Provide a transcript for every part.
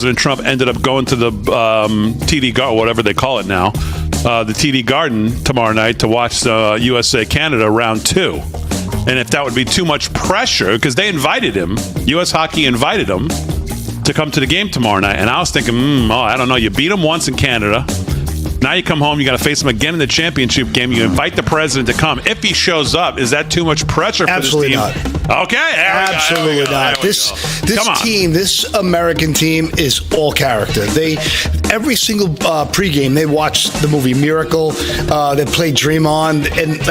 President Trump ended up going to the TD Garden, whatever they call it now, the TD Garden tomorrow night to watch USA-Canada round 2. And if that would be too much pressure, because they invited him, U.S. Hockey invited him to come to the game tomorrow night. And I was thinking, I don't know, you beat him once in Canada. Now you come home, you got to face him again in the championship game. You invite the president to come. If he shows up, is that too much pressure for Absolutely this team? not. Okay. Absolutely not. This team, this American team is all character. Every single pregame, they watch the movie Miracle. They play Dream On. And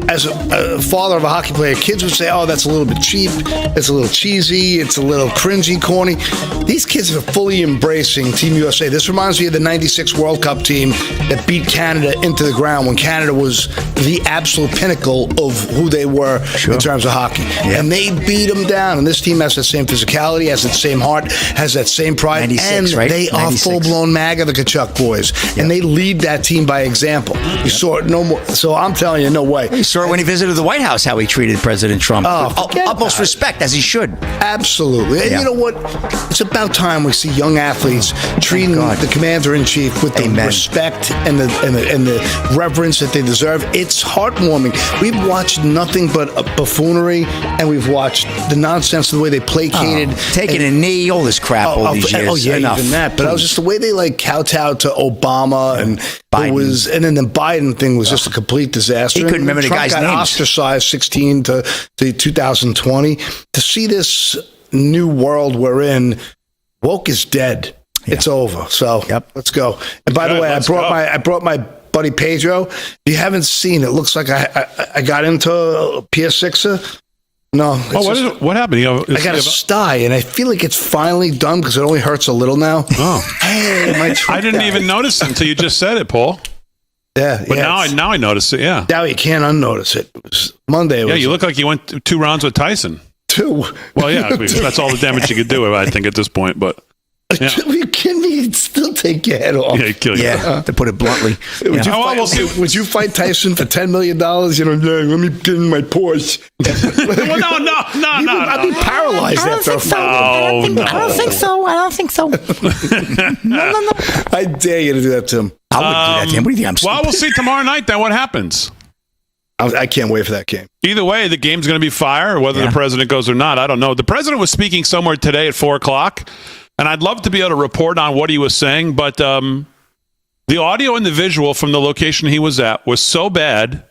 as a father of a hockey player, kids would say, oh, that's a little bit cheap. It's a little cheesy. It's a little cringy, corny. These kids are fully embracing Team USA. This reminds me of the 96 World Cup team that beat Canada into the ground when Canada was the absolute pinnacle of who they were in terms of hockey. Yeah. And they beat them down. And this team has that same physicality, has that same heart, has that same pride. 96, and right? they 96. Are full-blown MAGA, the Kachuk boys. Yep. And they lead that team by example. You saw it no more. So I'm telling you, no way. You saw it when he visited the White House, how he treated President Trump. Utmost respect, as he should. Absolutely. And you know what? It's about time we see young athletes treating the commander-in-chief with the respect and the reverence that they deserve. It's heartwarming. We've watched nothing but buffoonery, and we've watched the nonsense of the way they placated. Taking a knee, all this crap all these years. Oh, yeah, enough. even that. But it was just the way they kowtowed to Obama and Biden. And then the Biden thing was just a complete disaster. He couldn't remember the guy's name. Ostracized 16 to 2020. To see this new world we're in, woke is dead. Yeah. It's over. So let's go. And by the way, I brought my buddy Pedro. If you haven't seen it, looks like I got into a PS6. No. What happened? I got a sty, and I feel like it's finally done because it only hurts a little now. Oh, hey, I didn't even notice it until you just said it, Paul. Yeah, but now I notice it. Yeah, now you can't unnotice it. It was Monday. You look like you went 2 rounds with Tyson. 2. Well, yeah, that's all the damage you could do, I think, at this point. But yeah. Are you kidding me? You'd still take your head off. Yeah, kill you. To put it bluntly. Would you fight Tyson for $10 million? Let me get in my Porsche. Well, no. I'd be paralyzed after a fight. I don't think so. No. I dare you to do that to him. I wouldn't do that to him. What do you think? I'm stupid? Well, we'll see tomorrow night then what happens. I can't wait for that game. Either way, the game's going to be fire, whether the president goes or not. I don't know. The president was speaking somewhere today at 4:00. And I'd love to be able to report on what he was saying, but the audio and the visual from the location he was at was so bad,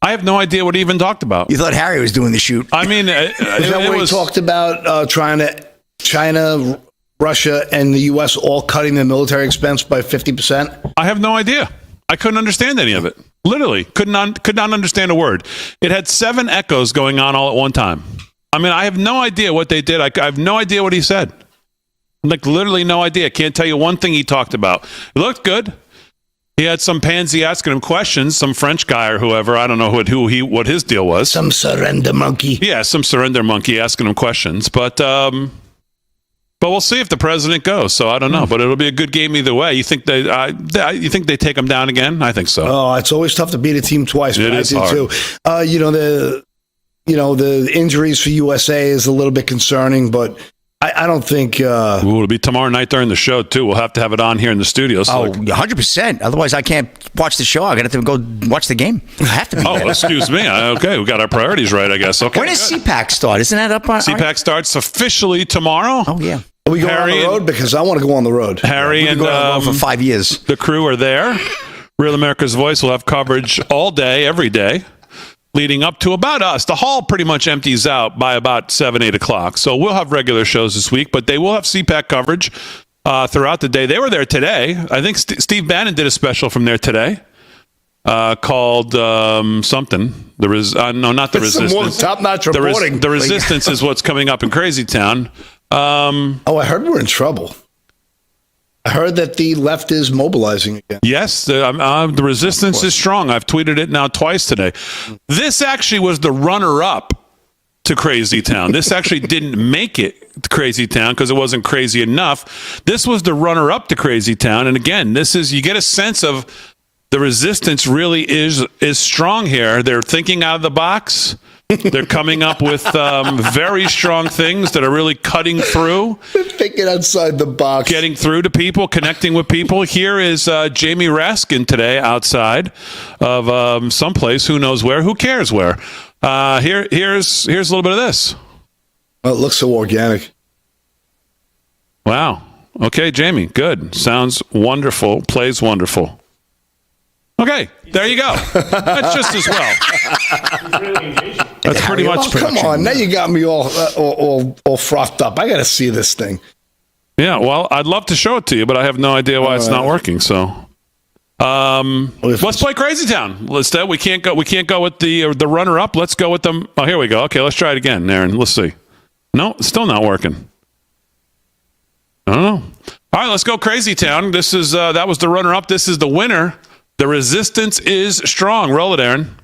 I have no idea what he even talked about. You thought Harry was doing the shoot. I mean, is that where he talked about China, Russia, and the U.S. all cutting their military expense by 50%? I have no idea. I couldn't understand any of it. Literally, could not understand a word. It had 7 echoes going on all at one time. I mean, I have no idea what they did. I have no idea what he said. Literally no idea. Can't tell you one thing he talked about. It looked good. He had some pansy asking him questions, some French guy or whoever. I don't know what his deal was. Some surrender monkey. Yeah, some surrender monkey asking him questions. But we'll see if the president goes. So I don't know. But it'll be a good game either way. You think they take him down again? I think so. Oh, it's always tough to beat a team twice. It is hard. Too. The injuries for USA is a little bit concerning, but I don't think... it'll be tomorrow night during the show, too. We'll have to have it on here in the studio. So 100%. Otherwise, I can't watch the show. I got to go watch the game. I have to be there. Excuse me. Okay, we got our priorities right, I guess. Okay. When does CPAC start? Isn't that up on... CPAC starts officially tomorrow. Oh, yeah. Are we going on the road? Because I want to go on the road. Harry and for 5 years. The crew are there. Real America's Voice will have coverage all day, every day, leading up to about us. The hall pretty much empties out by about 7, 8 o'clock. So we'll have regular shows this week, but they will have CPAC coverage throughout the day. They were there today. I think Steve Bannon did a special from there today called something. Not the Resistance. Some more top-notch reporting. The Resistance is what's coming up in Crazy Town. I heard we're in trouble. I heard that the left is mobilizing again. Yes, the resistance is strong. I've tweeted it now twice today. This actually was the runner-up to Crazy Town. This actually didn't make it to Crazy Town because it wasn't crazy enough. This was the runner-up to Crazy Town. And again, you get a sense of the resistance really is strong here. They're thinking out of the box. They're coming up with very strong things that are really cutting through. Thinking outside the box. Getting through to people, connecting with people. Here is Jamie Raskin today outside of someplace, who knows where, who cares where. Here's a little bit of this. Oh, it looks so organic. Wow. Okay, Jamie, good. Sounds wonderful. Plays wonderful. Okay, there you go. That's just as well. That's pretty much production. Come on, now you got me all frothed up. I got to see this thing. Yeah, well, I'd love to show it to you, but I have no idea why it's not working. So, let's play Crazy Town. We can't go with the runner-up. Let's go with them. Oh, here we go. Okay, let's try it again, Aaron. Let's see. No, it's still not working. I don't know. All right, let's go Crazy Town. This is that was the runner-up. This is the winner. The resistance is strong. Roll it, Aaron.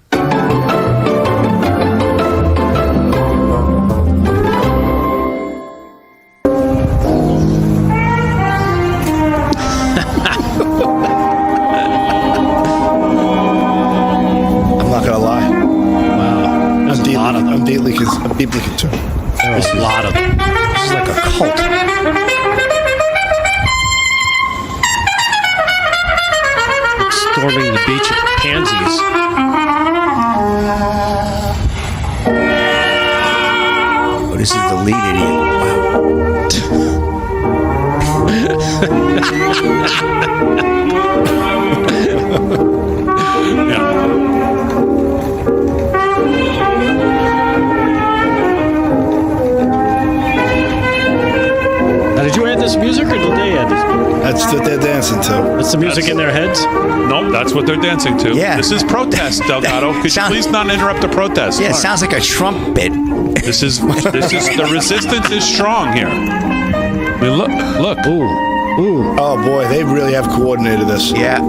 I'm deeply concerned. There's a lot of them. This is like a cult. Storming the beach of pansies. Oh, this is the lead idiot. Yeah. Now, did you add this music, or did they add this? That's what they're dancing to. That's the music in their heads? Nope, that's what they're dancing to. Yeah. This is protest, Delgado. Could you please not interrupt the protest? Yeah, it sounds like a Trump bit. This is the resistance is strong here. I mean, look. Ooh. Oh boy, they really have coordinated this. Yeah.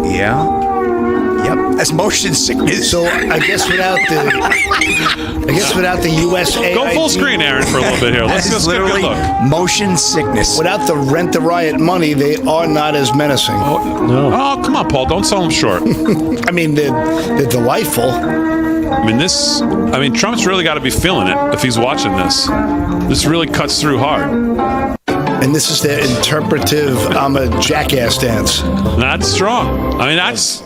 Yep, that's motion sickness. So I guess without the USA, Go full screen, Aaron, for a little bit here. Let's just get a good look. Motion sickness. Without the rent the riot money, they are not as menacing. Oh, come on, Paul. Don't sell them short. I mean, they're delightful. I mean, Trump's really got to be feeling it if he's watching this. This really cuts through hard. And this is their interpretive, I'm a jackass dance. That's strong. I mean, that's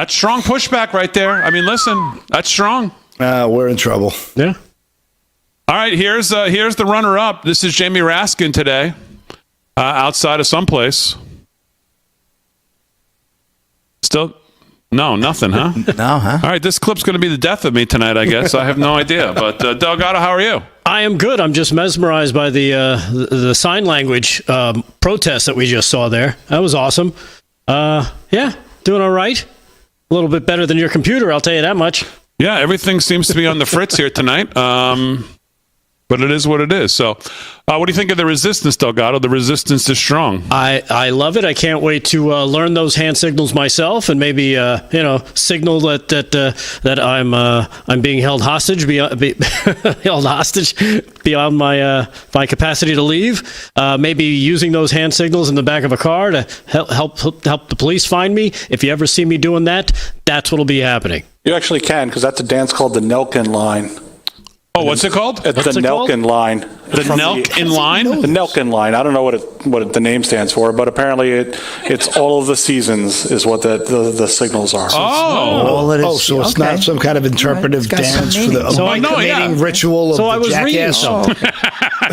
strong pushback right there. I mean, listen, that's strong. We're in trouble. Yeah. All right, here's the runner-up. This is Jamie Raskin today, outside of someplace. Still, no, nothing, huh? No, huh? All right, this clip's going to be the death of me tonight, I guess. I have no idea. But Delgado, how are you? I am good. I'm just mesmerized by the sign language protest that we just saw there. That was awesome. Yeah, doing all right. A little bit better than your computer, I'll tell you that much. Yeah, everything seems to be on the fritz here tonight. But it is what it is. So what do you think of the resistance, Delgado? The resistance is strong. I love it. I can't wait to learn those hand signals myself, and maybe signal that I'm being held hostage beyond my capacity to leave. Maybe using those hand signals in the back of a car to help the police find me. If you ever see me doing that, that's what'll be happening. You actually can, because that's a dance called the Nelkin line. Oh, what's it called? It's the Nelkin line. The Nelkin line? The Nelkin line. I don't know what the name stands for, but apparently it's all of the seasons is what the signals are. So it's not some kind of interpretive dance for the mating ritual of the jackass.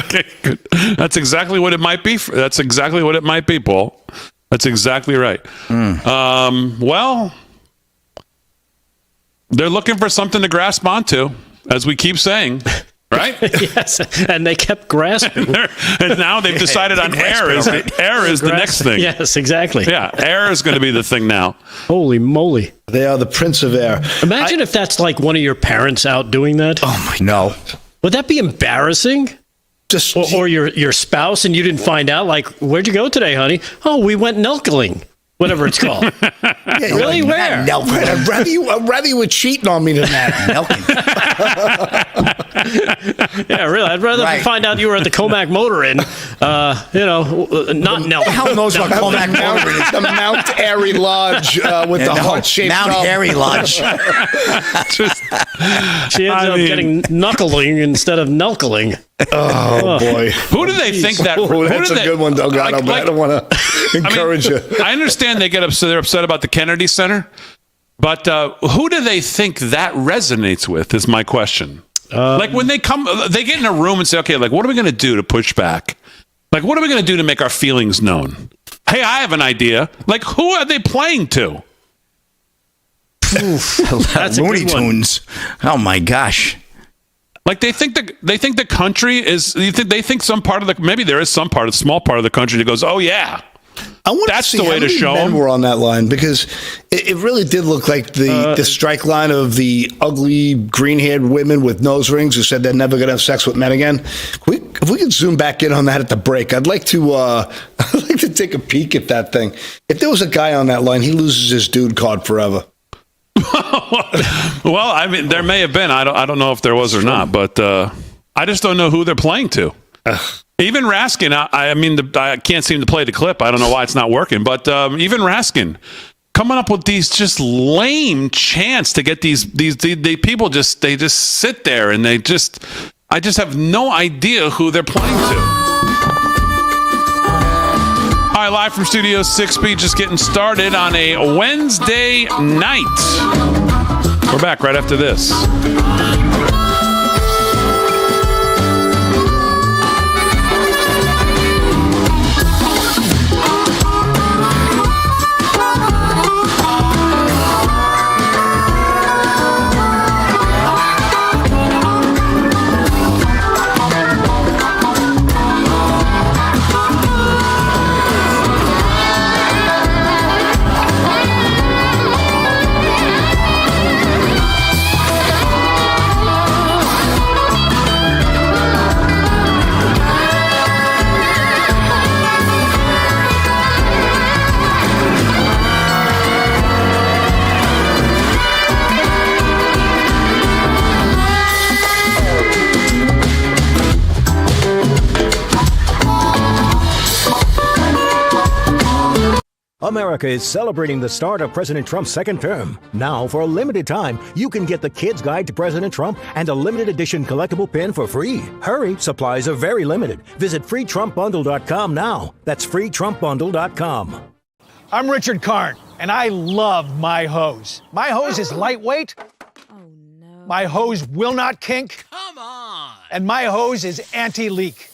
Okay, good. That's exactly what it might be. That's exactly what it might be, Paul. That's exactly right. Well, they're looking for something to grasp onto, as we keep saying, right? Yes, and they kept grasping. And now they've decided on air is the next thing. Yes, exactly. Yeah, air is going to be the thing now. Holy moly. They are the prince of air. Imagine if that's like one of your parents out doing that. Oh, my no. Would that be embarrassing? Or your spouse and you didn't find out? Like, where'd you go today, honey? Oh, we went nelkling. Whatever it's called. Really? Where? I'd rather you were cheating on me than that. Yeah, really. I'd rather find out you were at the Comac Motor Inn, not Nelk. Hell knows what Comac Motor is. The Mount Airy Lodge with the heart-shaped Mount tub. Airy Lodge. She ends up getting knuckling instead of knuckling. Oh, boy. Who do they think that? That's a good one, Doug. I don't want to encourage you. I understand they get upset. They're upset about the Kennedy Center, but who do they think that resonates with? Is my question. Like when they get in a room and say, "Okay, like what are we going to do to push back? Like what are we going to do to make our feelings known?" Hey, I have an idea. Like who are they playing to? That's Looney Tunes. Oh my gosh. Like they think the country is. They think some part of the maybe there is some part, a small part of the country that goes, "Oh yeah." That's the way to show them. We're on that line because it really did look like the strike line of the ugly green-haired women with nose rings who said they're never going to have sex with men again. If we could zoom back in on that at the break, I'd like to take a peek at that thing. If there was a guy on that line, he loses his dude card forever. Well, I mean, there may have been. I don't know if there was or not, but I just don't know who they're playing to. Even Raskin, I can't seem to play the clip. I don't know why it's not working. But even Raskin coming up with these just lame chants to get these people they just sit there and I just have no idea who they're playing to. All right, live from Studio 6B, just getting started on a Wednesday night. We're back right after this. America is celebrating the start of President Trump's second term. Now, for a limited time, you can get the Kid's Guide to President Trump and a limited edition collectible pin for free. Hurry, supplies are very limited. Visit freetrumpbundle.com now. That's freetrumpbundle.com. I'm Richard Karn, and I love my hose. My hose is lightweight. Oh, no. My hose will not kink. Come on. And my hose is anti-leak.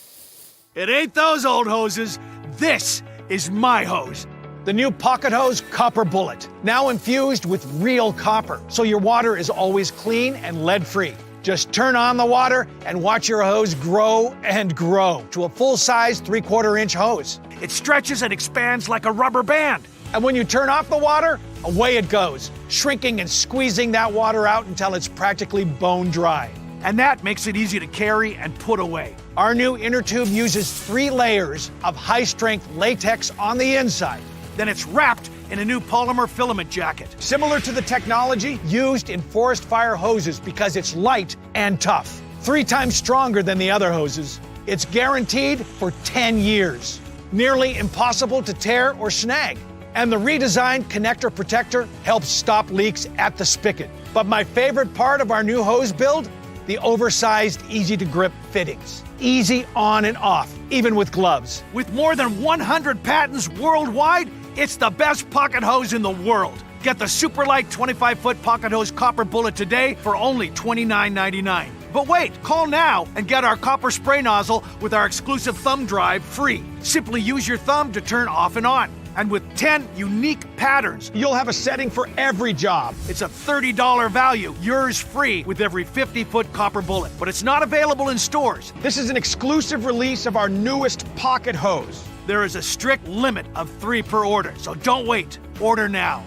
It ain't those old hoses. This is my hose. The new Pocket Hose Copper Bullet, now infused with real copper, so your water is always clean and lead-free. Just turn on the water and watch your hose grow and grow to a full-size 3/4-inch hose. It stretches and expands like a rubber band. And when you turn off the water, away it goes, shrinking and squeezing that water out until it's practically bone dry. And that makes it easy to carry and put away. Our new inner tube uses 3 layers of high-strength latex on the inside. Then it's wrapped in a new polymer filament jacket, similar to the technology used in forest fire hoses because it's light and tough. 3 times stronger than the other hoses. It's guaranteed for 10 years. Nearly impossible to tear or snag. And the redesigned connector protector helps stop leaks at the spigot. But my favorite part of our new hose build? The oversized, easy-to-grip fittings. Easy on and off, even with gloves. With more than 100 patents worldwide, it's the best pocket hose in the world. Get the super light 25-foot pocket hose copper bullet today for only $29.99. But wait, call now and get our copper spray nozzle with our exclusive thumb drive free. Simply use your thumb to turn off and on. And with 10 unique patterns, you'll have a setting for every job. It's a $30 value, yours free with every 50-foot copper bullet. But it's not available in stores. This is an exclusive release of our newest pocket hose. There is a strict limit of 3 per order, so don't wait. Order now.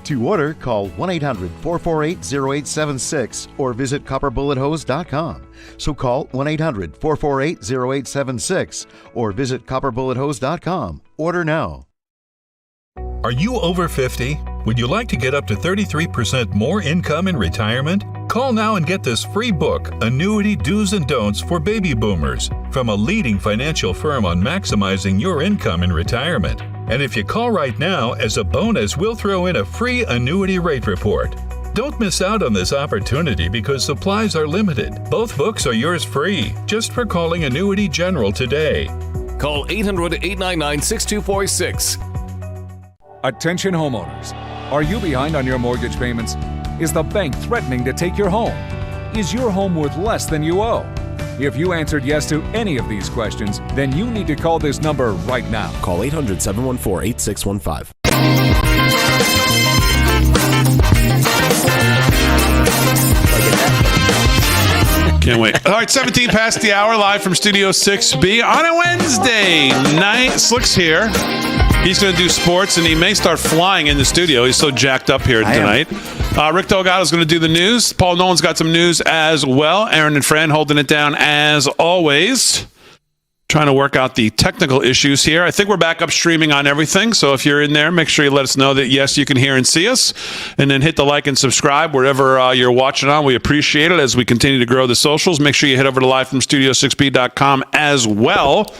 To order, call 1-800-448-0876 or visit copperbullethose.com. So call 1-800-448-0876 or visit copperbullethose.com. Order now. Are you over 50? Would you like to get up to 33% more income in retirement? Call now and get this free book, Annuity Do's and Don'ts for Baby Boomers, from a leading financial firm on maximizing your income in retirement. And if you call right now, as a bonus, we'll throw in a free annuity rate report. Don't miss out on this opportunity because supplies are limited. Both books are yours free, just for calling Annuity General today. Call 800-899-6246. Attention homeowners. Are you behind on your mortgage payments? Is the bank threatening to take your home? Is your home worth less than you owe? If you answered yes to any of these questions, then you need to call this number right now. Call 800-714-8615. Can't wait. All right, 17 past the hour, live from Studio 6B on a Wednesday night. Slick's here. He's going to do sports, and he may start flying in the studio. He's so jacked up here tonight. Rick Delgado's going to do the news. Paul Nolan's got some news as well. Aaron and Fran holding it down as always. Trying to work out the technical issues here. I think we're back up streaming on everything. So if you're in there, make sure you let us know that, yes, you can hear and see us. And then hit the like and subscribe wherever you're watching on. We appreciate it as we continue to grow the socials. Make sure you head over to livefromstudio6b.com as well.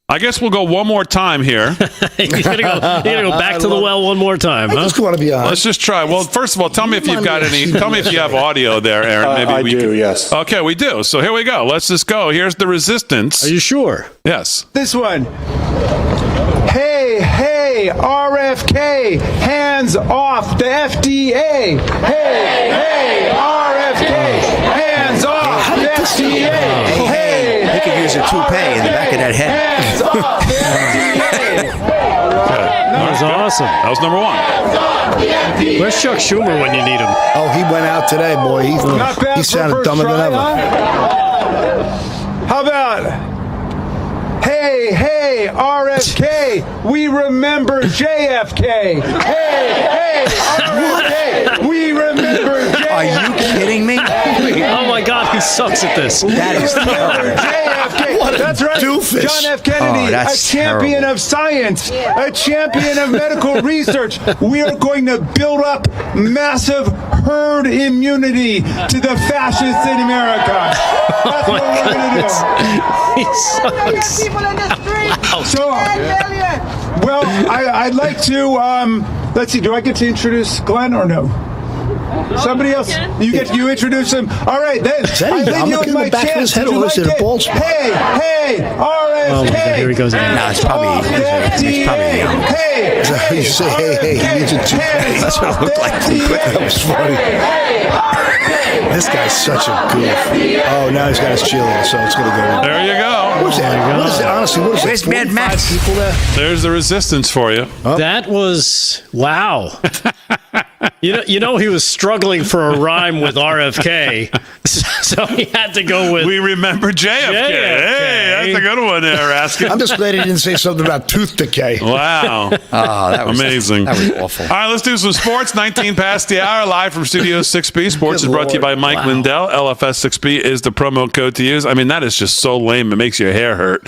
I guess we'll go one more time here. You're gonna go back to the well one more time, huh? I just want to be honest. Let's just try. Well, first of all, tell me if you've got any. Tell me if you have audio there, Aaron. Maybe I do, yes. Okay, we do. So here we go. Let's just go. Here's the resistance. Are you sure? Yes. This one. Hey, hey, RFK, hands off the FDA. Hey, hey, RFK, hands off the FDA. Hey, they could use a toupee in the back of that head. Hands off the FDA. That was awesome. That was number one. Where's Chuck Schumer when you need him? Oh, he went out today, boy. He sounded dumber than ever. How about, hey, hey, RFK, we remember JFK. Hey, hey, RFK, we remember JFK. Are you kidding me? Oh my God, he sucks at this. That is terrible. JFK. That's right. Doofus. John F. Kennedy, a champion of science, a champion of medical research. We are going to build up massive herd immunity to the fascists in America. That's what we're going to do. He sucks. People in the street. So, well, I'd like to, let's see, do I get to introduce Glenn or no? Somebody else, you introduce him. All right, then. I think you have my chance. Hey, hey, RFK. Oh my God, here he goes again. No, it's probably Hey, you say, hey, he needs a toupee. That's what it looked like. That was funny. This guy's such a goof. Oh, now he's got his cheerleader, so it's going to go. There you go. What's that? What is it? Honestly, what is Where's it? Mad Max? People there? There's the resistance for you. Oh. That was wow. You know he was struggling for a rhyme with RFK, so he had to go with. We remember JFK. Hey, that's a good one there, Raskin. I'm just glad he didn't say something about tooth decay. Wow. that was amazing. That was awful. All right, let's do some sports. 19 past the hour, live from Studio 6B. Sports is brought to you by Mike Lindell. LFS6B is the promo code to use. I mean, that is just so lame. It makes your hair hurt.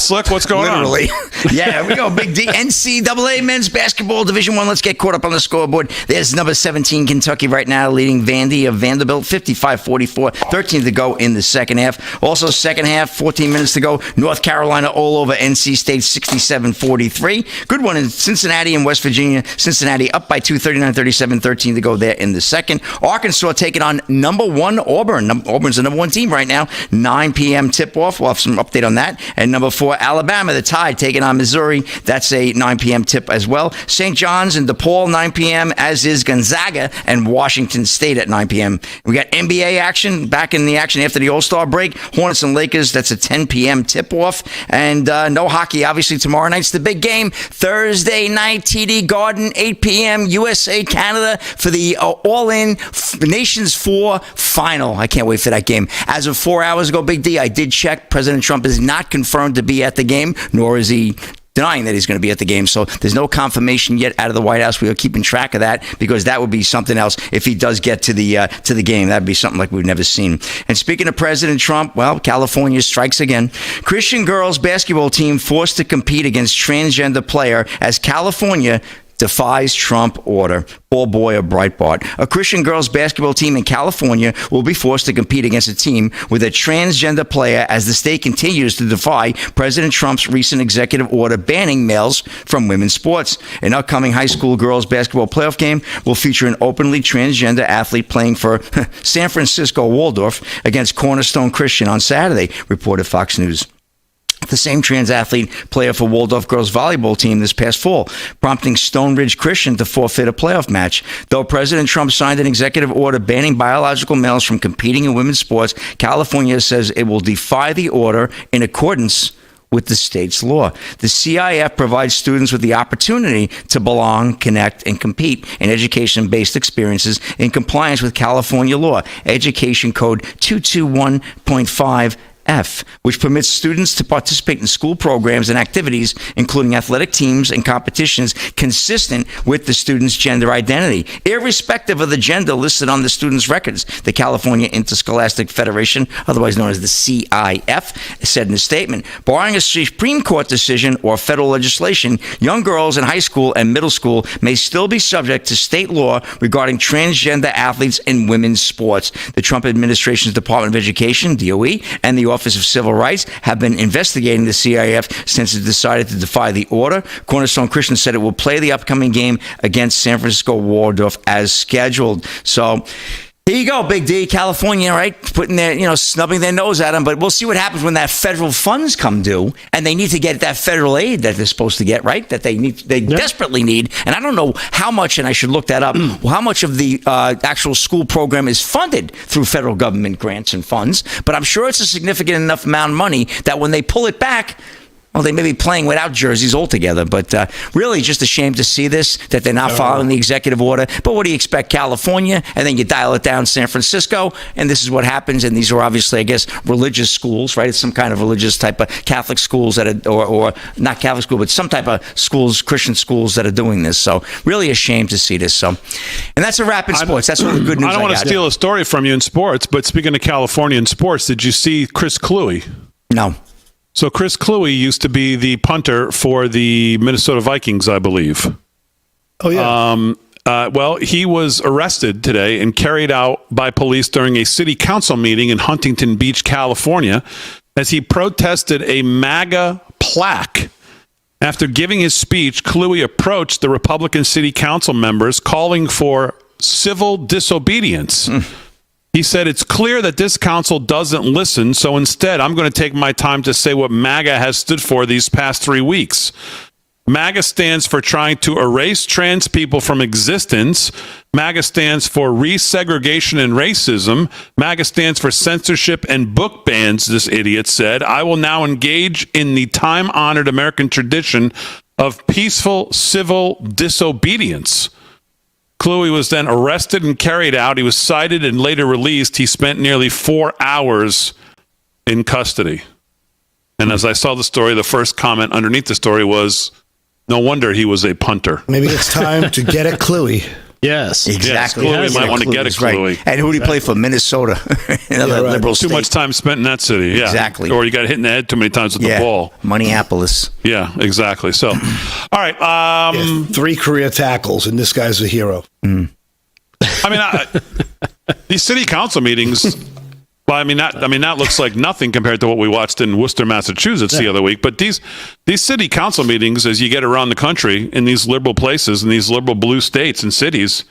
Slick, what's going on? Literally. Yeah, here we go. Big D. NCAA men's basketball Division I. Let's get caught up on the scoreboard. There's number 17 Kentucky right now leading Vandy of Vanderbilt 55-44. 13 to go in the second half. Also second half, 14 minutes to go. North Carolina all over NC State 67-43. Good one in Cincinnati and West Virginia. Cincinnati up by 2, 39-37, 13 to go there in the second. Arkansas taking on number 1 Auburn. Auburn's the number 1 team right now. 9 p.m. tip-off. We'll have some update on that. And number 4 Alabama, the Tide taking on Missouri. That's a 9 p.m. tip as well. St. John's and DePaul 9 p.m. as is Gonzaga and Washington State at 9 p.m. We got NBA action, back in the action after the All-Star break. Hornets and Lakers, that's a 10 p.m. tip-off. And no hockey, obviously, tomorrow night's the big game. Thursday night, TD Garden, 8 p.m., USA, Canada, for the All-In Nations 4 final. I can't wait for that game. As of 4 hours ago, Big D, I did check. President Trump is not confirmed to be at the game, nor is he denying that he's going to be at the game. So there's no confirmation yet out of the White House. We are keeping track of that because that would be something else if he does get to the game. That would be something like we've never seen. And speaking of President Trump, well, California strikes again. Christian girls basketball team forced to compete against transgender player as California defies Trump order. Paul Boyer, Breitbart. A Christian girls basketball team in California will be forced to compete against a team with a transgender player as the state continues to defy President Trump's recent executive order banning males from women's sports. An upcoming high school girls basketball playoff game will feature an openly transgender athlete playing for San Francisco Waldorf against Cornerstone Christian on Saturday, reported Fox News. The same trans athlete player for Waldorf girls volleyball team this past fall, prompting Stone Ridge Christian to forfeit a playoff match. Though President Trump signed an executive order banning biological males from competing in women's sports, California says it will defy the order in accordance with the state's law. The CIF provides students with the opportunity to belong, connect, and compete in education-based experiences in compliance with California law, Education Code 221.5F, which permits students to participate in school programs and activities, including athletic teams and competitions consistent with the student's gender identity, irrespective of the gender listed on the student's records. The California Interscholastic Federation, otherwise known as the CIF, said in a statement, barring a Supreme Court decision or federal legislation, young girls in high school and middle school may still be subject to state law regarding transgender athletes in women's sports. The Trump administration's Department of Education, DOE, and the Office of Civil Rights have been investigating the CIF since it decided to defy the order. Cornerstone Christian said it will play the upcoming game against San Francisco Waldorf as scheduled. So here you go, Big D. California, right? Putting their, snubbing their nose at them. But we'll see what happens when that federal funds come due and they need to get that federal aid that they're supposed to get, right? That they desperately need. And I don't know how much, and I should look that up, how much of the actual school program is funded through federal government grants and funds. But I'm sure it's a significant enough amount of money that when they pull it back, well, they may be playing without jerseys altogether, but really just a shame to see this, that they're not following the executive order. But what do you expect, California? And then you dial it down San Francisco, and this is what happens. And these are obviously, I guess, religious schools, right? It's some kind of religious type of Catholic schools that are, or not Catholic school, but some type of schools, Christian schools that are doing this. So really a shame to see this. So, and that's a wrap in sports. That's all the good news I don't want to steal a story from you in sports, but speaking of California in sports, did you see Chris Kluwe? No. So Chris Kluwe used to be the punter for the Minnesota Vikings, I believe. Oh, yeah. Well, he was arrested today and carried out by police during a city council meeting in Huntington Beach, California, as he protested a MAGA plaque. After giving his speech, Kluwe approached the Republican city council members calling for civil disobedience. He said, it's clear that this council doesn't listen, so instead I'm going to take my time to say what MAGA has stood for these past 3 weeks. MAGA stands for trying to erase trans people from existence. MAGA stands for resegregation and racism. MAGA stands for censorship and book bans, this idiot said. I will now engage in the time-honored American tradition of peaceful civil disobedience. Kluwe was then arrested and carried out. He was cited and later released. He spent nearly 4 hours in custody. And as I saw the story, the first comment underneath the story was, no wonder he was a punter. Maybe it's time to get at Kluwe. Yes, exactly. Yes, Kluwe might want to get a Kluwe. Right. And who did he play for? Minnesota. Another liberal state. Too much time spent in that city. Yeah, exactly. Or you got hit in the head too many times with the ball. Minneapolis. Yeah, exactly. So, all right. 3 career tackles, and this guy's a hero. I mean, these city council meetings. Well, that looks like nothing compared to what we watched in Worcester, Massachusetts the other week. But these city council meetings, as you get around the country in these liberal places, in these liberal blue states and cities,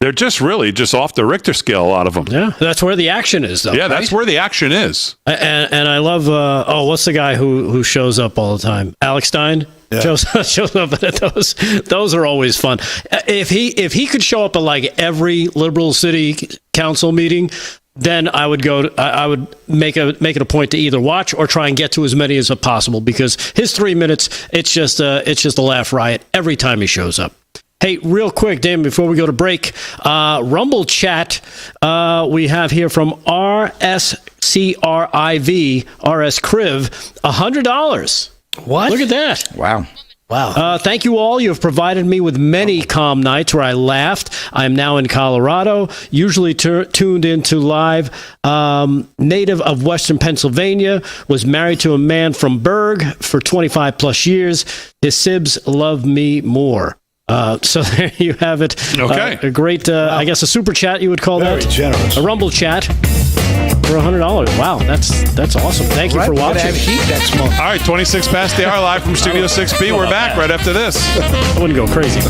they're just really just off the Richter scale, a lot of them. Yeah, that's where the action is, though. Yeah, right? that's where the action is. And I love, what's the guy who shows up all the time? Alex Stein? Yeah. Shows up at those. Those are always fun. If he could show up at like every liberal city council meeting, then I would I would make it a point to either watch or try and get to as many as possible, because his 3 minutes, it's just a laugh riot every time he shows up. Hey, real quick, Damon, before we go to break, Rumble chat, we have here from RSCRIV, RS Criv, $100. What? Look at that. Wow. Thank you all. You have provided me with many calm nights where I laughed. I am now in Colorado, usually tuned into live. Native of Western Pennsylvania, was married to a man from Berg for 25 plus years. His sibs love me more. So there you have it. Okay. A great, I guess, a super chat, you would call Very that. generous. A Rumble chat for $100. Wow, that's awesome. Thank you for We're gonna watching. have heat next month. All right, 26 past the hour, live from Studio 6B. We're back right after this. I wouldn't go crazy.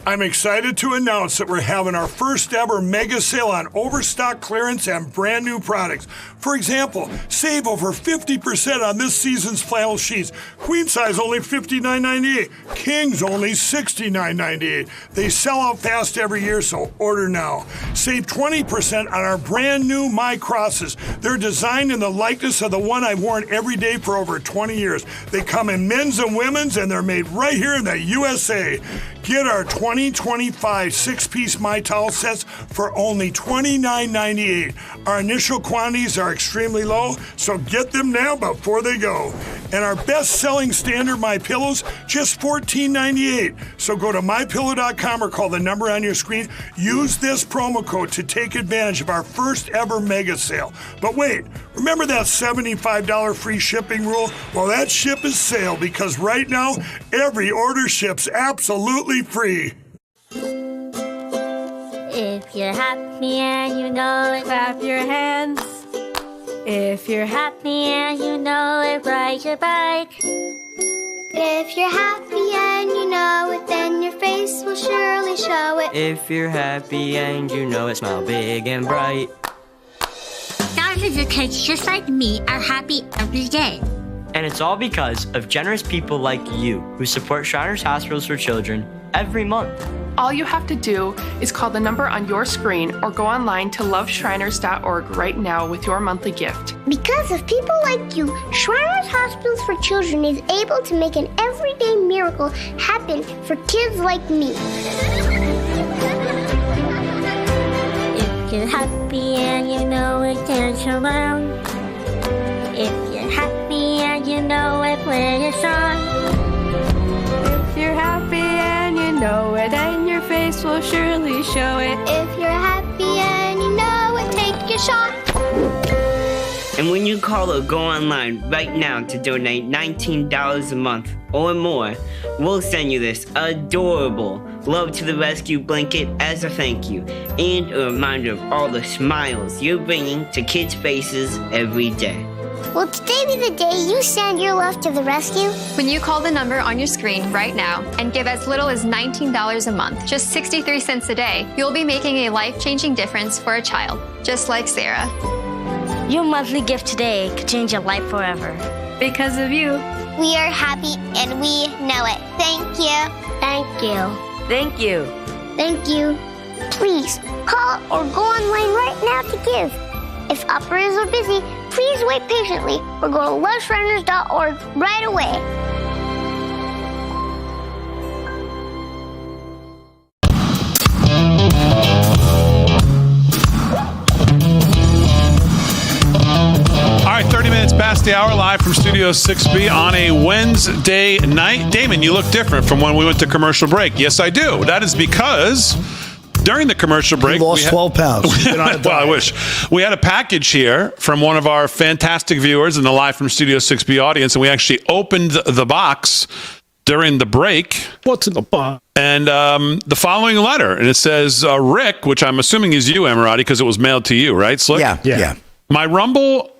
I'm excited to announce that we're having our first ever mega sale on overstock clearance and brand new products. For example, save over 50% on this season's flannel sheets. Queen size only $59.98. Kings only $69.98. They sell out fast every year, so order now. Save 20% on our brand new My Crosses. They're designed in the likeness of the one I've worn every day for over 20 years. They come in men's and women's, and they're made right here in the USA. Get our 2025 six-piece My Towel sets for only $29.98. Our initial quantities are extremely low, so get them now before they go. And our best-selling standard My Pillows, just $14.98. So go to mypillow.com or call the number on your screen. Use this promo code to take advantage of our first ever mega sale. But wait, remember that $75 free shipping rule? Well, that ship is sailed because right now, every order ships absolutely free. If you're happy and you know it, clap your hands. If you're happy and you know it, ride your bike. If you're happy and you know it, then your face will surely show it. If you're happy and you know it, smile big and bright. Thousands of kids just like me are happy every day. And it's all because of generous people like you who support Shriners Hospitals for Children every month. All you have to do is call the number on your screen or go online to loveshriners.org right now with your monthly gift. Because of people like you, Shriners Hospitals for Children is able to make an everyday miracle happen for kids like me. If you're happy and you know it, dance around. If you're happy and you know it, play a song. If you're happy and you know it, and your face will surely show it. If you're happy and you know it, take your shot. And when you call or go online right now to donate $19 a month or more, we'll send you this adorable Love to the Rescue blanket as a thank you and a reminder of all the smiles you're bringing to kids' faces every day. Will today be the day you send your love to the rescue? When you call the number on your screen right now and give as little as $19 a month, just 63 cents a day, you'll be making a life-changing difference for a child, just like Sarah. Your monthly gift today could change your life forever. Because of you. We are happy and we know it. Thank you. Thank you. Thank you. Thank you. Please call or go online right now to give. If operators are busy, please wait patiently or go to loveshriners.org right away. All right, 30 minutes past the hour, live from Studio 6B on a Wednesday night. Damon, you look different from when we went to commercial break. Yes, I do. That is because during the commercial break, you lost 12 pounds. Well, I wish. We had a package here from one of our fantastic viewers in the live from Studio 6B audience, and we actually opened the box during the break. What's in the box? And the following letter, and it says, Rick, which I'm assuming is you, Emirati, because it was mailed to you, right, Slick? Yeah. My Rumble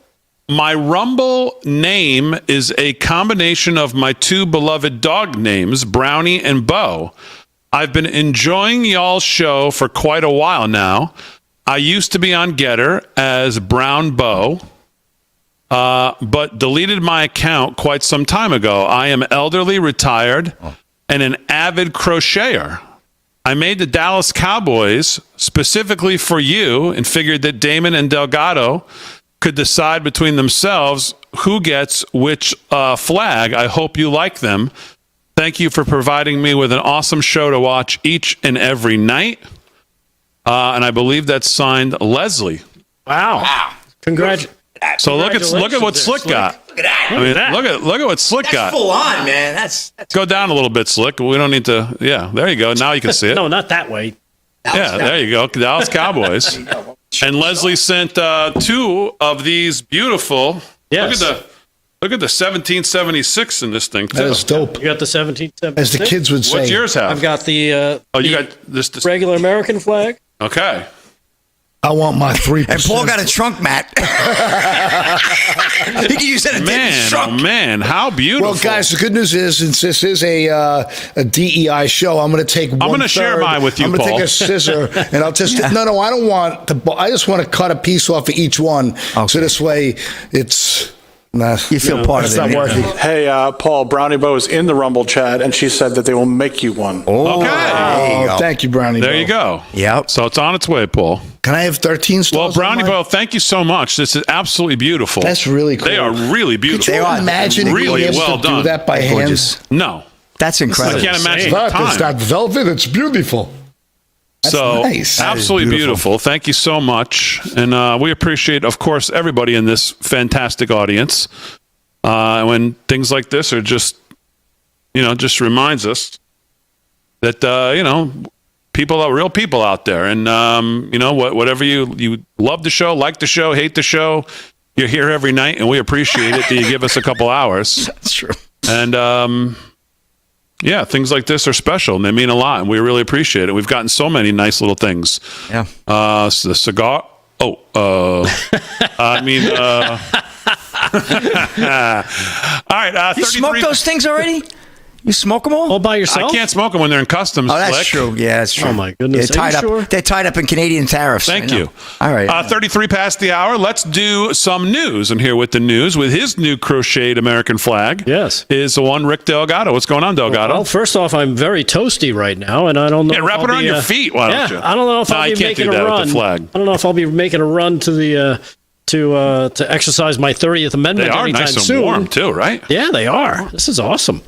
name is a combination of my two beloved dog names, Brownie and Bo. I've been enjoying y'all's show for quite a while now. I used to be on Getter as Brown Bo, but deleted my account quite some time ago. I am elderly, retired, and an avid crocheter. I made the Dallas Cowboys specifically for you and figured that Damon and Delgado could decide between themselves who gets which flag. I hope you like them. Thank you for providing me with an awesome show to watch each and every night. and I believe that's signed Leslie. Wow. Congratulations. So look at what Slick got. Look at that. I mean, look at what Slick got. Full on, man. That's Go down a little bit, Slick. We don't need to. Yeah, there you go. Now you can see it. No, not that way. Yeah, there you go. Dallas Cowboys. And Leslie sent 2 of these beautiful. Yes. Look at the 1776 in this thing. That is dope. You got the 1776? As the kids would say. What's yours have? I've got the you got this regular American flag. Okay. I want my 3%. And Paul got a trunk mat. He can use that in his trunk. Oh man, how beautiful! Well, guys, the good news is, since this is a DEI show, I'm going to take. I'm going to share mine with you, I'm going to Paul. take a scissor and I'll just. No, I don't want to. I just want to cut a piece off of each one, so this way it's. Nah, you feel part of it. It's not working. Hey, Paul, Brownie Bo is in the Rumble chat, and she said that they will make you one. Okay. Thank you, Brownie. There Bo. you go. Yep. So it's on its way, Paul. Can I have 13 stars? Well, Brownie Bo, thank you so much. This is absolutely beautiful. That's really cool. They are really beautiful. Could you imagine really being able well to done. do that by hand? No. That's incredible. I can't imagine Look, the time. it's got velvet. It's beautiful. That's so nice. absolutely beautiful. Thank you so much. And we appreciate, of course, everybody in this fantastic audience. When things like this are just reminds us that, people are real people out there. And, whatever you love the show, like the show, hate the show, you're here every night, and we appreciate it that you give us a couple hours. That's true. And, things like this are special, and they mean a lot, and we really appreciate it. We've gotten so many nice little things. Yeah. The cigar. All right. You smoked those things already? You smoke them all by yourself? I can't smoke them when they're in customs. Oh, that's Slick. true. Yeah, that's true. Oh my goodness! They're tied up in Canadian tariffs. Thank you. All right. 33 past the hour. Let's do some news. And here with the news, with his new crocheted American flag, yes, is the one Rick Delgado. What's going on, Delgado? Well, first off, I'm very toasty right now, and I don't know. Yeah, wrap it around your feet. Why don't you? I don't know if I'll be making a run. With the flag. I don't know if I'll be making a run to the to exercise my 30th Amendment they are anytime nice and soon. Warm too, right? Yeah, they are. This is awesome.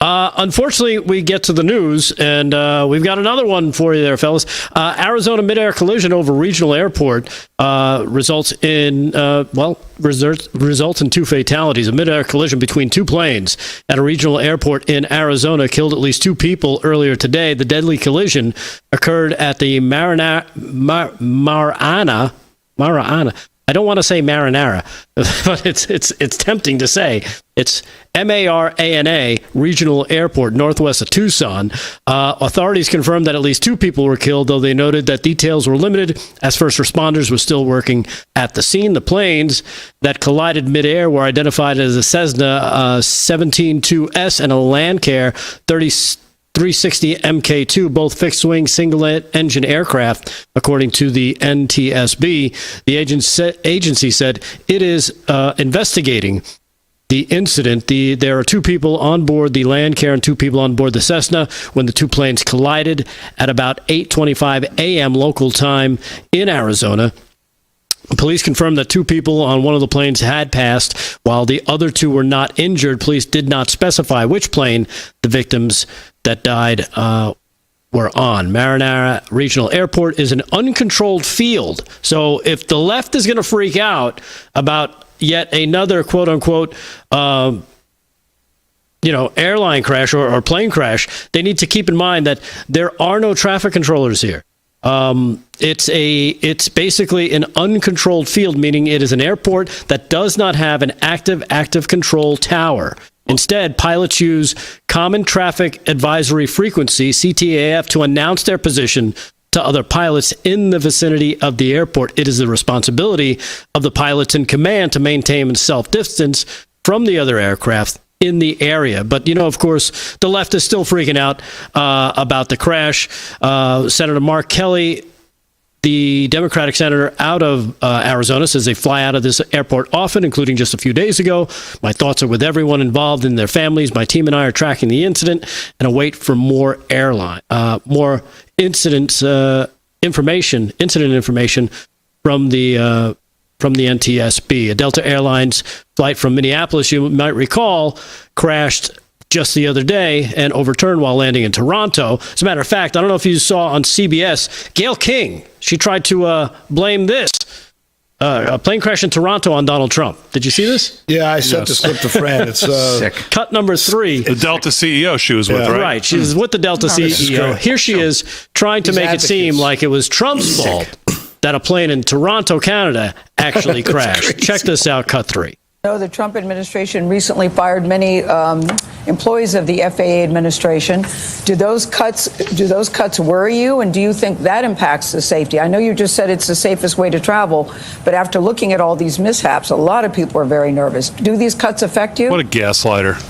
Unfortunately, we get to the news, and we've got another one for you there, fellas. Arizona midair collision over regional airport results in 2 fatalities. A midair collision between 2 planes at a regional airport in Arizona killed at least 2 people earlier today. The deadly collision occurred at the Marana. I don't want to say marinara, but it's tempting to say. It's Marana Regional Airport, northwest of Tucson. Authorities confirmed that at least 2 people were killed, though they noted that details were limited as first responders were still working at the scene. The planes that collided midair were identified as a Cessna 17-2S and a Landcare 360 Mk2, both fixed-wing, single-engine aircraft, according to the NTSB. The agency said it is investigating the incident. There are 2 people on board the Landcare and 2 people on board the Cessna when the 2 planes collided at about 8:25 a.m. local time in Arizona. Police confirmed that 2 people on one of the planes had passed, while the other 2 were not injured. Police did not specify which plane the victims that died were on. Marinara Regional Airport is an uncontrolled field. So if the left is going to freak out about yet another quote-unquote airline crash or plane crash, they need to keep in mind that there are no traffic controllers here. It's basically an uncontrolled field, meaning it is an airport that does not have an active control tower. Instead, pilots use Common Traffic Advisory Frequency, CTAF, to announce their position to other pilots in the vicinity of the airport. It is the responsibility of the pilots in command to maintain self-distance from the other aircraft in the area. But, of course, the left is still freaking out about the crash. Senator Mark Kelly, the Democratic senator out of Arizona, says they fly out of this airport often, including just a few days ago. My thoughts are with everyone involved and their families. My team and I are tracking the incident and await for more incident information from the NTSB. A Delta Airlines flight from Minneapolis, you might recall, crashed just the other day and overturned while landing in Toronto. As a matter of fact, I don't know if you saw on CBS, Gayle King, she tried to blame this. A plane crash in Toronto on Donald Trump. Did you see this? Yeah, I sent the clip to Fran. It's sick. Cut number 3. The Delta CEO she was with, right? Right. She was with the Delta CEO. Here she is trying to make it seem like it was Trump's fault that a plane in Toronto, Canada actually crashed. Check this out, cut 3. The Trump administration recently fired many employees of the FAA administration. Do those cuts worry you, and do you think that impacts the safety? I know you just said it's the safest way to travel, but after looking at all these mishaps, a lot of people are very nervous. Do these cuts affect you? What a gaslighter.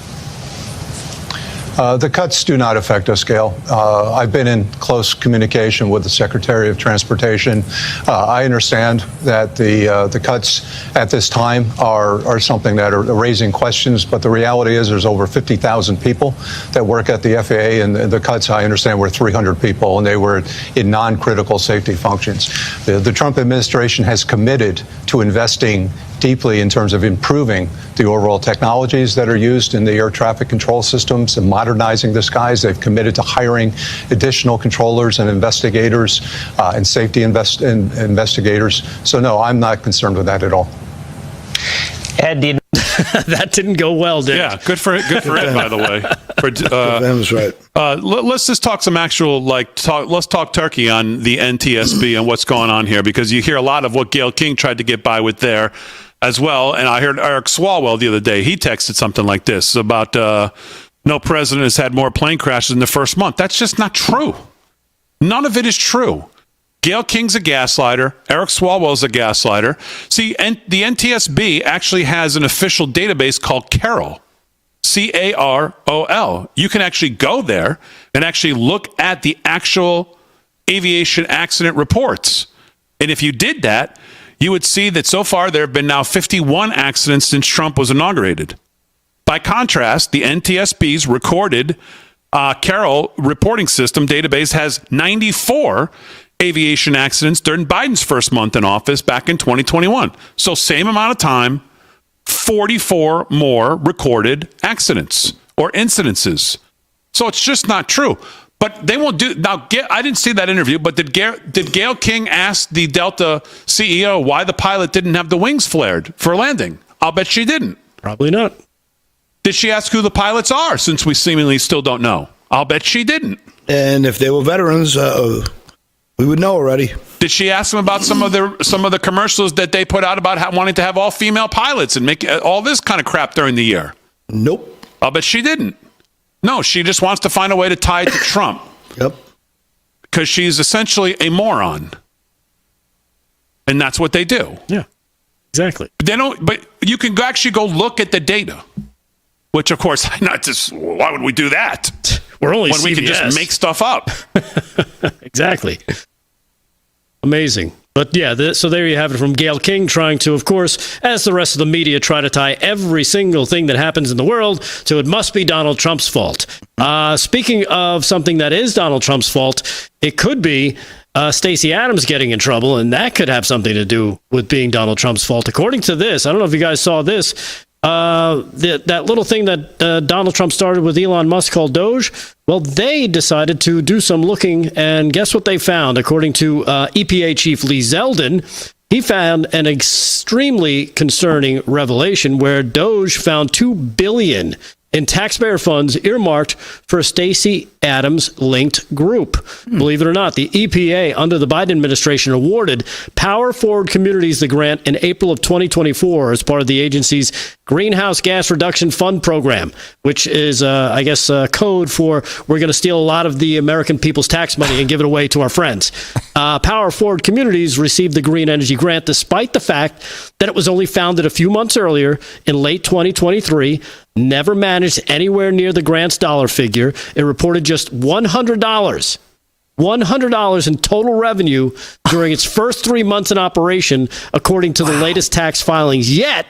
The cuts do not affect us, Gail. I've been in close communication with the Secretary of Transportation. I understand that the cuts at this time are something that are raising questions, but the reality is there's over 50,000 people that work at the FAA, and the cuts, I understand, were 300 people, and they were in non-critical safety functions. The Trump administration has committed to investing deeply in terms of improving the overall technologies that are used in the air traffic control systems and modernizing the skies. They've committed to hiring additional controllers and investigators and safety investigators. So no, I'm not concerned with that at all. Ed, that didn't go well, did it? Yeah, good for Ed, by the way. That was right. Let's just talk some actual, let's talk turkey on the NTSB and what's going on here, because you hear a lot of what Gayle King tried to get by with there as well. And I heard Eric Swalwell the other day. He texted something like this about no president has had more plane crashes in the first month. That's just not true. None of it is true. Gayle King's a gaslighter. Eric Swalwell's a gaslighter. See, the NTSB actually has an official database called Carol, CAROL. You can actually go there and actually look at the actual aviation accident reports. And if you did that, you would see that so far there have been now 51 accidents since Trump was inaugurated. By contrast, the NTSB's recorded Carol reporting system database has 94 aviation accidents during Biden's first month in office back in 2021. So same amount of time, 44 more recorded accidents or incidences. So it's just not true. But they won't do now. I didn't see that interview, but did Gayle King ask the Delta CEO why the pilot didn't have the wings flared for landing? I'll bet she didn't. Probably not. Did she ask who the pilots are, since we seemingly still don't know? I'll bet she didn't. And if they were veterans, we would know already. Did she ask them about some of the commercials that they put out about wanting to have all female pilots and make all this kind of crap during the year? Nope. I'll bet she didn't. No, she just wants to find a way to tie it to Trump. Yep. Because she's essentially a moron. And that's what they do. Yeah, exactly. But you can actually go look at the data. Which, of course, why would we do that? We're only when CBS. We can just make stuff up. Exactly. Amazing. But yeah, so there you have it from Gayle King, trying to, of course, as the rest of the media, try to tie every single thing that happens in the world to it must be Donald Trump's fault. Speaking of something that is Donald Trump's fault, it could be Stacey Abrams getting in trouble, and that could have something to do with being Donald Trump's fault. According to this, I don't know if you guys saw this, that little thing that Donald Trump started with Elon Musk called DOGE, well, they decided to do some looking, and guess what they found? According to EPA Chief Lee Zeldin, he found an extremely concerning revelation where DOGE found $2 billion in taxpayer funds earmarked for a Stacey Abrams-linked group. Believe it or not, the EPA, under the Biden administration, awarded Power Forward Communities the grant in April of 2024 as part of the agency's Greenhouse Gas Reduction Fund program, which is, code for we're going to steal a lot of the American people's tax money and give it away to our friends. Power Forward Communities received the Green Energy Grant despite the fact that it was only founded a few months earlier in late 2023, never managed anywhere near the grant's dollar figure. It reported just $100 in total revenue during its first 3 months in operation, according to the latest tax filings. Yet,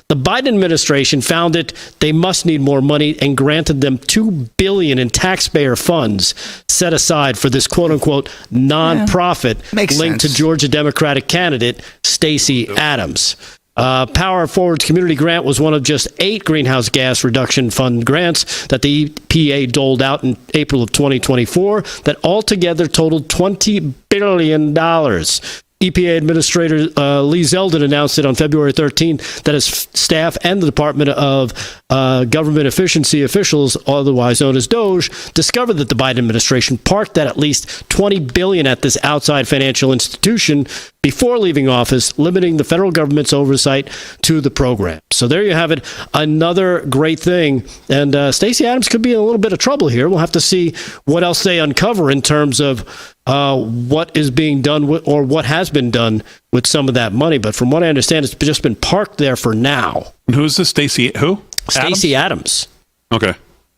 the Biden administration found they must need more money and granted them $2 billion in taxpayer funds set aside for this quote-unquote nonprofit linked to Georgia Democratic candidate Stacey Abrams. Power Forward's community grant was one of just 8 greenhouse gas reduction fund grants that the EPA doled out in April of 2024 that altogether totaled $20 billion. EPA Administrator Lee Zeldin announced it on February 13th that his staff and the Department of Government Efficiency officials, otherwise known as DOGE, discovered that the Biden administration parked at least $20 billion at this outside financial institution before leaving office, limiting the federal government's oversight to the program. So there you have it, another great thing. And Stacey Abrams could be in a little bit of trouble here. We'll have to see what else they uncover in terms of what is being done with, or what has been done with some of that money. But from what I understand, it's just been parked there for now. And who's this Stacey? Who? Stacey Abrams. Okay.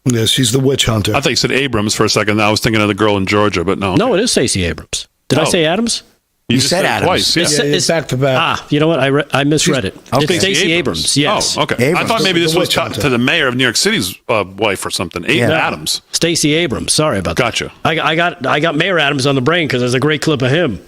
Yeah, she's the witch hunter. I thought you said Abrams for a second. I was thinking of the girl in Georgia, but no. No, it is Stacey Abrams. Did I say Adams? You said Adams twice. Yeah. It's back to back. You know what? I misread it. It's Stacey Abrams. Yes. Oh, okay. Abrams. I thought maybe this was to the mayor of New York City's wife or something. Adams. Stacey Abrams. Sorry about that. Gotcha. I got Mayor Adams on the brain because there's a great clip of him.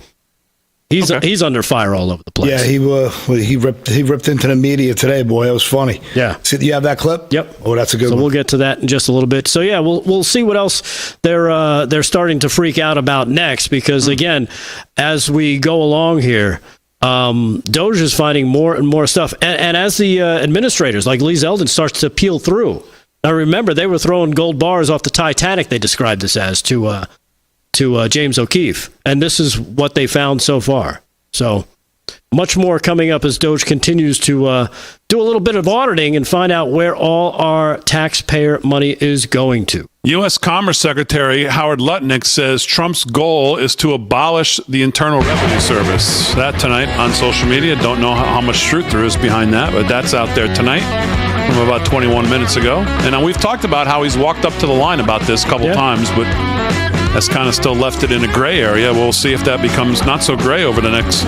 He's under fire all over the place. Yeah, he ripped into the media today, boy. It was funny. Yeah. See, you have that clip? Yep. Oh, that's a good one. So we'll get to that in just a little bit. So yeah, we'll see what else they're starting to freak out about next, because again, as we go along here, DOGE is finding more and more stuff, and as the administrators like Lee Zeldin starts to peel through. Now remember, they were throwing gold bars off the Titanic. They described this as to James O'Keefe, and this is what they found so far. So much more coming up as DOGE continues to do a little bit of auditing and find out where all our taxpayer money is going to. U.S. Commerce Secretary Howard Lutnick says Trump's goal is to abolish the Internal Revenue Service. That tonight on social media. Don't know how much truth there is behind that, but that's out there tonight from about 21 minutes ago. And we've talked about how he's walked up to the line about this a couple times, but that's kind of still left it in a gray area. We'll see if that becomes not so gray over the next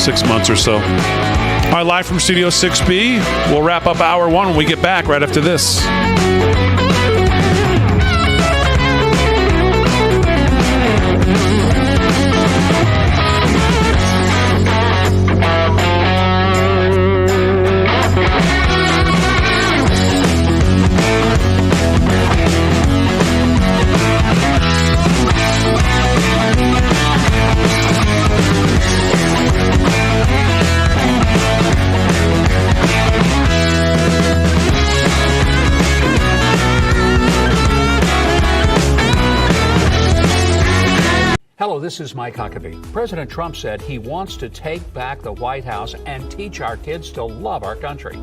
6 months or so. All right, live from Studio 6B. We'll wrap up hour 1 when we get back right after this. Hello, this is Mike Huckabee. President Trump said he wants to take back the White House and teach our kids to love our country.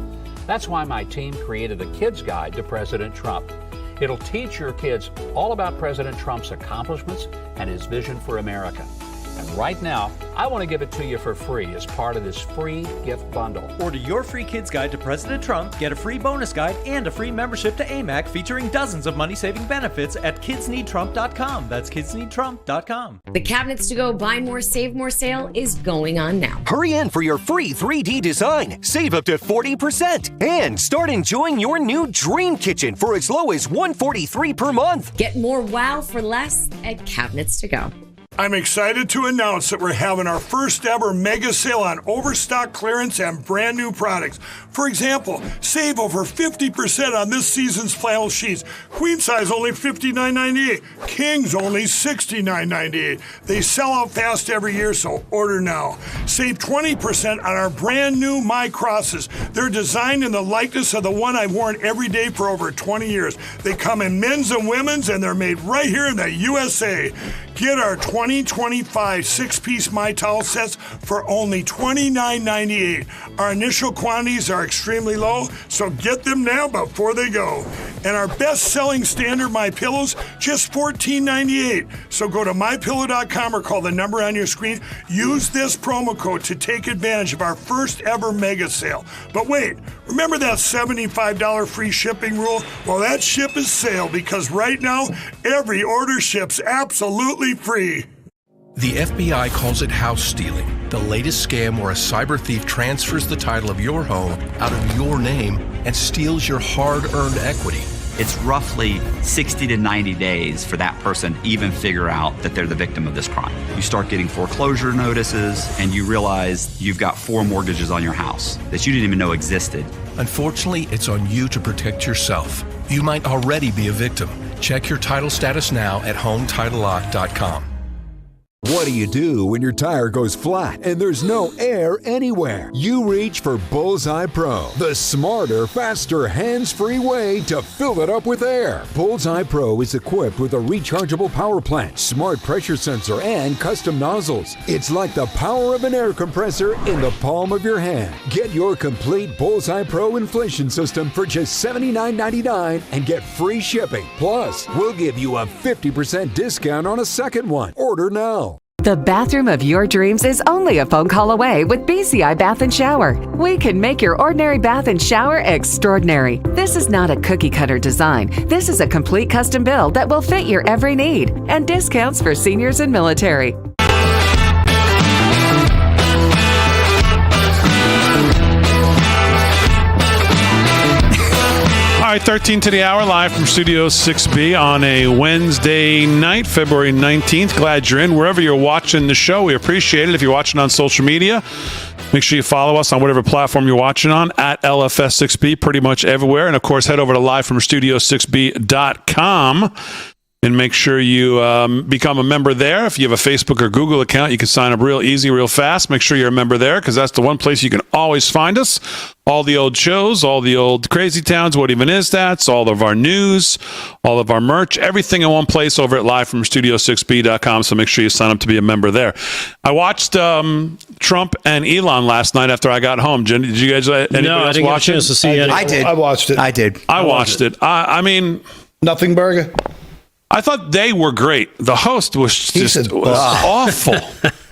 That's why my team created a Kids Guide to President Trump. It'll teach your kids all about President Trump's accomplishments and his vision for America. And right now, I want to give it to you for free as part of this free gift bundle. Order your free Kids Guide to President Trump, get a free bonus guide, and a free membership to AMAC featuring dozens of money-saving benefits at kidsneedtrump.com. That's kidsneedtrump.com. The Cabinets to Go Buy More, Save More sale is going on now. Hurry in for your free 3D design. Save up to 40%. And start enjoying your new dream kitchen for as low as $143 per month. Get more wow for less at Cabinets to Go. I'm excited to announce that we're having our first ever mega sale on overstock clearance and brand new products. For example, save over 50% on this season's flannel sheets. Queen size only $59.98. Kings only $69.98. They sell out fast every year, so order now. Save 20% on our brand new My Crosses. They're designed in the likeness of the one I've worn every day for over 20 years. They come in men's and women's, and they're made right here in the USA. Get our 2025 6-piece My Towel sets for only $29.98. Our initial quantities are extremely low, so get them now before they go. And our best-selling standard My Pillows, just $14.98. So go to MyPillow.com or call the number on your screen. Use this promo code to take advantage of our first ever mega sale. But wait, remember that $75 free shipping rule? Well, that ship is sailed, because right now, every order ships absolutely free. The FBI calls it house stealing, the latest scam where a cyber thief transfers the title of your home out of your name and steals your hard-earned equity. it's roughly 60 to 90 days for that person to even figure out that they're the victim of this crime. You start getting foreclosure notices, and you realize you've got 4 mortgages on your house that you didn't even know existed. Unfortunately, it's on you to protect yourself. You might already be a victim. Check your title status now at HomeTitleLock.com. What do you do when your tire goes flat and there's no air anywhere? You reach for Bullseye Pro, the smarter, faster, hands-free way to fill it up with air. Bullseye Pro is equipped with a rechargeable power plant, smart pressure sensor, and custom nozzles. It's like the power of an air compressor in the palm of your hand. Get your complete Bullseye Pro inflation system for just $79.99 and get free shipping. Plus, we'll give you a 50% discount on a second one. Order now. The bathroom of your dreams is only a phone call away with BCI Bath and Shower. We can make your ordinary bath and shower extraordinary. This is not a cookie cutter design. This is a complete custom build that will fit your every need, and discounts for seniors and military. All right, 13 to the hour, live from Studio 6B on a Wednesday night, February 19th. Glad you're in. Wherever you're watching the show, we appreciate it. If you're watching on social media, make sure you follow us on whatever platform you're watching on, at LFS6B, pretty much everywhere. And, of course, head over to livefromstudio6b.com. And make sure you become a member there. If you have a Facebook or Google account, you can sign up real easy, real fast. Make sure you're a member there, because that's the one place you can always find us. All the old shows, all the old Crazy Towns, What Even Is That? All of our news, all of our merch, everything in one place over at livefromstudio6b.com. So make sure you sign up to be a member there. I watched Trump and Elon last night after I got home. Did you guys, anybody else watch it? I did. I watched it. I did. I watched it. I mean, Nothing burger. I thought they were great. The host was just awful.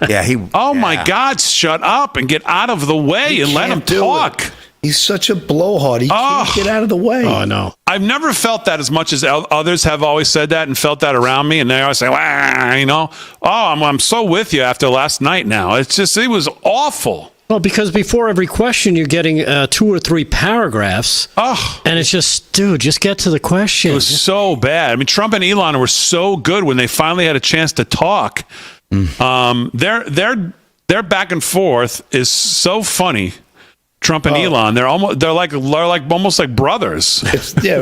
My God, shut up and get out of the way and let him talk. He's such a blowhard. He can't get out of the way. Oh, no. I've never felt that as much as others have always said that and felt that around me. And they always say, I'm so with you after last night now. It was awful. Well, because before every question, you're getting 2 or 3 paragraphs. Oh. And it's just, dude, just get to the question. It was so bad. I mean, Trump and Elon were so good when they finally had a chance to talk. Their back and forth is so funny. Trump and Elon, they're almost like brothers.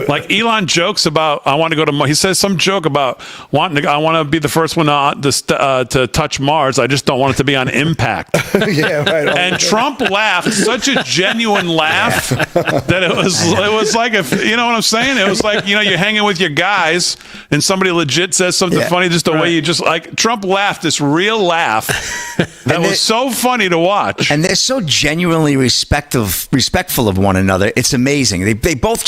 Like Elon jokes about, I want to go to. He says some joke about I want to be the first one to touch Mars. I just don't want it to be on impact. And Trump laughed, such a genuine laugh that it was like, if you know what I'm saying. It was like, you're hanging with your guys and somebody legit says something funny, just the way you just like. Trump laughed this real laugh that was so funny to watch, and they're so genuinely respectful of one another. It's amazing. They both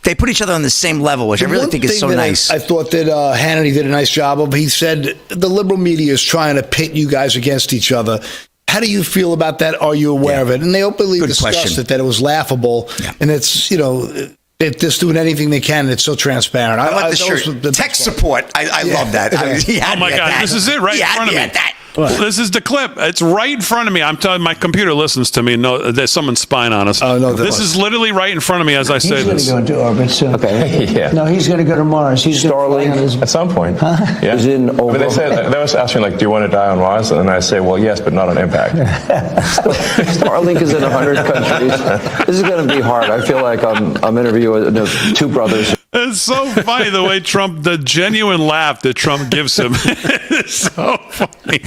they put each other on the same level, which I really think is so nice. I thought that Hannity did a nice job of. He said the liberal media is trying to pit you guys against each other. How do you feel about that? Are you aware of it? And they openly discussed it, that it was laughable, and it's they're just doing anything they can. And it's so transparent. I like the shirt. Tech support. I love that. Oh my God, this is it right in front of me. This is the clip. It's right in front of me. I'm telling my computer listens to me. No, there's someone's spying on us. Oh, no, this is literally right in front of me as I say this. He's going to go into orbit soon. Okay. Yeah. No, he's going to go to Mars. He's Starlink at some point. Huh? Yeah. Is in but they was asking do you want to die on Mars? And I say, well, yes, but not on impact. Starlink is in 100 countries. This is going to be hard. I feel like I'm interviewing 2 brothers. It's so funny the way the genuine laugh that Trump gives him. It's so funny.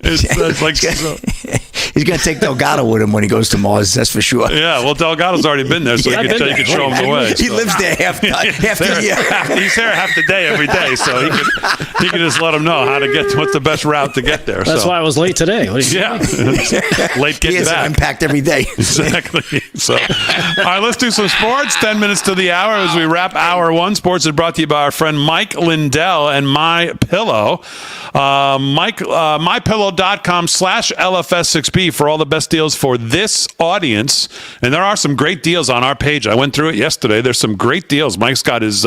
It's like he's going to take Delgado with him when he goes to Mars. That's for sure. Yeah, well, Delgado's already been there, so he could show him the way. He lives there half the year. He's there half the day every day, so he can just let him know how to get. What's the best route to get there? That's why I was late today. Late getting back. An impact every day. Exactly. So, all right, let's do some sports. 10 minutes to the hour as we wrap hour 1. Sports is brought to you by our friend Mike Lindell and My Pillow. MyPillow.com/LFS6B for all the best deals for this audience. And there are some great deals on our page. I went through it yesterday. There's some great deals. Mike's got his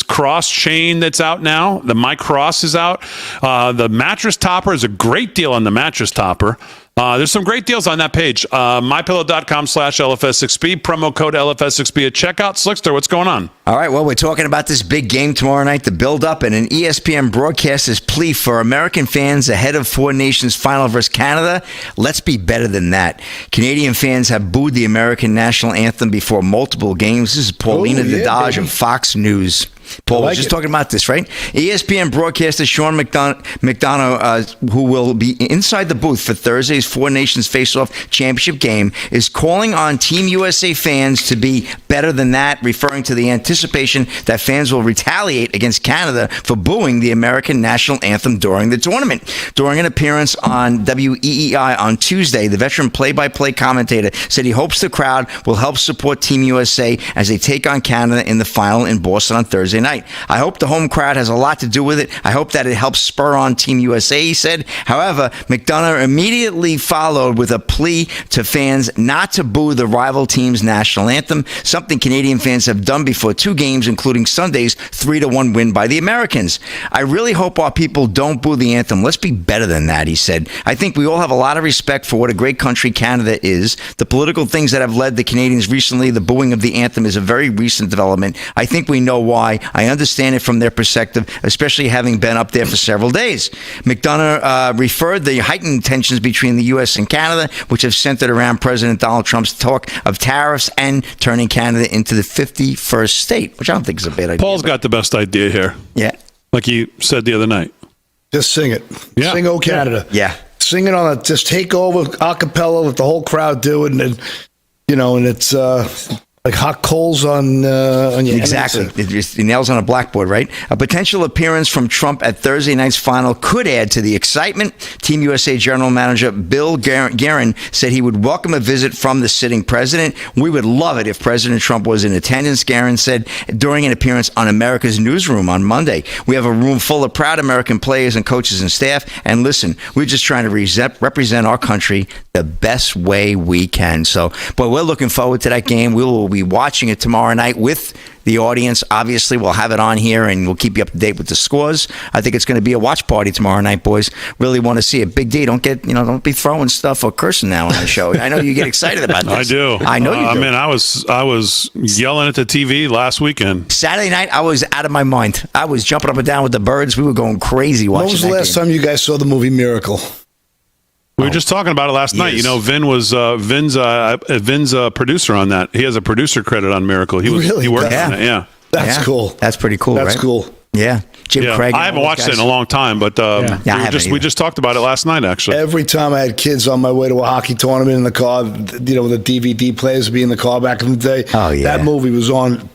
cross chain that's out now. The My Cross is out. The mattress topper is a great deal on the mattress topper. There's some great deals on that page. MyPillow.com/LFS6B, promo code LFS6B at checkout. Slickster, what's going on? All right, well, we're talking about this big game tomorrow night, the build-up, and an ESPN broadcaster's plea for American fans ahead of Four Nations final versus Canada. Let's be better than that. Canadian fans have booed the American national anthem before multiple games. This is Paulina the DOGE of Fox News. Paul was just talking about this, right? ESPN broadcaster Sean McDonough, who will be inside the booth for Thursday's Four Nations Face-Off Championship game, is calling on Team USA fans to be better than that, referring to the anticipation that fans will retaliate against Canada for booing the American national anthem during the tournament. During an appearance on WEEI on Tuesday, the veteran play-by-play commentator said he hopes the crowd will help support Team USA as they take on Canada in the final in Boston on Thursday night. I hope the home crowd has a lot to do with it. I hope that it helps spur on Team USA, he said. However, McDonough immediately followed with a plea to fans not to boo the rival team's national anthem, something Canadian fans have done before 2 games, including Sunday's 3-1 win by the Americans. I really hope our people don't boo the anthem. Let's be better than that, he said. I think we all have a lot of respect for what a great country Canada is. The political things that have led the Canadians recently, the booing of the anthem is a very recent development. I think we know why. I understand it from their perspective, especially having been up there for several days. McDonough referred the heightened tensions between the U.S. and Canada, which have centered around President Donald Trump's talk of tariffs and turning Canada into the 51st state, which I don't think is a bad idea. Paul's got the best idea here. Yeah. Like he said the other night. Just sing it. Yeah. Sing "Oh Canada." Yeah. Sing it on just take over a cappella, let the whole crowd do it, and it's like hot coals on your Exactly. It nails on a blackboard, right? A potential appearance from Trump at Thursday night's final could add to the excitement. Team USA General Manager Bill Guerin said he would welcome a visit from the sitting president. We would love it if President Trump was in attendance, Guerin said during an appearance on America's Newsroom on Monday. We have a room full of proud American players and coaches and staff. And listen, we're just trying to represent our country the best way we can. So, but we're looking forward to that game. We will be watching it tomorrow night with the audience. Obviously, we'll have it on here and we'll keep you up to date with the scores. I think it's going to be a watch party tomorrow night, boys. Really want to see it. Big D, don't be throwing stuff or cursing now on the show. I know you get excited about this. I do. I know you do. I mean, I was yelling at the TV last weekend. Saturday night, I was out of my mind. I was jumping up and down with the birds. We were going crazy watching. When was the last time you guys saw the movie Miracle? We were just talking about it last night. You know, Vin's a producer on that. He has a producer credit on Miracle. He worked on it. Yeah, that's cool. That's pretty cool. That's right? cool. Yeah, Jim Craig. I haven't watched it in a long time, but we just talked about it last night. Actually, every time I had kids on my way to a hockey tournament in the car, the DVD players would be in the car back in the day. Oh yeah, that movie was on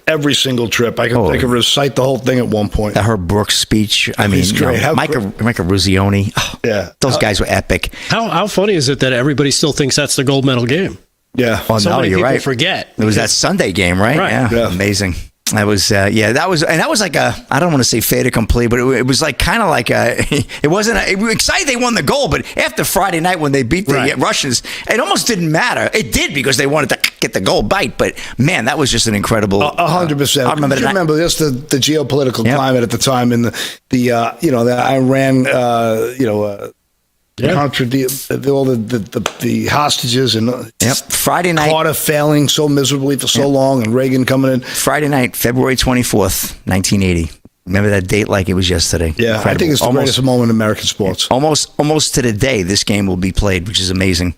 every single trip. I could recite the whole thing at one point. The Herb Brooks speech. I mean, Micah Ruzioni. Oh, yeah, those guys were epic. How funny is it that everybody still thinks that's the gold medal game? Yeah, so many you're people right. Forget it was that Sunday game, right? Yeah. Amazing. That was that was like I don't want to say fait accompli, but it was like kind of like it wasn't. We were excited they won the goal, but after Friday night when they beat the Russians, it almost didn't matter. It did because they wanted to get the goal bite, but man, that was just an incredible. 100%. I remember just the geopolitical climate at the time and the Iran all the hostages and Friday night Carter failing so miserably for so long and Reagan coming in. Friday night, February 24th, 1980. Remember that date like it was yesterday. Yeah, incredible. I think it's the greatest moment in American sports. Almost to the day this game will be played, which is amazing.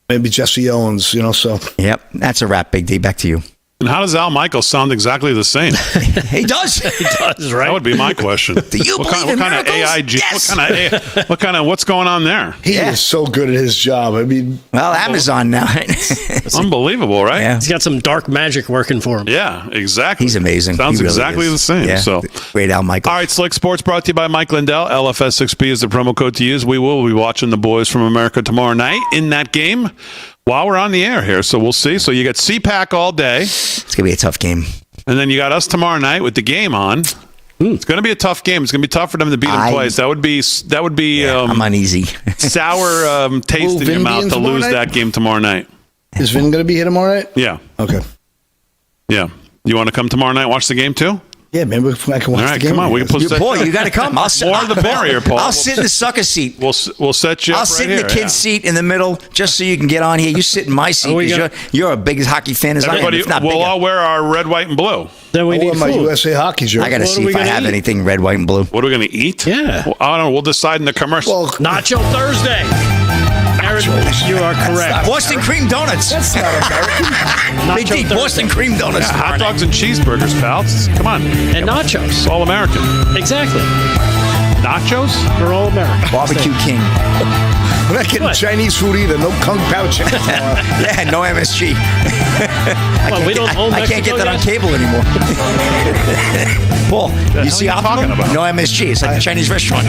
Maybe Jesse Owens, so. Yep, that's a wrap, Big D. Back to you. And how does Al Michaels sound exactly the same? He does. He does, right? That would be my question. Do you believe in kind miracles? Of AIG? Yes. What's going on there? He is so good at his job. I mean, well, Amazon now. Unbelievable, right? Yeah. He's got some dark magic working for him. Yeah, exactly. He's amazing. Sounds really exactly is. the same. Yeah. So great, Al Michaels. All right, Slick Sports brought to you by Mike Lindell. LFS6B is the promo code to use. We will be watching the boys from America tomorrow night in that game. While we're on the air here, so we'll see. So you got CPAC all day. It's going to be a tough game. And then you got us tomorrow night with the game on. It's going to be a tough game. It's going to be tough for them to beat in place. That would be. I'm uneasy. Sour taste in your mouth to lose that game tomorrow night. Is Vin going to be here tomorrow night? Yeah. Okay. Yeah. You want to come tomorrow night and watch the game too? Yeah, maybe I can watch All right, the game. come on. We can put Paul, you got to come. More the barrier, Paul. I'll sit in the sucker seat. We'll set you up I'll right sit here, in the kid's seat in the middle just so you can get on here. You sit in my seat because you're a big hockey fan as Everybody, I am. If not we'll bigger. all wear our red, white, and blue. Then we need my food. USA hockey jersey. I got to see if I have anything red, white, and blue. What are we going to eat? Yeah. Well, I don't know. We'll decide in the commercial. Well, Nacho Thursday. Aaron, you are correct. Boston cream donuts. That's not American. Big D, Boston cream donuts. Yeah, hot dogs and cheeseburgers, pals. Come on. And nachos. All American. Exactly. Nachos? They're all American. Barbecue King. I'm not getting Chinese food either. No kung pao chicken. Yeah, no MSG. I can't get that on cable anymore. Paul, you see Optimum? No MSG. It's like a Chinese restaurant.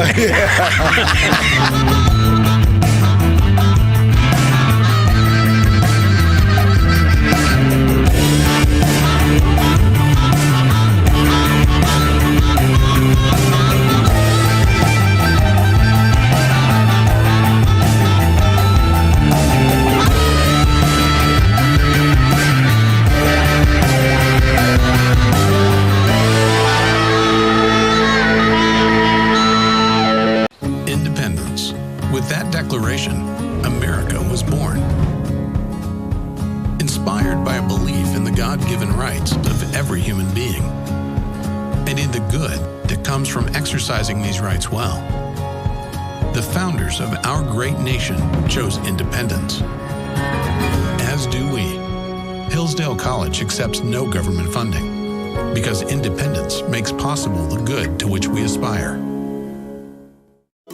Independence. With that declaration, America was born. Inspired by a belief in the God-given rights of every human being, and in the good that comes from exercising these rights well. The founders of our great nation chose independence. As do we. Hillsdale College accepts no government funding because independence makes possible the good to which we aspire.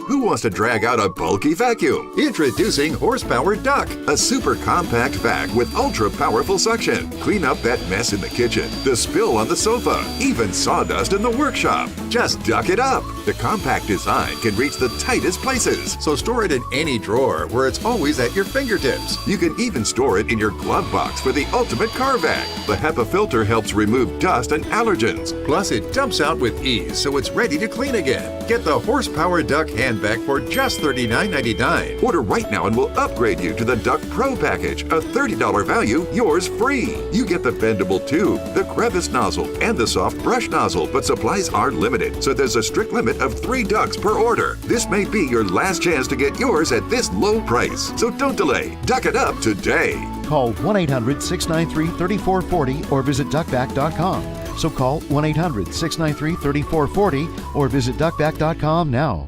Who wants to drag out a bulky vacuum? Introducing Horsepower Duck, a super compact vac with ultra-powerful suction. Clean up that mess in the kitchen, the spill on the sofa, even sawdust in the workshop. Just duck it up. The compact design can reach the tightest places, so store it in any drawer where it's always at your fingertips. You can even store it in your glove box for the ultimate car vac. The HEPA filter helps remove dust and allergens. Plus, it dumps out with ease, so it's ready to clean again. Get the Horsepower Duck hand vac for just $39.99. Order right now and we'll upgrade you to the Duck Pro package, a $30 value, yours free. You get the bendable tube, the crevice nozzle, and the soft brush nozzle, but supplies are limited, so there's a strict limit of 3 ducks per order. This may be your last chance to get yours at this low price, so don't delay. Duck it up today. Call 1-800-693-3440 or visit duckback.com. So call 1-800-693-3440 or visit duckback.com now.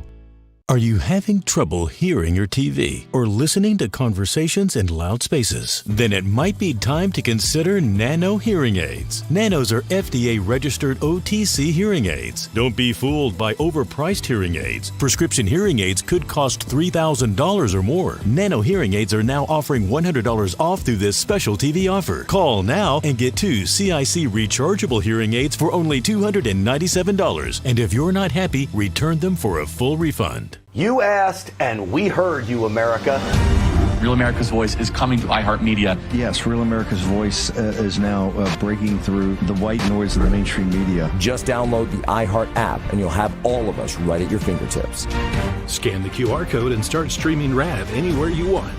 Are you having trouble hearing your TV or listening to conversations in loud spaces? Then it might be time to consider Nano hearing aids. Nanos are FDA-registered OTC hearing aids. Don't be fooled by overpriced hearing aids. Prescription hearing aids could cost $3,000 or more. Nano hearing aids are now offering $100 off through this special TV offer. Call now and get 2 CIC rechargeable hearing aids for only $297. And if you're not happy, return them for a full refund. You asked, and we heard you, America. Real America's Voice is coming to iHeartMedia. Yes, Real America's Voice is now breaking through the white noise of the mainstream media. Just download the iHeart app, and you'll have all of us right at your fingertips. Scan the QR code and start streaming RAV anywhere you want.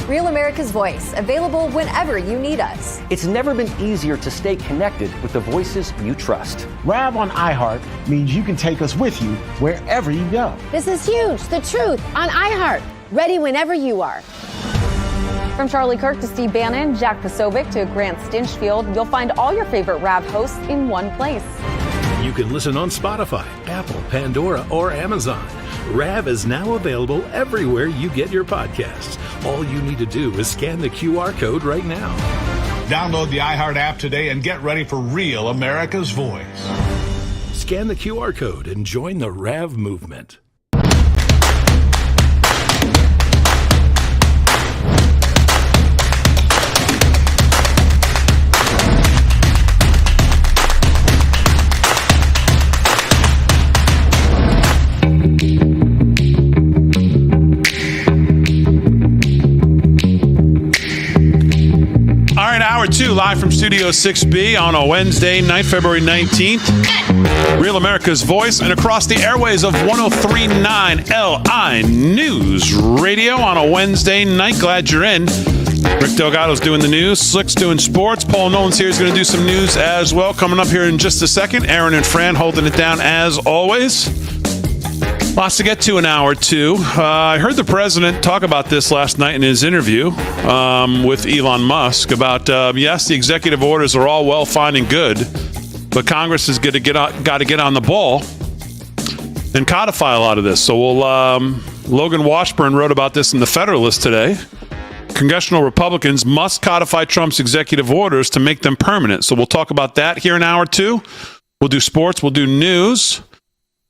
Real America's Voice, available whenever you need us. It's never been easier to stay connected with the voices you trust. RAV on iHeart means you can take us with you wherever you go. This is huge. The truth on iHeart. Ready whenever you are. From Charlie Kirk to Steve Bannon, Jack Posobiec to Grant Stinchfield, you'll find all your favorite RAV hosts in one place. You can listen on Spotify, Apple, Pandora, or Amazon. RAV is now available everywhere you get your podcasts. All you need to do is scan the QR code right now. Download the iHeart app today and get ready for Real America's Voice. Scan the QR code and join the RAV movement. Hour 2, live from Studio 6B on a Wednesday night, February 19th. Real America's Voice and across the airways of 103.9 LI News Radio on a Wednesday night. Glad you're in. Rick Delgado's doing the news. Slick's doing sports. Paul Nolan's here. He's going to do some news as well. Coming up here in just a second. Aaron and Fran holding it down as always. Lots to get to in hour two. I heard the president talk about this last night in his interview with Elon Musk about, yes, the executive orders are all well, fine, and good, but Congress has got to get on the ball and codify a lot of this. So Logan Washburn wrote about this in the Federalist today. Congressional Republicans must codify Trump's executive orders to make them permanent. So we'll talk about that here in hour two. We'll do sports. We'll do news.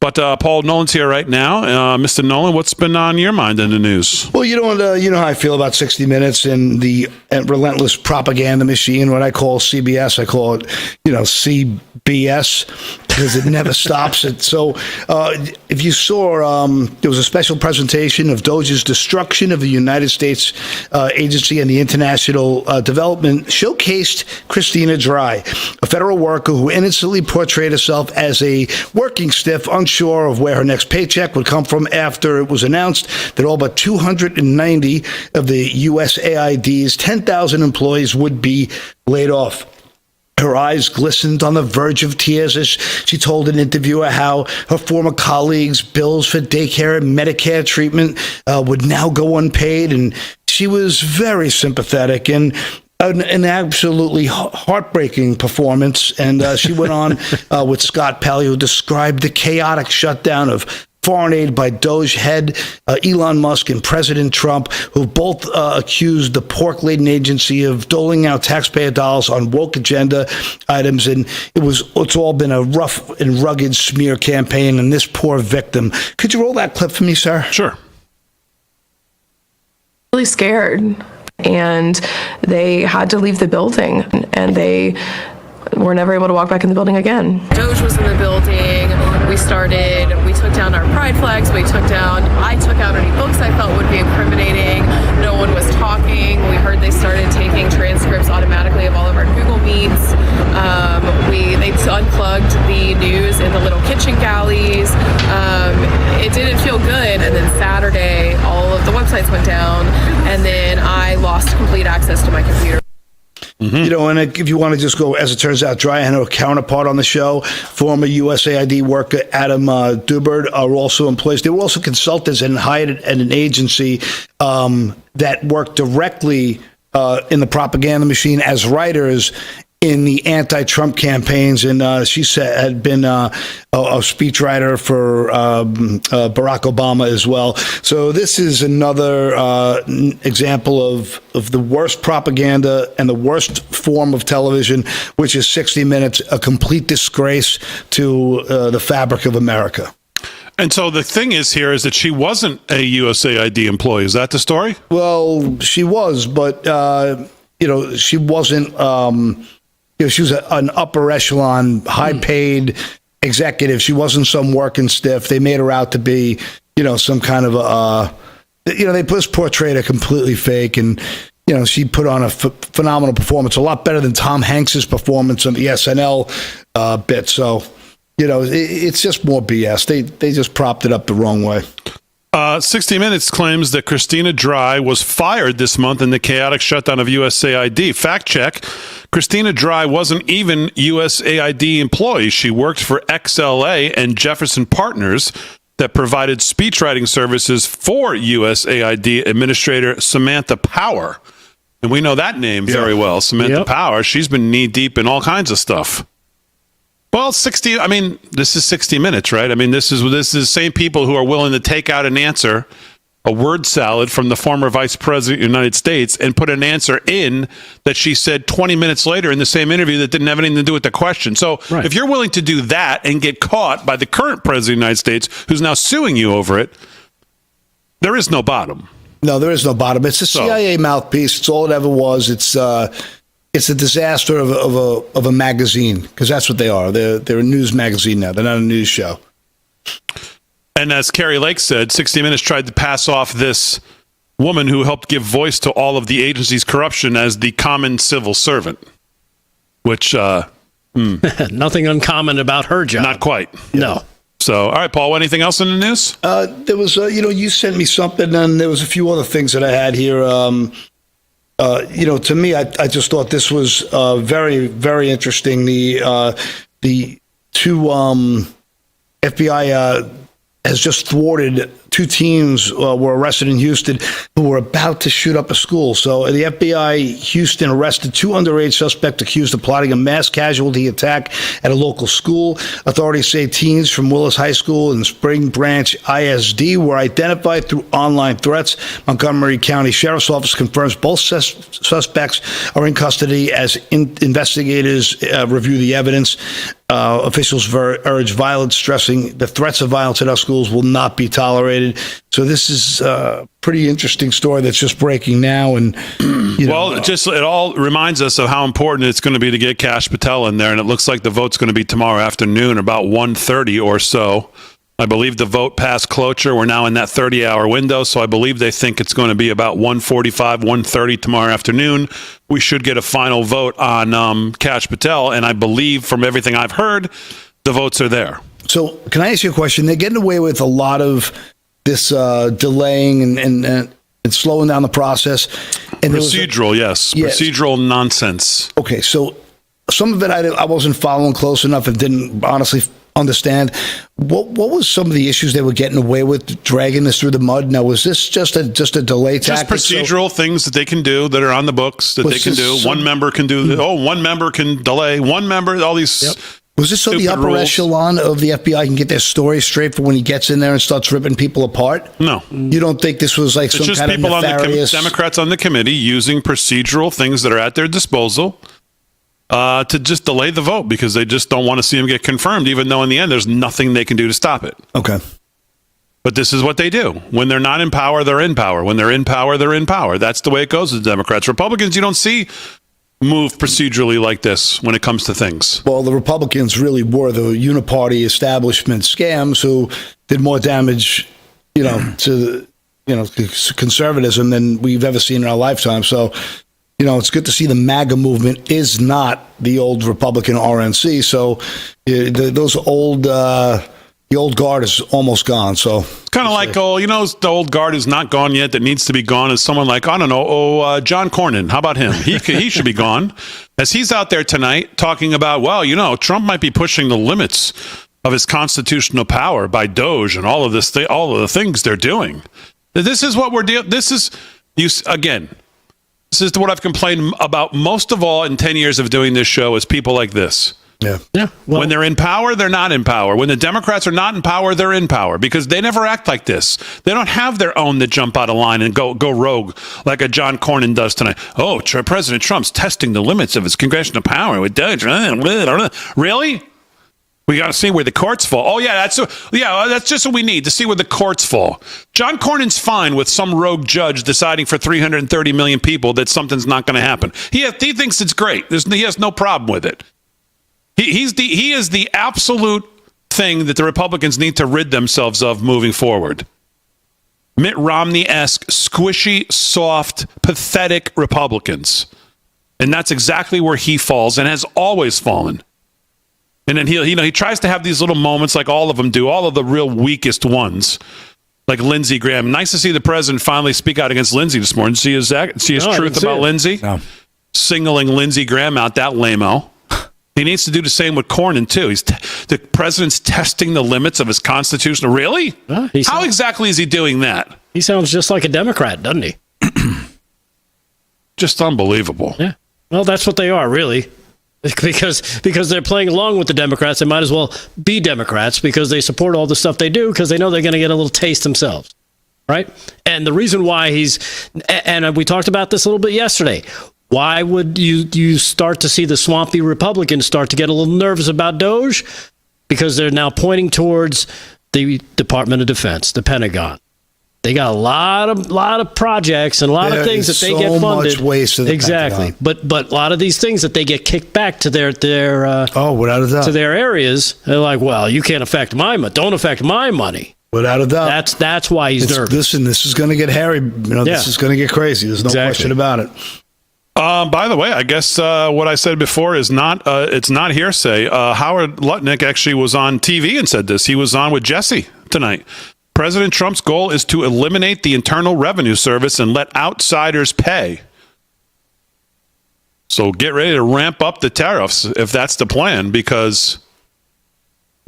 But Paul Nolan's here right now. Mr. Nolan, what's been on your mind in the news? Well, you know how I feel about 60 Minutes and the relentless propaganda machine. What I call CBS, I call it, CBS, because it never stops it. So if you saw, there was a special presentation of DOGE's destruction of the United States agency and the international development, showcased Christina Dry, a federal worker who innocently portrayed herself as a working stiff, unsure of where her next paycheck would come from after it was announced that all but 290 of the USAID's 10,000 employees would be laid off. Her eyes glistened on the verge of tears as she told an interviewer how her former colleagues' bills for daycare and Medicare treatment would now go unpaid. And she was very sympathetic and an absolutely heartbreaking performance. And she went on with Scott Pelley, who described the chaotic shutdown of foreign aid by DOGE head Elon Musk and President Trump, who both accused the pork-laden agency of doling out taxpayer dollars on woke agenda items. And it's all been a rough and rugged smear campaign, and this poor victim. Could you roll that clip for me, sir? Sure. Really scared, and they had to leave the building, and they were never able to walk back in the building again. DOGE was in the building. We took down our pride flags. I took out any books I felt would be incriminating. No one was talking. We heard they started taking transcripts automatically of all of our Google Meets. They unplugged the news in the little kitchen galleys. It didn't feel good. And then Saturday, all of the websites went down, and then I lost complete access to my computer. Mm-hmm. And if you want to just go, as it turns out, Dry and her counterpart on the show, former USAID worker Adam Dubert, are also employees. They were also consultants and hired at an agency that worked directly in the propaganda machine as writers in the anti-Trump campaigns, and she had been a speechwriter for Barack Obama as well. So this is another example of the worst propaganda and the worst form of television, which is 60 Minutes, a complete disgrace to the fabric of America. And so the thing is that she wasn't a USAID employee. Is that the story? Well, she was, but she wasn't. She was an upper echelon, high-paid executive. She wasn't some working stiff. They made her out to be, some kind of they just portrayed her completely fake, and she put on a phenomenal performance, a lot better than Tom Hanks's performance on the SNL bit. So, it's just more BS. They just propped it up the wrong way. 60 Minutes claims that Christina Dry was fired this month in the chaotic shutdown of USAID. Fact check. Christina Dry wasn't even USAID employee. She worked for XLA and Jefferson Partners that provided speechwriting services for USAID Administrator Samantha Power. And we know that name very well, Samantha Power. She's been knee-deep in all kinds of stuff. Well, this is 60 Minutes, right? This is the same people who are willing to take out an answer, a word salad from the former vice president of the United States, and put an answer in that she said 20 minutes later in the same interview that didn't have anything to do with the question. So if you're willing to do that and get caught by the current president of the United States, who's now suing you over it, there is no bottom. No, there is no bottom. It's a CIA mouthpiece. It's all it ever was. It's a disaster of a magazine, because that's what they are. They're a news magazine now. They're not a news show. And as Carrie Lake said, 60 Minutes tried to pass off this woman who helped give voice to all of the agency's corruption as the common civil servant, which nothing uncommon about her job. Not quite. No. So, all right, Paul, anything else in the news? There was, you sent me something, and there was a few other things that I had here. to me, I just thought this was very, very interesting. The two FBI has just thwarted two teams were arrested in Houston who were about to shoot up a school. So the FBI Houston arrested two underage suspects accused of plotting a mass casualty attack at a local school. Authorities say teens from Willis High School and Spring Branch ISD were identified through online threats. Montgomery County Sheriff's Office confirms both suspects are in custody as investigators review the evidence. Officials urge violence, stressing the threats of violence at our schools will not be tolerated. So this is a pretty interesting story that's just breaking now. And it all reminds us of how important it's going to be to get Kash Patel in there. And it looks like the vote's going to be tomorrow afternoon, about 1:30 or so. I believe the vote passed cloture. We're now in that 30-hour window, so I believe they think it's going to be about 1:45, 1:30 tomorrow afternoon. We should get a final vote on Kash Patel, and I believe from everything I've heard, the votes are there. So can I ask you a question? They're getting away with a lot of this delaying and slowing down the process. And procedural, yes. Procedural nonsense. Okay, so some of it I wasn't following close enough and didn't honestly understand. What was some of the issues they were getting away with, dragging this through the mud? Now, was this just a delay tactic? Just procedural things that they can do that are on the books that they can do. One member can do. One member can delay. One member. All these. Yep. Was this so the upper echelon of the FBI can get their story straight for when he gets in there and starts ripping people apart? No. You don't think this was like some kind of nefarious... Democrats on the committee using procedural things that are at their disposal to just delay the vote because they just don't want to see him get confirmed, even though in the end there's nothing they can do to stop it. Okay. But this is what they do. When they're not in power, they're in power. When they're in power, they're in power. That's the way it goes with the Democrats. Republicans, you don't see move procedurally like this when it comes to things. Well, the Republicans really were the uniparty establishment scams who did more damage, to conservatism than we've ever seen in our lifetime. So, it's good to see the MAGA movement is not the old Republican RNC. So, the old guard is almost gone. So it's kind of like, the old guard is not gone yet that needs to be gone is someone like, I don't know, John Cornyn. How about him? He should be gone. As he's out there tonight talking about, Trump might be pushing the limits of his constitutional power by DOGE and all of this, all of the things they're doing. This is what we're dealing. This is what I've complained about most of all in 10 years of doing this show is people like this. Yeah. Well, when they're in power, they're not in power. When the Democrats are not in power, they're in power because they never act like this. They don't have their own that jump out of line and go rogue like a John Cornyn does tonight. Oh, President Trump's testing the limits of his congressional power with DOGE. Really? We got to see where the courts fall. Oh, yeah, that's just what we need to see where the courts fall. John Cornyn's fine with some rogue judge deciding for 330 million people that something's not going to happen. He thinks it's great. He has no problem with it. He is the absolute thing that the Republicans need to rid themselves of moving forward. Mitt Romney-esque, squishy, soft, pathetic Republicans. And that's exactly where he falls and has always fallen. And then he tries to have these little moments like all of them do, all of the real weakest ones, like Lindsey Graham. Nice to see the president finally speak out against Lindsey this morning. See his truth about Lindsey? No. Singling Lindsey Graham out, that lame-o. He needs to do the same with Cornyn, too. The president's testing the limits of his constitutional... Really? How exactly is he doing that? He sounds just like a Democrat, doesn't he? Just unbelievable. Yeah. Well, that's what they are, really. Because they're playing along with the Democrats, they might as well be Democrats because they support all the stuff they do because they know they're going to get a little taste themselves. Right? And the reason why and we talked about this a little bit yesterday. Why would you start to see the swampy Republicans start to get a little nervous about DOGE? Because they're now pointing towards the Department of Defense, the Pentagon. They got a lot of projects and a lot of things that they get funded. So much waste to the exactly, Pentagon. but a lot of these things that they get kicked back to their without a doubt, to their areas. They're like, well, you can't affect my money. Don't affect my money. Without a doubt. That's why he's nervous. Listen, this is going to get hairy. This is going to get crazy. There's no question about it. By the way, I guess what I said before is it's not hearsay. Howard Lutnick actually was on TV and said this. He was on with Jesse tonight. President Trump's goal is to eliminate the Internal Revenue Service and let outsiders pay. So get ready to ramp up the tariffs if that's the plan, because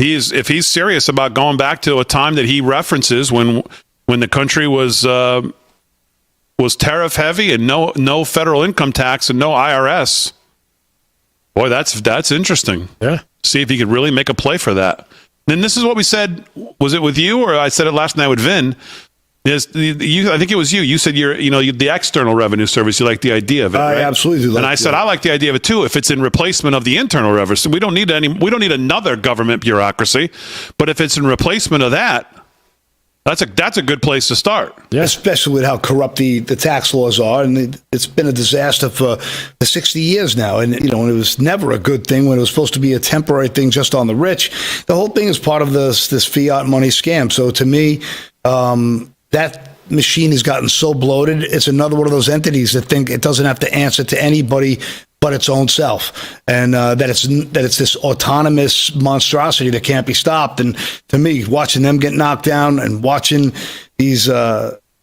if he's serious about going back to a time that he references when the country was tariff heavy and no federal income tax and no IRS. Boy, that's interesting. Yeah. See if he could really make a play for that. Then this is what we said. Was it with you, or I said it last night with Vin? I think it was you. You said the external revenue service. You like the idea of it. I right? absolutely do. And I said I like the idea of it too. If it's in replacement of the internal revenue, so we don't need another government bureaucracy. But if it's in replacement of that, that's a good place to start. Yeah. Especially with how corrupt the tax laws are, and it's been a disaster for 60 years now. And and it was never a good thing when it was supposed to be a temporary thing just on the rich. The whole thing is part of this fiat money scam. So to me, that machine has gotten so bloated. It's another one of those entities that think it doesn't have to answer to anybody but its own self, and that it's this autonomous monstrosity that can't be stopped. And to me, watching them get knocked down and watching these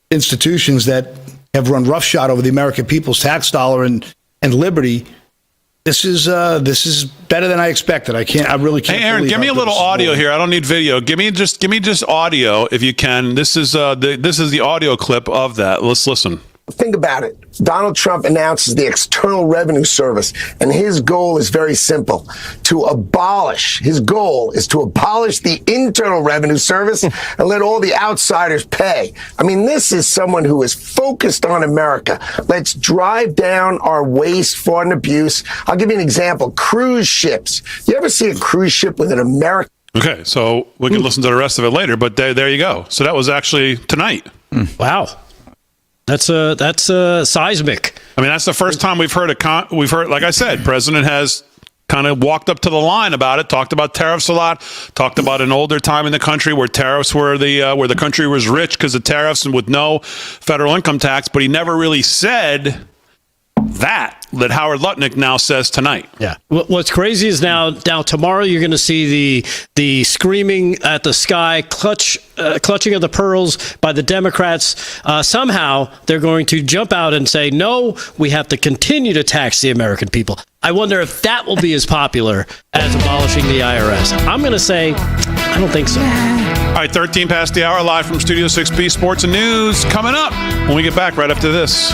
institutions that have run roughshod over the American people's tax dollar and liberty, this is better than I expected. I really can't. Hey, Aaron, give me a little audio here. I don't need video. Give me just audio if you can. This is the audio clip of that. Let's listen. Think about it. Donald Trump announces the External Revenue Service, and his goal is very simple: his goal is to abolish the Internal Revenue Service and let all the outsiders pay. I mean, this is someone who is focused on America. Let's drive down our waste, fraud, and abuse. I'll give you an example. Cruise ships. You ever see a cruise ship with an American? Okay, so we can listen to the rest of it later, but there you go. So that was actually tonight. Wow. That's seismic. I mean, that's the first time we've heard, like I said, President has kind of walked up to the line about it, talked about tariffs a lot, talked about an older time in the country where tariffs were where the country was rich because of tariffs and with no federal income tax, but he never really said that Howard Lutnick now says tonight. Yeah. What's crazy is now tomorrow you're going to see the screaming at the sky, clutching of the pearls by the Democrats. Somehow they're going to jump out and say, no, we have to continue to tax the American people. I wonder if that will be as popular as abolishing the IRS. I'm going to say, I don't think so. All right, 13 past the hour, live from Studio 6B Sports and News. Coming up when we get back right after this.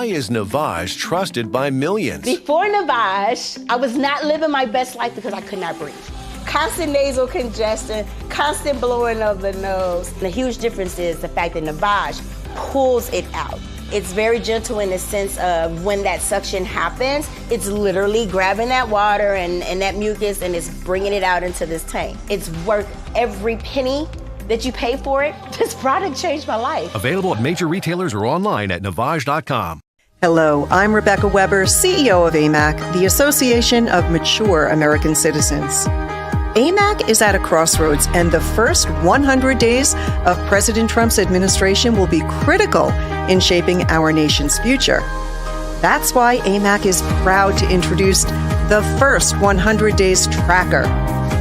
Is Navage trusted by millions? Before Navage, I was not living my best life because I could not breathe. Constant nasal congestion, constant blowing of the nose. The huge difference is the fact that Navage pulls it out. It's very gentle in the sense of when that suction happens, it's literally grabbing that water and that mucus and it's bringing it out into this tank. It's worth every penny that you pay for it. This product changed my life. Available at major retailers or online at Navage.com. Hello, I'm Rebecca Weber, CEO of AMAC, the Association of Mature American Citizens. AMAC is at a crossroads, and the first 100 days of President Trump's administration will be critical in shaping our nation's future. That's why AMAC is proud to introduce the first 100 Days Tracker.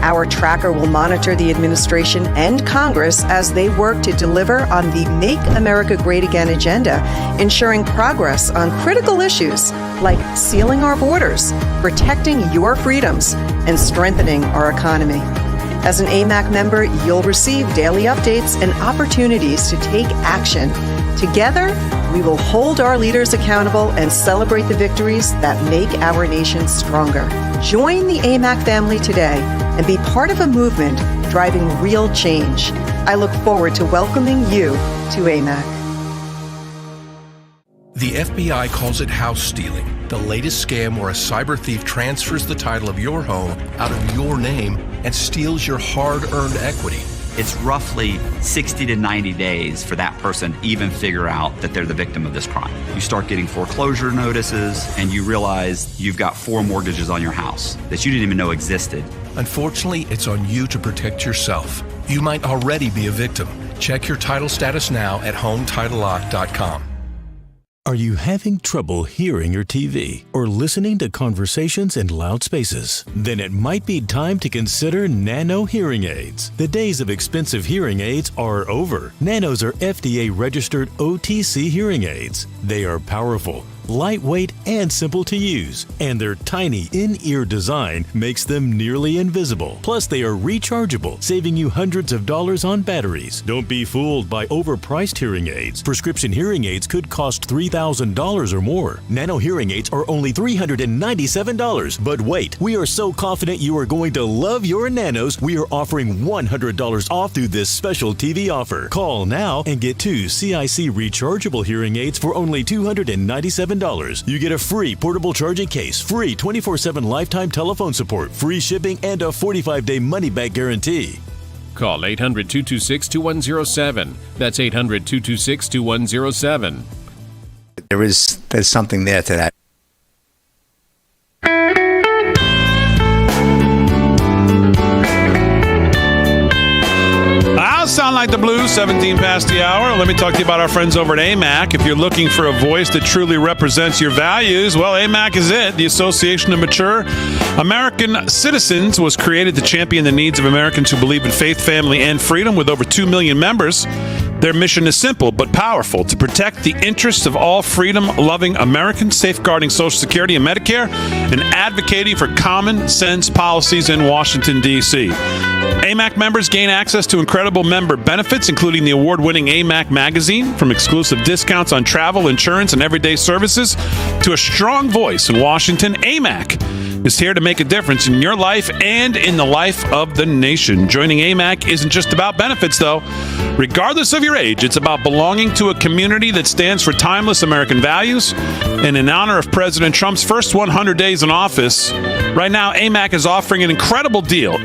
Our tracker will monitor the administration and Congress as they work to deliver on the Make America Great Again agenda, ensuring progress on critical issues like sealing our borders, protecting your freedoms, and strengthening our economy. As an AMAC member, you'll receive daily updates and opportunities to take action. Together, we will hold our leaders accountable and celebrate the victories that make our nation stronger. Join the AMAC family today and be part of a movement driving real change. I look forward to welcoming you to AMAC. The FBI calls it house stealing, the latest scam where a cyber thief transfers the title of your home out of your name and steals your hard-earned equity. It's roughly 60 to 90 days for that person to even figure out that they're the victim of this crime. You start getting foreclosure notices and you realize you've got 4 mortgages on your house that you didn't even know existed. Unfortunately, it's on you to protect yourself. You might already be a victim. Check your title status now at HomeTitleLock.com. Are you having trouble hearing your TV or listening to conversations in loud spaces? Then it might be time to consider Nano hearing aids. The days of expensive hearing aids are over. Nanos are FDA-registered OTC hearing aids. They are powerful, lightweight, and simple to use, and their tiny in-ear design makes them nearly invisible. Plus, they are rechargeable, saving you hundreds of dollars on batteries. Don't be fooled by overpriced hearing aids. Prescription hearing aids could cost $3,000 or more. Nano hearing aids are only $397. But wait, we are so confident you are going to love your Nanos, we are offering $100 off through this special TV offer. Call now and get 2 CIC rechargeable hearing aids for only $297. You get a free portable charging case, free 24/7 lifetime telephone support, free shipping, and a 45-day money-back guarantee. Call 800-226-2107. That's 800-226-2107. There's something there to that. I'll sound like the blues, 17 past the hour. Let me talk to you about our friends over at AMAC. If you're looking for a voice that truly represents your values, well, AMAC is it. The Association of Mature American Citizens was created to champion the needs of Americans who believe in faith, family, and freedom. With over 2 million members, their mission is simple but powerful: to protect the interests of all freedom-loving Americans, safeguarding Social Security and Medicare, and advocating for common sense policies in Washington, D.C. AMAC members gain access to incredible member benefits, including the award-winning AMAC magazine, from exclusive discounts on travel, insurance, and everyday services, to a strong voice in Washington. AMAC is here to make a difference in your life and in the life of the nation. Joining AMAC isn't just about benefits, though. Regardless of your age, it's about belonging to a community that stands for timeless American values. And in honor of President Trump's first 100 days in office, right now, AMAC is offering an incredible deal.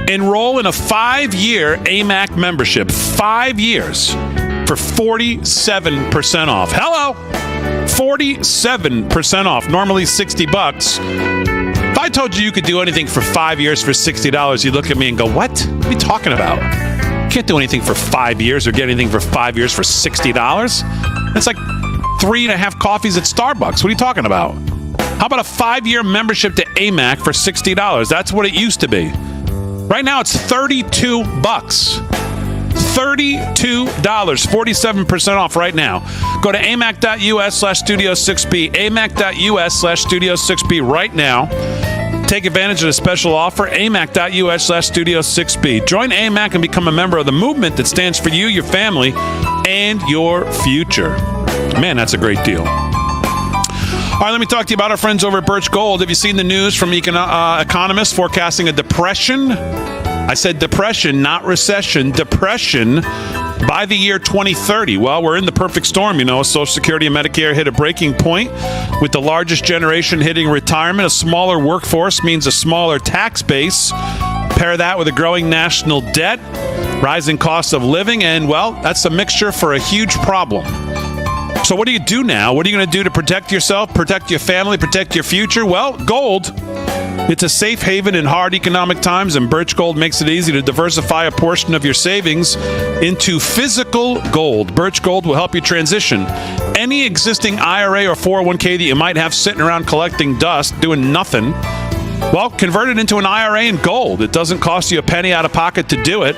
Enroll in a 5-year AMAC membership, 5 years, for 47% off. Hello! 47% off. Normally $60. If I told you could do anything for 5 years for $60, you'd look at me and go, what? What are you talking about? You can't do anything for 5 years or get anything for 5 years for $60. That's like 3.5 coffees at Starbucks. What are you talking about? How about a 5-year membership to AMAC for $60? That's what it used to be. Right now, it's $32. $32, 47% off right now. Go to amac.us/Studio6B, amac.us/Studio6B right now. Take advantage of the special offer, amac.us/Studio6B. Join AMAC and become a member of the movement that stands for you, your family, and your future. Man, that's a great deal. All right, let me talk to you about our friends over at Birch Gold. Have you seen the news from economists forecasting a depression? I said depression, not recession. Depression by the year 2030. Well, we're in the perfect storm, you know. Social Security and Medicare hit a breaking point with the largest generation hitting retirement. A smaller workforce means a smaller tax base. Pair that with a growing national debt, rising costs of living, and, well, that's a mixture for a huge problem. So what do you do now? What are you going to do to protect yourself, protect your family, protect your future? Well, gold. It's a safe haven in hard economic times, and Birch Gold makes it easy to diversify a portion of your savings into physical gold. Birch Gold will help you transition any existing IRA or 401k that you might have sitting around collecting dust, doing nothing. Well, convert it into an IRA in gold. It doesn't cost you a penny out of pocket to do it.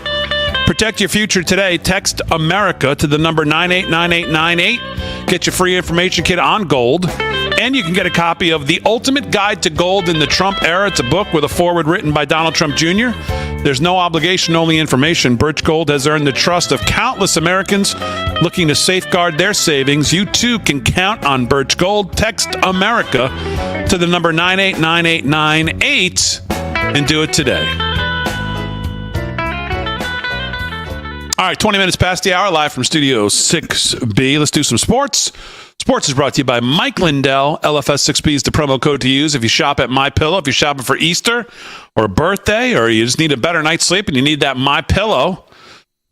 Protect your future today. Text America to the number 989898. Get your free information kit on gold. And you can get a copy of The Ultimate Guide to Gold in the Trump Era. It's a book with a foreword written by Donald Trump Jr. There's no obligation, only information. Birch Gold has earned the trust of countless Americans looking to safeguard their savings. You too can count on Birch Gold. Text America to the number 989898 and do it today. All right, 20 minutes past the hour, live from Studio 6B. Let's do some sports. Sports is brought to you by Mike Lindell. LFS6B is the promo code to use if you shop at MyPillow. If you're shopping for Easter or a birthday, or you just need a better night's sleep and you need that MyPillow,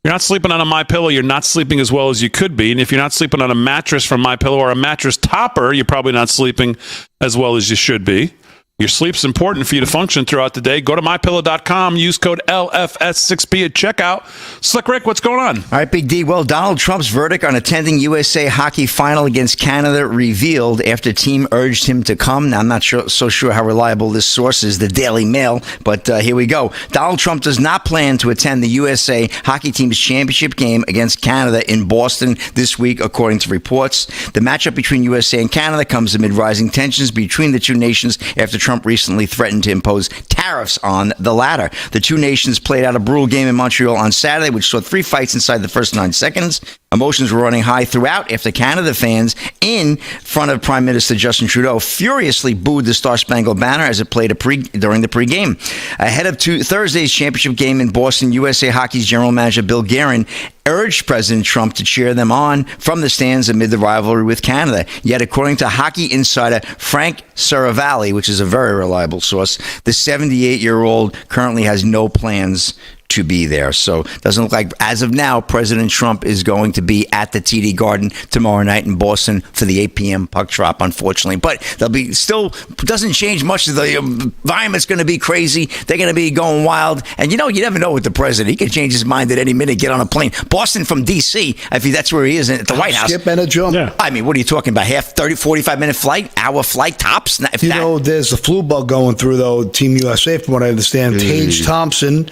you're not sleeping on a MyPillow, you're not sleeping as well as you could be. And if you're not sleeping on a mattress from MyPillow or a mattress topper, you're probably not sleeping as well as you should be. Your sleep's important for you to function throughout the day. Go to MyPillow.com. Use code LFS6B at checkout. Slick Rick, what's going on? All right, Big D. Well, Donald Trump's verdict on attending USA hockey final against Canada revealed after team urged him to come. Now, I'm not so sure how reliable this source is, the Daily Mail, but here we go. Donald Trump does not plan to attend the USA hockey team's championship game against Canada in Boston this week, according to reports. The matchup between USA and Canada comes amid rising tensions between the two nations after Trump recently threatened to impose tariffs on the latter. The two nations played out a brutal game in Montreal on Saturday, which saw 3 fights inside the first 9 seconds. Emotions were running high throughout after Canada fans in front of Prime Minister Justin Trudeau furiously booed the Star-Spangled Banner as it played during the pregame. Ahead of Thursday's championship game in Boston, USA Hockey's general manager Bill Guerin urged President Trump to cheer them on from the stands amid the rivalry with Canada. Yet, according to hockey insider Frank Saravalli, which is a very reliable source, the 78-year-old currently has no plans to be there. So doesn't look like, as of now, President Trump is going to be at the TD Garden tomorrow night in Boston for the 8 p.m. puck drop, unfortunately. But they'll be still doesn't change much. The environment's going to be crazy. They're going to be going wild. And you never know with the president. He can change his mind at any minute, get on a plane. Boston from D.C., that's where he is at the White House. Skip and a jump. Yeah. I mean, what are you talking about? 45-minute flight? Hour flight tops? There's a flu bug going through, though, Team USA, from what I understand. Tage Thompson,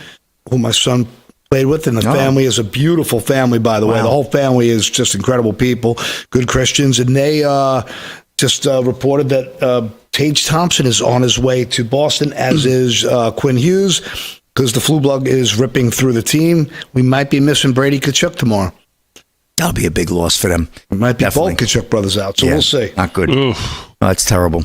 who my son played with, and the family is a beautiful family, by the way. The whole family is just incredible people, good Christians, and they just reported that Tage Thompson is on his way to Boston, as is Quinn Hughes, because the flu bug is ripping through the team. We might be missing Brady Tkachuk tomorrow. That'll be a big loss for them. It might be both Tkachuk brothers out, so we'll see. Not good. No, that's terrible.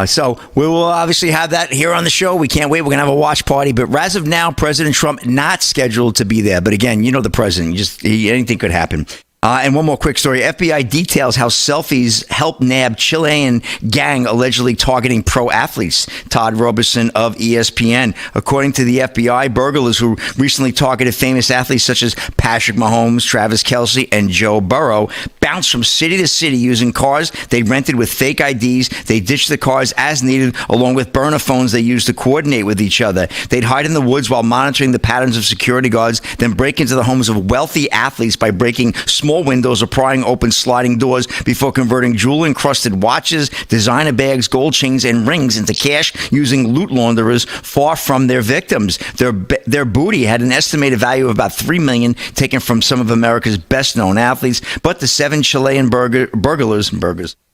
So we will obviously have that here on the show. We can't wait. We're going to have a watch party. But as of now, President Trump not scheduled to be there. But again, the president. Anything could happen. And one more quick story. FBI details how selfies help nab Chilean gang allegedly targeting pro athletes. Todd Robertson of ESPN. According to the FBI, burglars who recently targeted famous athletes such as Patrick Mahomes, Travis Kelce, and Joe Burrow bounced from city to city using cars they rented with fake IDs. They ditched the cars as needed, along with burner phones they used to coordinate with each other. They'd hide in the woods while monitoring the patterns of security guards, then break into the homes of wealthy athletes by breaking small windows or prying open sliding doors before converting jewel-encrusted watches, designer bags, gold chains, and rings into cash using loot launderers far from their victims. Their booty had an estimated value of about $3 million taken from some of America's best-known athletes, but the 7 Chilean burglars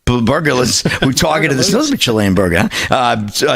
who targeted the Chilean burger,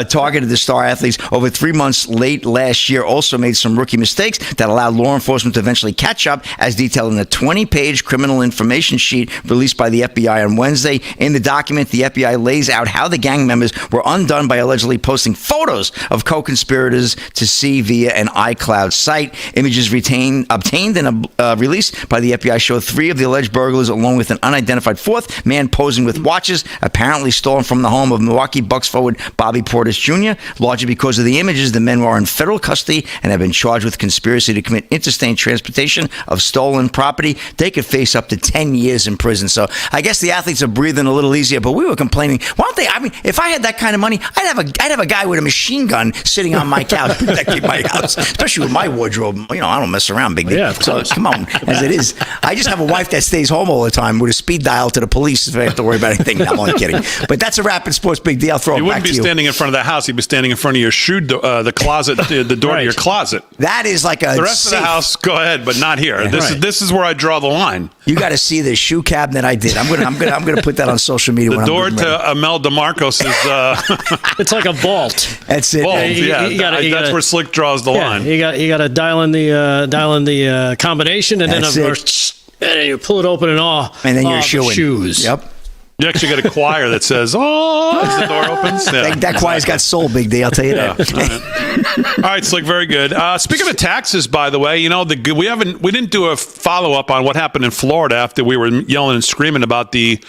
targeted the star athletes over 3 months late last year also made some rookie mistakes that allowed law enforcement to eventually catch up, as detailed in a 20-page criminal information sheet released by the FBI on Wednesday. In the document, the FBI lays out how the gang members were undone by allegedly posting photos of co-conspirators to see via an iCloud site. Images obtained and released by the FBI show 3 of the alleged burglars, along with an unidentified 4th man posing with watches apparently stolen from the home of Milwaukee Bucks forward Bobby Portis Jr. Largely because of the images, the men were in federal custody and have been charged with conspiracy to commit interstate transportation of stolen property. They could face up to 10 years in prison. So I guess the athletes are breathing a little easier, but we were complaining. Why don't they? I mean, if I had that kind of money, I'd have a guy with a machine gun sitting on my couch protecting my house, especially with my wardrobe. I don't mess around, big deal. So come on, as it is. I just have a wife that stays home all the time with a speed dial to the police if I have to worry about anything. No, I'm only kidding. But that's a wrap in sports, Big D. I'll throw it back to you. He wouldn't be standing in front of the house. He'd be standing in front of your the closet, the door to your closet. That is like a The rest of the house, go ahead, but not here. Yeah, This is where I draw the line. You got to see the shoe cabinet I did. I'm gonna put that on social media. The door to Amel DeMarcos is it's like a vault. That's it. Vault, that's where Slick draws the line. You got to dial in the combination, and then of course, and you pull it open and all. And then you're shoes. Yep. You actually get a choir that says, "Oh," as the door opens. Yeah, that choir's got soul, Big D. I'll tell you that. All right, Slick, very good. Speaking of taxes, by the way, we didn't do a follow up on what happened in Florida after we were yelling and screaming about the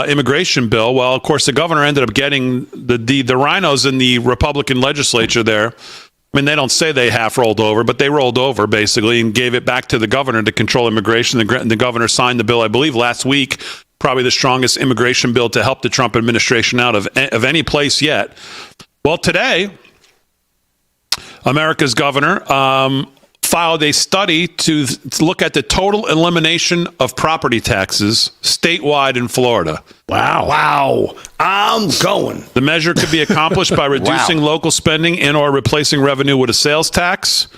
immigration bill. Well, of course, the governor ended up getting the rhinos in the Republican legislature there. I mean, they don't say they half rolled over, but they rolled over basically and gave it back to the governor to control immigration. The governor signed the bill, I believe, last week. Probably the strongest immigration bill to help the Trump administration out of any place yet. Well, today, America's governor filed a study to look at the total elimination of property taxes statewide in Florida. Wow. I'm going. The measure could be accomplished by reducing local spending and or replacing revenue with a sales tax.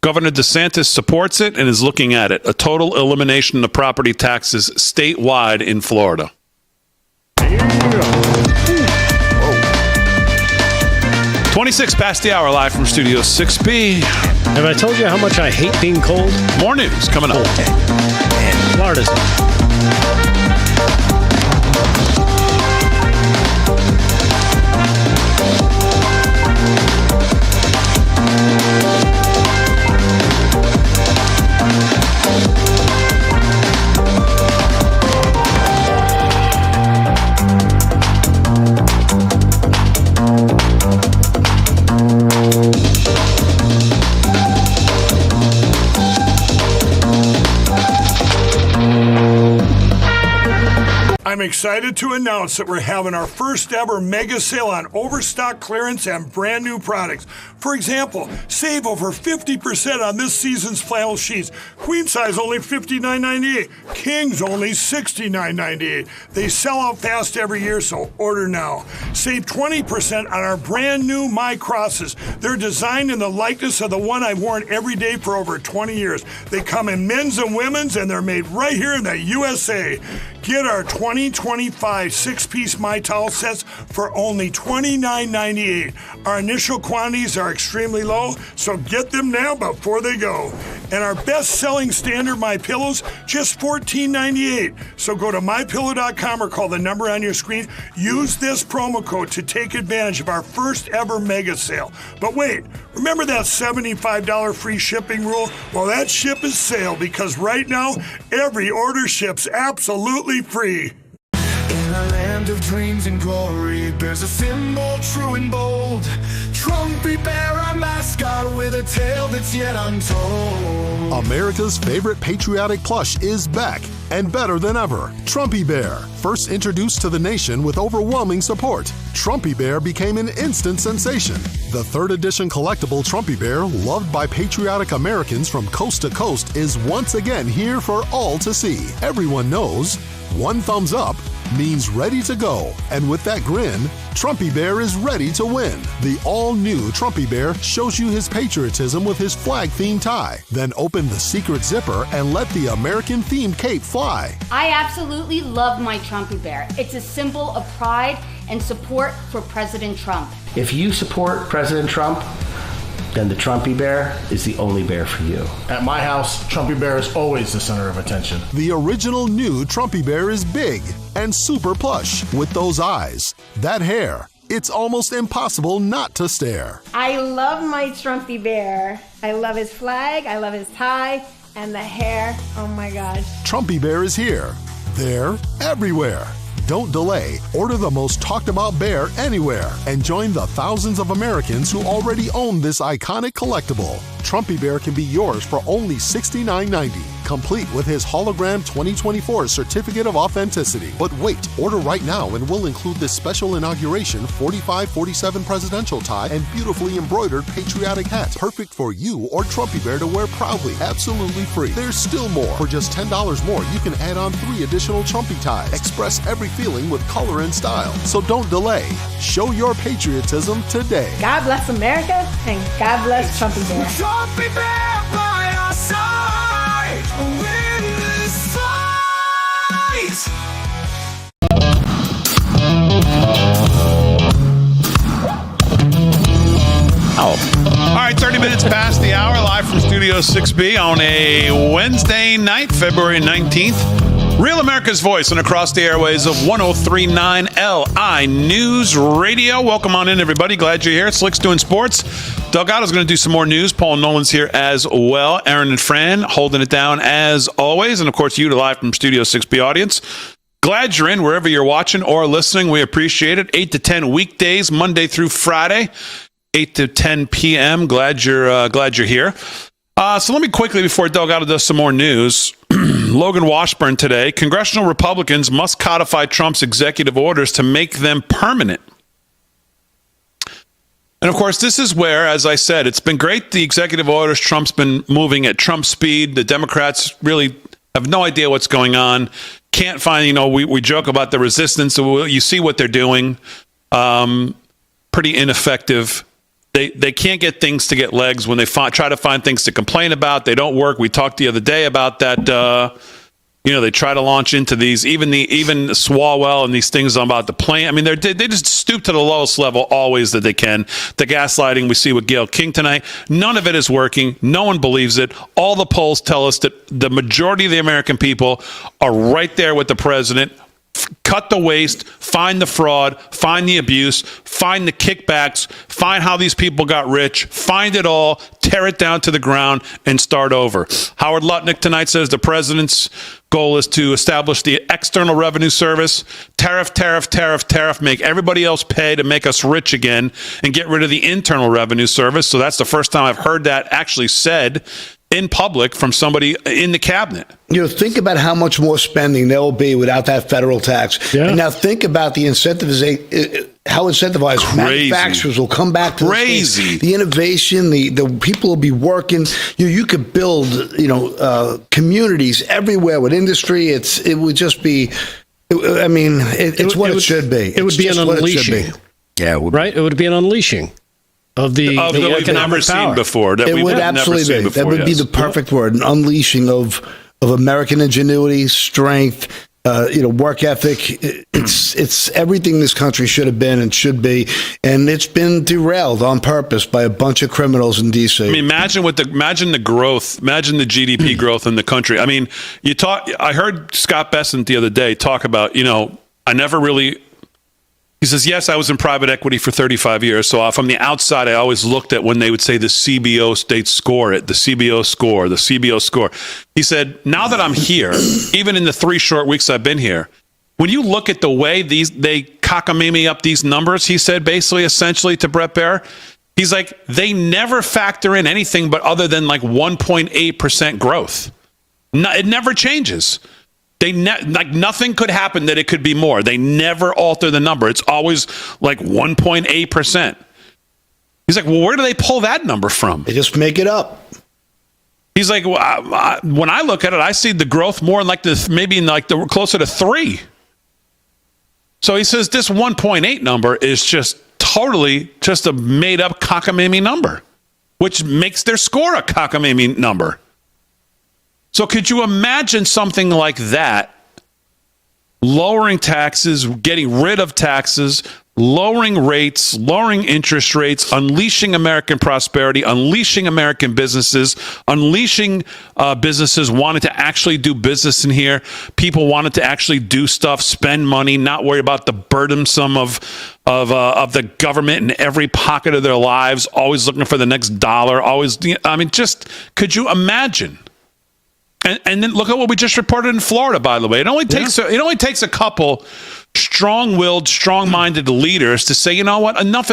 Governor DeSantis supports it and is looking at it. A total elimination of property taxes statewide in Florida. 26 past the hour, live from Studio 6B. Have I told you how much I hate being cold? More news coming up. Florida's. I'm excited to announce that we're having our first ever mega sale on overstock clearance and brand new products. For example, save over 50% on this season's flannel sheets. Queen size only $59.98. Kings only $69.98. They sell out fast every year, so order now. Save 20% on our brand new My Crosses. They're designed in the likeness of the one I've worn every day for over 20 years. They come in men's and women's, and they're made right here in the USA. Get our 2025 six-piece My Towel sets for only $29.98. Our initial quantities are extremely low, so get them now before they go. And our best-selling standard My Pillows, just $14.98. So go to MyPillow.com or call the number on your screen. Use this promo code to take advantage of our first ever mega sale. But wait, remember that $75 free shipping rule? Well, that ship is sailed because right now, every order ships absolutely free. In a land of dreams and glory, there's a symbol true and bold. Trumpy Bear, our mascot, with a tale that's yet untold. America's favorite patriotic plush is back and better than ever. Trumpy Bear, first introduced to the nation with overwhelming support. Trumpy Bear became an instant sensation. The third edition collectible Trumpy Bear, loved by patriotic Americans from coast to coast, is once again here for all to see. Everyone knows one thumbs up means ready to go. And with that grin, Trumpy Bear is ready to win. The all-new Trumpy Bear shows you his patriotism with his flag-themed tie. Then open the secret zipper and let the American-themed cape fly. I absolutely love my Trumpy Bear. It's a symbol of pride and support for President Trump. If you support President Trump, then the Trumpy Bear is the only bear for you. At my house, Trumpy Bear is always the center of attention. The original new Trumpy Bear is big and super plush with those eyes, that hair. It's almost impossible not to stare. I love my Trumpy Bear. I love his flag, I love his tie, and the hair. Oh my gosh. Trumpy Bear is here, there, everywhere. Don't delay. Order the most talked about bear anywhere and join the thousands of Americans who already own this iconic collectible. Trumpy Bear can be yours for only $69.90, complete with his hologram 2024 certificate of authenticity. But wait, order right now and we'll include this special inauguration 45-47 presidential tie and beautifully embroidered patriotic hat, perfect for you or Trumpy Bear to wear proudly, absolutely free. There's still more. For just $10 more, you can add on 3 additional Trumpy ties. Express every feeling with color and style. So don't delay. Show your patriotism today. God bless America and God bless Trumpy Bear. Trumpy Bear by our side, win this fight. All right, 30 minutes past the hour, live from Studio 6B on a Wednesday night, February 19th. Real America's Voice and across the airways of 103.9 LI News Radio. Welcome on in, everybody. Glad you're here. Slick's doing sports. Delgado's going to do some more news. Paul Nolan's here as well. Aaron and Fran holding it down as always. And, of course, you live from Studio 6B audience. Glad you're in wherever you're watching or listening. We appreciate it. 8 to 10 weekdays, Monday through Friday, 8 to 10 p.m. Glad you're here. So let me quickly, before Delgado does some more news, Logan Washburn today, congressional Republicans must codify Trump's executive orders to make them permanent. And, of course, this is where, as I said, it's been great, the executive orders. Trump's been moving at Trump speed. The Democrats really have no idea what's going on. Can't find, we joke about the resistance. You see what they're doing. Pretty ineffective. They can't get things to get legs when they try to find things to complain about. They don't work. We talked the other day about that. They try to launch into these, even Swalwell and these things about the plane. I mean, they just stoop to the lowest level always that they can. The gaslighting we see with Gayle King tonight, none of it is working. No one believes it. All the polls tell us that the majority of the American people are right there with the president. Cut the waste, find the fraud, find the abuse, find the kickbacks, find how these people got rich, find it all, tear it down to the ground, and start over. Howard Lutnick tonight says the president's goal is to establish the External Revenue Service, tariff, make everybody else pay to make us rich again, and get rid of the Internal Revenue Service. So that's the first time I've heard that actually said in public from somebody in the cabinet. Think about how much more spending there will be without that federal tax. Yeah. And now think about the how incentivized manufacturers will come back to the innovation, the people will be working. You could build, communities everywhere with industry. It would just be, it's what it should be. It would be an unleashing. Yeah, right? It would be an unleashing of the we've never seen before. That it would absolutely be. That would be the perfect word, an unleashing of American ingenuity, strength, work ethic. It's everything this country should have been and should be, and it's been derailed on purpose by a bunch of criminals in D.C. I mean, imagine the growth, imagine the GDP growth in the country. I mean, I heard Scott Bessent the other day talk about, I never really. He says, yes, I was in private equity for 35 years. So from the outside, I always looked at when they would say the CBO, they'd score it, the CBO score. He said, now that I'm here, even in the 3 short weeks I've been here, when you look at the way they cockamamie up these numbers, he said, essentially to Brett Baer, he's like, they never factor in anything but other than like 1.8% growth. No, it never changes. Nothing could happen that it could be more. They never alter the number. It's always like 1.8%. He's like, well, where do they pull that number from? They just make it up. He's like, well, when I look at it, I see the growth more in the closer to 3. So he says this 1.8 number is just totally just a made up cockamamie number, which makes their score a cockamamie number. So could you imagine something like that? Lowering taxes, getting rid of taxes, lowering rates, lowering interest rates, unleashing American prosperity, unleashing American businesses, unleashing businesses wanting to actually do business in here. People wanted to actually do stuff, spend money, not worry about the burdensome of the government in every pocket of their lives, always looking for the next dollar, just could you imagine? And then look at what we just reported in Florida, by the way. It only takes a couple strong-willed, strong-minded leaders to say, you know what, enough.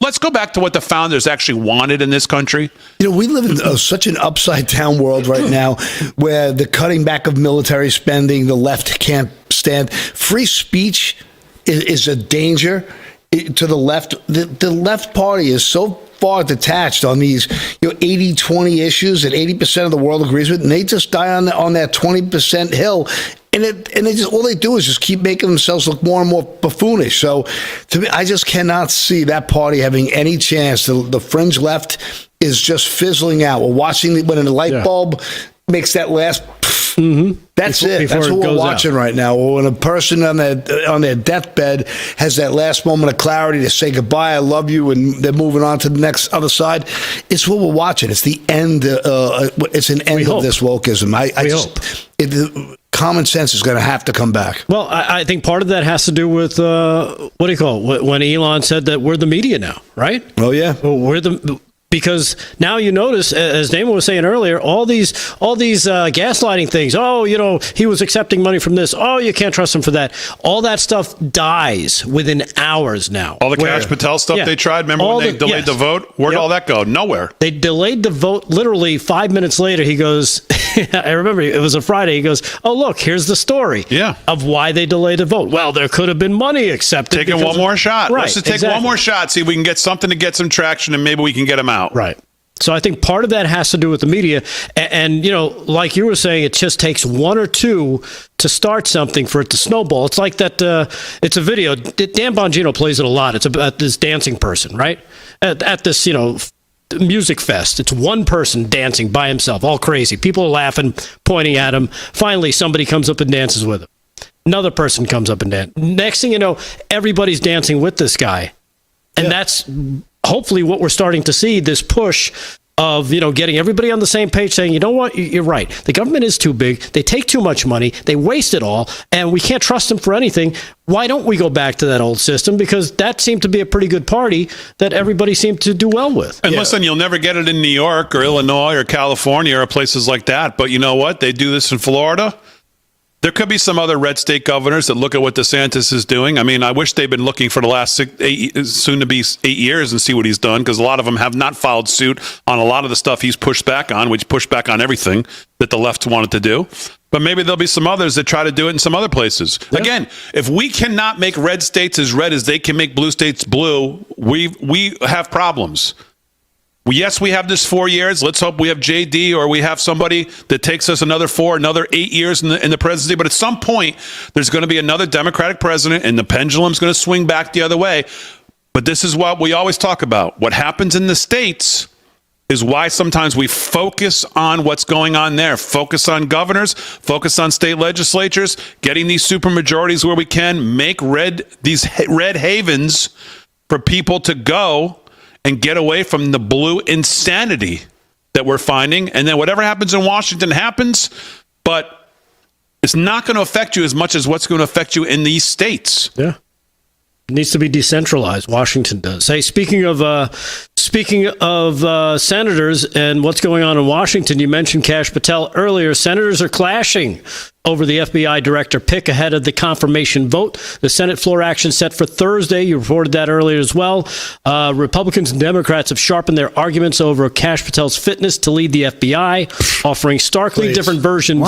Let's go back to what the founders actually wanted in this country. We live in such an upside-down world right now where the cutting back of military spending, the left can't stand. Free speech is a danger to the left. The left party is so far detached on these 80-20 issues that 80% of the world agrees with, and they just die on that 20% hill, and they just all they do is just keep making themselves look more and more buffoonish. So to me, I just cannot see that party having any chance. The fringe left is just fizzling out. We're watching when a light bulb makes that last. That's it. That's what we're watching right now. When a person on their deathbed has that last moment of clarity to say goodbye, I love you, and they're moving on to the other side. It's what we're watching. It's the end. It's an end of this wokeism. common sense is going to have to come back. Well, I think part of that has to do with what do you call it? When Elon said that we're the media now, right? Oh yeah, because now you notice, as Damon was saying earlier, all these gaslighting things. Oh, he was accepting money from this. Oh, you can't trust him for that. All that stuff dies within hours now. All the Kash Patel stuff they tried. Remember when they delayed the vote? Where'd all that go? Nowhere. They delayed the vote. Literally 5 minutes later, he goes. I remember it was a Friday. He goes, "Oh, look, here's the story of why they delayed the vote. Well, there could have been money accepted. Taking one more shot. Right, Let's just take one more shot. See if we can get something to get some traction, and maybe we can get them out." Right. So I think part of that has to do with the media. And like you were saying, it just takes one or two to start something for it to snowball. It's like that. It's a video. Dan Bongino plays it a lot. It's about this dancing person, right? At this, music fest. It's one person dancing by himself, all crazy. People are laughing, pointing at him. Finally, somebody comes up and dances with him. Another person comes up and dances. Next thing you know, everybody's dancing with this guy. And that's hopefully what we're starting to see, this push of, getting everybody on the same page saying, you know what, you're right. The government is too big. They take too much money. They waste it all. And we can't trust them for anything. Why don't we go back to that old system? Because that seemed to be a pretty good party that everybody seemed to do well with. And listen, you'll never get it in New York or Illinois or California or places like that. But you know what? They do this in Florida. There could be some other red state governors that look at what DeSantis is doing. I mean, I wish they'd been looking for the last soon to be 8 years and see what he's done, because a lot of them have not filed suit on a lot of the stuff he's pushed back on, which pushed back on everything that the left wanted to do. But maybe there'll be some others that try to do it in some other places. Yeah. Again, if we cannot make red states as red as they can make blue states blue, we have problems. Yes, we have this 4 years. Let's hope we have JD or we have somebody that takes us another 8 years in the presidency. But at some point, there's going to be another Democratic president, and the pendulum's going to swing back the other way. But this is what we always talk about. What happens in the states is why sometimes we focus on what's going on there. Focus on governors, focus on state legislatures, getting these supermajorities where we can, make these red havens for people to go and get away from the blue insanity that we're finding. And then whatever happens in Washington happens, but it's not going to affect you as much as what's going to affect you in these states. Yeah. It needs to be decentralized. Washington does. Hey, speaking of senators and what's going on in Washington, you mentioned Kash Patel earlier. Senators are clashing over the FBI director pick ahead of the confirmation vote. The Senate floor action set for Thursday. You reported that earlier as well. Republicans and Democrats have sharpened their arguments over Kash Patel's fitness to lead the FBI, offering starkly different versions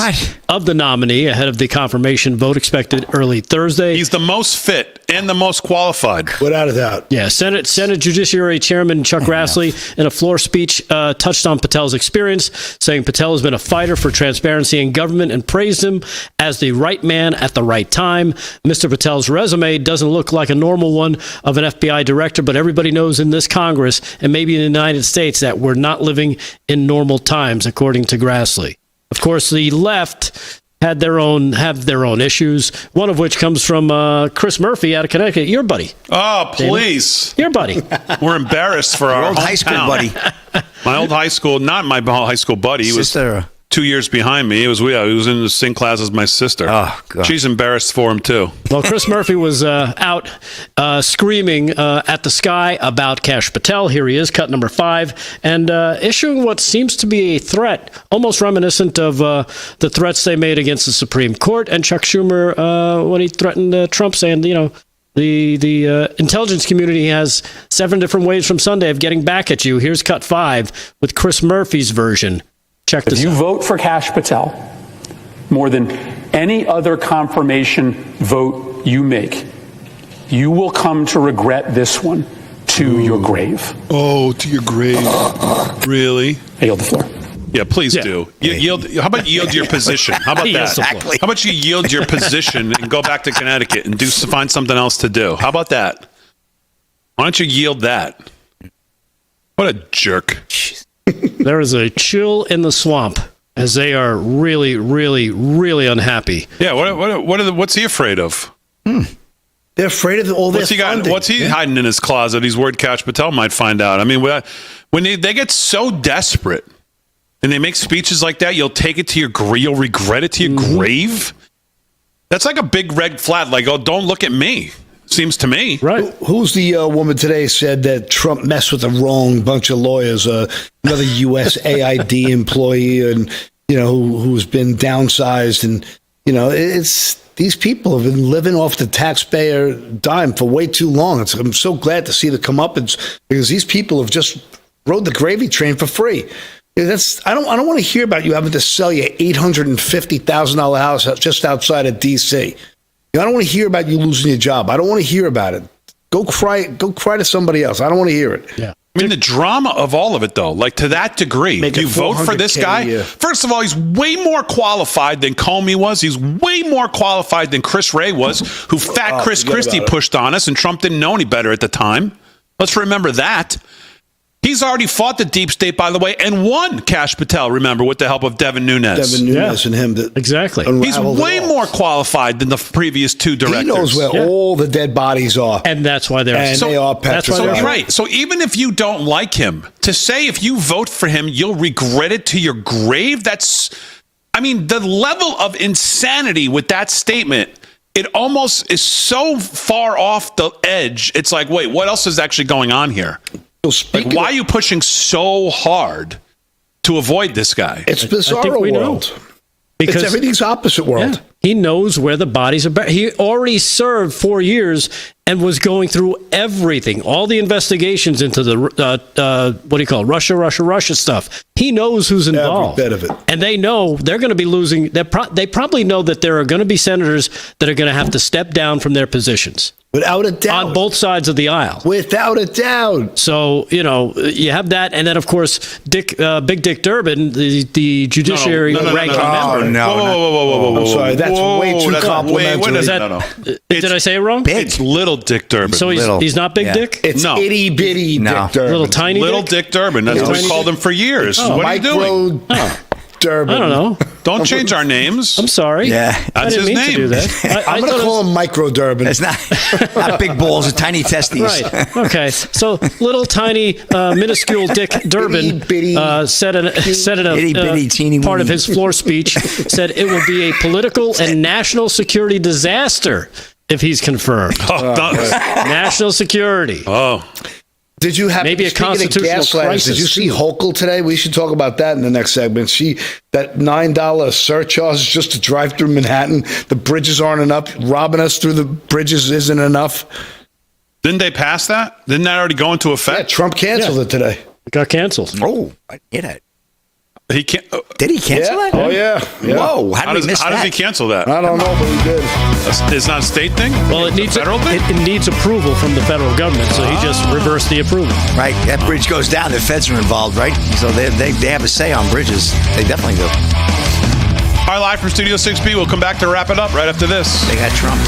of the nominee ahead of the confirmation vote expected early Thursday. He's the most fit and the most qualified. Without a doubt. Yeah, Senate Judiciary Chairman Chuck Grassley, in a floor speech, touched on Patel's experience, saying Patel has been a fighter for transparency in government and praised him as the right man at the right time. Mr. Patel's resume doesn't look like a normal one of an FBI director, but everybody knows in this Congress and maybe in the United States that we're not living in normal times, according to Grassley. Of course, the left have their own issues, one of which comes from Chris Murphy out of Connecticut, your buddy. Oh, please. Your buddy. We're embarrassed for our old high school buddy. My old high school, not my high school buddy. He was 2 years behind me. He was in the same class as my sister. Oh, God. She's embarrassed for him, too. Well, Chris Murphy was out screaming at the sky about Kash Patel. Here he is, cut number 5, and issuing what seems to be a threat, almost reminiscent of the threats they made against the Supreme Court and Chuck Schumer when he threatened Trump, saying, the intelligence community has 7 different ways from Sunday of getting back at you. Here's cut 5 with Chris Murphy's version. Check this out. If you vote for Kash Patel more than any other confirmation vote you make, you will come to regret this one to your grave. Oh, to your grave. Really? I yield the floor. Yeah, please do. How about yield your position? How about that? Exactly. How about you yield your position and go back to Connecticut and find something else to do? How about that? Why don't you yield that? What a jerk. There is a chill in the swamp as they are really, really, really unhappy. Yeah, what's he afraid of? They're afraid of all this funding. What's he hiding in his closet? He's worried Kash Patel might find out. I mean, when they get so desperate and they make speeches like that, you'll take it to your grave. You'll regret it to your grave. That's like a big red flag. Like, oh, don't look at me. Seems to me. Right. Who's the woman today said that Trump messed with the wrong bunch of lawyers? Another USAID employee, and who's been downsized, and it's these people have been living off the taxpayer dime for way too long. I'm so glad to see the comeuppance because these people have just rode the gravy train for free. I don't want to hear about you having to sell your $850,000 house just outside of D.C. I don't want to hear about you losing your job. I don't want to hear about it. Go cry to somebody else. I don't want to hear it. Yeah. I mean, the drama of all of it, though, like to that degree, you vote for this guy? First of all, he's way more qualified than Comey was. He's way more qualified than Chris Wray was, who fat Chris Christie pushed on us, and Trump didn't know any better at the time. Let's remember that. He's already fought the deep state, by the way, and won Kash Patel, remember, with the help of Devin Nunes. And him. Exactly. He's way more qualified than the previous two directors. He knows where all the dead bodies are. And that's why they are petrified. Right. So even if you don't like him, to say if you vote for him, you'll regret it to your grave, the level of insanity with that statement, it almost is so far off the edge. It's like, wait, what else is actually going on here? Like, why are you pushing so hard to avoid this guy? It's bizarre world. Because it's everything's opposite world. Yeah. He knows where the bodies are. He already served 4 years and was going through everything, all the investigations into the Russia stuff. He knows who's involved. Every bit of it. And they know they're going to be losing. They probably know that there are going to be senators that are going to have to step down from their positions. Without a doubt. On both sides of the aisle. Without a doubt. So, you have that. And then, of course, Big Dick Durbin, the judiciary ranking member. Whoa. I'm sorry. That's way too complimentary. Did I say it wrong? It's little Dick Durbin. So he's not Big Dick? It's itty bitty Dick Durbin. Little tiny Little Dick Durbin. That's what we called him for years. What are you doing? Durbin. I don't know. Don't change our names. I'm sorry. Yeah. That's his name. To do that. I'm going to call him Micro Durbin. It's not big balls, it's tiny testes. Right. Okay. So little tiny minuscule Dick Durbin said in a part of his floor speech, said it will be a political and national security disaster if he's confirmed. National security. Did you have maybe a constitutional crisis? Did you see Hochul today? We should talk about that in the next segment. That $9 surcharge just to drive through Manhattan. The bridges aren't enough. Robbing us through the bridges isn't enough. Didn't they pass that? Didn't that already go into effect? Yeah, Trump canceled it today. It got canceled. Oh, I get it. He can't. Did he cancel that? Oh yeah. Whoa! How did he cancel that? I don't know, but he did. It's not a state thing. Well, it needs federal thing. It needs approval from the federal government, so he just reversed the approval. Right. That bridge goes down. The feds are involved, right? So they have a say on bridges. They definitely do. All right, live from Studio 6B. We'll come back to wrap it up right after this. They got Trump.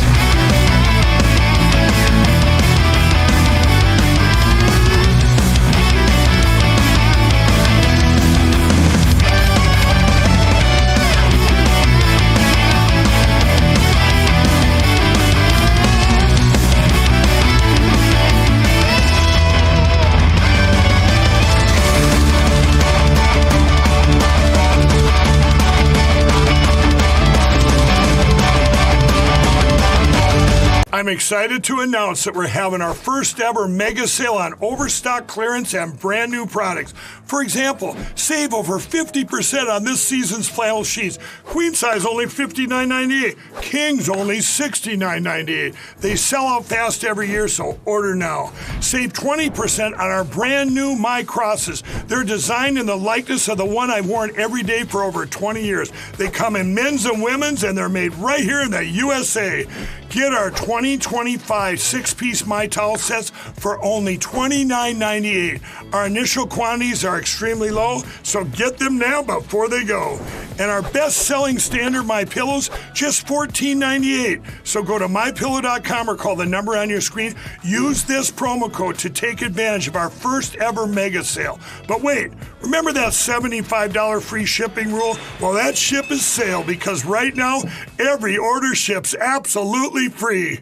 I'm excited to announce that we're having our first ever mega sale on overstock clearance and brand new products. For example, save over 50% on this season's flannel sheets. Queen size only $59.98. Kings only $69.98. They sell out fast every year, so order now. Save 20% on our brand new My Crosses. They're designed in the likeness of the one I've worn every day for over 20 years. They come in men's and women's, and they're made right here in the USA. Get our 2025 six-piece My Towel sets for only $29.98. Our initial quantities are extremely low, so get them now before they go. And our best-selling standard My Pillows, just $14.98. So go to MyPillow.com or call the number on your screen. Use this promo code to take advantage of our first ever mega sale. But wait, remember that $75 free shipping rule? Well, that ship is sale because right now, every order ships absolutely free.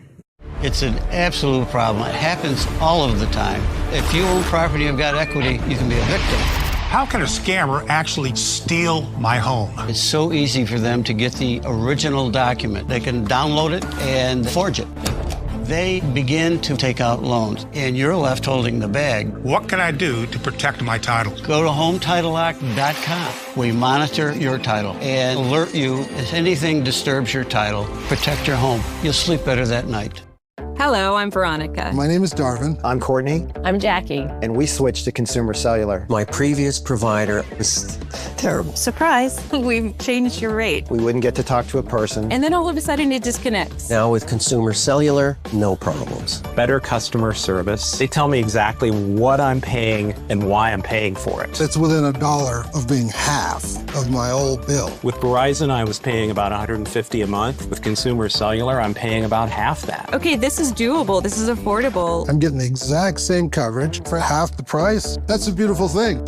It's an absolute problem. It happens all of the time. If you own property and have got equity, you can be a victim. How can a scammer actually steal my home? It's so easy for them to get the original document. They can download it and forge it. They begin to take out loans, and you're left holding the bag. What can I do to protect my title? Go to HomeTitleAct.com. We monitor your title and alert you if anything disturbs your title. Protect your home. You'll sleep better that night. Hello, I'm Veronica. My name is Darvin. I'm Courtney. I'm Jackie. And we switched to Consumer Cellular. My previous provider was terrible. Surprise, we've changed your rate. We wouldn't get to talk to a person. And then all of a sudden it disconnects. Now with Consumer Cellular, no problems. Better customer service. They tell me exactly what I'm paying and why I'm paying for it. It's within $1 of being half of my old bill. With Verizon, I was paying about $150 a month. With Consumer Cellular, I'm paying about half that. Okay, this is doable. This is affordable. I'm getting the exact same coverage for half the price. That's a beautiful thing.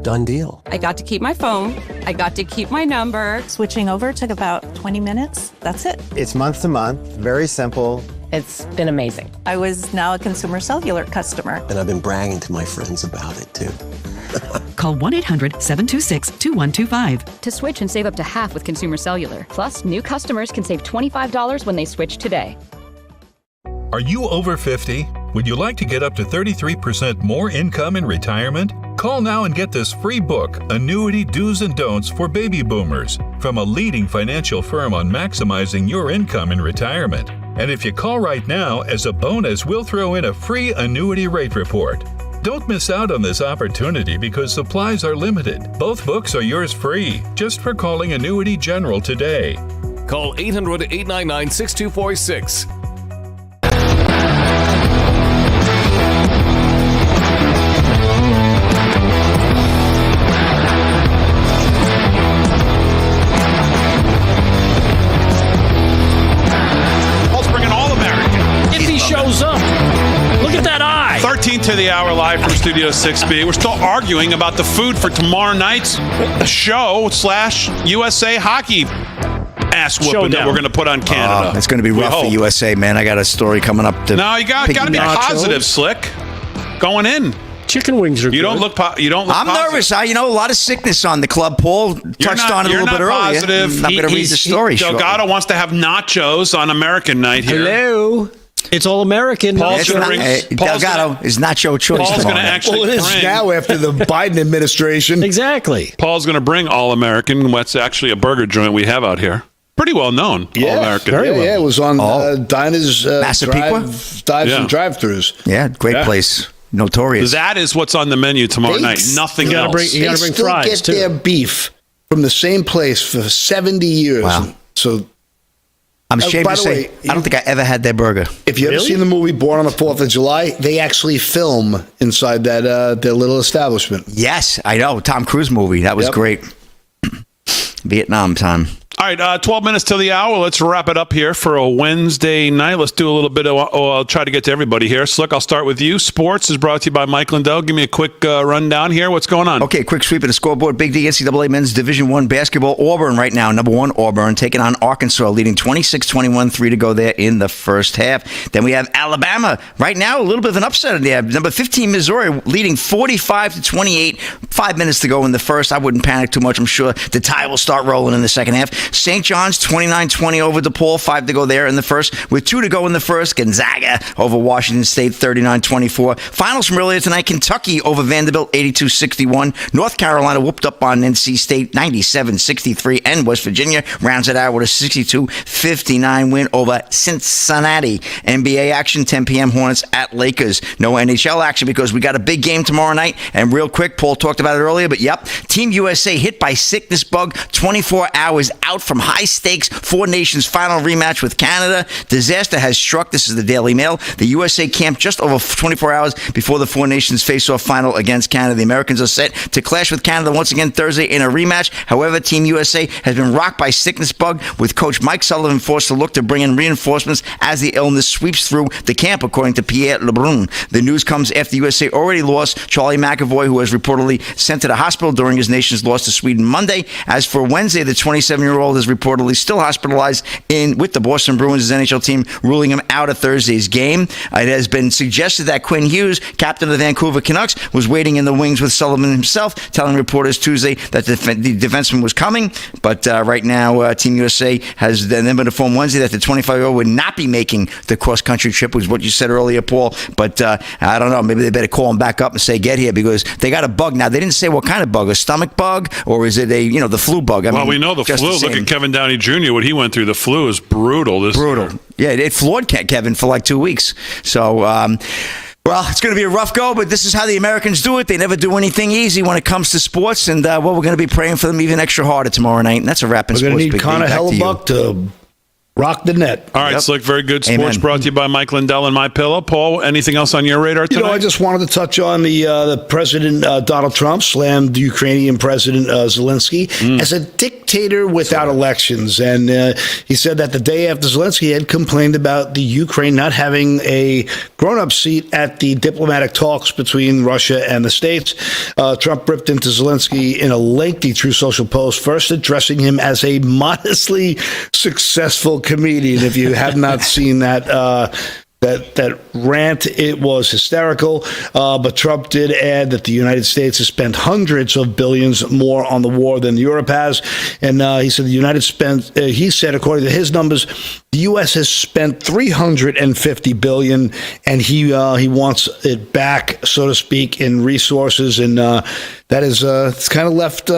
Done deal. I got to keep my phone. I got to keep my number. Switching over took about 20 minutes. That's it. It's month to month. Very simple. It's been amazing. I was now a Consumer Cellular customer. And I've been bragging to my friends about it too. Call 1-800-726-2125 to switch and save up to half with Consumer Cellular. Plus, new customers can save $25 when they switch today. Are you over 50? Would you like to get up to 33% more income in retirement? Call now and get this free book, Annuity Do's and Don'ts for Baby Boomers, from a leading financial firm on maximizing your income in retirement. And if you call right now, as a bonus, we'll throw in a free annuity rate report. Don't miss out on this opportunity because supplies are limited. Both books are yours free, just for calling Annuity General today. Call 800-899-6246. Shows up. Look at that eye. 13 to the hour live from Studio 6B. We're still arguing about the food for tomorrow night's show / USA hockey ass whooping that we're going to put on Canada. It's going to be rough for USA, man. I got a story coming up. No, you got to be positive, Slick. Going in. Chicken wings are you good. Don't look I'm positive. nervous. A lot of sickness on the club. Paul touched on it a little bit earlier. Positive. I'm going to read the story. Delgado wants to have nachos on American night here. Hello. It's all American. Delgado is nacho choice. Paul's going to actually it is now after the Biden administration. Exactly. Paul's going to bring all American. What's actually a burger joint we have out here. Pretty well known. Yeah, all American. Very well. Yeah, it was on Diners, Massapequa? Dives and drive-thrus. Yeah, great place. Notorious. That is what's on the menu tomorrow night. Nothing else. You got to bring fries get too. Their beef from the same place for 70 years. Wow. So I'm ashamed to say, I don't think I ever had their burger. If you ever seen the movie Born on the 4th of July, they actually film inside that their little establishment. Yes, I know. Tom Cruise movie. That was great. Vietnam time. All right, 12 minutes till the hour. Let's wrap it up here for a Wednesday night. Let's do a little bit of, I'll try to get to everybody here. Slick, I'll start with you. Sports is brought to you by Mike Lindell. Give me a quick rundown here. What's going on? Okay, quick sweep of the scoreboard. Big D NCAA Men's Division I basketball. Auburn right now, number 1 Auburn, taking on Arkansas, leading 26-21, 3 to go there in the first half. Then we have Alabama right now, a little bit of an upset in there. Number 15 Missouri, leading 45-28, 5 minutes to go in the first. I wouldn't panic too much. I'm sure the tide will start rolling in the second half. St. John's 29-20 over DePaul, 5 to go there in the first. With 2 to go in the first, Gonzaga over Washington State 39-24. Finals from earlier tonight, Kentucky over Vanderbilt 82-61. North Carolina whooped up on NC State 97-63. And West Virginia rounds it out with a 62-59 win over Cincinnati. NBA action, 10 p.m. Hornets at Lakers. No NHL action because we got a big game tomorrow night. And real quick, Paul talked about it earlier, but Team USA hit by sickness bug 24 hours out from high-stakes Four Nations final rematch with Canada. Disaster has struck. This is the Daily Mail. The USA camped just over 24 hours before the Four Nations face-off final against Canada. The Americans are set to clash with Canada once again Thursday in a rematch. However, Team USA has been rocked by sickness bug, with Coach Mike Sullivan forced to look to bring in reinforcements as the illness sweeps through the camp, according to Pierre Lebrun. The news comes after USA already lost Charlie McAvoy, who was reportedly sent to the hospital during his nation's loss to Sweden Monday. As for Wednesday, the 27-year-old 17-year-old is reportedly still hospitalized with the Boston Bruins' NHL team, ruling him out of Thursday's game. It has been suggested that Quinn Hughes, captain of the Vancouver Canucks, was waiting in the wings with Sullivan himself, telling reporters Tuesday that the defenseman was coming. But right now, Team USA has then been informed Wednesday that the 25-year-old would not be making the cross-country trip, was what you said earlier, Paul. But I don't know. Maybe they better call him back up and say, get here, because they got a bug. Now, they didn't say what kind of bug, a stomach bug, or is it the flu bug? I mean, we know the flu. Look at Kevin Downey Jr., what he went through. The flu is brutal. Brutal. Yeah, it floored Kevin for like 2 weeks. So, well, it's going to be a rough go, but this is how the Americans do it. They never do anything easy when it comes to sports, and we're going to be praying for them even extra harder tomorrow night, and that's a wrap in sports. We're going to need Connor Hellebuck to rock the net. All right, Slick, very good. Sports brought to you by Mike Lindell and MyPillow. Paul, anything else on your radar tonight? I just wanted to touch on the President Donald Trump slammed the Ukrainian President Zelensky as a dictator without elections. And he said that the day after Zelensky had complained about the Ukraine not having a grown-up seat at the diplomatic talks between Russia and the States, Trump ripped into Zelensky in a lengthy True Social post, first addressing him as a modestly successful comedian. If you have not seen that rant, it was hysterical. But Trump did add that the United States has spent hundreds of billions more on the war than Europe has, and he said he said, according to his numbers, the U.S. has spent $350 billion, and he wants it back, so to speak, in resources, and that is it's kind of left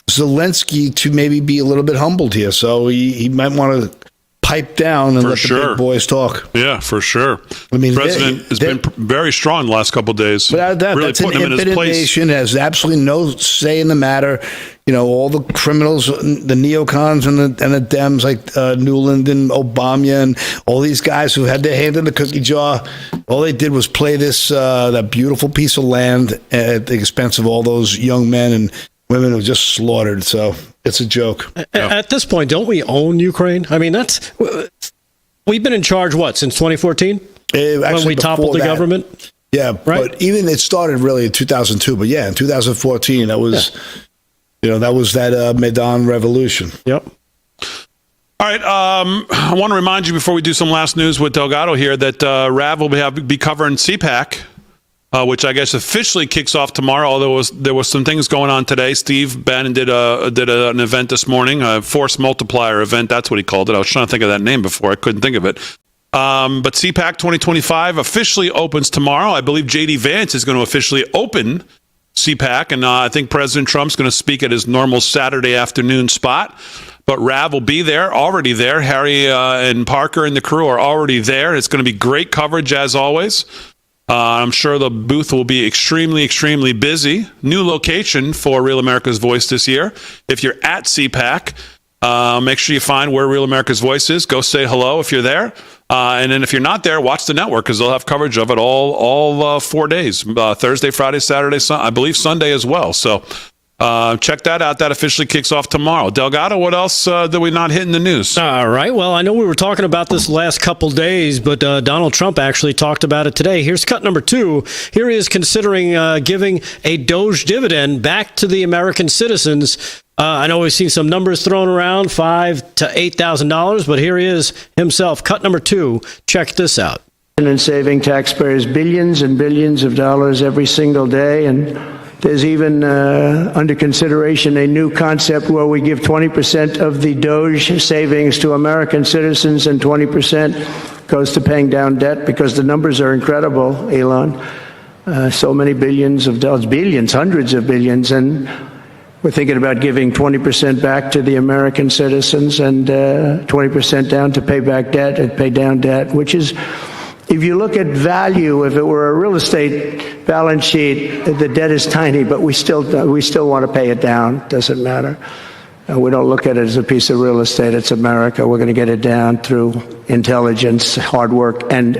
Zelensky to maybe be a little bit humbled here, so he might want to pipe down and let the big boys talk. Yeah, for sure. I mean, the president has been very strong the last couple of days. But really that's putting him in his place. Nation, has absolutely no say in the matter. All the criminals, the neocons and the Dems like Newland and Obama and all these guys who had their hand in the cookie jar, all they did was play that beautiful piece of land at the expense of all those young men and women who just slaughtered. So it's a joke. At this point, don't we own Ukraine? I mean, we've been in charge, since 2014? When we toppled the government? Yeah, right? But even it started really in 2002. But yeah, in 2014, that was, that was that Maidan revolution. Yep. All right. I want to remind you before we do some last news with Delgado here that Rav will be covering CPAC, which I guess officially kicks off tomorrow, although there was some things going on today. Steve Bannon did an event this morning, a force multiplier event. That's what he called it. I was trying to think of that name before. I couldn't think of it. But CPAC 2025 officially opens tomorrow. I believe J.D. Vance is going to officially open CPAC, and I think President Trump's going to speak at his normal Saturday afternoon spot. But Rav will be there, already there. Harry and Parker and the crew are already there. It's going to be great coverage, as always. I'm sure the booth will be extremely, extremely busy. New location for Real America's Voice this year. If you're at CPAC, make sure you find where Real America's Voice is. Go say hello if you're there. And then if you're not there, watch the network because they'll have coverage of it all 4 days. Thursday, Friday, Saturday, I believe Sunday as well. So check that out. That officially kicks off tomorrow. Delgado, what else did we not hit in the news? All right. Well, I know we were talking about this last couple days, but Donald Trump actually talked about it today. Here's cut number 2. Here he is considering giving a DOGE dividend back to the American citizens. I know we've seen some numbers thrown around, $5,000 to $8,000, but here he is himself. Cut number 2. Check this out. And saving taxpayers billions and billions of dollars every single day, and there's even under consideration a new concept where we give 20% of the DOGE savings to American citizens and 20% goes to paying down debt, because the numbers are incredible, Elon. So many billions of dollars, billions, hundreds of billions, and we're thinking about giving 20% back to the American citizens and 20% down to pay back debt and pay down debt, which is, if you look at value, if it were a real estate balance sheet, the debt is tiny, but we still want to pay it down. Doesn't matter. We don't look at it as a piece of real estate. It's America. We're going to get it down through intelligence, hard work, and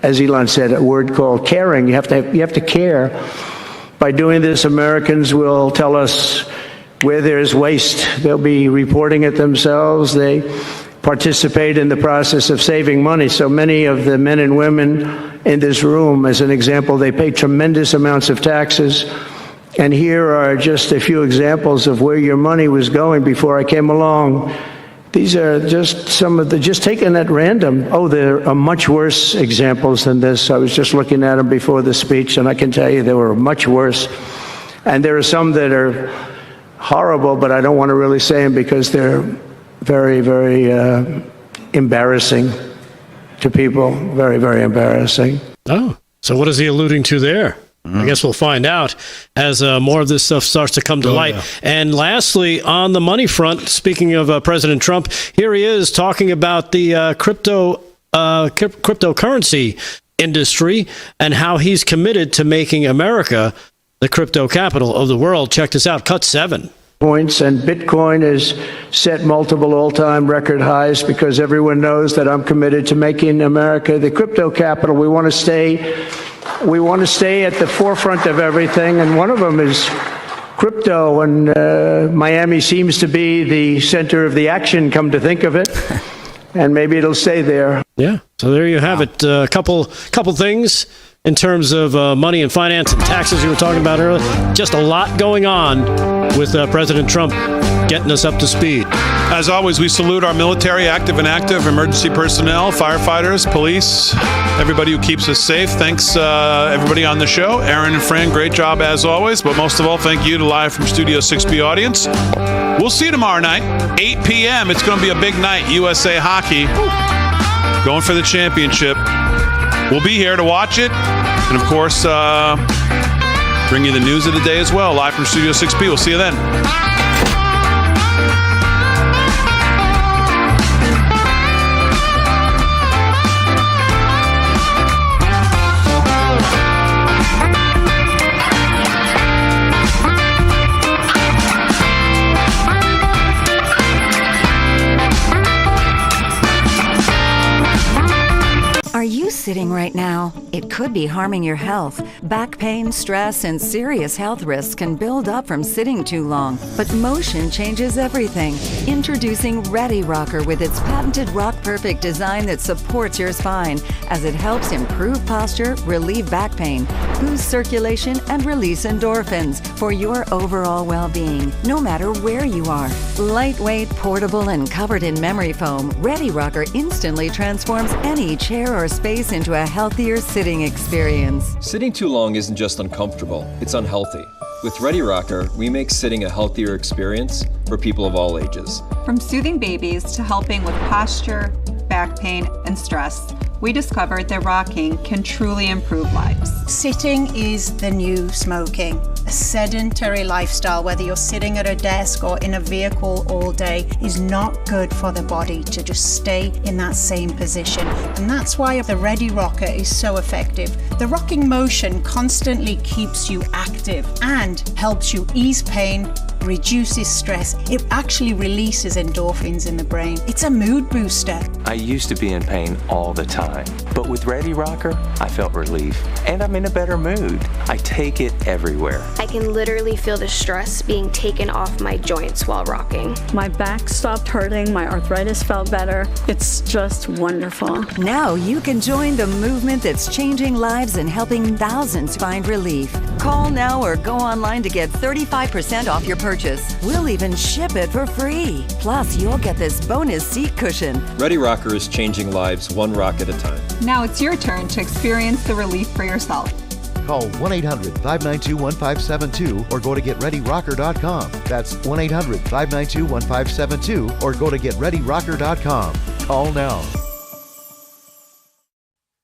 as Elon said, a word called caring. You have to care. By doing this, Americans will tell us where there's waste. They'll be reporting it themselves. They participate in the process of saving money. So many of the men and women in this room, as an example, they pay tremendous amounts of taxes. And here are just a few examples of where your money was going before I came along. These are just some of the, just taken at random. Oh, there are much worse examples than this. I was just looking at them before the speech, and I can tell you they were much worse. And there are some that are horrible, but I don't want to really say them because they're very, very embarrassing to people. Very, very embarrassing. Oh, so what is he alluding to there? I guess we'll find out as more of this stuff starts to come to light. Yeah. And lastly, on the money front, speaking of President Trump, here he is talking about the cryptocurrency industry and how he's committed to making America the crypto capital of the world. Check this out. Cut 7. Points, and Bitcoin has set multiple all-time record highs because everyone knows that I'm committed to making America the crypto capital. We want to stay at the forefront of everything, and one of them is crypto, and Miami seems to be the center of the action, come to think of it, and maybe it'll stay there. Yeah, so there you have it. A couple things in terms of money and finance and taxes you were talking about earlier. Just a lot going on with President Trump getting us up to speed. As always, we salute our military, active and inactive, emergency personnel, firefighters, police, everybody who keeps us safe. Thanks, everybody on the show. Aaron and Fran, great job as always. But most of all, thank you to Live from Studio 6B audience. We'll see you tomorrow night, 8 p.m. It's going to be a big night. USA Hockey going for the championship. We'll be here to watch it. And, of course, bring you the news of the day as well. Live from Studio 6B. We'll see you then. Are you sitting right now? It could be harming your health. Back pain, stress, and serious health risks can build up from sitting too long. But motion changes everything. Introducing Ready Rocker with its patented Rock Perfect design that supports your spine as it helps improve posture, relieve back pain, boost circulation, and release endorphins for your overall well-being, no matter where you are. Lightweight, portable, and covered in memory foam, Ready Rocker instantly transforms any chair or space into a healthier sitting experience. Sitting too long isn't just uncomfortable, it's unhealthy. With Ready Rocker, we make sitting a healthier experience for people of all ages. From soothing babies to helping with posture, back pain, and stress, we discovered that rocking can truly improve lives. Sitting is the new smoking. A sedentary lifestyle, whether you're sitting at a desk or in a vehicle all day, is not good for the body to just stay in that same position. And that's why the Ready Rocker is so effective. The rocking motion constantly keeps you active and helps you ease pain, reduces stress. It actually releases endorphins in the brain. It's a mood booster. I used to be in pain all the time, but with Ready Rocker, I felt relief, and I'm in a better mood. I take it everywhere. I can literally feel the stress being taken off my joints while rocking. My back stopped hurting, my arthritis felt better. It's just wonderful. Now you can join the movement that's changing lives and helping thousands find relief. Call now or go online to get 35% off your purchase. We'll even ship it for free. Plus, you'll get this bonus seat cushion. Ready Rocker is changing lives one rock at a time. Now it's your turn to experience the relief for yourself. Call 1-800-592-1572 or go to GetReadyRocker.com. That's 1-800-592-1572 or go to GetReadyRocker.com. Call now.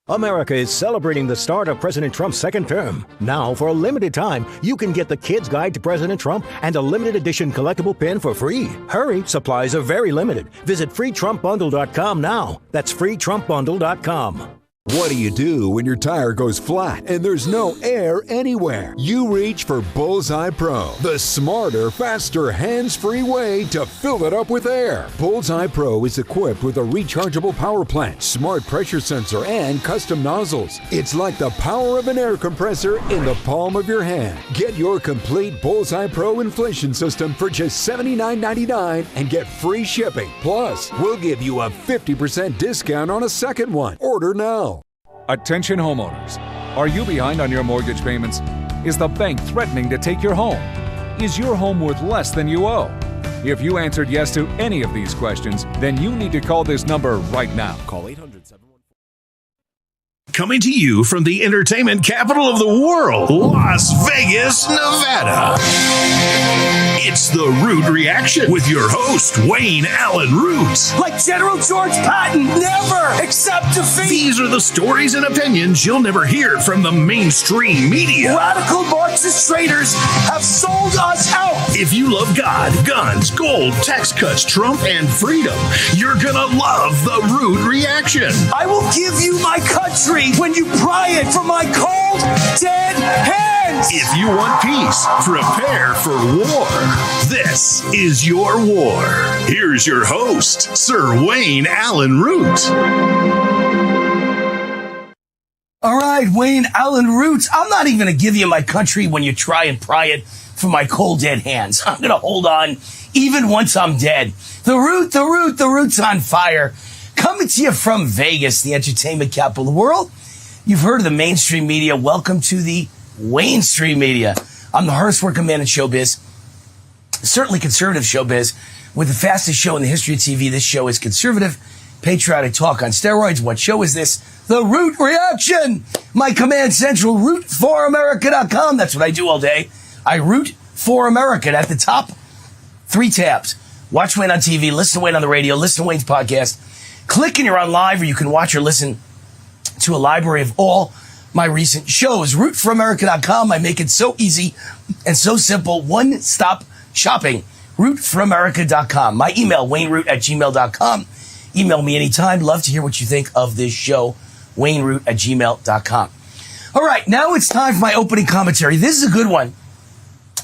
America is celebrating the start of President Trump's second term. Now, for a limited time, you can get the Kid's Guide to President Trump and a limited edition collectible pin for free. Hurry, supplies are very limited. Visit freetrumpbundle.com now. That's freetrumpbundle.com. What do you do when your tire goes flat and there's no air anywhere? You reach for Bullseye Pro, the smarter, faster, hands-free way to fill it up with air. Bullseye Pro is equipped with a rechargeable power plant, smart pressure sensor, and custom nozzles. It's like the power of an air compressor in the palm of your hand. Get your complete Bullseye Pro inflation system for just $79.99 and get free shipping. Plus, we'll give you a 50% discount on a second one. Order now. Attention homeowners. Are you behind on your mortgage payments? Is the bank threatening to take your home? Is your home worth less than you owe? If you answered yes to any of these questions, then you need to call this number right now. Call 800-714. Coming to you from the entertainment capital of the world, Las Vegas, Nevada. It's the Root Reaction with your host, Wayne Allen Root. Like General George Patton, never accept defeat. These are the stories and opinions you'll never hear from the mainstream media. Radical Marxist traitors have sold us out. If you love God, guns, gold, tax cuts, Trump, and freedom, you're gonna love the Root Reaction. I will give you my country when you pry it from my cold, dead hands. If you want peace, prepare for war. This is your war. Here's your host, Sir Wayne Allen Root. All right, Wayne Allen Root. I'm not even going to give you my country when you try and pry it from my cold, dead hands. I'm going to hold on even once I'm dead. The Root's on fire. Coming to you from Vegas, the entertainment capital of the world. You've heard of the mainstream media. Welcome to the Wayne Stream Media. I'm the hardest working man in showbiz, certainly conservative showbiz, with the fastest show in the history of TV. This show is conservative, patriotic talk on steroids. What show is this? The Root Reaction. My command central, root4america.com. That's what I do all day. I root for America. And at the top, 3 tabs. Watch Wayne on TV, listen to Wayne on the radio, listen to Wayne's podcast. Click and you're on live, or you can watch or listen to a library of all my recent shows. Root4america.com. I make it so easy and so simple. One-stop shopping. Root4america.com. My email, wayneroot@gmail.com. Email me anytime. Love to hear what you think of this show. wayneroot@gmail.com. All right, now it's time for my opening commentary. This is a good one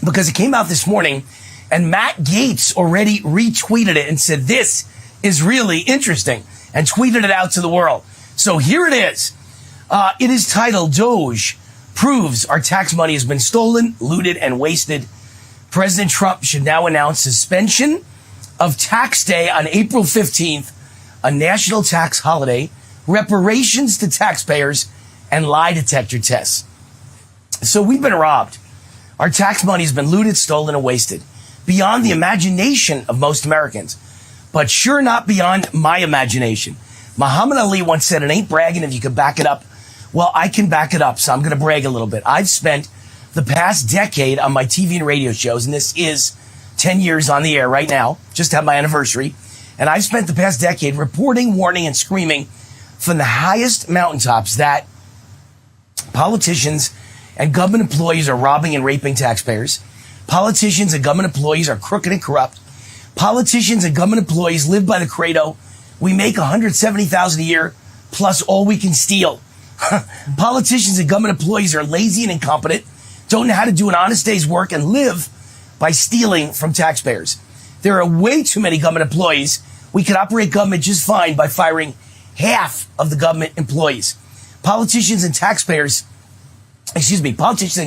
because it came out this morning, and Matt Gaetz already retweeted it and said, this is really interesting, and tweeted it out to the world. So here it is. It is titled, DOGE proves our tax money has been stolen, looted, and wasted. President Trump should now announce suspension of tax day on April 15th, a national tax holiday, reparations to taxpayers, and lie detector tests. So we've been robbed. Our tax money has been looted, stolen, and wasted beyond the imagination of most Americans, but sure not beyond my imagination. Muhammad Ali once said, it ain't bragging if you can back it up. Well, I can back it up, so I'm going to brag a little bit. I've spent the past decade on my TV and radio shows, and this is 10 years on the air right now, just had my anniversary, and I've spent the past decade reporting, warning, and screaming from the highest mountaintops that politicians and government employees are robbing and raping taxpayers. Politicians and government employees are crooked and corrupt. Politicians and government employees live by the credo, we make $170,000 a year plus all we can steal. Politicians and government employees are lazy and incompetent, don't know how to do an honest day's work, and live by stealing from taxpayers. There are way too many government employees. We could operate government just fine by firing half of the government employees. Politicians and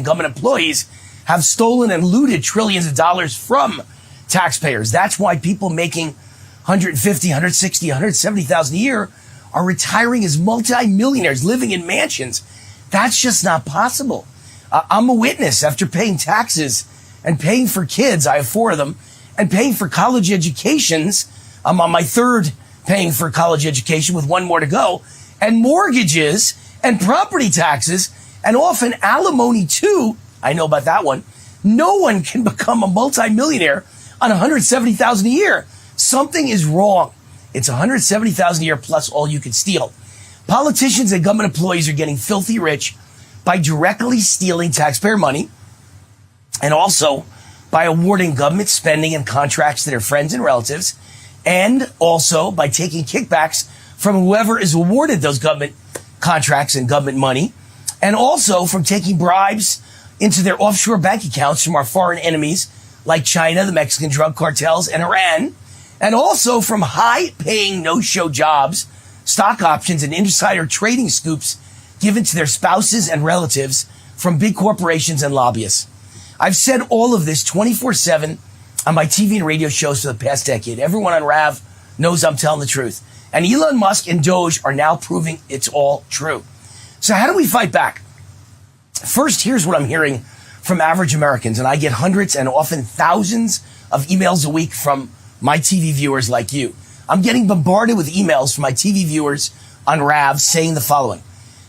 government employees have stolen and looted trillions of dollars from taxpayers. That's why people making $150,000, $160,000, $170,000 a year are retiring as multimillionaires, living in mansions. That's just not possible. I'm a witness. After paying taxes and paying for kids, I have 4 of them, and paying for college educations, I'm on my 3rd paying for college education with 1 more to go, and mortgages and property taxes, and often alimony too. I know about that one. No one can become a multimillionaire on $170,000 a year. Something is wrong. It's $170,000 a year plus all you can steal. Politicians and government employees are getting filthy rich by directly stealing taxpayer money, and also by awarding government spending and contracts to their friends and relatives, and also by taking kickbacks from whoever is awarded those government contracts and government money, and also from taking bribes into their offshore bank accounts from our foreign enemies like China, the Mexican drug cartels, and Iran, and also from high-paying no-show jobs, stock options, and insider trading scoops given to their spouses and relatives from big corporations and lobbyists. I've said all of this 24/7 on my TV and radio shows for the past decade. Everyone on RAV knows I'm telling the truth. And Elon Musk and DOGE are now proving it's all true. So how do we fight back? First, here's what I'm hearing from average Americans, and I get hundreds and often thousands of emails a week from my TV viewers like you. I'm getting bombarded with emails from my TV viewers on RAV saying the following.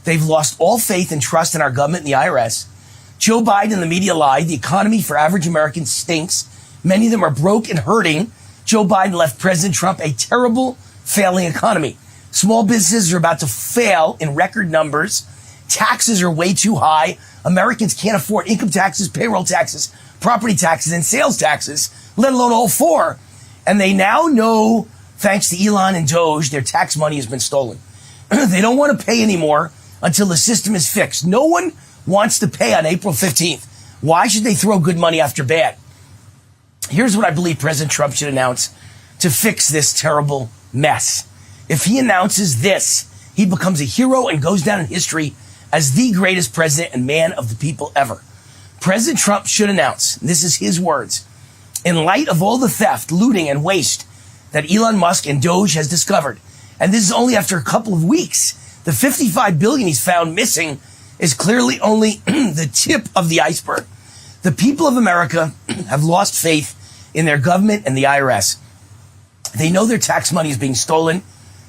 They've lost all faith and trust in our government and the IRS. Joe Biden and the media lied. The economy for average Americans stinks. Many of them are broke and hurting. Joe Biden left President Trump a terrible, failing economy. Small businesses are about to fail in record numbers. Taxes are way too high. Americans can't afford income taxes, payroll taxes, property taxes, and sales taxes, let alone all four. And they now know, thanks to Elon and DOGE, their tax money has been stolen. They don't want to pay anymore until the system is fixed. No one wants to pay on April 15th. Why should they throw good money after bad? Here's what I believe President Trump should announce to fix this terrible mess. If he announces this, he becomes a hero and goes down in history as the greatest president and man of the people ever. President Trump should announce, and this is his words, in light of all the theft, looting, and waste that Elon Musk and DOGE has discovered, and this is only after a couple of weeks, the $55 billion he's found missing is clearly only the tip of the iceberg. The people of America have lost faith in their government and the IRS. They know their tax money is being stolen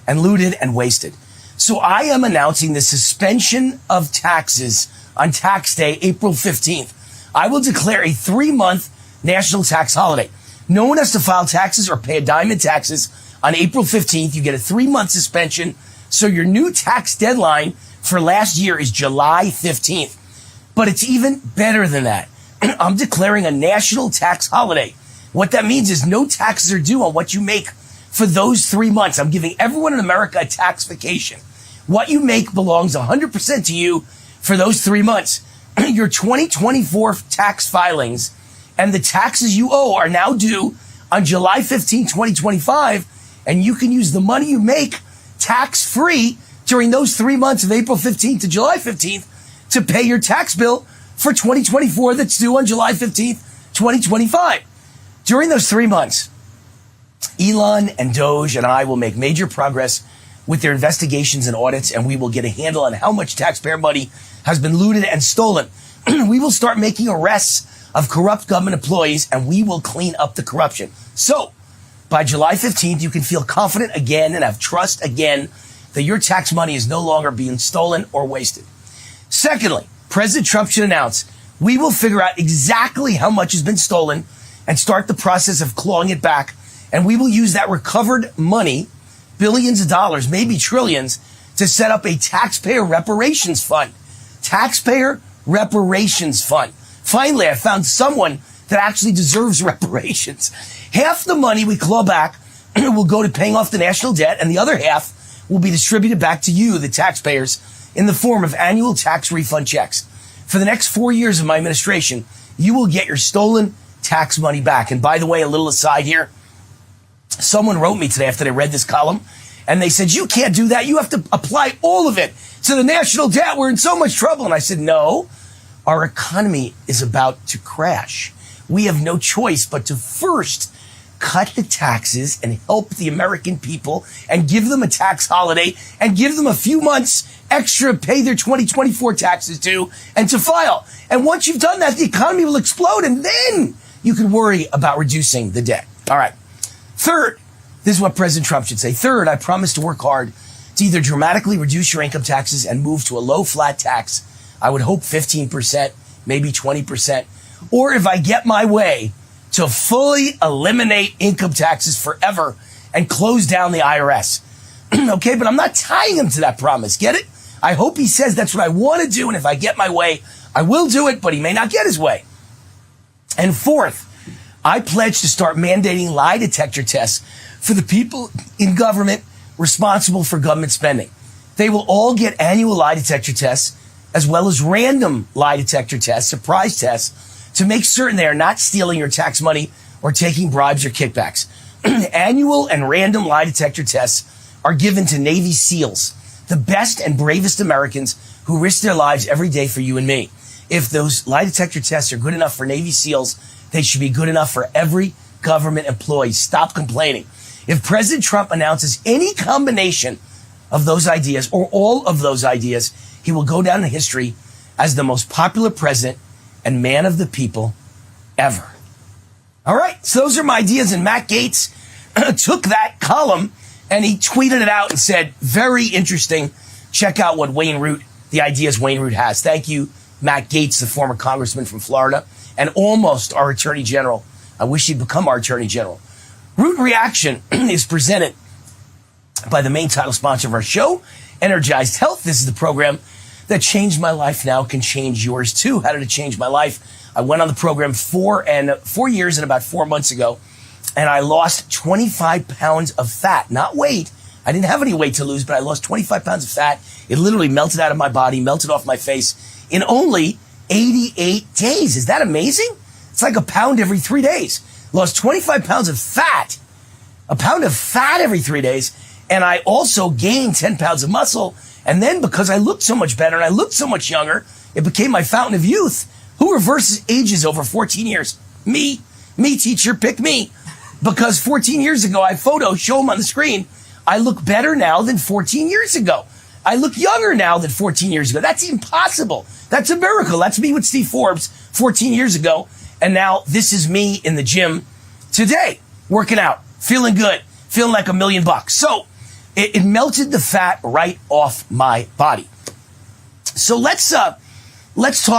and looted and wasted. So I am announcing the suspension of taxes on tax day, April 15th. I will declare a 3-month national tax holiday. No one has to file taxes or pay a dime in taxes on April 15th. You get a 3-month suspension. So your new tax deadline for last year is July 15th. But it's even better than that. I'm declaring a national tax holiday. What that means is no taxes are due on what you make for those 3 months. I'm giving everyone in America a tax vacation. What you make belongs 100% to you for those 3 months. Your 2024 tax filings and the taxes you owe are now due on July 15, 2025, and you can use the money you make tax-free during those 3 months of April 15th to July 15th to pay your tax bill for 2024 that's due on July 15th, 2025. During those 3 months, Elon and DOGE and I will make major progress with their investigations and audits, and we will get a handle on how much taxpayer money has been looted and stolen. We will start making arrests of corrupt government employees, and we will clean up the corruption. So, by July 15th, you can feel confident again and have trust again that your tax money is no longer being stolen or wasted. Secondly, President Trump should announce, we will figure out exactly how much has been stolen and start the process of clawing it back. And we will use that recovered money, billions of dollars, maybe trillions, to set up a taxpayer reparations fund. Taxpayer reparations fund. Finally, I found someone that actually deserves reparations. Half the money we claw back will go to paying off the national debt, and the other half will be distributed back to you, the taxpayers, in the form of annual tax refund checks. For the next 4 years of my administration, you will get your stolen tax money back. And by the way, a little aside here, someone wrote me today after they read this column, and they said, you can't do that. You have to apply all of it to the national debt. We're in so much trouble. And I said, no, our economy is about to crash. We have no choice but to first cut the taxes and help the American people and give them a tax holiday and give them a few months extra to pay their 2024 taxes due and to file. And once you've done that, the economy will explode, and then you can worry about reducing the debt. All right. Third, this is what President Trump should say. Third, I promise to work hard to either dramatically reduce your income taxes and move to a low flat tax. I would hope 15%, maybe 20%. Or if I get my way, to fully eliminate income taxes forever and close down the IRS. Okay, but I'm not tying him to that promise. Get it? I hope he says that's what I want to do, and if I get my way, I will do it, but he may not get his way. And fourth, I pledge to start mandating lie detector tests for the people in government responsible for government spending. They will all get annual lie detector tests, as well as random lie detector tests, surprise tests, to make certain they are not stealing your tax money or taking bribes or kickbacks. Annual and random lie detector tests are given to Navy SEALs, the best and bravest Americans who risk their lives every day for you and me. If those lie detector tests are good enough for Navy SEALs, they should be good enough for every government employee. Stop complaining. If President Trump announces any combination of those ideas or all of those ideas, he will go down in history as the most popular president and man of the people ever. All right, so those are my ideas, and Matt Gaetz took that column and he tweeted it out and said, very interesting. Check out what the ideas Wayne Root has. Thank you, Matt Gaetz, the former congressman from Florida and almost our attorney general. I wish he'd become our attorney general. Root Reaction is presented by the main title sponsor of our show, Energized Health. This is the program that changed my life, now can change yours too. How did it change my life? I went on the program 4 years and about 4 months ago, and I lost 25 pounds of fat, not weight. I didn't have any weight to lose, but I lost 25 pounds of fat. It literally melted out of my body, melted off my face in only 88 days. Is that amazing? It's like a pound every 3 days. Lost 25 pounds of fat, a pound of fat every 3 days. And I also gained 10 pounds of muscle. And then because I looked so much better and I looked so much younger, it became my fountain of youth. Who reverses ages over 14 years? Me, teacher, pick me. Because 14 years ago, I show them on the screen. I look better now than 14 years ago. I look younger now than 14 years ago. That's impossible. That's a miracle. That's me with Steve Forbes 14 years ago. And now this is me in the gym today, working out, feeling good, feeling like $1 million. So it melted the fat right off my body. So let's talk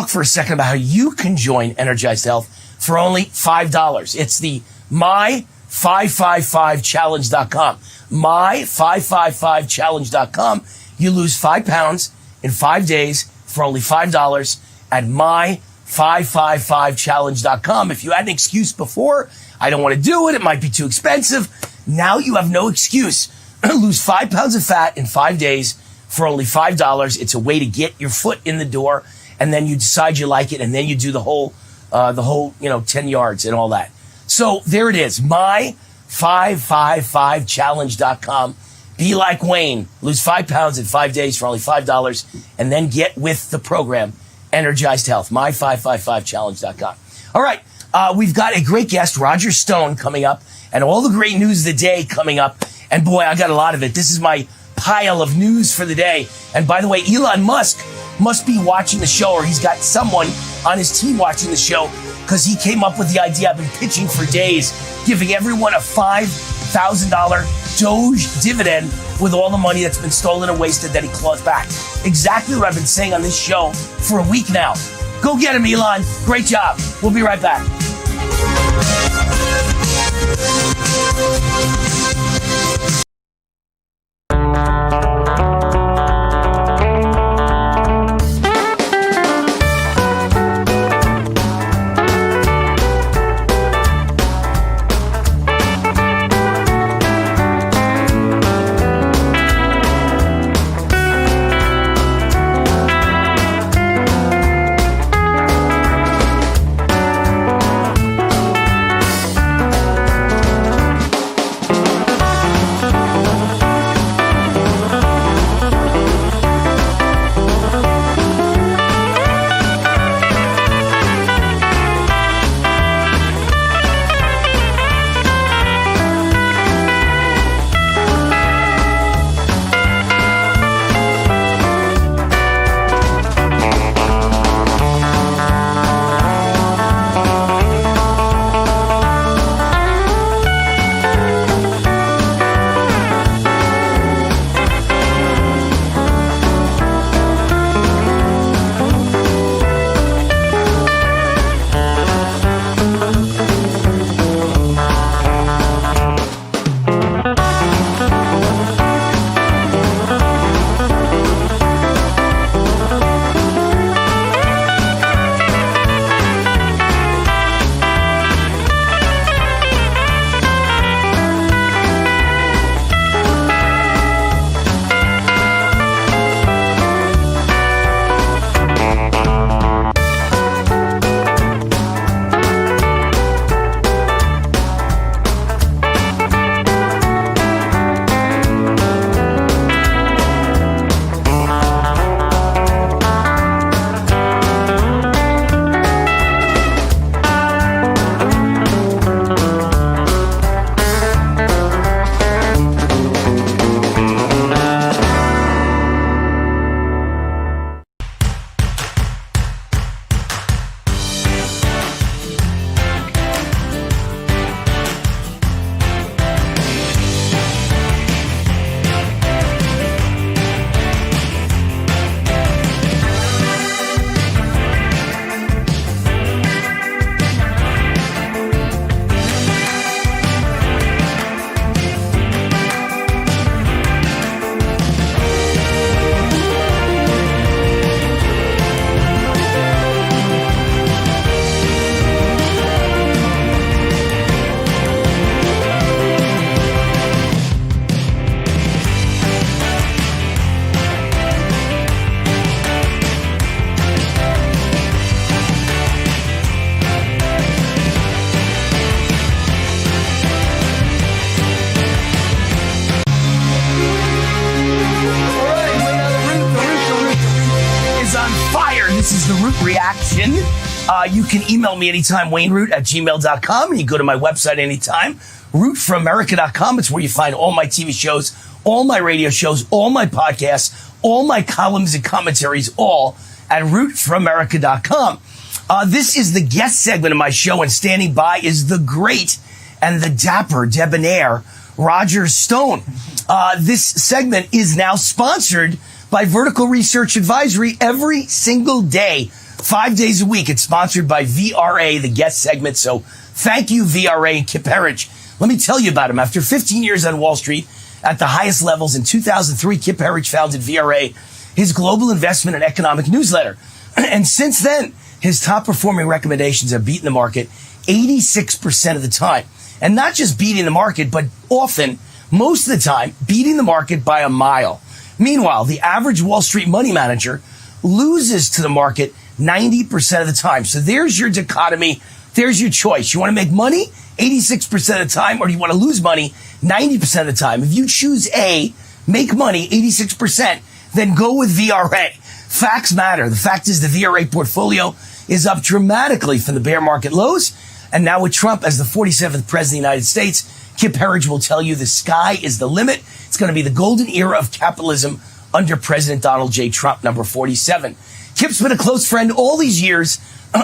for a second about how you can join Energized Health for only $5. It's the my555challenge.com. My555challenge.com. You lose 5 pounds in 5 days for only $5 at my555challenge.com. If you had an excuse before, I don't want to do it, it might be too expensive. Now you have no excuse. Lose 5 pounds of fat in 5 days for only $5. It's a way to get your foot in the door, and then you decide you like it, and then you do the whole 10 yards and all that. So there it is, my555challenge.com. Be like Wayne. Lose 5 pounds in 5 days for only $5, and then get with the program, Energized Health, my555challenge.com. All right, we've got a great guest, Roger Stone, coming up, and all the great news of the day coming up. And boy, I got a lot of it. This is my pile of news for the day. And by the way, Elon Musk must be watching the show, or he's got someone on his team watching the show, because he came up with the idea I've been pitching for days, giving everyone a $5,000 DOGE dividend with all the money that's been stolen and wasted that he claws back. Exactly what I've been saying on this show for a week now. Go get him, Elon. Great job. We'll be right back. the Root Reaction. You can email me anytime, wayneroot@gmail.com. And you go to my website anytime, rootforamerica.com. It's where you find all my TV shows, all my radio shows, all my podcasts, all my columns and commentaries, all at rootforamerica.com. This is the guest segment of my show, and standing by is the great and the dapper debonair Roger Stone. This segment is now sponsored by Vertical Research Advisory every single day, 5 days a week. It's sponsored by VRA, the guest segment. So thank you, VRA and Kip Herridge. Let me tell you about him. After 15 years on Wall Street at the highest levels, in 2003, Kip Herridge founded VRA, his global investment and economic newsletter. And since then, his top performing recommendations have beaten the market 86% of the time. And not just beating the market, but often, most of the time, beating the market by a mile. Meanwhile, the average Wall Street money manager loses to the market 90% of the time. So there's your dichotomy. There's your choice. You want to make money 86% of the time, or do you want to lose money 90% of the time? If you choose A, make money 86%, then go with VRA. Facts matter. The fact is the VRA portfolio is up dramatically from the bear market lows. And now with Trump as the 47th president of the United States, Kip Herridge will tell you the sky is the limit. It's going to be the golden era of capitalism under President Donald J. Trump, number 47. Kip's been a close friend all these years,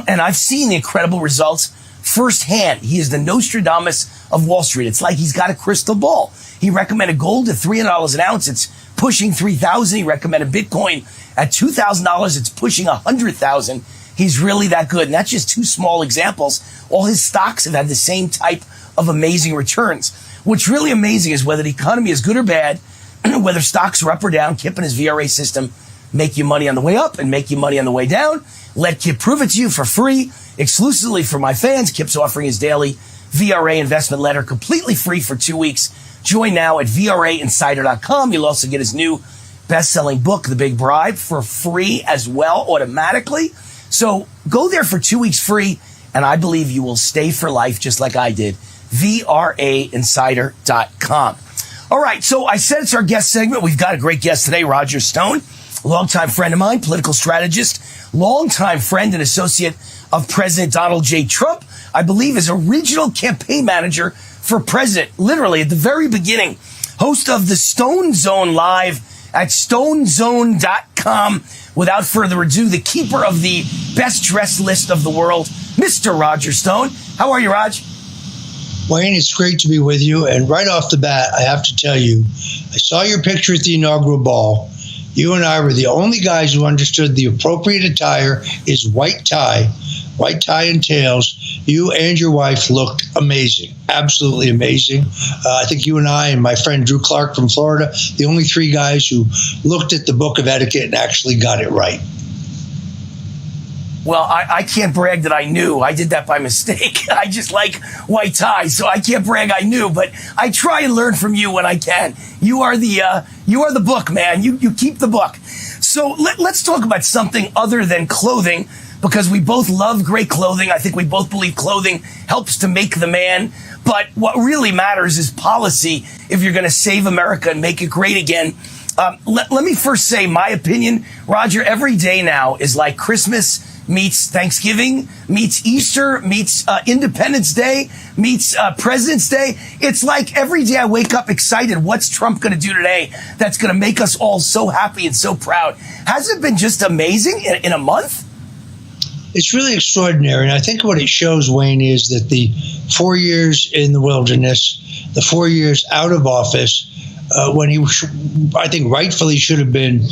and I've seen the incredible results firsthand. He is the Nostradamus of Wall Street. It's like he's got a crystal ball. He recommended gold at $300 an ounce. It's pushing $3,000. He recommended Bitcoin at $2,000. It's pushing $100,000. He's really that good. And that's just two small examples. All his stocks have had the same type of amazing returns. What's really amazing is whether the economy is good or bad, whether stocks are up or down, Kip and his VRA system make you money on the way up and make you money on the way down. Let Kip prove it to you for free, exclusively for my fans. Kip's offering his daily VRA investment letter completely free for 2 weeks. Join now at VRAinsider.com. You'll also get his new best-selling book, The Big Bribe, for free as well, automatically. So go there for 2 weeks free, and I believe you will stay for life just like I did. VRAinsider.com. All right, so I said it's our guest segment. We've got a great guest today, Roger Stone, a longtime friend of mine, political strategist, longtime friend and associate of President Donald J. Trump. I believe his original campaign manager for president, literally at the very beginning. Host of the Stone Zone Live at stonezone.com. Without further ado, the keeper of the best dressed list of the world, Mr. Roger Stone. How are you, Raj? Wayne, it's great to be with you. And right off the bat, I have to tell you, I saw your picture at the inaugural ball. You and I were the only guys who understood the appropriate attire is white tie and tails. You and your wife looked amazing, absolutely amazing. I think you and I and my friend Drew Clark from Florida, the only three guys who looked at the book of etiquette and actually got it right. Well, I can't brag that I knew. I did that by mistake. I just like white ties, so I can't brag I knew. But I try and learn from you when I can. You are the book, man. You keep the book. So let's talk about something other than clothing, because we both love great clothing. I think we both believe clothing helps to make the man. But what really matters is policy if you're going to save America and make it great again. Let me first say my opinion, Roger. Every day now is like Christmas meets Thanksgiving, meets Easter, meets Independence Day, meets President's Day. It's like every day I wake up excited. What's Trump going to do today that's going to make us all so happy and so proud? Hasn't it been just amazing in a month? It's really extraordinary. And I think what it shows, Wayne, is that the 4 years in the wilderness, the 4 years out of office, when he, I think, rightfully should have been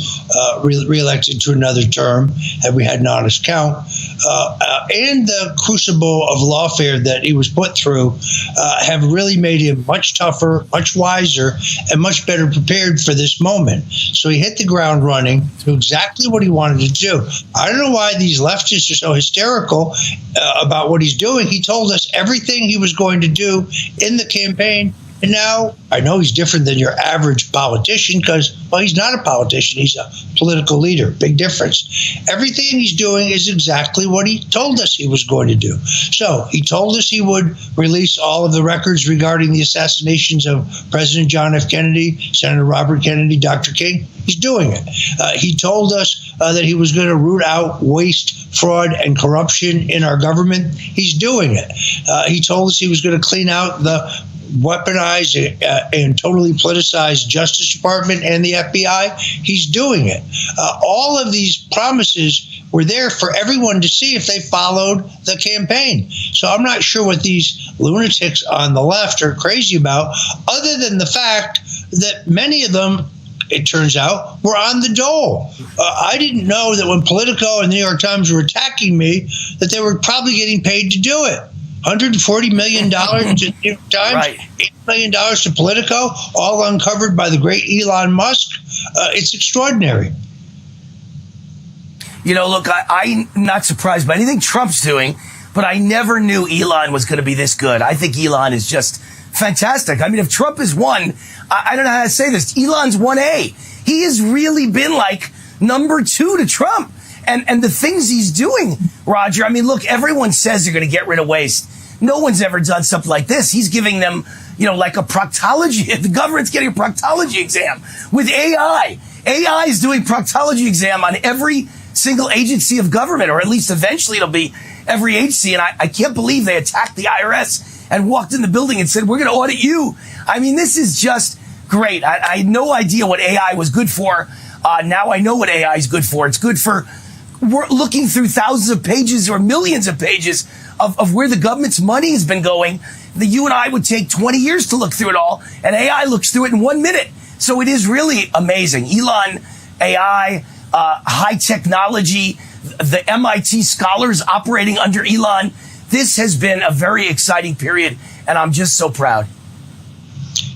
reelected to another term had we had an honest count, and the crucible of lawfare that he was put through have really made him much tougher, much wiser, and much better prepared for this moment. So he hit the ground running, knew exactly what he wanted to do. I don't know why these leftists are so hysterical about what he's doing. He told us everything he was going to do in the campaign, And now I know he's different than your average politician because, well, he's not a politician. He's a political leader. Big difference. Everything he's doing is exactly what he told us he was going to do. So he told us he would release all of the records regarding the assassinations of President John F. Kennedy, Senator Robert Kennedy, Dr. King. He's doing it. He told us that he was going to root out waste, fraud, and corruption in our government. He's doing it. He told us he was going to clean out the weaponized and totally politicized Justice Department and the FBI. He's doing it. All of these promises were there for everyone to see if they followed the campaign. So I'm not sure what these lunatics on the left are crazy about, other than the fact that many of them, it turns out, were on the dole. I didn't know that when Politico and the New York Times were attacking me, that they were probably getting paid to do it. $140 million to the New York Times, right. $8 million to Politico, all uncovered by the great Elon Musk. It's extraordinary. You know, look, I'm not surprised by anything Trump's doing, but I never knew Elon was going to be this good. I think Elon is just fantastic. I mean, if Trump is one, I don't know how to say this. Elon's 1A. He has really been like number 2 to Trump. And the things he's doing, Roger, I mean, look, everyone says they're going to get rid of waste. No one's ever done something like this. He's giving them, you know, like a proctology. The government's getting a proctology exam with AI. AI is doing proctology exam on every single agency of government, or at least eventually it'll be every agency. And I can't believe they attacked the IRS and walked in the building and said, we're going to audit you. I mean, this is just great. I had no idea what AI was good for. Now I know what AI is good for. It's good for looking through thousands of pages or millions of pages of where the government's money has been going. That you and I would take 20 years to look through it all, and AI looks through it in 1 minute. So it is really amazing. Elon, AI, high technology, the MIT scholars operating under Elon. This has been a very exciting period, and I'm just so proud.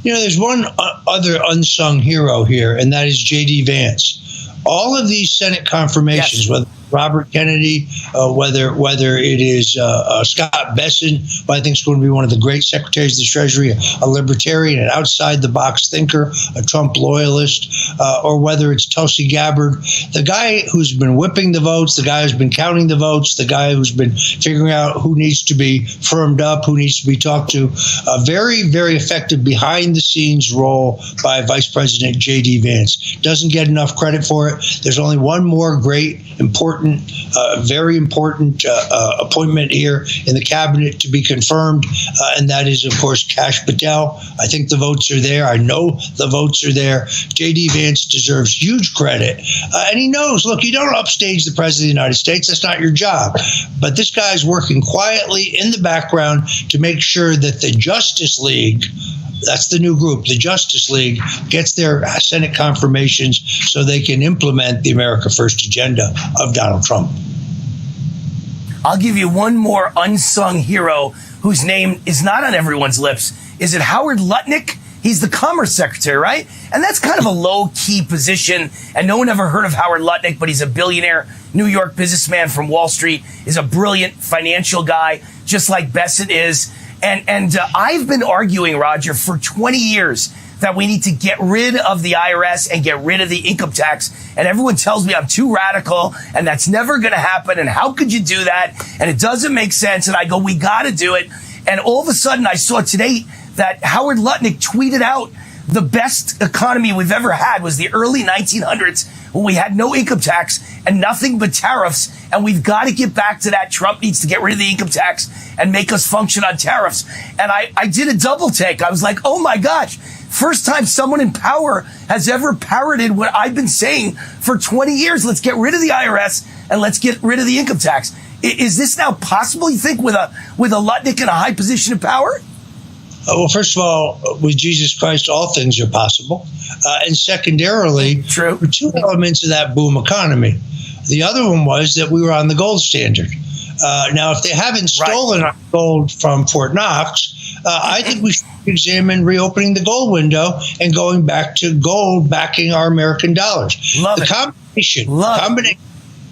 You know, there's one other unsung hero here, and that is J.D. Vance. All of these Senate confirmations, whether Robert Kennedy, whether it is Scott Bessent, who I think is going to be one of the great secretaries of the Treasury, a libertarian, an outside-the-box thinker, a Trump loyalist, or whether it's Tulsi Gabbard, the guy who's been whipping the votes, the guy who's been counting the votes, the guy who's been figuring out who needs to be firmed up, who needs to be talked to. A very, very effective behind-the-scenes role by Vice President J.D. Vance. Doesn't get enough credit for it. There's only one more great, important, very important appointment here in the cabinet to be confirmed, and that is, of course, Kash Patel. I think the votes are there. I know the votes are there. J.D. Vance deserves huge credit, and he knows, look, you don't upstage the President of the United States. That's not your job. But this guy's working quietly in the background to make sure that the Justice League, that's the new group, the Justice League, gets their Senate confirmations so they can implement the America First agenda of Donald Trump. I'll give you one more unsung hero whose name is not on everyone's lips. Is it Howard Lutnick? He's the Commerce Secretary, right? And that's kind of a low-key position, and no one ever heard of Howard Lutnick, but he's a billionaire New York businessman from Wall Street, is a brilliant financial guy, just like Bessent is. And I've been arguing, Roger, for 20 years that we need to get rid of the IRS and get rid of the income tax. And everyone tells me I'm too radical and that's never going to happen. And how could you do that? And it doesn't make sense. And I go, we got to do it. And all of a sudden I saw today that Howard Lutnick tweeted out the best economy we've ever had was the early 1900s when we had no income tax and nothing but tariffs. And we've got to get back to that. Trump needs to get rid of the income tax and make us function on tariffs. And I did a double take. I was like, oh my gosh, first time someone in power has ever parroted what I've been saying for 20 years. Let's get rid of the IRS and let's get rid of the income tax. Is this now possible, you think, with a Lutnick in a high position of power? Well, first of all, with Jesus Christ, all things are possible. And secondarily, there were two elements of that boom economy. The other one was that we were on the gold standard. Now, if they haven't stolen our gold from Fort Knox, I think we should examine reopening the gold window and going back to gold backing our American dollars. Love it. Combination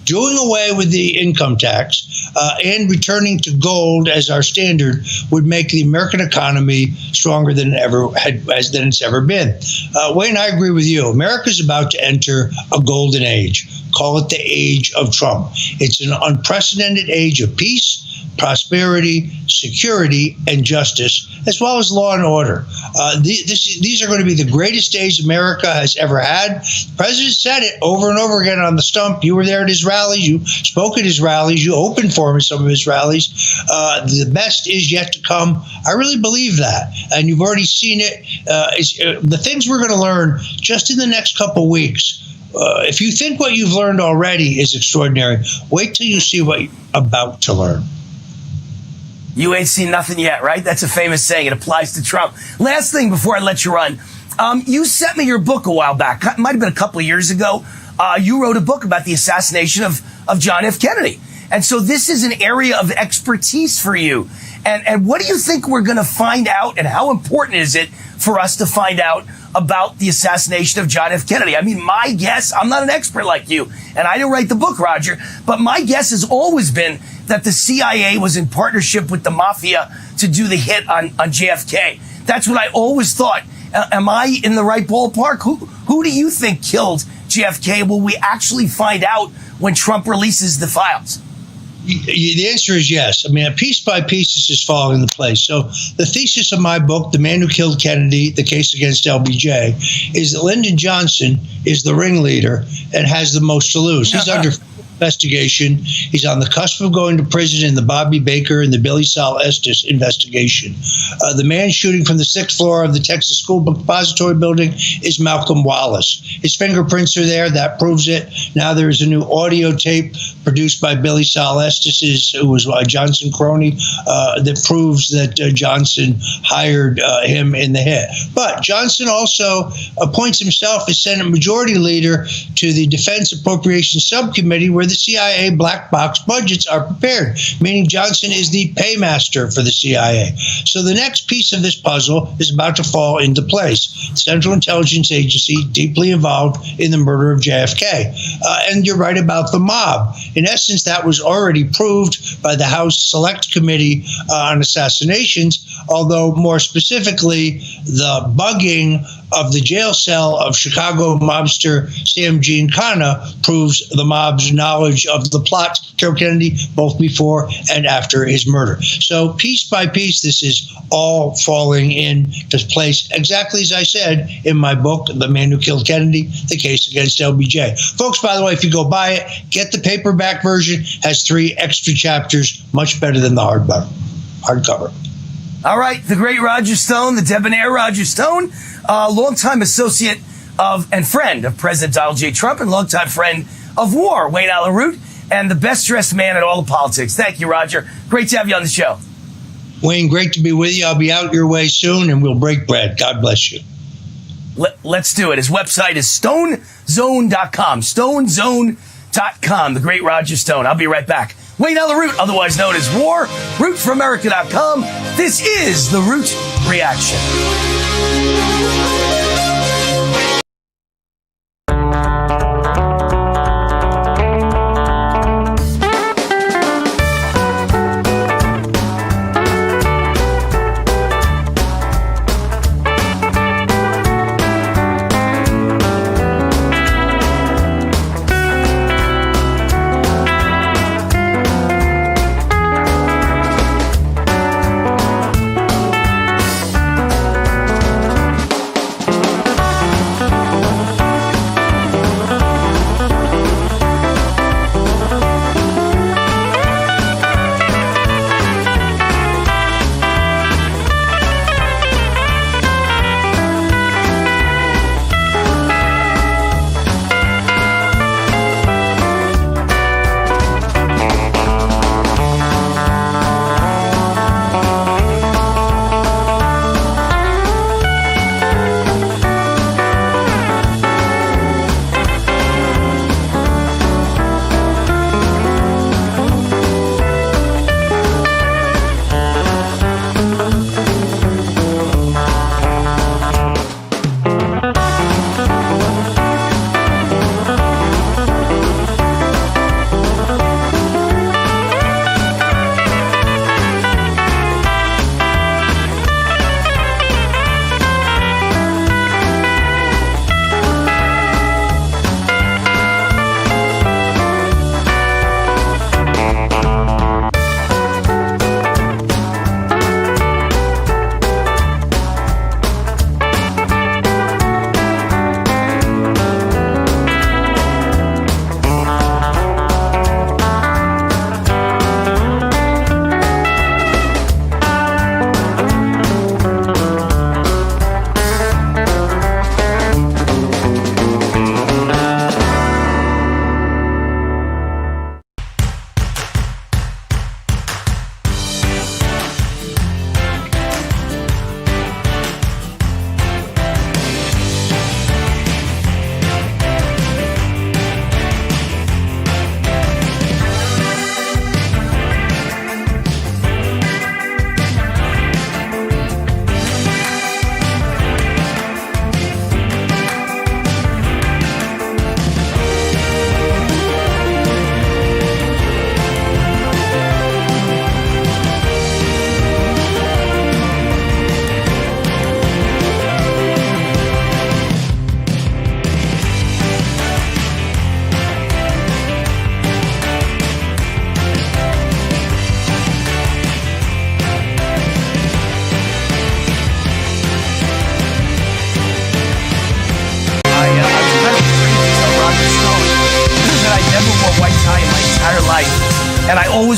doing away with the income tax and returning to gold as our standard would make the American economy stronger than it's ever been. Wayne, I agree with you. America's about to enter a golden age. Call it the age of Trump. It's an unprecedented age of peace, prosperity, security, and justice, as well as law and order. These are going to be the greatest days America has ever had. The president said it over and over again on the stump. You were there at his rallies. You spoke at his rallies. You opened for him at some of his rallies. The best is yet to come. I really believe that. And you've already seen it. The things we're going to learn just in the next couple weeks. If you think what you've learned already is extraordinary, wait till you see what you're about to learn. You ain't seen nothing yet, right? That's a famous saying. It applies to Trump. Last thing before I let you run. You sent me your book a while back. It might have been a couple of years ago. You wrote a book about the assassination of John F. Kennedy. And so this is an area of expertise for you. And what do you think we're going to find out, and how important is it for us to find out about the assassination of John F. Kennedy? I mean, my guess, I'm not an expert like you, and I didn't write the book, Roger, but my guess has always been that the CIA was in partnership with the mafia to do the hit on JFK. That's what I always thought. Am I in the right ballpark? Who do you think killed JFK? Will we actually find out when Trump releases the files? The answer is yes. I mean, piece by piece, this is falling into place. So the thesis of my book, The Man Who Killed Kennedy, The Case Against LBJ, is that Lyndon Johnson is the ringleader and has the most to lose. He's under investigation. He's on the cusp of going to prison in the Bobby Baker and the Billy Sol Estes investigation. The man shooting from the 6th floor of the Texas School Book Depository building is Malcolm Wallace. His fingerprints are there. That proves it. Now there is a new audio tape produced by Billy Sol Estes, who was a Johnson crony, that proves that Johnson hired him in the hit. But Johnson also appoints himself as Senate Majority Leader to the Defense Appropriations Subcommittee, where the CIA black box budgets are prepared, meaning Johnson is the paymaster for the CIA. So the next piece of this puzzle is about to fall into place. The Central Intelligence Agency deeply involved in the murder of JFK. And you're right about the mob. In essence, that was already proved by the House Select Committee on Assassinations, although more specifically, the bugging of the jail cell of Chicago mobster Sam Giancana proves the mob's knowledge of the plot to kill Kennedy both before and after his murder. So piece by piece, this is all falling into place, exactly as I said in my book, The Man Who Killed Kennedy, The Case Against LBJ. Folks, by the way, if you go buy it, get the paperback version, has 3 extra chapters, much better than the hardcover. All right, the great Roger Stone, the debonair Roger Stone, longtime associate of and friend of President Donald J. Trump and longtime friend of war, Wayne Allen Root, and the best-dressed man in all of politics. Thank you, Roger. Great to have you on the show. Wayne, great to be with you. I'll be out your way soon, and we'll break bread. God bless you. Let's do it. His website is stonezone.com. Stonezone.com. The great Roger Stone. I'll be right back. Wayne Allen Root, otherwise known as War, RootForAmerica.com. This is the Root Reaction.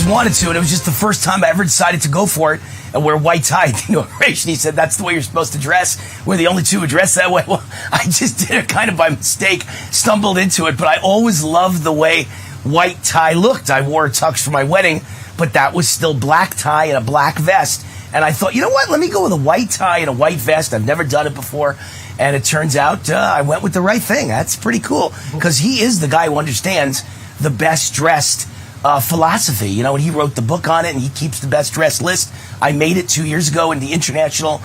always wanted to, and it was just the first time I ever decided to go for it and wear white tie at the inauguration. He said, that's the way you're supposed to dress. We're the only two who dress that way. Well, I just did it kind of by mistake, stumbled into it, but I always loved the way white tie looked. I wore a tux for my wedding, but that was still black tie and a black vest. And I thought, you know what? Let me go with a white tie and a white vest. I've never done it before. And it turns out I went with the right thing. That's pretty cool because he is the guy who understands the best dressed philosophy. You know, and he wrote the book on it and he keeps the best dressed list. I made it 2 years ago in the International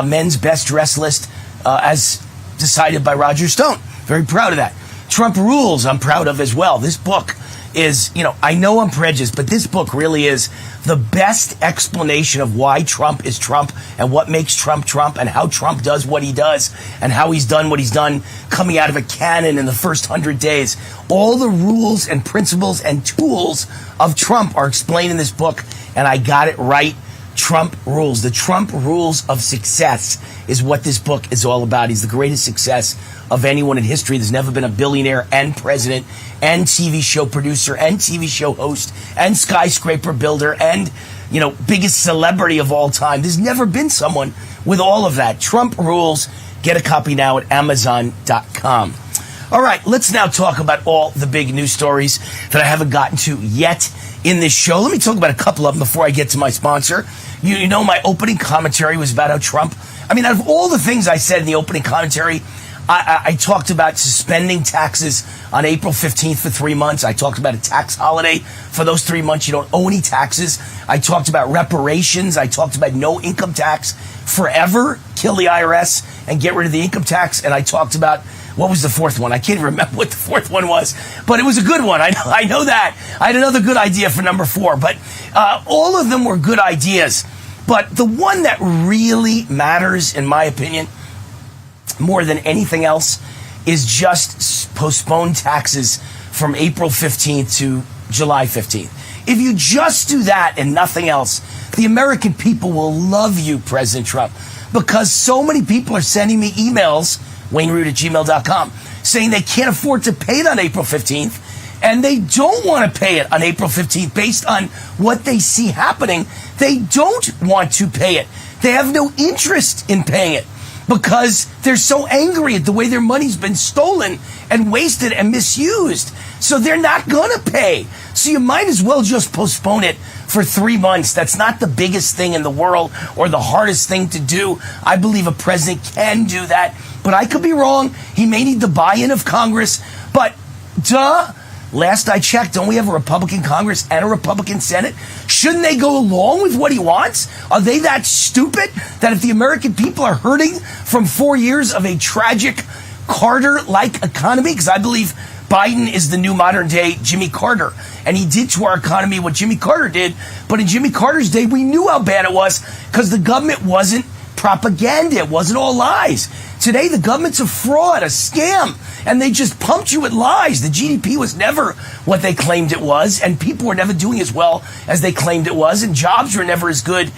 Men's Best Dressed List as decided by Roger Stone. Very proud of that. Trump Rules, I'm proud of as well. This book is, you know, I know I'm prejudiced, but this book really is the best explanation of why Trump is Trump and what makes Trump Trump and how Trump does what he does and how he's done what he's done coming out of a cannon in the first 100 days. All the rules and principles and tools of Trump are explained in this book, and I got it right. Trump Rules. The Trump Rules of Success is what this book is all about. He's the greatest success of anyone in history. There's never been a billionaire and president and TV show producer and TV show host and skyscraper builder and, you know, biggest celebrity of all time. There's never been someone with all of that. Trump Rules. Get a copy now at Amazon.com. All right, let's now talk about all the big news stories that I haven't gotten to yet in this show. Let me talk about a couple of them before I get to my sponsor. You know, my opening commentary was about how Trump, I mean, out of all the things I said in the opening commentary, I talked about suspending taxes on April 15th for 3 months. I talked about a tax holiday for those 3 months. You don't owe any taxes. I talked about reparations. I talked about no income tax forever, kill the IRS and get rid of the income tax. And I talked about, what was the fourth one? I can't remember what the fourth one was, but it was a good one. I know that. I had another good idea for number 4, but all of them were good ideas. But the one that really matters, in my opinion, more than anything else, is just postpone taxes from April 15th to July 15th. If you just do that and nothing else, the American people will love you, President Trump, because so many people are sending me emails, WayneRoot@gmail.com, saying they can't afford to pay it on April 15th, and they don't want to pay it on April 15th based on what they see happening. They don't want to pay it. They have no interest in paying it because they're so angry at the way their money's been stolen and wasted and misused. So they're not going to pay. So you might as well just postpone it for 3 months. That's not the biggest thing in the world or the hardest thing to do. I believe a president can do that, but I could be wrong. He may need the buy-in of Congress, but last I checked, don't we have a Republican Congress and a Republican Senate? Shouldn't they go along with what he wants? Are they that stupid that if the American people are hurting from 4 years of a tragic Carter-like economy, because I believe Biden is the new modern-day Jimmy Carter, and he did to our economy what Jimmy Carter did, but in Jimmy Carter's day, we knew how bad it was because the government wasn't propaganda. It wasn't all lies. Today, the government's a fraud, a scam, and they just pumped you with lies. The GDP was never what they claimed it was, and people were never doing as well as they claimed it was, and jobs were never as good.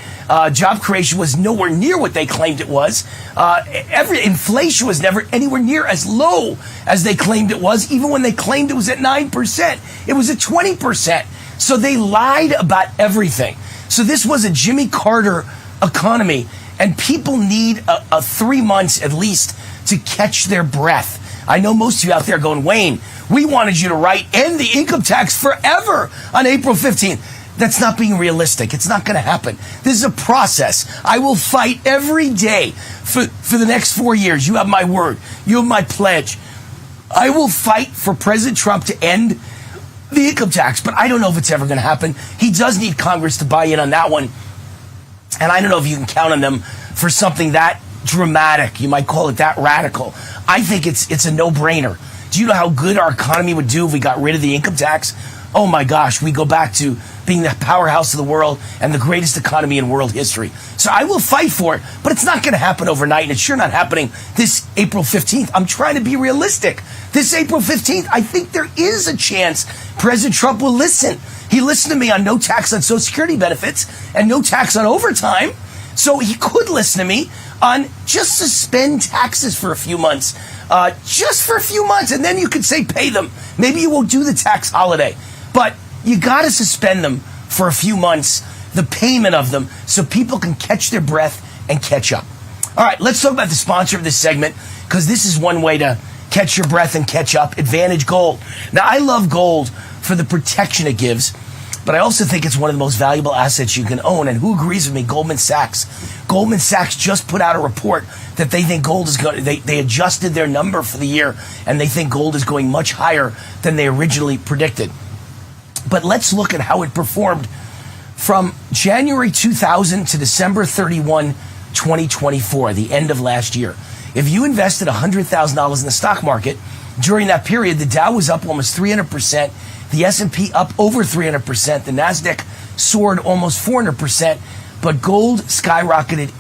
Job creation was nowhere near what they claimed it was. Inflation was never anywhere near as low as they claimed it was, even when they claimed it was at 9%. It was at 20%. So they lied about everything. So this was a Jimmy Carter economy, and people need 3 months at least to catch their breath. I know most of you out there going, Wayne, we wanted you to end the income tax forever on April 15th. That's not being realistic. It's not going to happen. This is a process. I will fight every day for the next 4 years. You have my word. You have my pledge. I will fight for President Trump to end the income tax, but I don't know if it's ever going to happen. He does need Congress to buy in on that one. And I don't know if you can count on them for something that dramatic. You might call it that radical. I think it's a no-brainer. Do you know how good our economy would do if we got rid of the income tax? Oh my gosh, we go back to being the powerhouse of the world and the greatest economy in world history. So I will fight for it, but it's not going to happen overnight, and it's sure not happening this April 15th. I'm trying to be realistic. This April 15th, I think there is a chance President Trump will listen. He listened to me on no tax on Social Security benefits and no tax on overtime, so he could listen to me on just suspend taxes for a few months. Just for a few months, and then you could say pay them. Maybe you won't do the tax holiday, but you got to suspend them for a few months, the payment of them, so people can catch their breath and catch up. All right, let's talk about the sponsor of this segment, because this is one way to catch your breath and catch up, Advantage Gold. Now, I love gold for the protection it gives, but I also think it's one of the most valuable assets you can own. And who agrees with me? Goldman Sachs. Goldman Sachs just put out a report that they think gold is going. They adjusted their number for the year, and they think gold is going much higher than they originally predicted. But let's look at how it performed from January 2000 to December 31, 2024, the end of last year. If you invested $100,000 in the stock market during that period, the Dow was up almost 300%. The S&P up over 300%. The NASDAQ soared almost 400%, but gold skyrocketed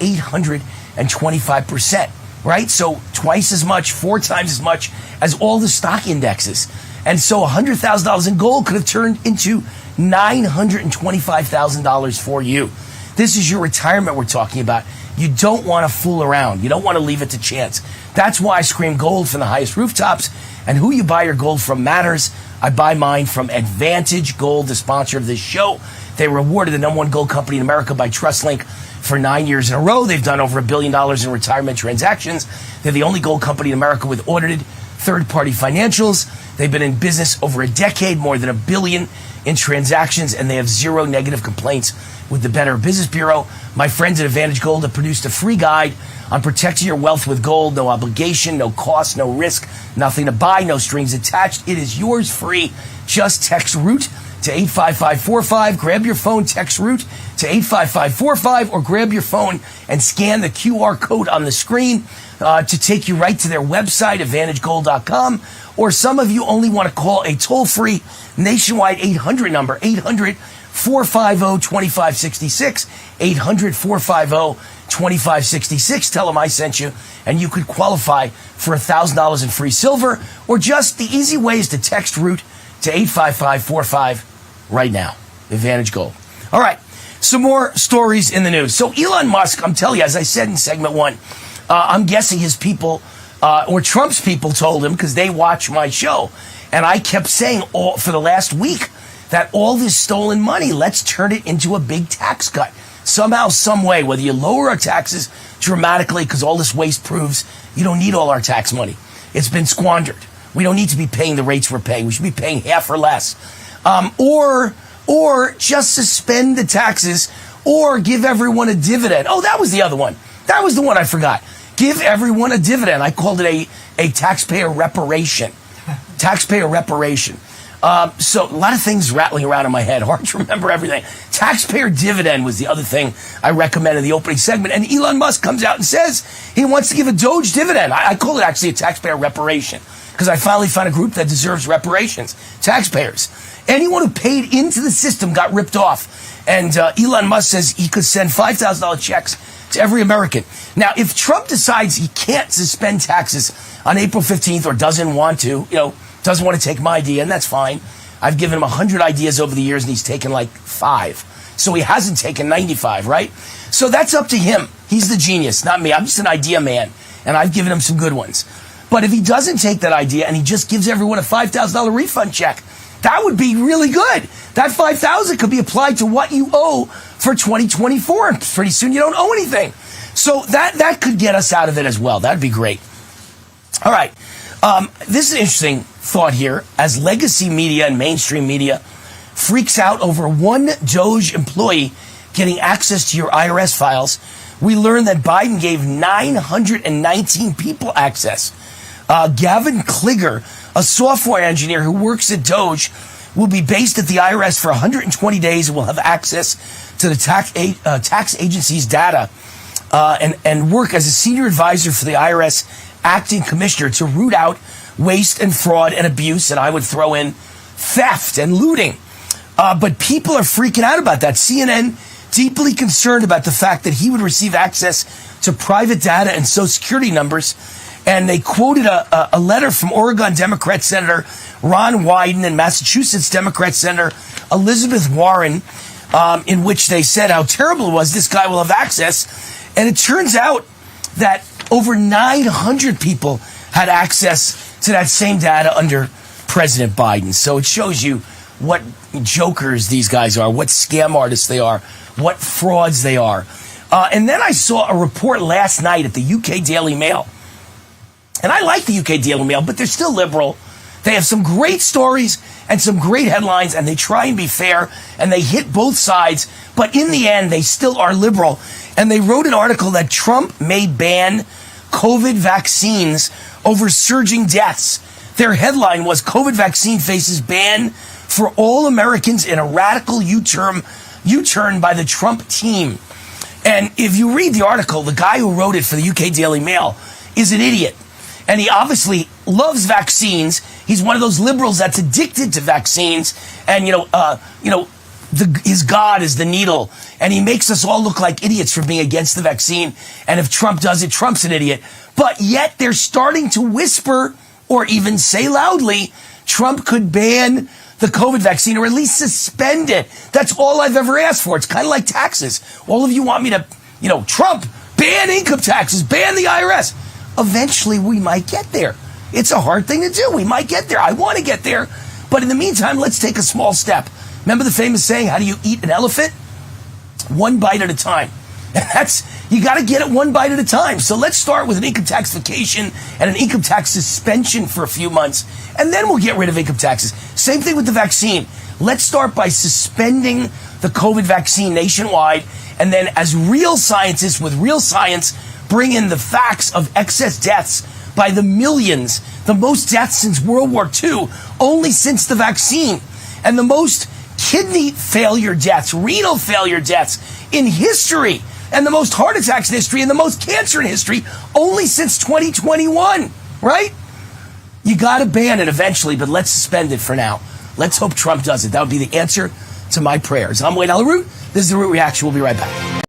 825%, right? So twice as much, 4 times as much as all the stock indexes. And so $100,000 in gold could have turned into $925,000 for you. This is your retirement we're talking about. You don't want to fool around. You don't want to leave it to chance. That's why I scream gold from the highest rooftops. And who you buy your gold from matters. I buy mine from Advantage Gold, the sponsor of this show. They were awarded the #1 gold company in America by TrustLink for 9 years in a row. They've done over $1 billion in retirement transactions. They're the only gold company in America with audited third-party financials. They've been in business over a decade, more than $1 billion in transactions, and they have 0 negative complaints with the Better Business Bureau. My friends at Advantage Gold have produced a free guide on protecting your wealth with gold. No obligation, no cost, no risk, nothing to buy, no strings attached. It is yours free. Just text ROOT to 85545. Grab your phone, text ROOT to 85545, or grab your phone and scan the QR code on the screen to take you right to their website, AdvantageGold.com. Or some of you only want to call a toll-free nationwide 800 number, 800-450-2566, 800-450-2566. Tell them I sent you, and you could qualify for $1,000 in free silver, or just the easy way is to text ROOT to 85545 right now. Advantage Gold. All right, some more stories in the news. So Elon Musk, I'm telling you, as I said in segment 1, I'm guessing his people, or Trump's people, told him, because they watch my show, and I kept saying for the last week that all this stolen money, let's turn it into a big tax cut. Somehow, some way, whether you lower our taxes dramatically, because all this waste proves you don't need all our tax money. It's been squandered. We don't need to be paying the rates we're paying. We should be paying half or less. Or just suspend the taxes, or give everyone a dividend. Oh, that was the other one. That was the one I forgot. Give everyone a dividend. I called it a taxpayer reparation. Taxpayer reparation. So a lot of things rattling around in my head. Hard to remember everything. Taxpayer dividend was the other thing I recommended in the opening segment. And Elon Musk comes out and says he wants to give a DOGE dividend. I call it actually a taxpayer reparation, because I finally found a group that deserves reparations. Taxpayers. Anyone who paid into the system got ripped off. And Elon Musk says he could send $5,000 checks to every American. Now, if Trump decides he can't suspend taxes on April 15th, or doesn't want to, doesn't want to take my idea, and that's fine. I've given him 100 ideas over the years, and he's taken like 5. So he hasn't taken 95, right? So that's up to him. He's the genius, not me. I'm just an idea man, and I've given him some good ones. But if he doesn't take that idea and he just gives everyone a $5,000 refund check, that would be really good. That $5,000 could be applied to what you owe for 2024, and pretty soon you don't owe anything. So that could get us out of it as well. That'd be great. All right. This is an interesting thought here. As legacy media and mainstream media freaks out over one DOGE employee getting access to your IRS files, we learned that Biden gave 919 people access. Gavin Kligger, a software engineer who works at DOGE, will be based at the IRS for 120 days and will have access to the tax agency's data and work as a senior advisor for the IRS acting commissioner to root out waste and fraud and abuse, and I would throw in theft and looting. But people are freaking out about that. CNN deeply concerned about the fact that he would receive access to private data and Social Security numbers. And they quoted a letter from Oregon Democrat Senator Ron Wyden and Massachusetts Democrat Senator Elizabeth Warren, in which they said how terrible it was. This guy will have access. And it turns out that over 900 people had access to that same data under President Biden. So it shows you what jokers these guys are, what scam artists they are, what frauds they are. And then I saw a report last night at the UK Daily Mail. And I like the UK Daily Mail, but they're still liberal. They have some great stories and some great headlines, and they try and be fair, and they hit both sides. But in the end, they still are liberal. And they wrote an article that Trump may ban COVID vaccines over surging deaths. Their headline was, COVID vaccine faces ban for all Americans in a radical U-turn by the Trump team. And if you read the article, the guy who wrote it for the UK Daily Mail is an idiot. And he obviously loves vaccines. He's one of those liberals that's addicted to vaccines. And, his God is the needle. And he makes us all look like idiots for being against the vaccine. And if Trump does it, Trump's an idiot. But yet they're starting to whisper or even say loudly, Trump could ban the COVID vaccine or at least suspend it. That's all I've ever asked for. It's kind of like taxes. All of you want me to, Trump, ban income taxes, ban the IRS. Eventually, we might get there. It's a hard thing to do. We might get there. I want to get there. But in the meantime, let's take a small step. Remember the famous saying, how do you eat an elephant? One bite at a time. And you got to get it one bite at a time. So let's start with an income tax vacation and an income tax suspension for a few months. And then we'll get rid of income taxes. Same thing with the vaccine. Let's start by suspending the COVID vaccine nationwide. And then as real scientists with real science, bring in the facts of excess deaths by the millions, the most deaths since World War II, only since the vaccine, and the most kidney failure deaths, renal failure deaths in history, and the most heart attacks in history, and the most cancer in history, only since 2021, right? You got to ban it eventually, but let's suspend it for now. Let's hope Trump does it. That would be the answer to my prayers. I'm Wayne Allyn Root. This is The Root Reaction. We'll be right back.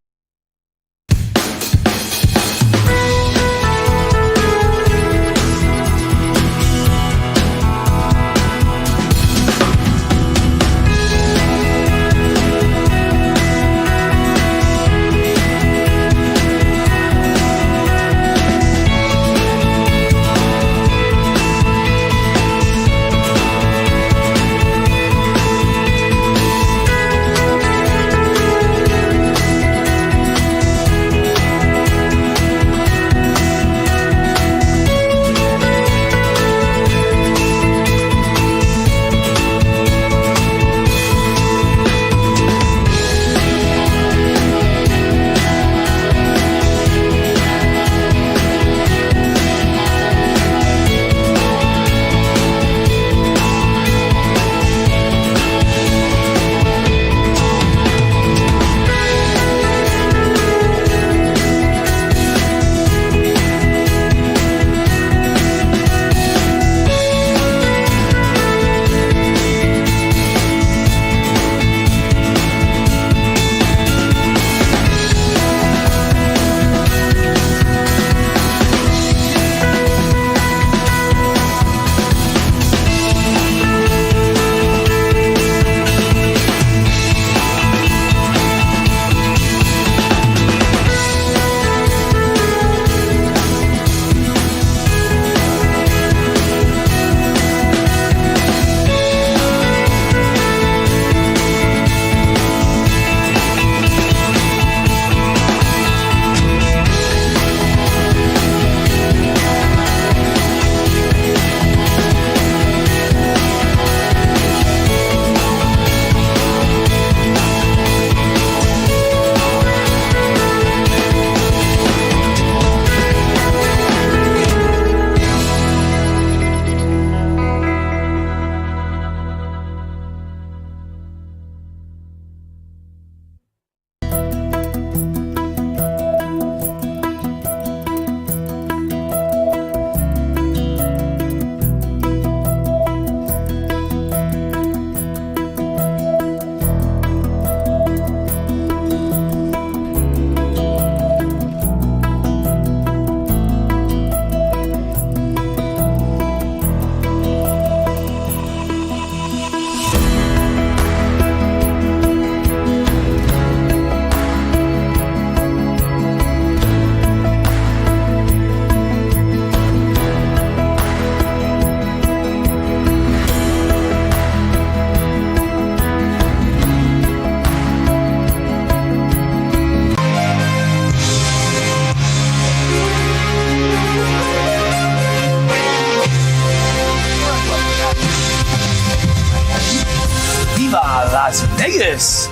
Las Vegas.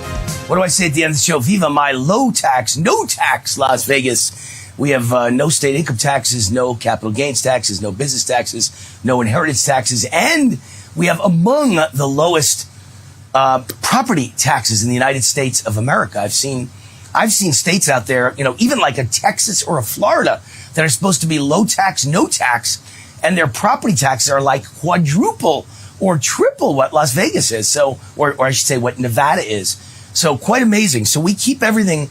What do I say at the end of the show? Viva my low tax, no tax Las Vegas. We have no state income taxes, no capital gains taxes, no business taxes, no inheritance taxes, and we have among the lowest property taxes in the United States of America. I've seen states out there, even like a Texas or a Florida that are supposed to be low tax, no tax, and their property taxes are like quadruple or triple what Las Vegas is. So, or I should say what Nevada is. So quite amazing. So we keep everything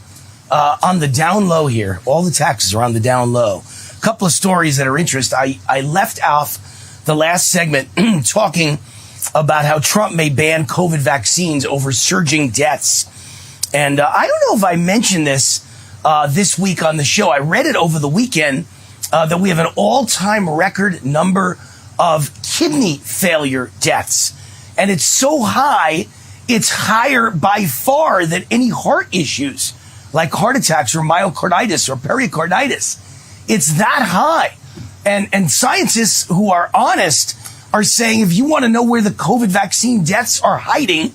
on the down low here. All the taxes are on the down low. A couple of stories that are interesting. I left off the last segment talking about how Trump may ban COVID vaccines over surging deaths. And I don't know if I mentioned this this week on the show. I read it over the weekend that we have an all-time record number of kidney failure deaths. And it's so high, it's higher by far than any heart issues, like heart attacks or myocarditis or pericarditis. It's that high. And scientists who are honest are saying if you want to know where the COVID vaccine deaths are hiding,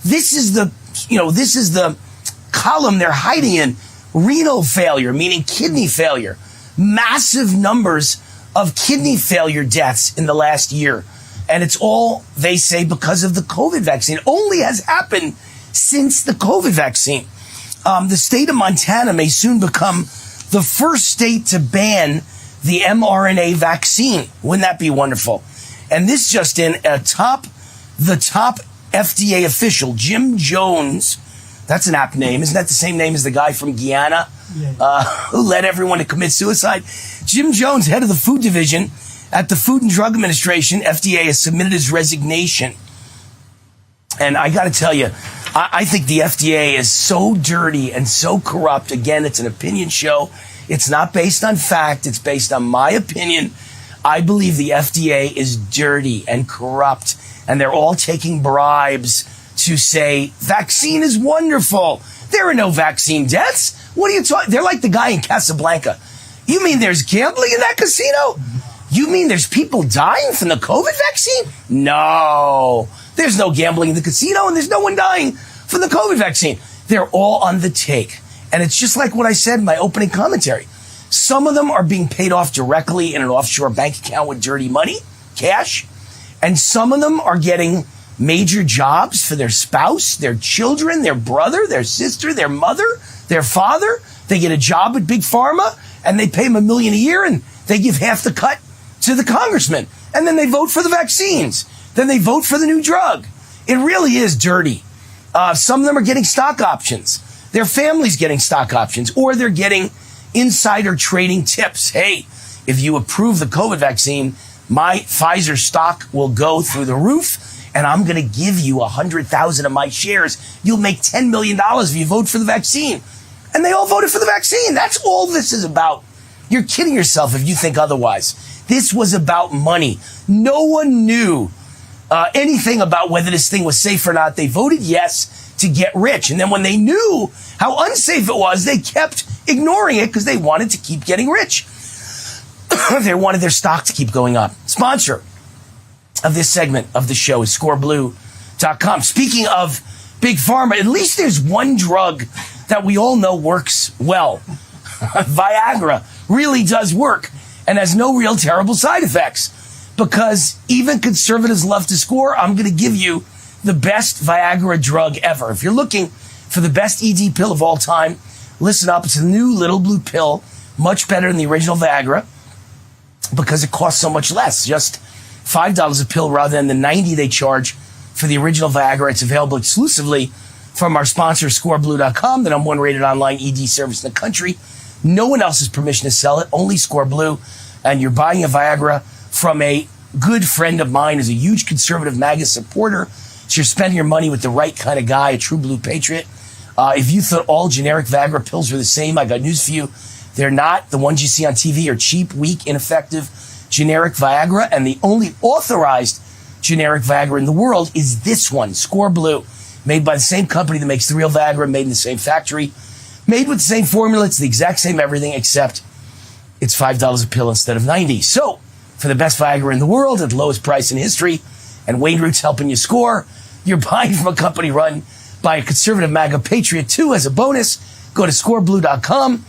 this is the column they're hiding in. Renal failure, meaning kidney failure. Massive numbers of kidney failure deaths in the last year. And it's all, they say, because of the COVID vaccine. It only has happened since the COVID vaccine. The state of Montana may soon become the first state to ban the mRNA vaccine. Wouldn't that be wonderful? And this just in, the top FDA official, Jim Jones, that's an apt name. Isn't that the same name as the guy from Guyana who led everyone to commit suicide? Jim Jones, head of the food division at the Food and Drug Administration, FDA, has submitted his resignation. And I got to tell you, I think the FDA is so dirty and so corrupt. Again, it's an opinion show. It's not based on fact. It's based on my opinion. I believe the FDA is dirty and corrupt, and they're all taking bribes to say vaccine is wonderful. There are no vaccine deaths. What are you talking? They're like the guy in Casablanca. You mean there's gambling in that casino? You mean there's people dying from the COVID vaccine? No, there's no gambling in the casino, and there's no one dying from the COVID vaccine. They're all on the take. And it's just like what I said in my opening commentary. Some of them are being paid off directly in an offshore bank account with dirty money, cash. And some of them are getting major jobs for their spouse, their children, their brother, their sister, their mother, their father. They get a job at Big Pharma and they pay them $1 million a year and they give half the cut to the congressman. And then they vote for the vaccines. Then they vote for the new drug. It really is dirty. Some of them are getting stock options. Their family's getting stock options, or they're getting insider trading tips. Hey, if you approve the COVID vaccine, my Pfizer stock will go through the roof, and I'm going to give you 100,000 of my shares. You'll make $10 million if you vote for the vaccine. And they all voted for the vaccine. That's all this is about. You're kidding yourself if you think otherwise. This was about money. No one knew anything about whether this thing was safe or not. They voted yes to get rich. And then when they knew how unsafe it was, they kept ignoring it because they wanted to keep getting rich. They wanted their stock to keep going up. Sponsor of this segment of the show is scoreblue.com. Speaking of Big Pharma, at least there's one drug that we all know works well. Viagra really does work and has no real terrible side effects. Because even conservatives love to score, I'm going to give you the best Viagra drug ever. If you're looking for the best ED pill of all time, listen up. It's a new little blue pill, much better than the original Viagra because it costs so much less. Just $5 a pill rather than the $90 they charge for the original Viagra. It's available exclusively from our sponsor, scoreblue.com, the #1 rated online ED service in the country. No one else has permission to sell it, only ScoreBlue. And you're buying a Viagra from a good friend of mine who's a huge conservative MAGA supporter. So you're spending your money with the right kind of guy, a true blue patriot. If you thought all generic Viagra pills were the same, I got news for you. They're not. The ones you see on TV are cheap, weak, ineffective generic Viagra. And the only authorized generic Viagra in the world is this one, Score Blue, made by the same company that makes the real Viagra, made in the same factory, made with the same formula. It's the exact same everything, except it's $5 a pill instead of $90. So, for the best Viagra in the world at the lowest price in history, and Wayne Root's helping you score, you're buying from a company run by a conservative MAGA patriot too. As a bonus, go to scoreblue.com,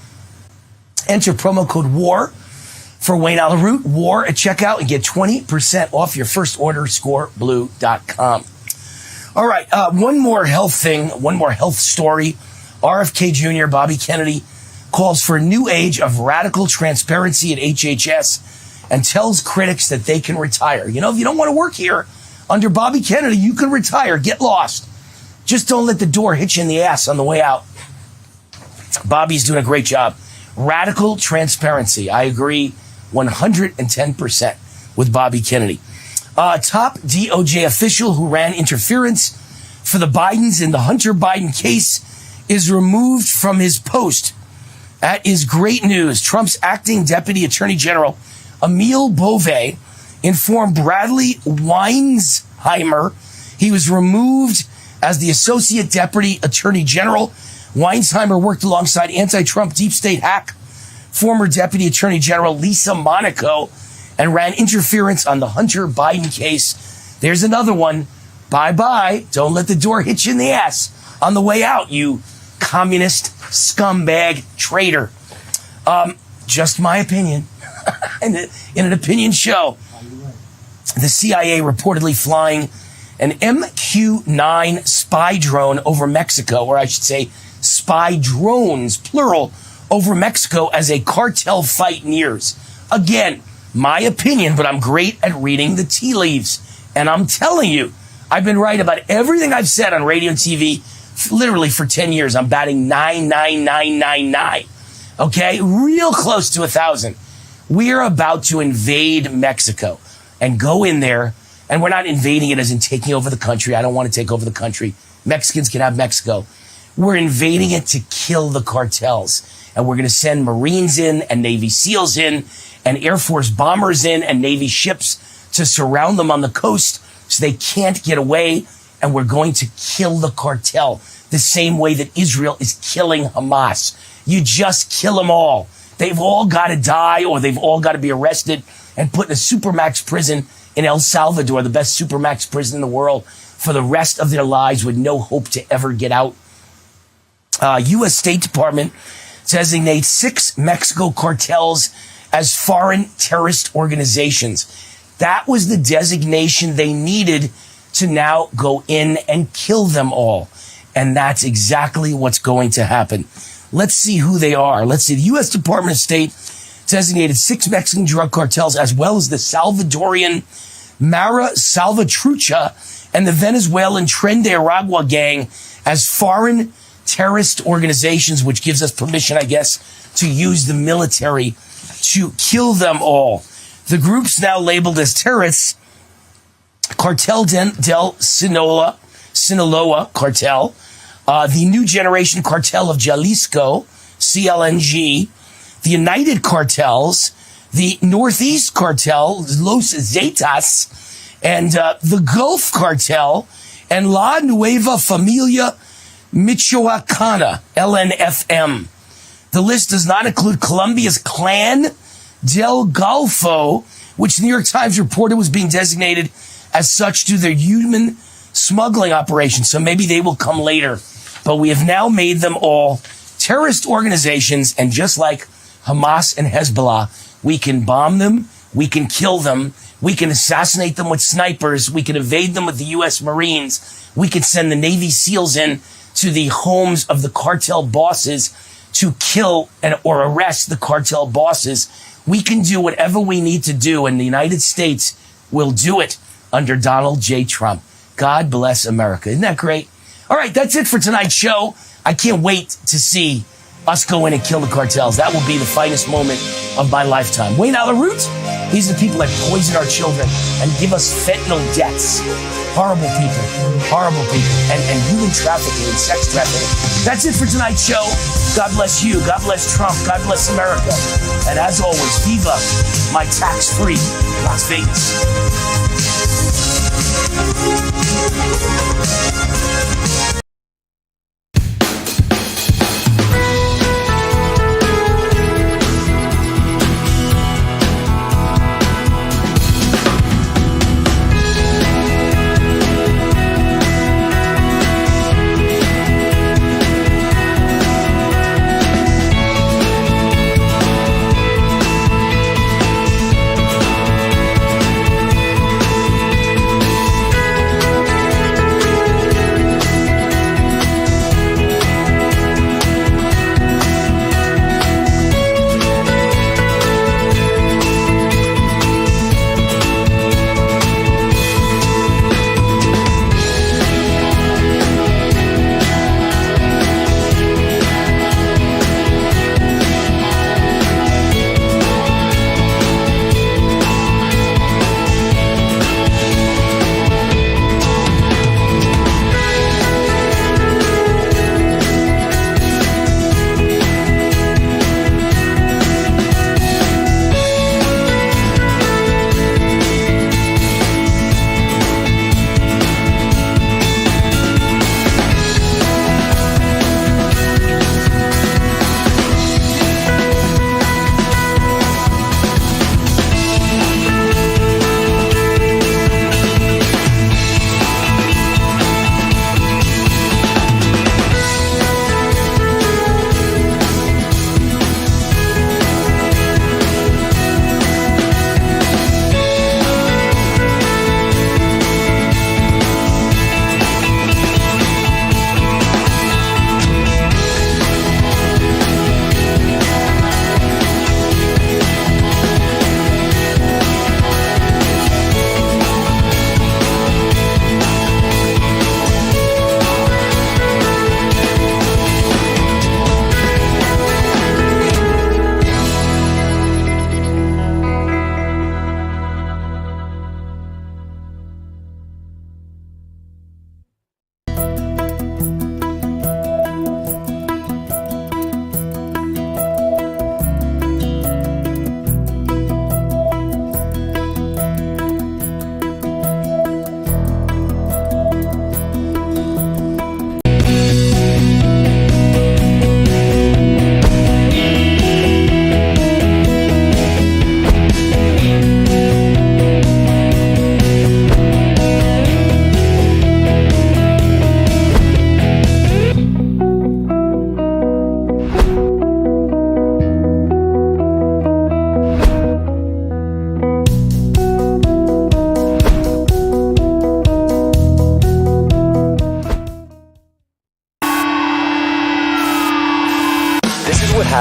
enter promo code WAR for Wayne Allen Root, WAR at checkout, and get 20% off your first order, scoreblue.com. All right, one more health story. RFK Jr., Bobby Kennedy, calls for a new age of radical transparency at HHS and tells critics that they can retire. You know, if you don't want to work here under Bobby Kennedy, you can retire. Get lost. Just don't let the door hit you in the ass on the way out. Bobby's doing a great job. Radical transparency. I agree 110% with Bobby Kennedy. Top DOJ official who ran interference for the Bidens in the Hunter Biden case is removed from his post. That is great news. Trump's acting deputy attorney general, Emil Bove, informed Bradley Weinsheimer he was removed as the associate deputy attorney general. Weinsheimer worked alongside anti-Trump deep state hack former deputy attorney general Lisa Monaco and ran interference on the Hunter Biden case. There's another one. Bye-bye. Don't let the door hit you in the ass on the way out, you communist scumbag traitor. Just my opinion. in an opinion show, the CIA reportedly flying an MQ-9 spy drone over Mexico, or I should say spy drones, plural, over Mexico as a cartel fight nears. Again, my opinion, but I'm great at reading the tea leaves. And I'm telling you, I've been right about everything I've said on radio and TV literally for 10 years. I'm batting 99999. Okay? Real close to 1,000. We're about to invade Mexico and go in there. And we're not invading it as in taking over the country. I don't want to take over the country. Mexicans can have Mexico. We're invading it to kill the cartels. And we're going to send Marines in and Navy SEALs in and Air Force bombers in and Navy ships to surround them on the coast so they can't get away. And we're going to kill the cartel the same way that Israel is killing Hamas. You just kill them all. They've all got to die or they've all got to be arrested and put in a supermax prison in El Salvador, the best supermax prison in the world, for the rest of their lives with no hope to ever get out. U.S. State Department designates 6 Mexico cartels as foreign terrorist organizations. That was the designation they needed to now go in and kill them all. And that's exactly what's going to happen. Let's see who they are. Let's see. The U.S. Department of State designated 6 Mexican drug cartels, as well as the Salvadorian Mara Salvatrucha and the Venezuelan Tren de Aragua gang, as foreign terrorist organizations, which gives us permission, I guess, to use the military to kill them all. The groups now labeled as terrorists: Cartel del Sinaloa Cartel, the New Generation Cartel of Jalisco, CLNG, the United Cartels, the Northeast Cartel, Los Zetas, and the Gulf Cartel, and La Nueva Familia Michoacana, LNFM. The list does not include Colombia's Clan del Golfo, which the New York Times reported was being designated as such due to their human smuggling operation. So maybe they will come later. But we have now made them all terrorist organizations. And just like Hamas and Hezbollah, we can bomb them, we can kill them, we can assassinate them with snipers, we can evade them with the U.S. Marines, we can send the Navy SEALs in to the homes of the cartel bosses to kill or arrest the cartel bosses. We can do whatever we need to do, and the United States will do it under Donald J. Trump. God bless America. Isn't that great? All right, that's it for tonight's show. I can't wait to see us go in and kill the cartels. That will be the finest moment of my lifetime. Wayne Allen Root, these are the people that poison our children and give us fentanyl deaths. Horrible people. And human trafficking and sex trafficking. That's it for tonight's show. God bless you. God bless Trump. God bless America. And as always, viva my tax-free Las Vegas.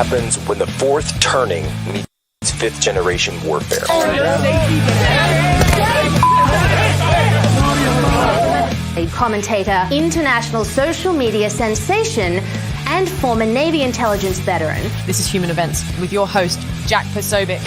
happens when the fourth turning meets fifth generation warfare. A commentator, international social media sensation, and former Navy intelligence veteran. This is Human Events with your host, Jack Posobiec.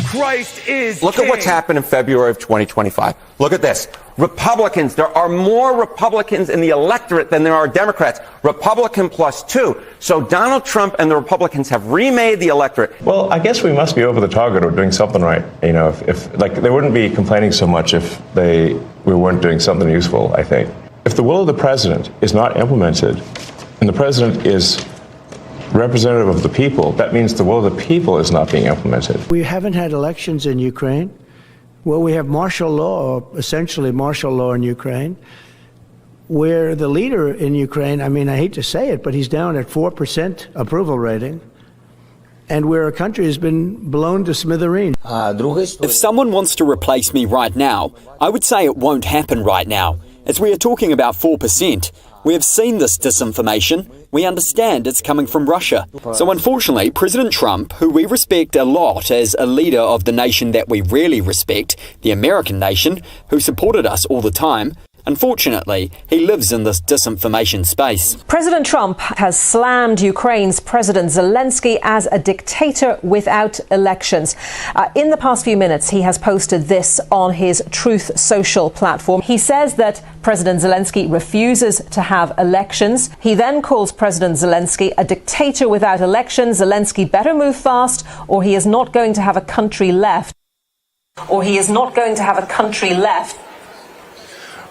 Christ is Look at what's happened in February of 2025. Look at this. Republicans, there are more Republicans in the electorate than there are Democrats. Republican +2. So Donald Trump and the Republicans have remade the electorate. Well, I guess we must be over the target or doing something right. You know, if like they wouldn't be complaining so much if we weren't doing something useful, I think. If the will of the president is not implemented and the president is representative of the people, that means the will of the people is not being implemented. We haven't had elections in Ukraine. Well, we have martial law, essentially martial law in Ukraine, where the leader in Ukraine, I mean, I hate to say it, but he's down at 4% approval rating, and where a country has been blown to smithereens. If someone wants to replace me right now, I would say it won't happen right now, as we are talking about 4%. We have seen this disinformation. We understand it's coming from Russia. So unfortunately, President Trump, who we respect a lot as a leader of the nation that we really respect, the American nation, who supported us all the time, unfortunately, he lives in this disinformation space. President Trump has slammed Ukraine's President Zelensky as a dictator without elections. In the past few minutes, he has posted this on his Truth Social platform. He says that President Zelensky refuses to have elections. He then calls President Zelensky a dictator without elections. Zelensky better move fast, or he is not going to have a country left.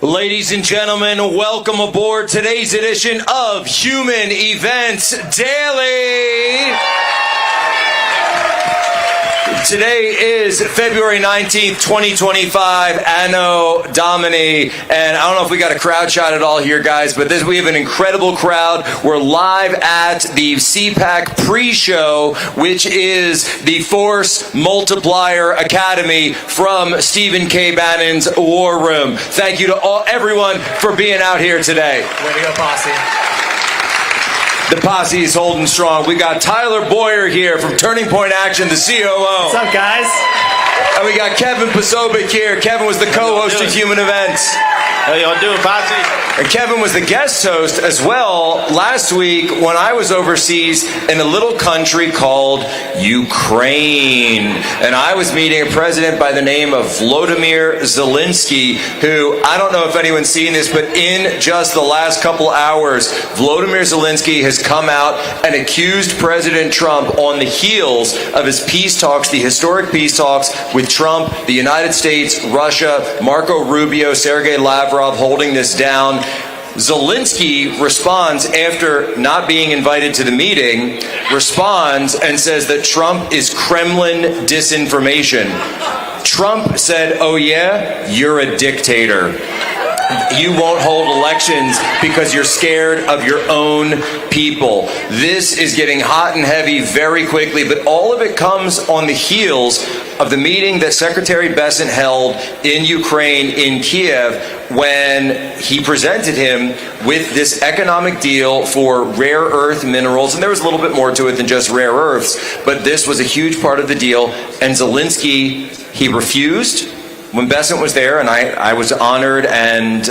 Ladies and gentlemen, welcome aboard today's edition of Human Events Daily. Today is February 19th, 2025, Anno Domini, and I don't know if we got a crowd shot at all here, guys, but we have an incredible crowd. We're live at the CPAC pre-show, which is the Force Multiplier Academy from Stephen K. Bannon's War Room. Thank you to everyone for being out here today. Way to go, Posse. The posse is holding strong. We got Tyler Boyer here from Turning Point Action, the COO. What's up, guys? And we got Kevin Posobiec here. Kevin was the co-host of Human Events. How y'all doing, Posse? And Kevin was the guest host as well last week when I was overseas in a little country called Ukraine. And I was meeting a president by the name of Volodymyr Zelensky, who, I don't know if anyone's seen this, but in just the last couple hours, Volodymyr Zelensky has come out and accused President Trump on the heels of his peace talks, the historic peace talks with Trump, the United States, Russia, Marco Rubio, Sergei Lavrov holding this down. Zelensky responds after not being invited to the meeting, responds and says that Trump is Kremlin disinformation. Trump said, "Oh yeah, you're a dictator. You won't hold elections because you're scared of your own people." This is getting hot and heavy very quickly, but all of it comes on the heels of the meeting that Secretary Bessent held in Ukraine, in Kiev, when he presented him with this economic deal for rare earth minerals. And there was a little bit more to it than just rare earths, but this was a huge part of the deal. And Zelensky, he refused when Bessent was there, and I was honored and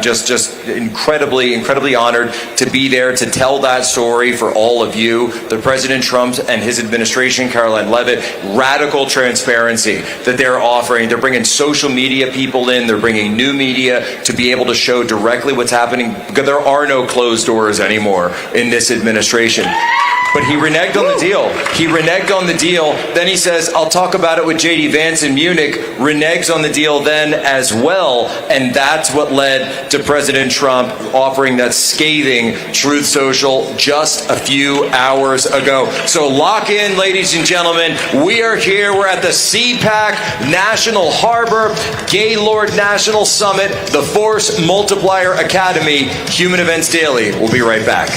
just incredibly honored to be there to tell that story for all of you. The President Trump and his administration, Caroline Leavitt, radical transparency that they're offering. They're bringing social media people in. They're bringing new media to be able to show directly what's happening, because there are no closed doors anymore in this administration. But he reneged on the deal. Then he says, "I'll talk about it with J.D. Vance in Munich." Reneges on the deal then as well. And that's what led to President Trump offering that scathing Truth Social just a few hours ago. So lock in, ladies and gentlemen. We are here. We're at the CPAC National Harbor Gaylord National Summit, the Force Multiplier Academy, Human Events Daily. We'll be right back.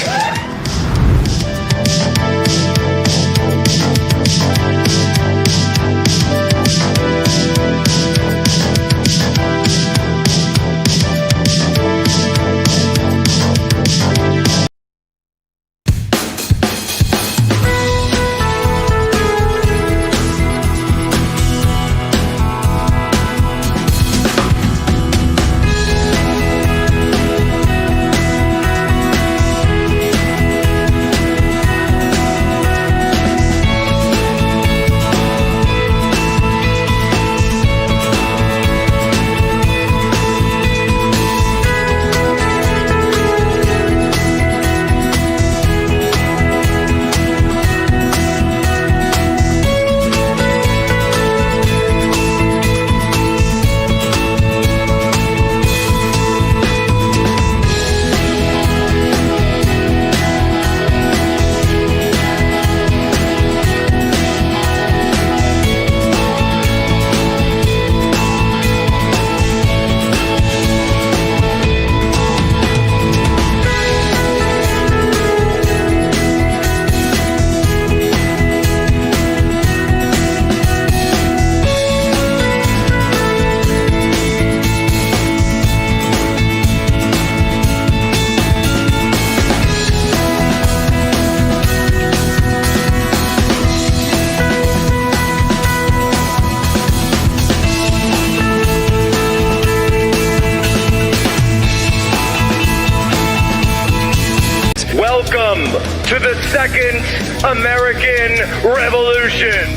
Welcome to the Second American Revolution.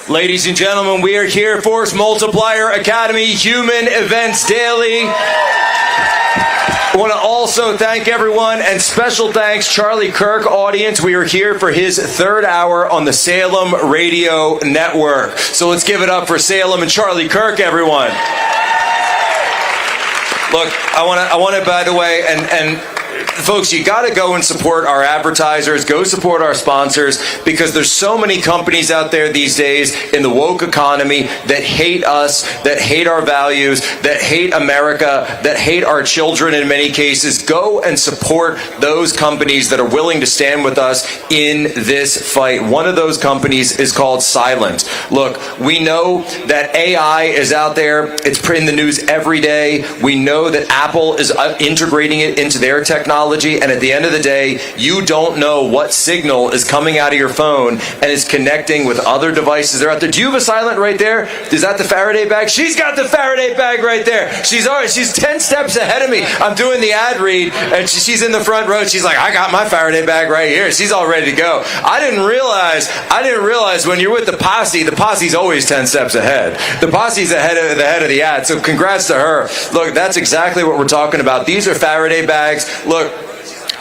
Ladies and gentlemen, we are here, Force Multiplier Academy, Human Events Daily. I want to also thank everyone, and special thanks, Charlie Kirk audience. We are here for his third hour on the Salem Radio Network. So let's give it up for Salem and Charlie Kirk, everyone. Look, I want to, by the way, and folks, you got to go and support our advertisers, go support our sponsors, because there's so many companies out there these days in the woke economy that hate us, that hate our values, that hate America, that hate our children in many cases. Go and support those companies that are willing to stand with us in this fight. One of those companies is called Silent. Look, we know that AI is out there. It's in the news every day. We know that Apple is integrating it into their technology. And at the end of the day, you don't know what signal is coming out of your phone and is connecting with other devices that are out there. Do you have a Silent right there? Is that the Faraday bag? She's got the Faraday bag right there. She's 10 steps ahead of me. I'm doing the ad read, and she's in the front row. She's like, I got my Faraday bag right here. She's all ready to go. I didn't realize when you're with the posse's always 10 steps ahead. The posse's ahead of the ad. So congrats to her. Look, that's exactly what we're talking about. These are Faraday bags. Look,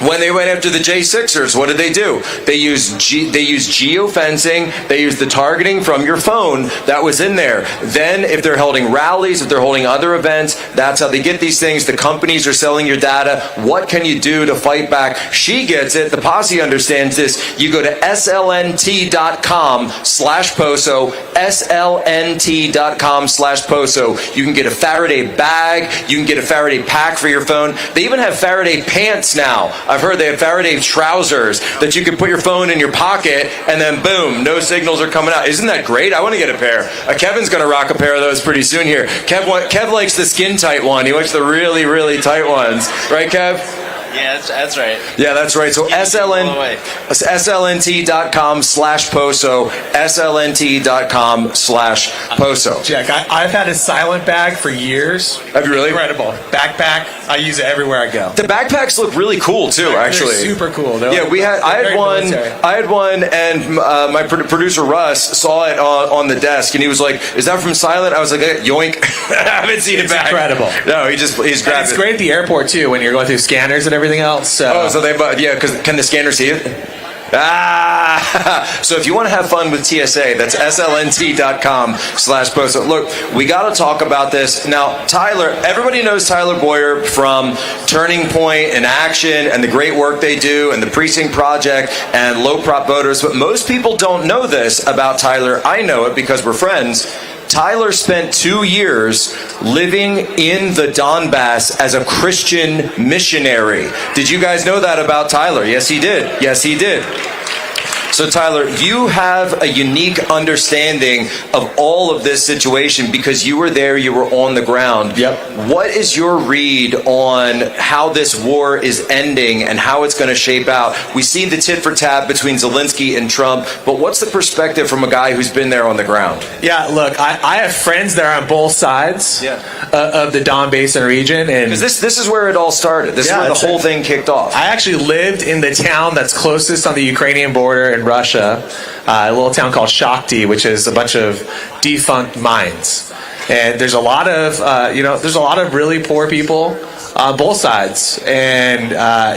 when they went after the J6ers, what did they do? They used geofencing. They used the targeting from your phone that was in there. Then if they're holding rallies, if they're holding other events, that's how they get these things. The companies are selling your data. What can you do to fight back? She gets it. The posse understands this. You go to slnt.com/Poso, slnt.com/Poso. You can get a Faraday bag. You can get a Faraday pack for your phone. They even have Faraday pants now. I've heard they have Faraday trousers that you can put your phone in your pocket and then boom, no signals are coming out. Isn't that great? I want to get a pair. Kevin's going to rock a pair of those pretty soon here. Kev likes the skin tight one. He likes the really, really tight ones. Right, Kev? Yeah, that's right. Yeah, that's right. So slnt.com/Poso, slnt.com/Poso. Jack, I've had a Silent bag for years. Have you really? Incredible. Backpack. I use it everywhere I go. The backpacks look really cool too, actually. They're super cool. I had one, and my producer Russ saw it on the desk, and he was like, "Is that from Silent?" I was like, "Yoink!" I haven't seen it back. Incredible. No, he's grabbed it. It's great at the airport too when you're going through scanners and everything else. So because can the scanner see it? So if you want to have fun with TSA, that's slnt.com/Poso. Look, we got to talk about this. Now, Tyler, everybody knows Tyler Boyer from Turning Point and Action and the great work they do and the Precinct Project and Low Prop Voters, but most people don't know this about Tyler. I know it because we're friends. Tyler spent 2 years living in the Donbass as a Christian missionary. Did you guys know that about Tyler? Yes, he did. Yes, he did. So, Tyler, you have a unique understanding of all of this situation because you were there, you were on the ground. Yep. What is your read on how this war is ending and how it's going to shape out? We see the tit for tat between Zelensky and Trump, but what's the perspective from a guy who's been there on the ground? Yeah, look, I have friends that are on both sides of the Don Basin region. And this is where it all started. This is where the whole thing kicked off. I actually lived in the town that's closest on the Ukrainian border in Russia, a little town called Shakhty, which is a bunch of defunct mines. And there's a lot of, there's a lot of really poor people on both sides. And, I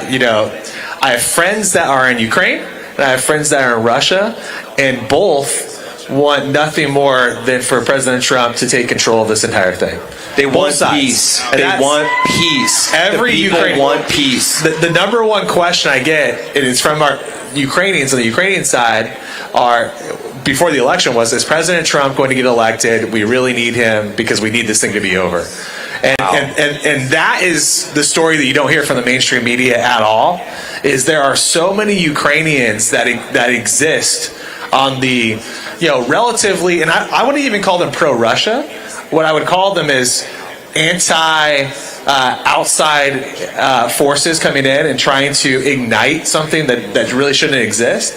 have friends that are in Ukraine, and I have friends that are in Russia, and both want nothing more than for President Trump to take control of this entire thing. They want peace. They want peace. Every Ukrainian want peace. The number one question I get, and it's from our Ukrainians on the Ukrainian side, before the election was, is President Trump going to get elected? We really need him because we need this thing to be over. And that is the story that you don't hear from the mainstream media at all, is there are so many Ukrainians that exist on the, relatively, and I wouldn't even call them pro-Russia. What I would call them is outside forces coming in and trying to ignite something that really shouldn't exist.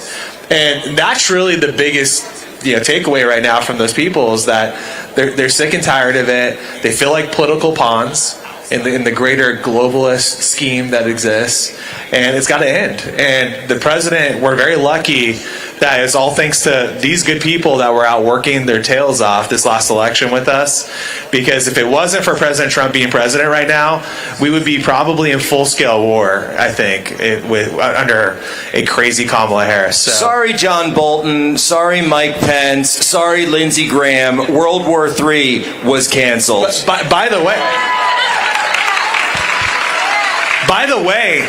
And that's really the biggest takeaway right now from those people, is that they're sick and tired of it. They feel like political pawns. in the greater globalist scheme that exists, and it's got to end. And the president, we're very lucky that it's all thanks to these good people that were out working their tails off this last election with us, because if it wasn't for President Trump being president right now, we would be probably in full-scale war, I think, under a crazy Kamala Harris. So. Sorry, John Bolton. Sorry, Mike Pence. Sorry, Lindsey Graham. World War III was canceled. By the way,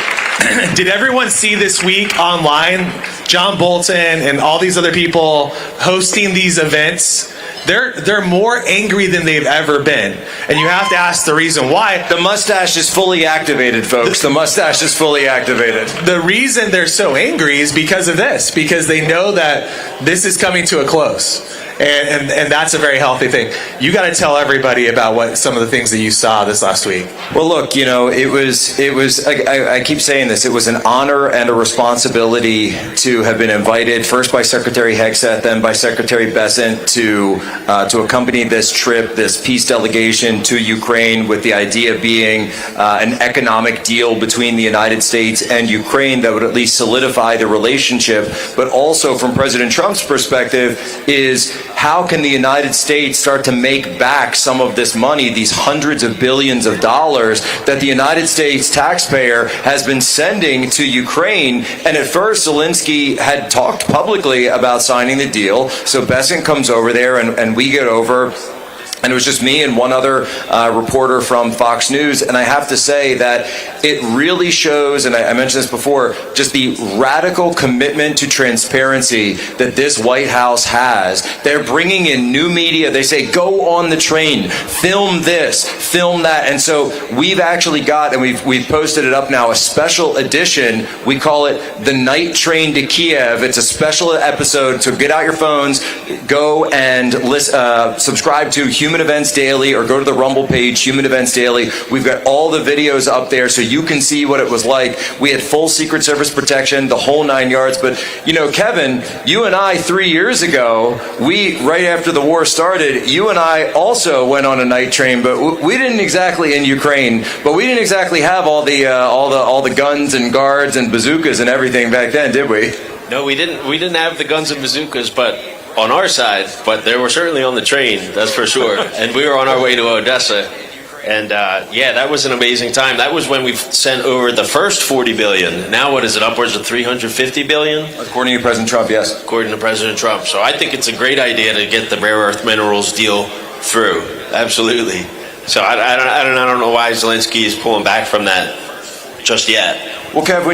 did everyone see this week online John Bolton and all these other people hosting these events? They're more angry than they've ever been. And you have to ask the reason why. The mustache is fully activated, folks. The mustache is fully activated. The reason they're so angry is because of this, because they know that this is coming to a close. And that's a very healthy thing. You got to tell everybody about what some of the things that you saw this last week. Well, look, it was. I keep saying this. It was an honor and a responsibility to have been invited first by Secretary Hegseth, then by Secretary Bessent to accompany this trip, this peace delegation to Ukraine, with the idea being an economic deal between the United States and Ukraine that would at least solidify the relationship. But also, from President Trump's perspective, is how can the United States start to make back some of this money, these hundreds of billions of dollars that the United States taxpayer has been sending to Ukraine? And at first, Zelensky had talked publicly about signing the deal. So Bessent comes over there and we get over. And it was just me and one other reporter from Fox News. And I have to say that it really shows, and I mentioned this before, just the radical commitment to transparency that this White House has. They're bringing in new media. They say, go on the train, film this, film that. And so we've actually got, and we've posted it up now, a special edition. We call it The Night Train to Kiev. It's a special episode. So get out your phones, go and subscribe to Human Events Daily, or go to the Rumble page, Human Events Daily. We've got all the videos up there so you can see what it was like. We had full Secret Service protection, the whole 9 yards. But, Kevin, you and I 3 years ago, right after the war started, you and I also went on a night train, but we didn't exactly in Ukraine, but we didn't exactly have all the guns and guards and bazookas and everything back then, did we? No, we didn't. We didn't have the guns and bazookas, but on our side, but they were certainly on the train, that's for sure. And we were on our way to Odessa. And that was an amazing time. That was when we sent over the first $40 billion. Now what is it, upwards of $350 billion? According to President Trump, yes. According to President Trump. So I think it's a great idea to get the rare earth minerals deal through. Absolutely. So I don't know why Zelensky is pulling back from that just yet. Well, Kev,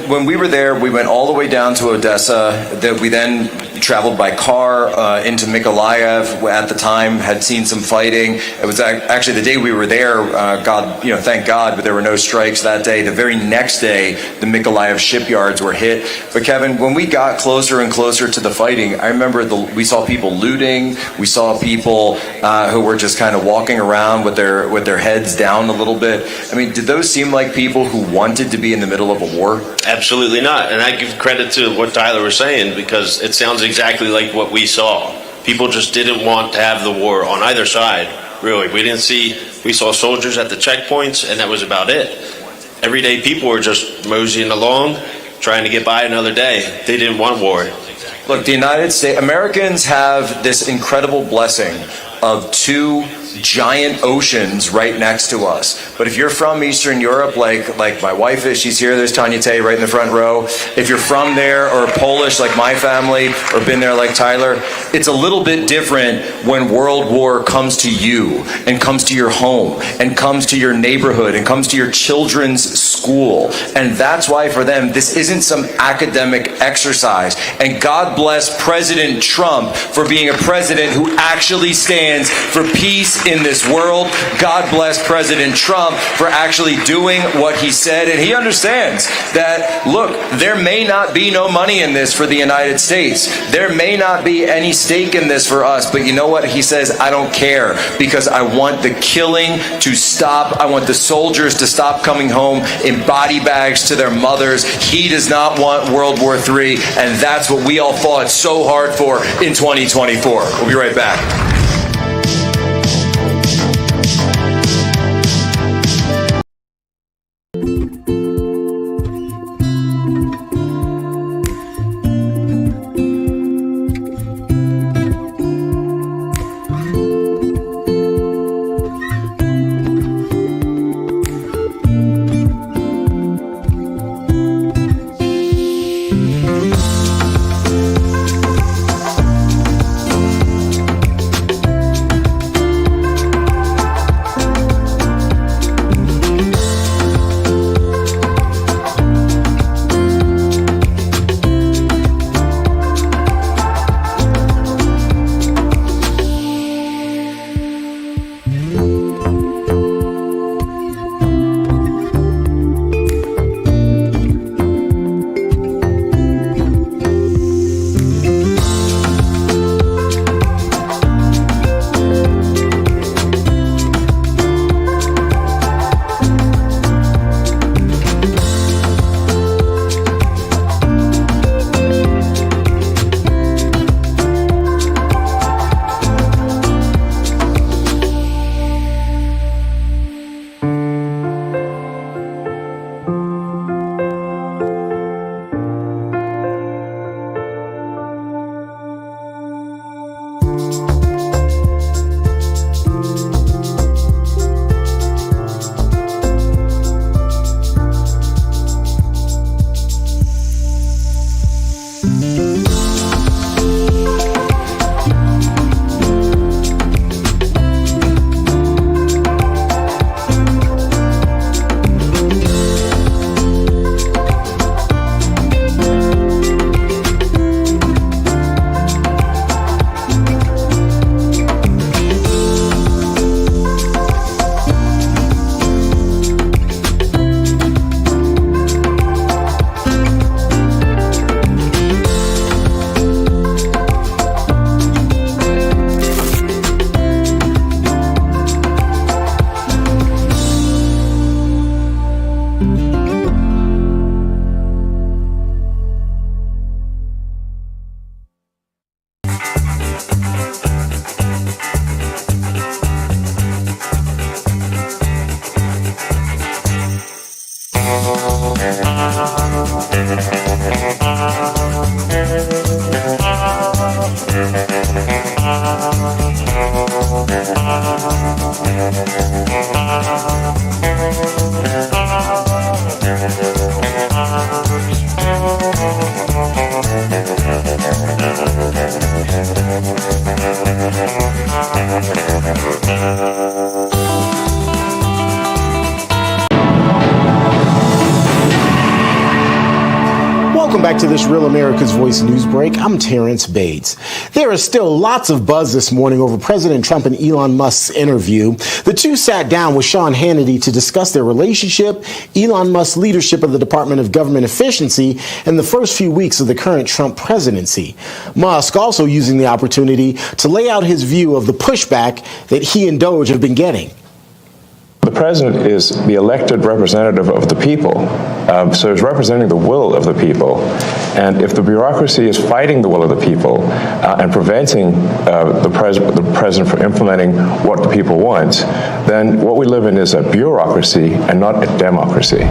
when we were there, we went all the way down to Odessa. That we then traveled by car into Mykolaiv. At the time, had seen some fighting. It was actually the day we were there. Thank God, but there were no strikes that day. The very next day, the Mykolaiv shipyards were hit. But Kevin, when we got closer and closer to the fighting, I remember we saw people looting. We saw people who were just kind of walking around with their heads down a little bit. I mean, did those seem like people who wanted to be in the middle of a war? Absolutely not. And I give credit to what Tyler was saying, because it sounds exactly like what we saw. People just didn't want to have the war on either side, really. We saw soldiers at the checkpoints, and that was about it. Everyday people were just moseying along, trying to get by another day. They didn't want war. Look, the United States, Americans have this incredible blessing of two giant oceans right next to us. But if you're from Eastern Europe, like my wife is, she's here, there's Tanya T right in the front row. If you're from there, or Polish like my family, or been there like Tyler, it's a little bit different when World War comes to you, and comes to your home, and comes to your neighborhood, and comes to your children's school. And that's why for them, this isn't some academic exercise. And God bless President Trump for being a president who actually stands for peace in this world. God bless President Trump for actually doing what he said. And he understands that, look, there may not be no money in this for the United States. There may not be any stake in this for us. But you know what? He says, I don't care, because I want the killing to stop. I want the soldiers to stop coming home in body bags to their mothers. He does not want World War III. And that's what we all fought so hard for in 2024. We'll be right back. Welcome back to this Real America's Voice news break. I'm Terrence Bates. There is still lots of buzz this morning over President Trump and Elon Musk's interview. The two sat down with Sean Hannity to discuss their relationship, Elon Musk's leadership of the Department of Government Efficiency, and the first few weeks of the current Trump presidency. Musk also using the opportunity to lay out his view of the pushback that he and DOGE have been getting. The president is the elected representative of the people, so he's representing the will of the people. And if the bureaucracy is fighting the will of the people and preventing the president from implementing what the people want, then what we live in is a bureaucracy and not a democracy.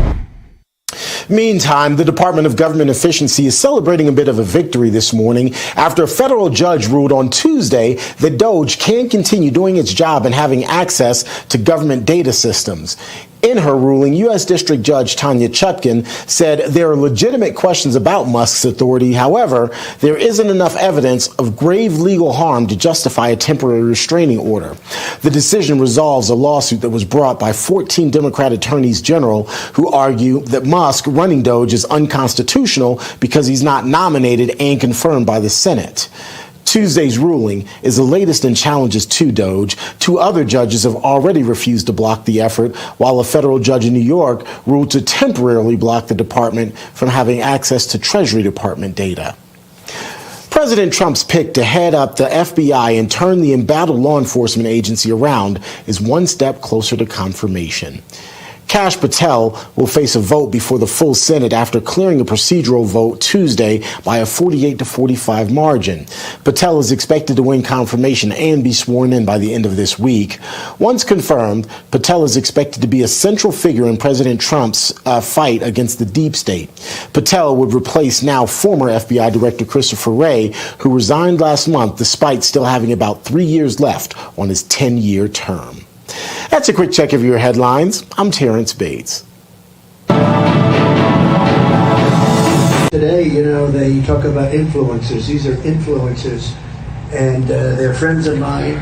Meantime, the Department of Government Efficiency is celebrating a bit of a victory this morning after a federal judge ruled on Tuesday that DOGE can continue doing its job and having access to government data systems. In her ruling, U.S. District Judge Tanya T said there are legitimate questions about Musk's authority. However, there isn't enough evidence of grave legal harm to justify a temporary restraining order. The decision resolves a lawsuit that was brought by 14 Democrat attorneys general who argue that Musk running DOGE is unconstitutional because he's not nominated and confirmed by the Senate. Tuesday's ruling is the latest in challenges to DOGE. Two other judges have already refused to block the effort, while a federal judge in New York ruled to temporarily block the department from having access to Treasury Department data. President Trump's pick to head up the FBI and turn the embattled law enforcement agency around is one step closer to confirmation. Kash Patel will face a vote before the full Senate after clearing a procedural vote Tuesday by a 48-45 margin. Patel is expected to win confirmation and be sworn in by the end of this week. Once confirmed, Patel is expected to be a central figure in President Trump's fight against the deep state. Patel would replace now former FBI Director Christopher Wray, who resigned last month despite still having about 3 years left on his 10-year term. That's a quick check of your headlines. I'm Terrence Bates. Today, they talk about influencers. These are influencers, and they're friends of mine.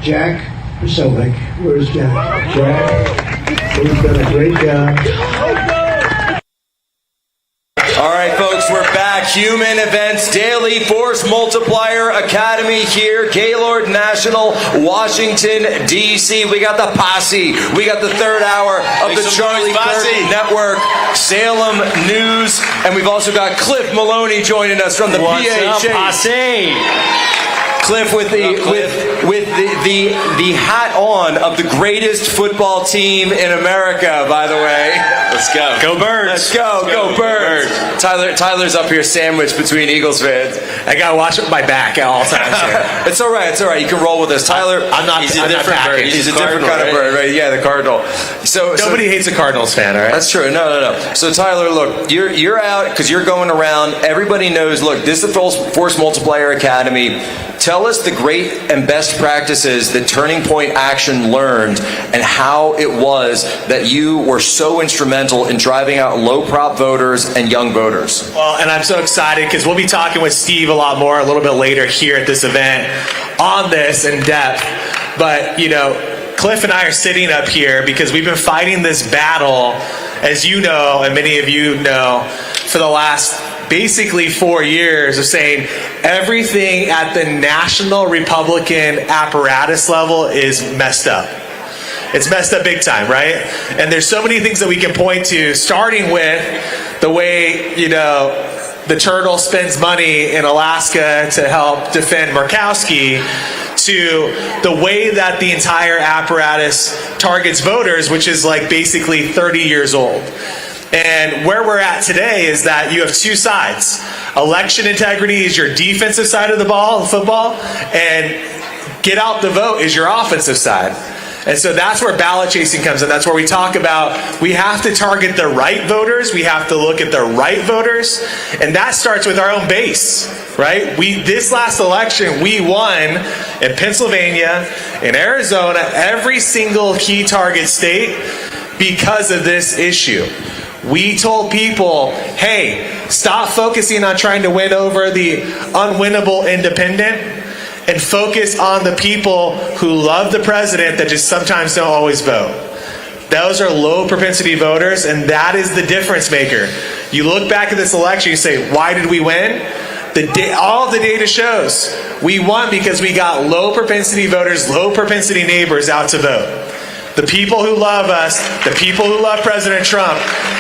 Jack Posobiec. Where's Jack? Jack, who's done a great job. All right, folks, we're back. Human Events Daily Force Multiplier Academy here, Gaylord National, Washington, D.C. We got the posse. We got the third hour of the Charlie Kirk Network, Salem News, and we've also got Cliff Maloney joining us from the PHA. Cliff with the hat on of the greatest football team in America, by the way. Let's go. Go Birds. Let's go. Go Birds. Tyler's up here sandwiched between Eagles fans. I gotta watch my back at all times here. It's all right. It's all right. You can roll with us, Tyler. He's a different bird. He's a different kind of bird, right? Yeah, the Cardinal. So nobody hates a Cardinals fan, all right? That's true. No. So Tyler, look, you're out because you're going around. Everybody knows. Look, this is the Force Multiplier Academy. Tell us the great and best practices that Turning Point Action learned and how it was that you were so instrumental in driving out low-prop voters and young voters. Well, and I'm so excited because we'll be talking with Steve a lot more a little bit later here at this event on this in depth. But, Cliff and I are sitting up here because we've been fighting this battle, as you know, and many of you know, for the last basically 4 years of saying everything at the national Republican apparatus level is messed up. It's messed up big time, right? And there's so many things that we can point to, starting with the way, the Turtle spends money in Alaska to help defend Murkowski, to the way that the entire apparatus targets voters, which is like basically 30 years old. And where we're at today is that you have two sides. Election integrity is your defensive side of the ball, football, and get out the vote is your offensive side. And so that's where ballot chasing comes in. That's where we talk about we have to target the right voters. We have to look at the right voters. And that starts with our own base, right? This last election, we won in Pennsylvania, in Arizona, every single key target state because of this issue. We told people, hey, stop focusing on trying to win over the unwinnable independent and focus on the people who love the president that just sometimes don't always vote. Those are low propensity voters, and that is the difference maker. You look back at this election, you say, why did we win? All of the data shows we won because we got low propensity voters, low propensity neighbors out to vote. The people who love us, the people who love President Trump,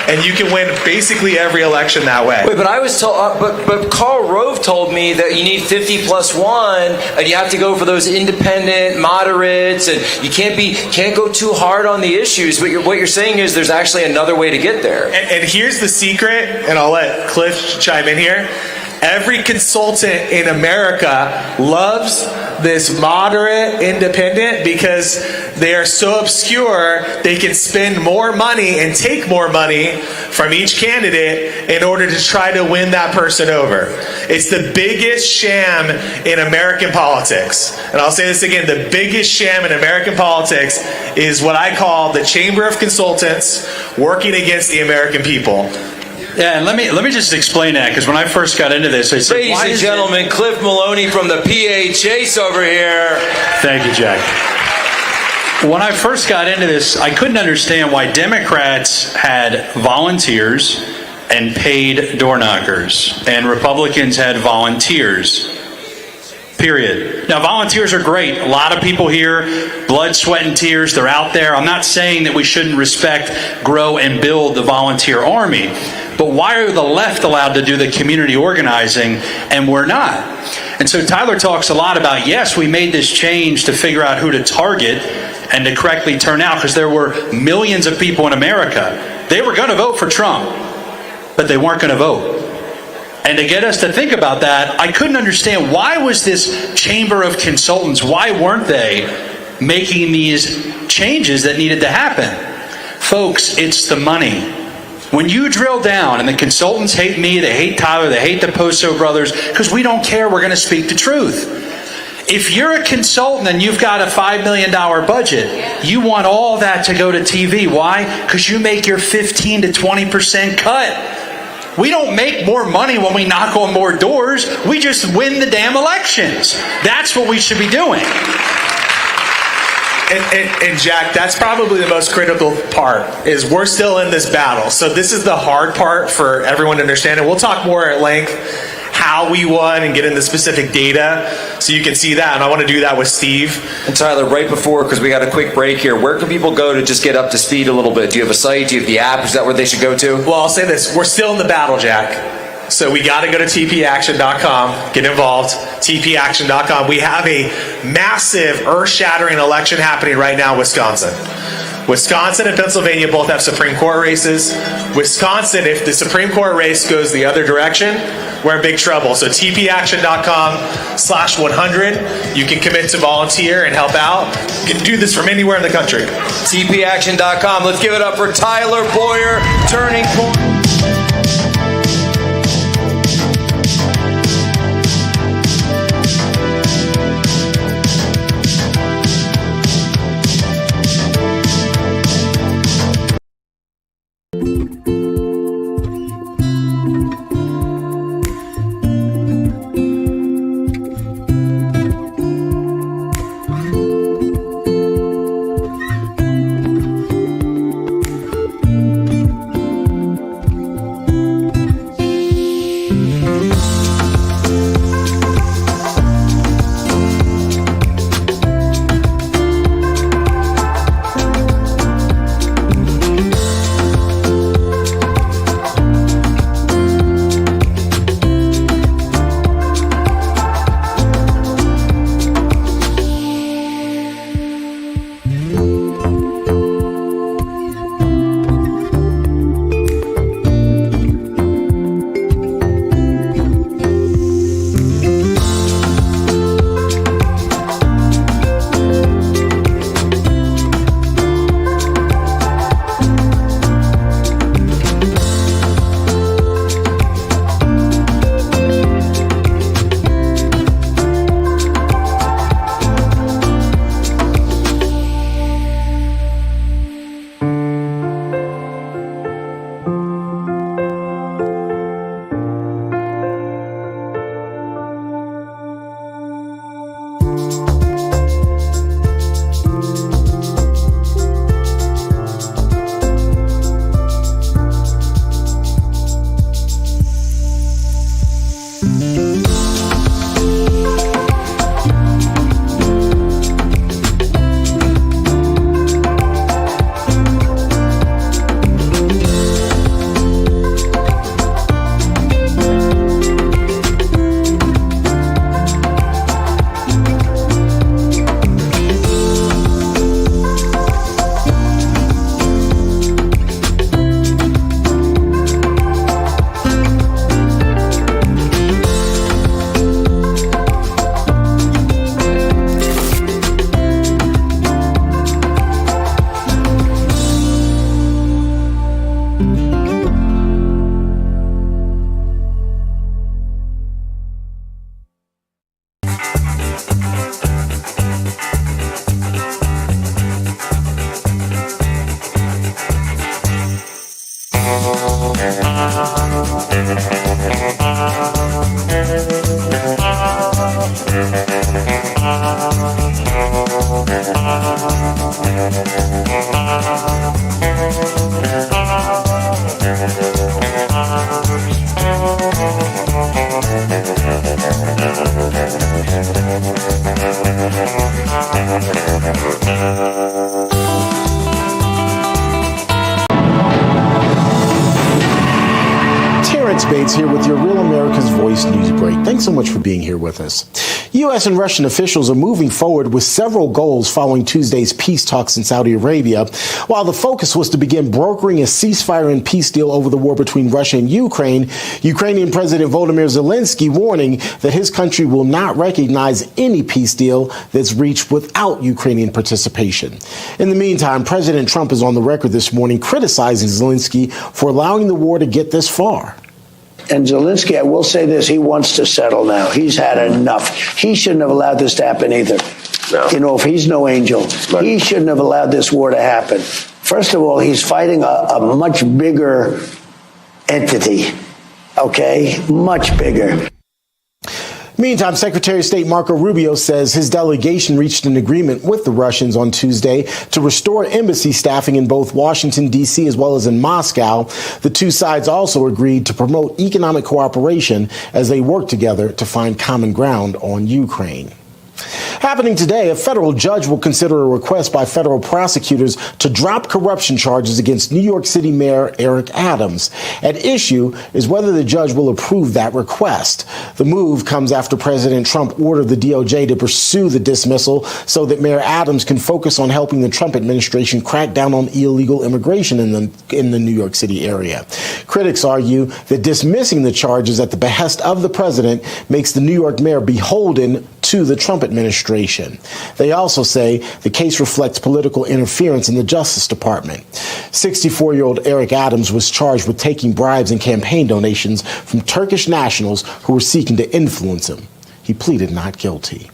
and you can win basically every election that way. Wait, but I was told, but Karl Rove told me that you need 50 plus 1, and you have to go for those independent, moderates, and you can't go too hard on the issues. But what you're saying is there's actually another way to get there. And here's the secret, and I'll let Cliff chime in here. Every consultant in America loves this moderate independent because they are so obscure they can spend more money and take more money from each candidate in order to try to win that person over. It's the biggest sham in American politics. And I'll say this again, the biggest sham in American politics is what I call the Chamber of Consultants working against the American people. Yeah, and let me just explain that, because when I first got into this, I said, ladies and gentlemen, Cliff Maloney from the PA Chase over here. Thank you, Jack. When I first got into this, I couldn't understand why Democrats had volunteers and paid door knockers, and Republicans had volunteers. Period. Now, volunteers are great. A lot of people here, blood, sweat, and tears, they're out there. I'm not saying that we shouldn't respect, grow, and build the volunteer army. But why are the left allowed to do the community organizing and we're not? And so Tyler talks a lot about, yes, we made this change to figure out who to target and to correctly turn out, because there were millions of people in America. They were going to vote for Trump, but they weren't going to vote. And to get us to think about that, I couldn't understand, why was this Chamber of Consultants, why weren't they making these changes that needed to happen? Folks, it's the money. When you drill down, and the consultants hate me, they hate Tyler, they hate the Poso brothers, because we don't care, we're going to speak the truth. If you're a consultant and you've got a $5 million budget, you want all that to go to TV. Why? Because you make your 15 to 20% cut. We don't make more money when we knock on more doors. We just win the damn elections. That's what we should be doing. And Jack, that's probably the most critical part, is we're still in this battle. So this is the hard part for everyone to understand. And we'll talk more at length how we won and get into specific data so you can see that. And I want to do that with Steve. And Tyler, right before, because we got a quick break here, where can people go to just get up to speed a little bit? Do you have a site? Do you have the app? Is that where they should go to? Well, I'll say this. We're still in the battle, Jack. So we got to go to tpaction.com, get involved, tpaction.com. We have a massive, earth-shattering election happening right now in Wisconsin. Wisconsin and Pennsylvania both have Supreme Court races. Wisconsin, if the Supreme Court race goes the other direction, we're in big trouble. So tpaction.com/100. You can commit to volunteer and help out. You can do this from anywhere in the country. tpaction.com. Let's give it up for Tyler Boyer, Turning Point. Bates here with your Real America's Voice News Break. Thanks so much for being here with us. U.S. and Russian officials are moving forward with several goals following Tuesday's peace talks in Saudi Arabia. While the focus was to begin brokering a ceasefire and peace deal over the war between Russia and Ukraine, Ukrainian President Volodymyr Zelensky warning that his country will not recognize any peace deal that's reached without Ukrainian participation. In the meantime, President Trump is on the record this morning criticizing Zelensky for allowing the war to get this far. And Zelensky, I will say this, he wants to settle now. He's had enough. He shouldn't have allowed this to happen either. No. You know, if he's no angel, he shouldn't have allowed this war to happen. First of all, he's fighting a much bigger entity, okay? Much bigger. Meantime, Secretary of State Marco Rubio says his delegation reached an agreement with the Russians on Tuesday to restore embassy staffing in both Washington, D.C. as well as in Moscow. The two sides also agreed to promote economic cooperation as they work together to find common ground on Ukraine. Happening today, a federal judge will consider a request by federal prosecutors to drop corruption charges against New York City Mayor Eric Adams. At issue is whether the judge will approve that request. The move comes after President Trump ordered the DOJ to pursue the dismissal so that Mayor Adams can focus on helping the Trump administration crack down on illegal immigration in the New York City area. Critics argue that dismissing the charges at the behest of the president makes the New York mayor beholden to the Trump administration. They also say the case reflects political interference in the Justice Department. 64-year-old Eric Adams was charged with taking bribes and campaign donations from Turkish nationals who were seeking to influence him. He pleaded not guilty.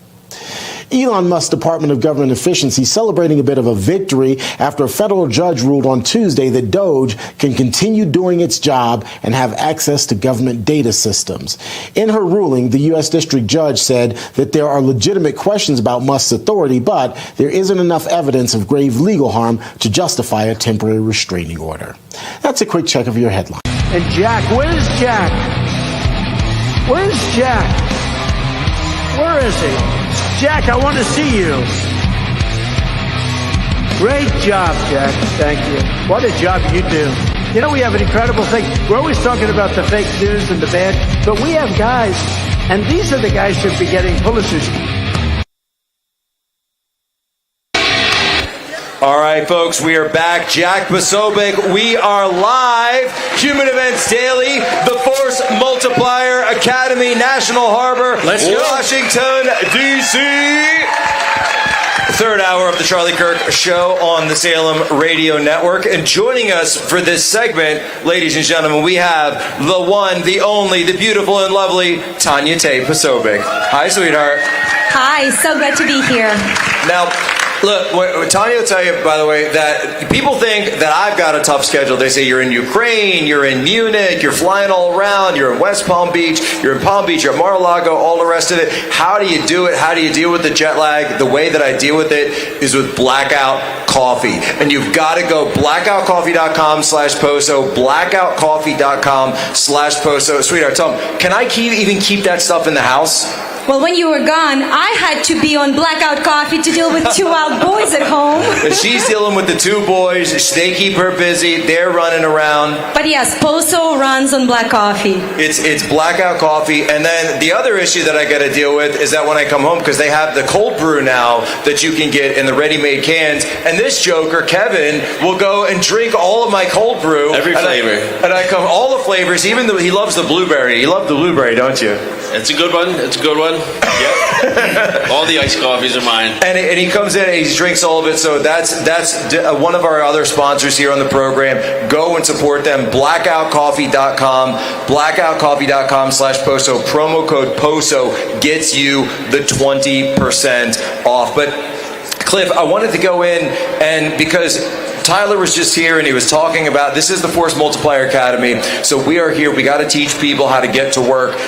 Elon Musk's Department of Government Efficiency celebrating a bit of a victory after a federal judge ruled on Tuesday that DOGE can continue doing its job and have access to government data systems. In her ruling, the U.S. District Judge said that there are legitimate questions about Musk's authority, but there isn't enough evidence of grave legal harm to justify a temporary restraining order. That's a quick check of your headline. And Jack, where's Jack? Where's Jack? Where is he? Jack, I want to see you. Great job, Jack. Thank you. What a job you do. You know, we have an incredible thing. We're always talking about the fake news and the bad, but we have guys, and these are the guys who should be getting Pulitzers. All right, folks, we are back. Jack Posobiec, we are live. Human Events Daily, the Force Multiplier Academy, National Harbor, Let's go. Washington, D.C. Third hour of the Charlie Kirk Show on the Salem Radio Network. And joining us for this segment, ladies and gentlemen, we have the one, the only, the beautiful and lovely Tanya T. Posobiec. Hi, sweetheart. Hi, so good to be here. Now, look, Tanya will tell you, by the way, that people think that I've got a tough schedule. They say you're in Ukraine, you're in Munich, you're flying all around, you're in West Palm Beach, you're in Palm Beach, you're at Mar-a-Lago, all the rest of it. How do you do it? How do you deal with the jet lag? The way that I deal with it is with Blackout Coffee. And you've got to go blackoutcoffee.com/Poso, blackoutcoffee.com/Poso. Sweetheart, tell them, can I even keep that stuff in the house? Well, when you were gone, I had to be on Blackout Coffee to deal with two wild boys at home. But she's dealing with the two boys. They keep her busy. They're running around. But yes, Poso runs on Black Coffee. It's Blackout Coffee. And then the other issue that I got to deal with is that when I come home, because they have the cold brew now that you can get in the ready-made cans, and this joker, Kevin, will go and drink all of my cold brew. Every flavor. And I come, all the flavors, even though he loves the blueberry. You love the blueberry, don't you? It's a good one. It's a good one. Yep. All the iced coffees are mine. And he comes in and he drinks all of it. So that's one of our other sponsors here on the program. Go and support them. Blackoutcoffee.com. Blackoutcoffee.com/Poso. Promo code Poso gets you the 20% off. But Cliff, I wanted to go in and because Tyler was just here and he was talking about this is the Force Multiplier Academy. So we are here. We got to teach people how to get to work.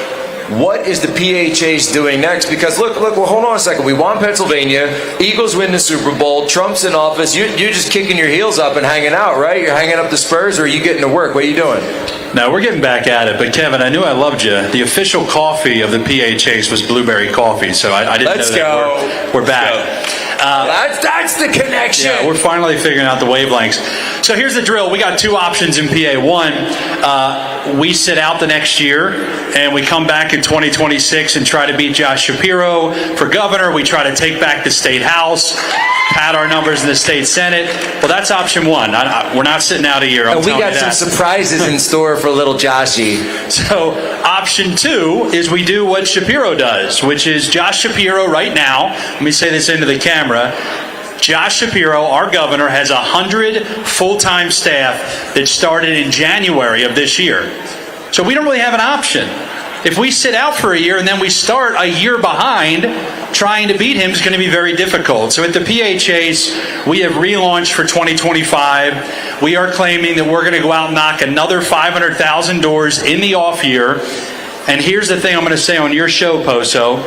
What is the PHAs doing next? Because look, well, hold on a second. We won Pennsylvania. Eagles win the Super Bowl. Trump's in office. You're just kicking your heels up and hanging out, right? You're hanging up the Spurs, or are you getting to work? What are you doing? No, we're getting back at it. But Kevin, I knew I loved you. The official coffee of the PHAs was blueberry coffee, so I didn't know that. We're back. That's the connection. Yeah, we're finally figuring out the wavelengths. So here's the drill. We got two options in PA. One, we sit out the next year and we come back in 2026 and try to beat Josh Shapiro for governor. We try to take back the state house, pad our numbers in the state senate. Well, that's option one. We're not sitting out a year. And we got some surprises in store for little Joshy. So option two is we do what Shapiro does, which is Josh Shapiro right now, let me say this into the camera, Josh Shapiro, our governor, has 100 full-time staff that started in January of this year. So we don't really have an option. If we sit out for a year and then we start a year behind, trying to beat him is going to be very difficult. So at the PHAs, we have relaunched for 2025. We are claiming that we're going to go out and knock another 500,000 doors in the off year. And here's the thing I'm going to say on your show, Poso.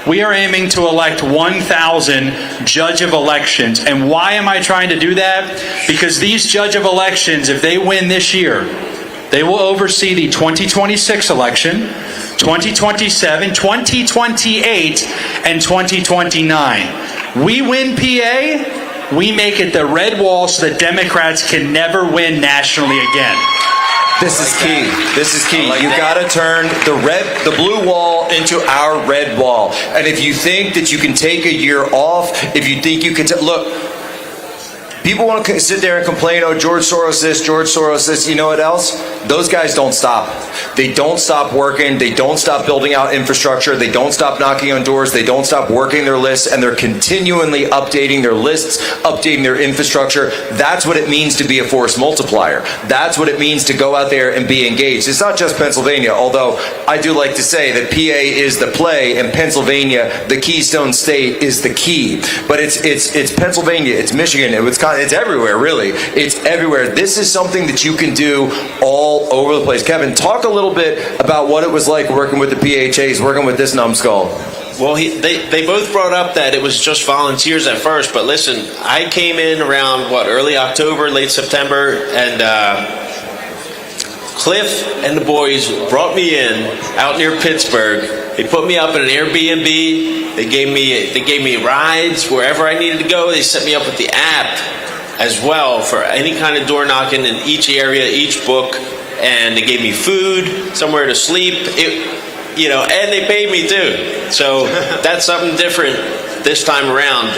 We are aiming to elect 1,000 judge of elections. And why am I trying to do that? Because these judge of elections, if they win this year, they will oversee the 2026 election, 2027, 2028, and 2029. We win PA, we make it the red wall so that Democrats can never win nationally again. This is key. This is key. You got to turn the blue wall into our red wall. And if you think that you can take a year off, if you think you can look, people want to sit there and complain, oh, George Soros this, George Soros this. You know what else? Those guys don't stop. They don't stop working. They don't stop building out infrastructure. They don't stop knocking on doors. They don't stop working their lists, and they're continually updating their lists, updating their infrastructure. That's what it means to be a force multiplier. That's what it means to go out there and be engaged. It's not just Pennsylvania, although I do like to say that PA is the play and Pennsylvania, the Keystone State, is the key. But it's Pennsylvania, it's Michigan, it's Wisconsin. It's everywhere, really. It's everywhere. This is something that you can do all over the place. Kevin, talk a little bit about what it was like working with the PHAs, working with this numbskull. Well, they both brought up that it was just volunteers at first, but listen, I came in around, early October, late September, and Cliff and the boys brought me in out near Pittsburgh. They put me up in an Airbnb. They gave me rides wherever I needed to go. They set me up with the app as well for any kind of door knocking in each area, each book, and they gave me food, somewhere to sleep, and they paid me too. So that's something different this time around.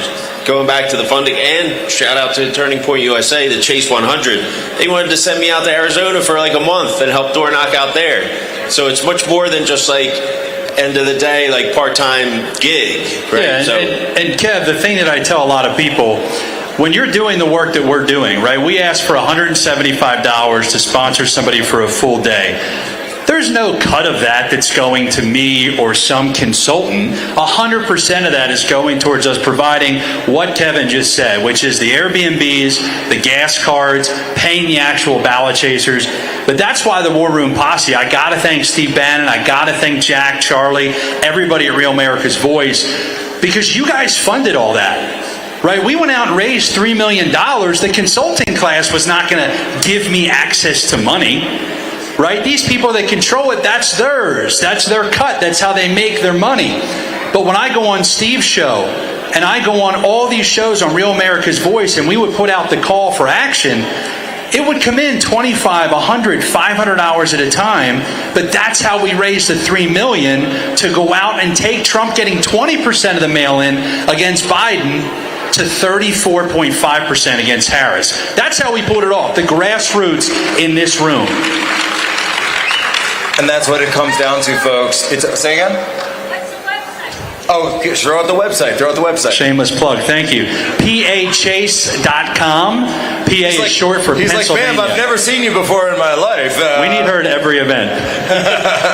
Going back to the funding, and shout out to Turning Point USA, the Chase 100. They wanted to send me out to Arizona for like a month and help door knock out there. So it's much more than just like end of the day, like part-time gig. Right? Yeah, and Kev, the thing that I tell a lot of people, when you're doing the work that we're doing, right, we ask for $175 to sponsor somebody for a full day. There's no cut of that that's going to me or some consultant. 100% of that is going towards us providing what Kevin just said, which is the Airbnbs, the gas cards, paying the actual ballot chasers. But that's why the War Room Posse, I got to thank Steve Bannon, I got to thank Jack, Charlie, everybody at Real America's Voice, because you guys funded all that. Right, we went out and raised $3 million. The consulting class was not going to give me access to money. Right, these people that control it, that's theirs. That's their cut. That's how they make their money. But when I go on Steve's show, and I go on all these shows on Real America's Voice, and we would put out the call for action, it would come in 25, 100, 500 hours at a time. But that's how we raised the $3 million to go out and take Trump getting 20% of the mail-in against Biden to 34.5% against Harris. That's how we pulled it off. The grassroots in this room. And that's what it comes down to, folks. Say again? Oh, throw out the website. Throw out the website. Shameless plug. Thank you. PAchase.com. PA is short for Pennsylvania. He's like, ma'am, I've never seen you before in my life. We need her at every event.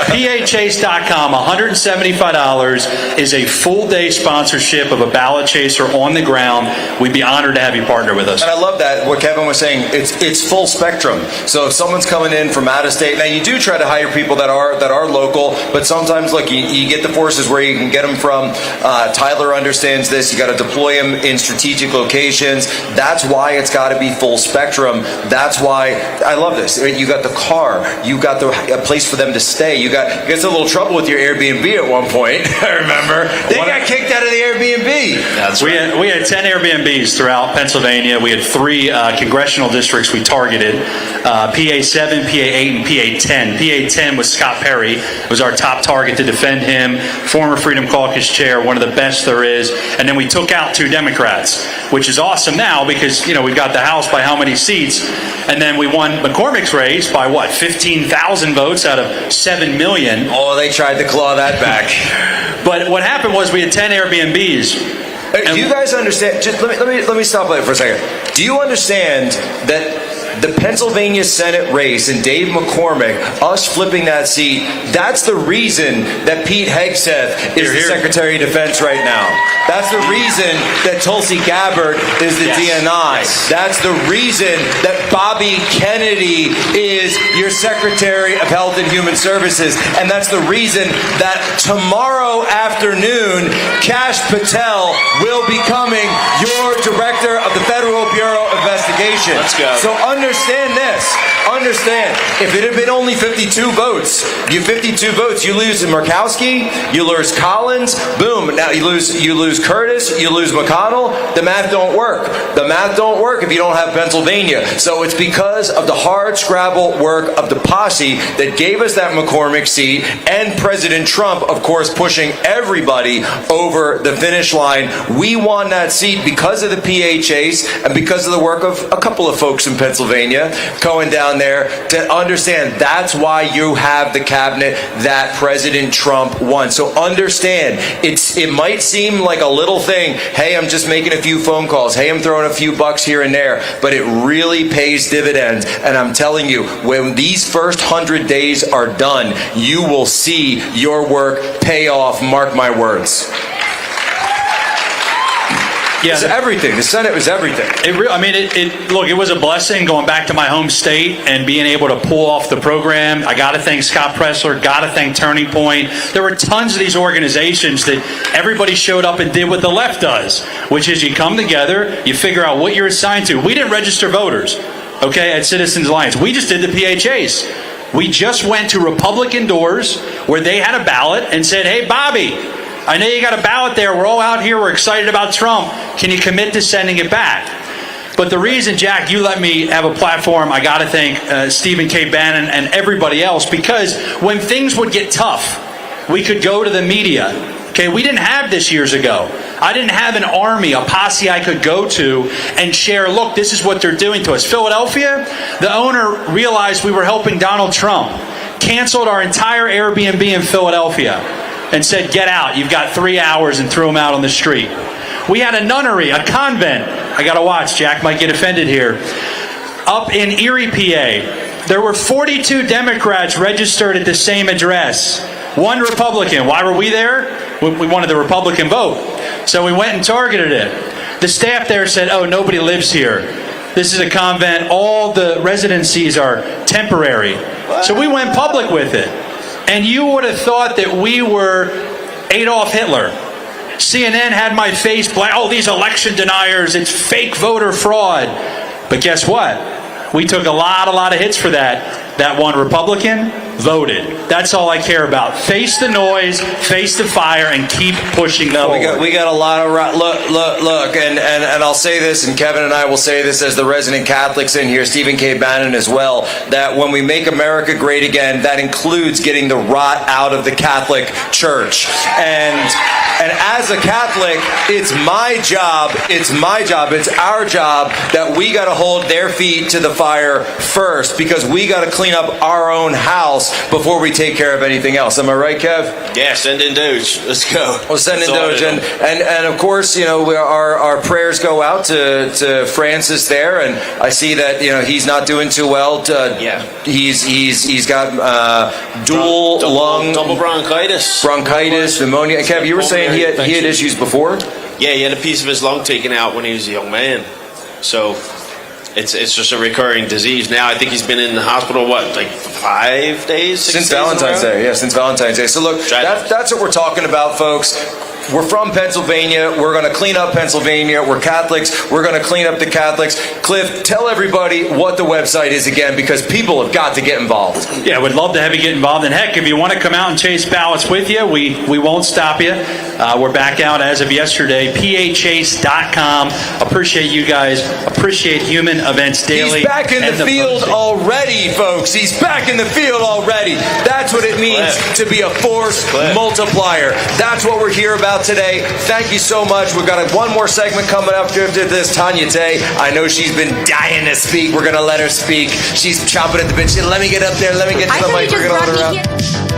PAchase.com. $175 is a full day sponsorship of a ballot chaser on the ground. We'd be honored to have you partner with us. And I love that, what Kevin was saying. It's full spectrum. So if someone's coming in from out of state, now you do try to hire people that are local, but sometimes like you get the forces where you can get them from from. Tyler understands this. You got to deploy him in strategic locations. That's why it's got to be full spectrum. That's why I love this. You got the car. You got a place for them to stay. You got a little trouble with your Airbnb at one point. I remember they got kicked out of the Airbnb. That's right. We had 10 Airbnbs throughout Pennsylvania. We had 3 congressional districts we targeted: PA 7, PA 8, and PA 10. PA 10 was Scott Perry. Was our top target to defend him. Former Freedom Caucus chair, one of the best there is. And then we took out 2 Democrats, which is awesome now because we've got the House by how many seats, and then we won McCormick's race by what, 15,000 votes out of 7 million. Oh, they tried to claw that back. But what happened was we had 10 Airbnbs. Do you guys understand? Just let me stop there for a second. Do you understand that the Pennsylvania Senate race and Dave McCormick, us flipping that seat, that's the reason that Pete Hegseth is the Secretary of Defense right now. That's the reason that Tulsi Gabbard is the DNI. That's the reason that Bobby Kennedy is your Secretary of Health and Human Services. And that's the reason that tomorrow afternoon, Kash Patel will be becoming your Director of the Federal Bureau of Investigation. Let's go. So understand this. Understand, if it had been only 52 votes, you lose Murkowski, you lose Collins, boom. Now you lose Curtis, you lose McConnell. The math don't work. The math don't work if you don't have Pennsylvania. So it's because of the hard scrabble work of the posse that gave us that McCormick seat, and President Trump, of course, pushing everybody over the finish line. We won that seat because of the PA chase and because of the work of a couple of folks in Pennsylvania going down there to understand that's why you have the cabinet that President Trump won. So understand, it might seem like a little thing. Hey, I'm just making a few phone calls. Hey, I'm throwing a few bucks here and there, but it really pays dividends. And I'm telling you, when these first 100 days are done, you will see your work pay off. Mark my words. Yeah, it's everything. The Senate was everything. It was a blessing going back to my home state and being able to pull off the program. I got to thank Scott Pressler, got to thank Turning Point. There were tons of these organizations that everybody showed up and did what the left does, which is you come together, you figure out what you're assigned to. We didn't register voters, at Citizens Alliance. We just did the PHAs. We just went to Republican doors where they had a ballot and said, hey, Bobby, I know you got a ballot there. We're all out here. We're excited about Trump. Can you commit to sending it back? But the reason, Jack, you let me have a platform, I got to thank Stephen K. Bannon and everybody else, because when things would get tough, we could go to the media. We didn't have this years ago. I didn't have an army, a posse I could go to and share, look, this is what they're doing to us. Philadelphia, the owner realized we were helping Donald Trump, canceled our entire Airbnb in Philadelphia, and said, get out, you've got 3 hours, and threw them out on the street. We had a nunnery, a convent. I got to watch, Jack might get offended here. Up in Erie, PA, there were 42 Democrats registered at the same address. 1 Republican. Why were we there? We wanted the Republican vote. So we went and targeted it. The staff there said, oh, nobody lives here. This is a convent. All the residencies are temporary. So we went public with it. And you would have thought that we were Adolf Hitler. CNN had my face black. Oh, these election deniers. It's fake voter fraud. But guess what? We took a lot of hits for that. That 1 Republican voted. That's all I care about. Face the noise, face the fire, and keep pushing forward. We got a lot of look, and I'll say this, and Kevin and I will say this as the resident Catholics in here, Stephen K. Bannon as well, that when we make America great again, that includes getting the rot out of the Catholic Church. And as a Catholic, it's my job, it's our job that we got to hold their feet to the fire first, because we got to clean up our own house before we take care of anything else. Am I right, Kev? Yeah, send in DOGE. Let's go. Well, send in DOGE. And of course, our prayers go out to Francis there, and I see that, he's not doing too well. He's got double bronchitis, pneumonia. And Kev, you were saying he had issues before? Yeah, he had a piece of his lung taken out when he was a young man. So it's just a recurring disease. Now I think he's been in the hospital, 5 days? Since Valentine's Day. Yeah, since Valentine's Day. So look, that's what we're talking about, folks. we're from Pennsylvania. We're going to clean up Pennsylvania. We're Catholics. We're going to clean up the Catholics. Cliff, tell everybody what the website is again, because people have got to get involved. Yeah, we'd love to have you get involved. And heck, if you want to come out and chase ballots with you, we won't stop you. We're back out as of yesterday. PAchase.com. Appreciate you guys. Appreciate Human Events Daily. He's back in the field already, folks. He's back in the field already. That's what it means to be a force multiplier. That's what we're here about today. Thank you so much. We've got one more segment coming up after this. Tanya T, I know she's been dying to speak. We're going to let her speak. She's chomping at the bit. Let me get up there. Let me get to the mic. We're going to let her out.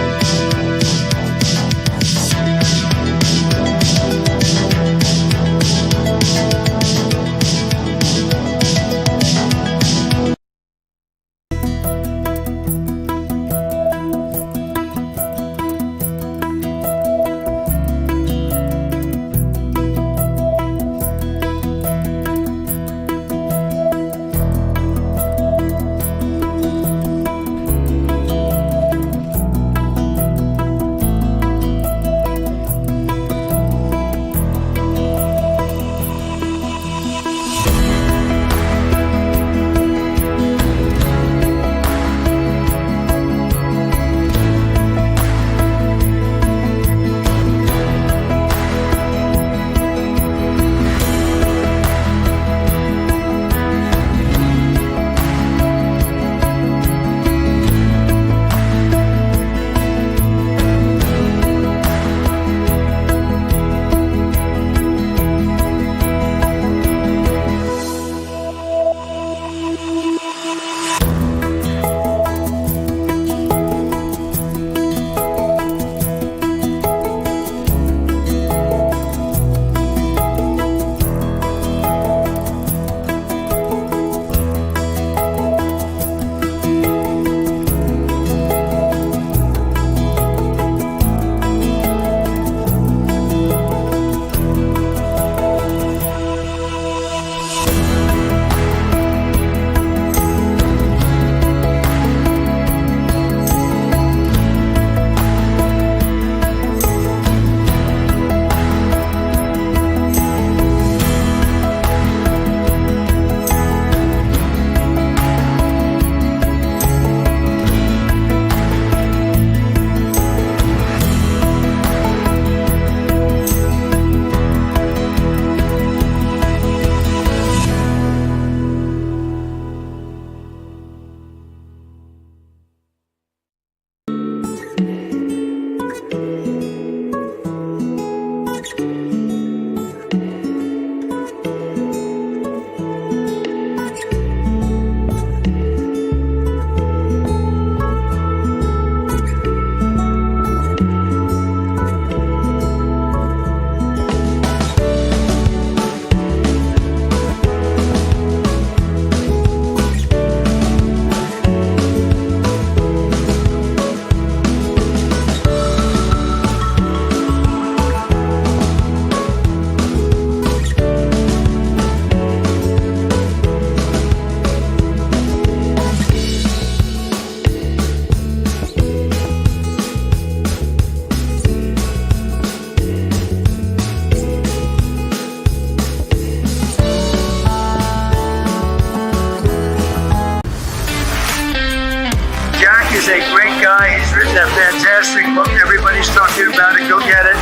that fantastic book. Everybody's talking about it. Go get it.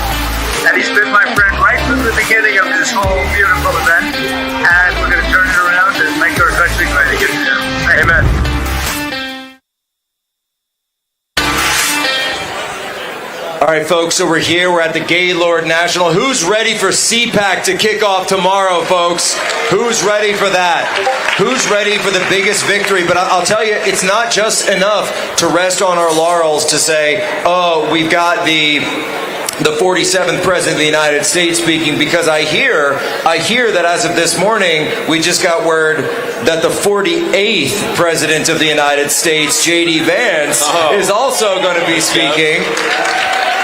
And he's been my friend right from the beginning of this whole beautiful event. And we're going to turn it around and make our country great again. Amen. All right, folks, so we're here. We're at the Gaylord National. Who's ready for CPAC to kick off tomorrow, folks? Who's ready for that? Who's ready for the biggest victory? But I'll tell you, it's not just enough to rest on our laurels to say, oh, we've got the 47th President of the United States speaking, because I hear that as of this morning, we just got word that the 48th President of the United States, J.D. Vance, is also going to be speaking.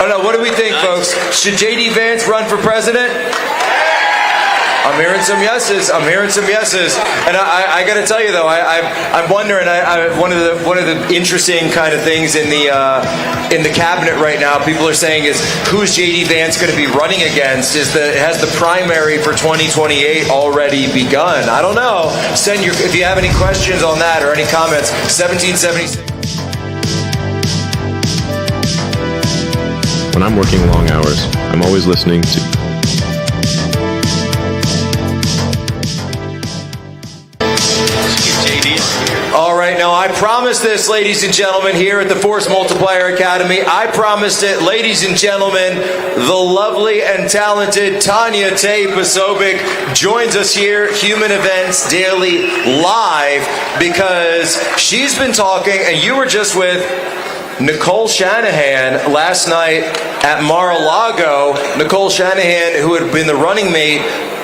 Oh no, what do we think, folks? Should J.D. Vance run for president? I'm hearing some yeses. And I got to tell you though, I'm wondering. One of the interesting kind of things in the cabinet right now, people are saying is who's J.D. Vance going to be running against? Has the primary for 2028 already begun? I don't know. If you have any questions on that or any comments, 1776. When I'm working long hours, I'm always listening to All right, now I promised this, ladies and gentlemen, here at the Force Multiplier Academy. I promised it, ladies and gentlemen, the lovely and talented Tanya T. Posobiec joins us here, Human Events Daily Live, because she's been talking, and you were just with Nicole Shanahan last night at Mar-a-Lago. Nicole Shanahan, who had been the running mate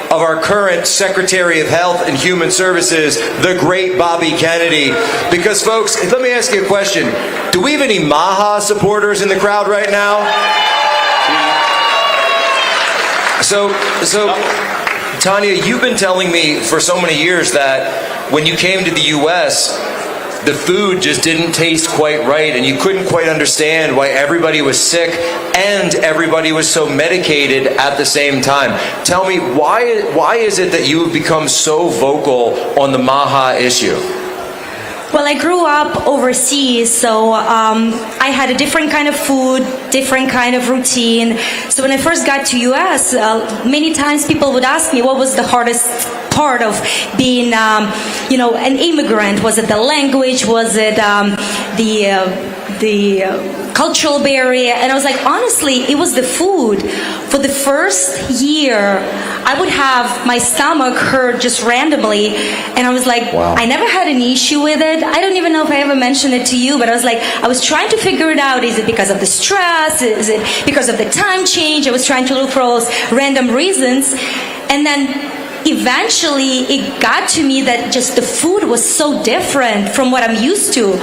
of our current Secretary of Health and Human Services, the great Bobby Kennedy. Because, folks, let me ask you a question. Do we have any Maha supporters in the crowd right now? So, Tanya, you've been telling me for so many years that when you came to the U.S., the food just didn't taste quite right, and you couldn't quite understand why everybody was sick and everybody was so medicated at the same time. Tell me, why is it that you have become so vocal on the Maha issue? Well, I grew up overseas, so I had a different kind of food, different kind of routine. So when I first got to US, many times people would ask me what was the hardest part of being, an immigrant. Was it the language? Was it the cultural barrier? And I was like, honestly, it was the food. For the first year, I would have my stomach hurt just randomly, and I was like, wow. I never had an issue with it. I don't even know if I ever mentioned it to you, but I was trying to figure it out. Is it because of the stress? Is it because of the time change? I was trying to look for all those random reasons, and then eventually it got to me that just the food was so different from what I'm used to.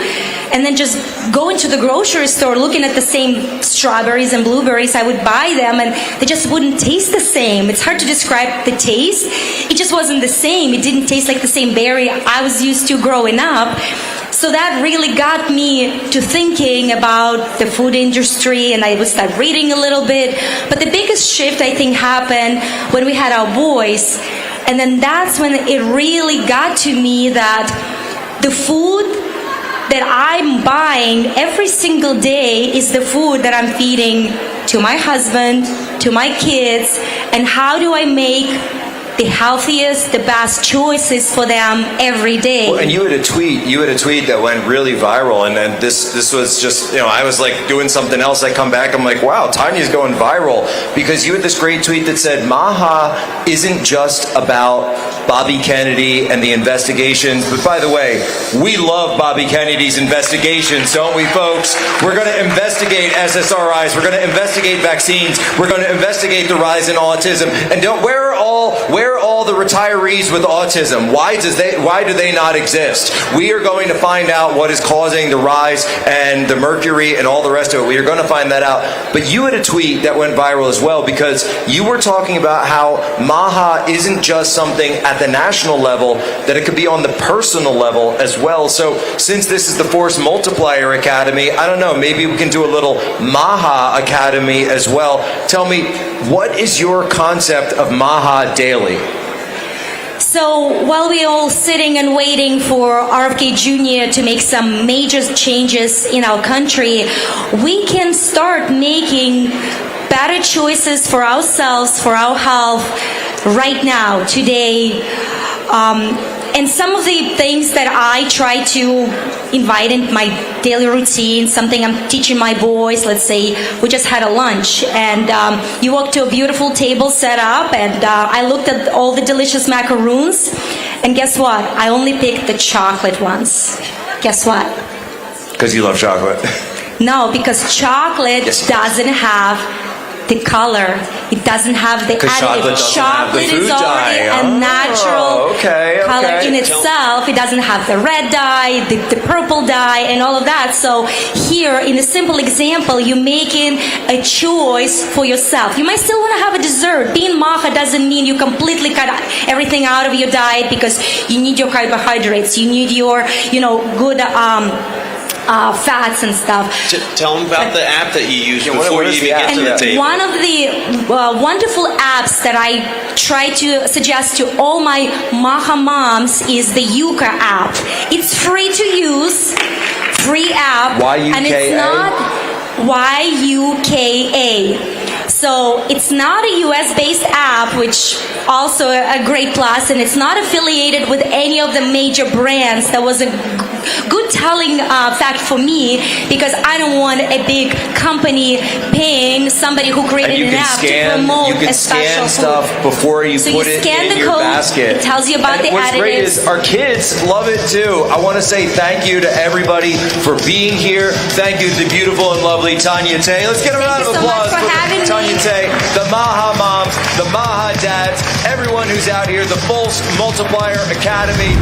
And then just going to the grocery store, looking at the same strawberries and blueberries, I would buy them and they just wouldn't taste the same. It's hard to describe the taste. It just wasn't the same. It didn't taste like the same berry I was used to growing up. So that really got me to thinking about the food industry, and I would start reading a little bit. But the biggest shift, I think, happened when we had our boys. And then that's when it really got to me that the food that I'm buying every single day is the food that I'm feeding to my husband, to my kids, and how do I make the healthiest, the best choices for them every day. Well, and you had a tweet that went really viral, and then this was just, I was like doing something else. I come back, I'm like, wow, Tanya's going viral, because you had this great tweet that said, Maha isn't just about Bobby Kennedy and the investigations, but by the way, we love Bobby Kennedy's investigations, don't we, folks? We're going to investigate SSRIs, we're going to investigate vaccines, we're going to investigate the rise in autism, and where are all the retirees with autism? Why do they not exist? We are going to find out what is causing the rise and the mercury and all the rest of it. We are going to find that out. But you had a tweet that went viral as well, because you were talking about how Maha isn't just something at the national level, that it could be on the personal level as well. So since this is the Force Multiplier Academy, I don't know, maybe we can do a little Maha Academy as well. Tell me, what is your concept of Maha Daily? So while we're all sitting and waiting for RFK Jr. to make some major changes in our country, we can start making better choices for ourselves, for our health, right now, today. And some of the things that I try to invite in my daily routine, something I'm teaching my boys, let's say we just had a lunch and you walk to a beautiful table set up, and I looked at all the delicious macaroons, and guess what? I only picked the chocolate ones. Guess what? Because you love chocolate. No, because chocolate doesn't have the color. It doesn't have the additive. Chocolate is already a natural color in itself. It doesn't have the red dye, the purple dye, and all of that. So here, in a simple example, you're making a choice for yourself. You might still want to have a dessert. Being maha doesn't mean you completely cut everything out of your diet, because you need your carbohydrates. You need your, good fats and stuff. Tell them about the app that you use before you even get to the table. One of the wonderful apps that I try to suggest to all my Maha moms is the Yuka app. It's free to use, free app, and it's not YUKA. So it's not a US-based app, which also a great plus, and it's not affiliated with any of the major brands. That was a good telling fact for me, because I don't want a big company paying somebody who created an app to promote a special stuff food. before you put it in your basket. It tells you about the what's additives. Great is our kids love it too. I want to say thank you to everybody for being here. Thank you to the beautiful and lovely Tanya T. Let's get a round of applause for Tanya T, the Maha moms, the Maha dads, everyone who's out here, the Pulse Multiplier Academy.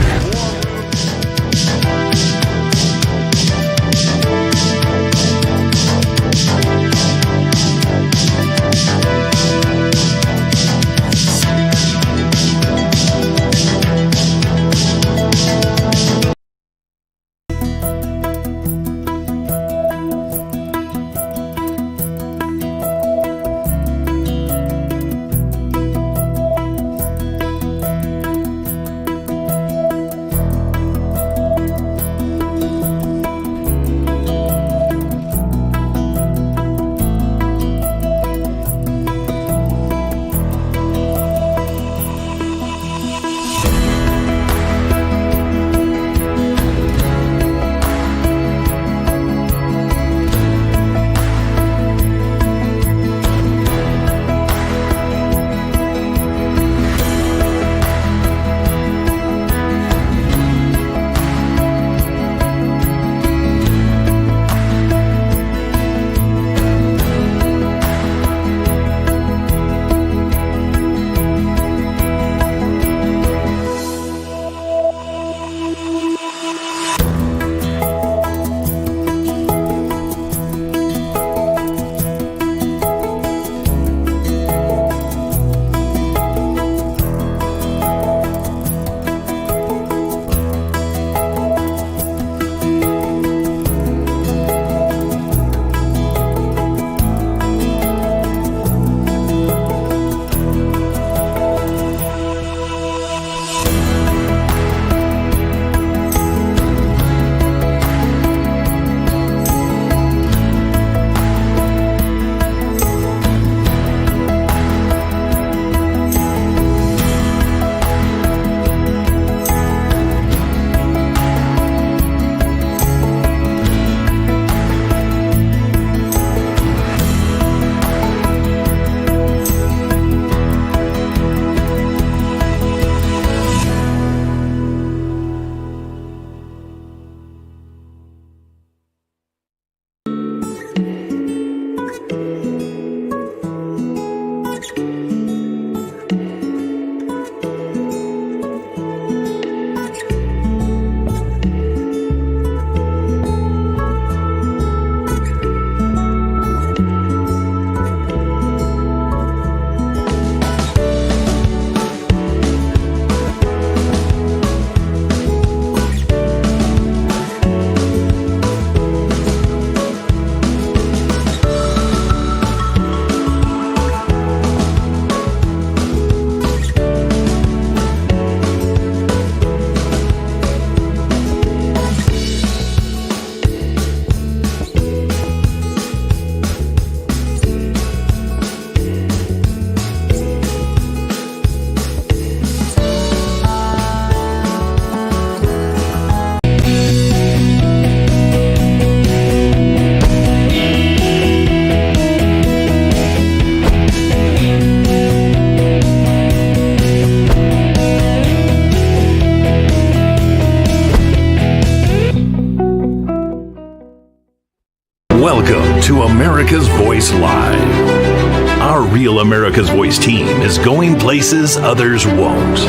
Welcome to America's Voice Live. Our Real America's Voice team is going places others won't.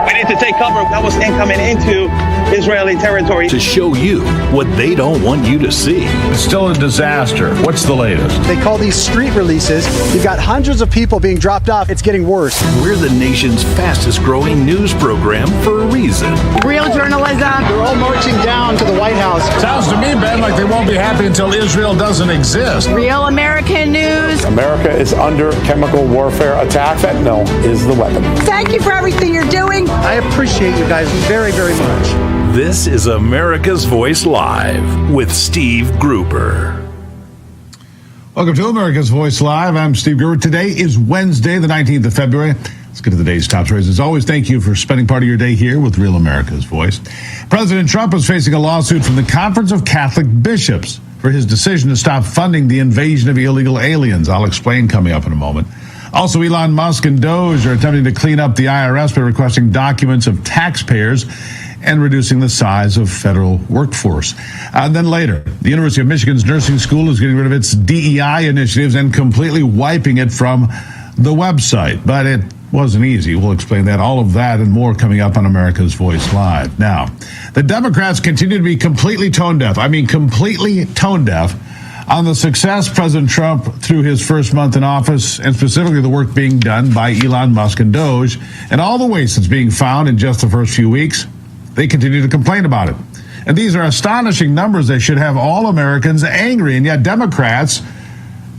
We need to take cover. That was incoming into Israeli territory. To show you what they don't want you to see. It's still a disaster. What's the latest? They call these street releases. You've got hundreds of people being dropped off. It's getting worse. We're the nation's fastest growing news program for a reason. Real journalism. They're all marching down to the White House. Sounds to me, Ben, like they won't be happy until Israel doesn't exist. Real American news. America is under chemical warfare attack. Fentanyl is the weapon. Thank you for everything you're doing. I appreciate you guys very, very much. This is America's Voice Live with Steve Gruber. Welcome to America's Voice Live. I'm Steve Gruber. Today is Wednesday, the 19th of February. Let's get to the day's top stories. As always, thank you for spending part of your day here with Real America's Voice. President Trump is facing a lawsuit from the Conference of Catholic Bishops for his decision to stop funding the invasion of illegal aliens. I'll explain coming up in a moment. Also, Elon Musk and DOGE are attempting to clean up the IRS by requesting documents of taxpayers and reducing the size of federal workforce. Then later, the University of Michigan's nursing school is getting rid of its DEI initiatives and completely wiping it from the website. But it wasn't easy. We'll explain that, all of that and more coming up on America's Voice Live. Now, the Democrats continue to be completely tone deaf. I mean, completely tone deaf on the success President Trump through his first month in office, and specifically the work being done by Elon Musk and DOGE, and all the waste that's being found in just the first few weeks. They continue to complain about it. And these are astonishing numbers that should have all Americans angry, and yet Democrats,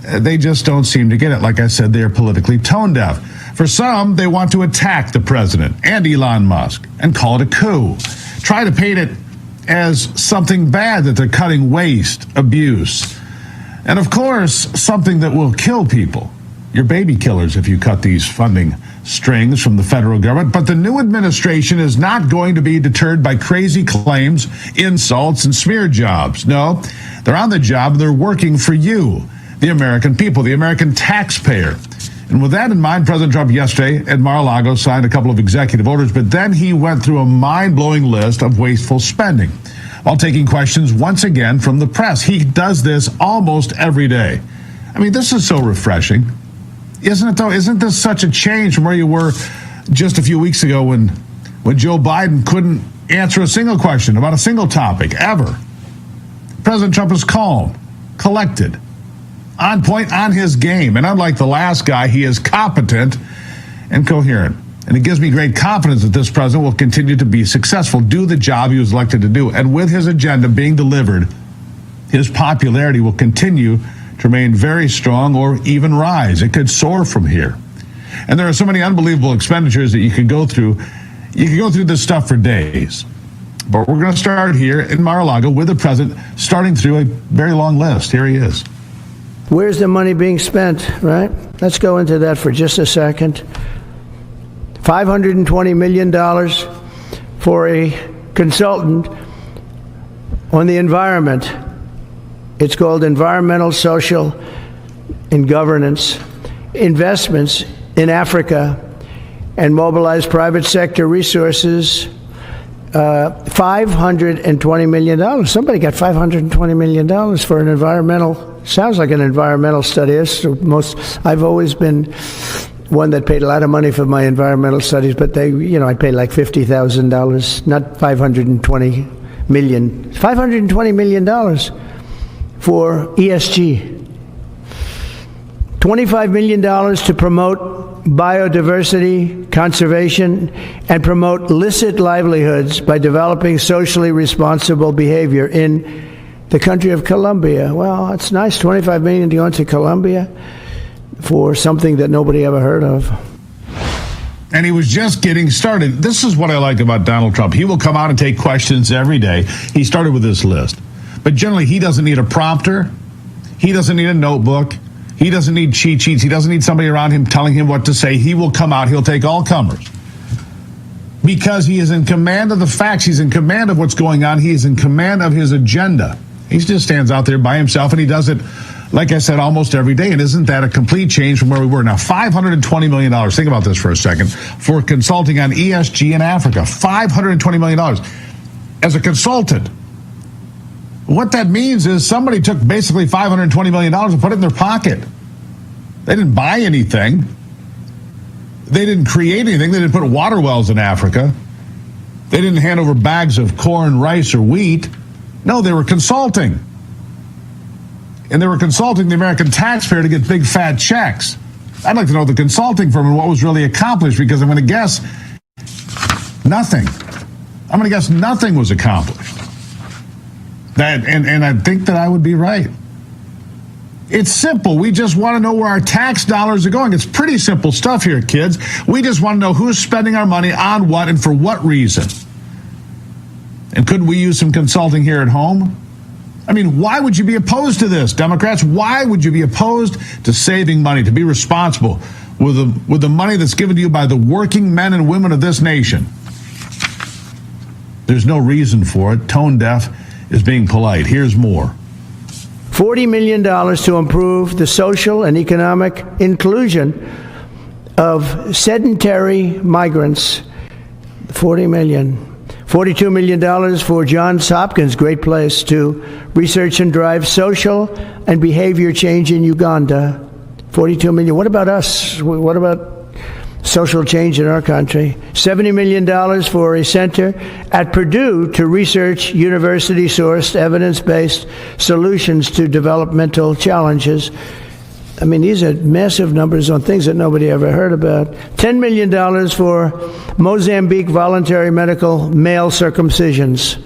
they just don't seem to get it. Like I said, they're politically tone deaf. For some, they want to attack the president and Elon Musk and call it a coup. Try to paint it as something bad that they're cutting waste, abuse, and of course, something that will kill people. You're baby killers if you cut these funding strings from the federal government. But the new administration is not going to be deterred by crazy claims, insults, and smear jobs. No, they're on the job. They're working for you, the American people, the American taxpayer. And with that in mind, President Trump yesterday at Mar-a-Lago signed a couple of executive orders, but then he went through a mind-blowing list of wasteful spending while taking questions once again from the press. He does this almost every day. I mean, this is so refreshing. Isn't it, though? Isn't this such a change from where you were just a few weeks ago when Joe Biden couldn't answer a single question about a single topic, ever? President Trump is calm, collected, on point, on his game. And unlike the last guy, he is competent and coherent. And it gives me great confidence that this president will continue to be successful, do the job he was elected to do. And with his agenda being delivered, his popularity will continue to remain very strong or even rise. It could soar from here. And there are so many unbelievable expenditures that you could go through. You could go through this stuff for days. But we're going to start here in Mar-a-Lago with the president, starting through a very long list. Here he is. Where's the money being spent, right? Let's go into that for just a second. $520 million for a consultant on the environment. It's called Environmental, Social, and Governance Investments in Africa, and mobilize private sector resources. $520 million. Somebody got $520 million for an environmental, sounds like an environmental study. I've always been one that paid a lot of money for my environmental studies, but I paid like $50,000, not $520 million. $520 million for ESG. $25 million to promote biodiversity, conservation, and promote licit livelihoods by developing socially responsible behavior in the country of Colombia. Well, that's nice. $25 million to go into Colombia for something that nobody ever heard of. And he was just getting started. This is what I like about Donald Trump. He will come out and take questions every day. He started with this list. But generally, he doesn't need a prompter. He doesn't need a notebook. He doesn't need cheat sheets. He doesn't need somebody around him telling him what to say. He will come out. He'll take all comers. Because he is in command of the facts. He's in command of what's going on. He is in command of his agenda. He just stands out there by himself, and he does it, like I said, almost every day. And isn't that a complete change from where we were? Now, $520 million. Think about this for a second. For consulting on ESG in Africa. $520 million. As a consultant. What that means is somebody took basically $520 million and put it in their pocket. They didn't buy anything. They didn't create anything. They didn't put water wells in Africa. They didn't hand over bags of corn, rice, or wheat. No, they were consulting. And they were consulting the American taxpayer to get big, fat checks. I'd like to know the consulting firm and what was really accomplished, because I'm going to guess nothing. I'm going to guess nothing was accomplished. And I think that I would be right. It's simple. We just want to know where our tax dollars are going. It's pretty simple stuff here, kids. We just want to know who's spending our money on what and for what reason. And couldn't we use some consulting here at home? I mean, why would you be opposed to this, Democrats? Why would you be opposed to saving money, to be responsible with the money that's given to you by the working men and women of this nation? There's no reason for it. Tone deaf is being polite. Here's more. $40 million to improve the social and economic inclusion of sedentary migrants. $40 million. $42 million for Johns Hopkins, great place, to research and drive social and behavior change in Uganda. $42 million. What about us? What about social change in our country? $70 million for a center at Purdue to research university-sourced, evidence-based solutions to developmental challenges. I mean, these are massive numbers on things that nobody ever heard about. $10 million for Mozambique voluntary medical male circumcisions.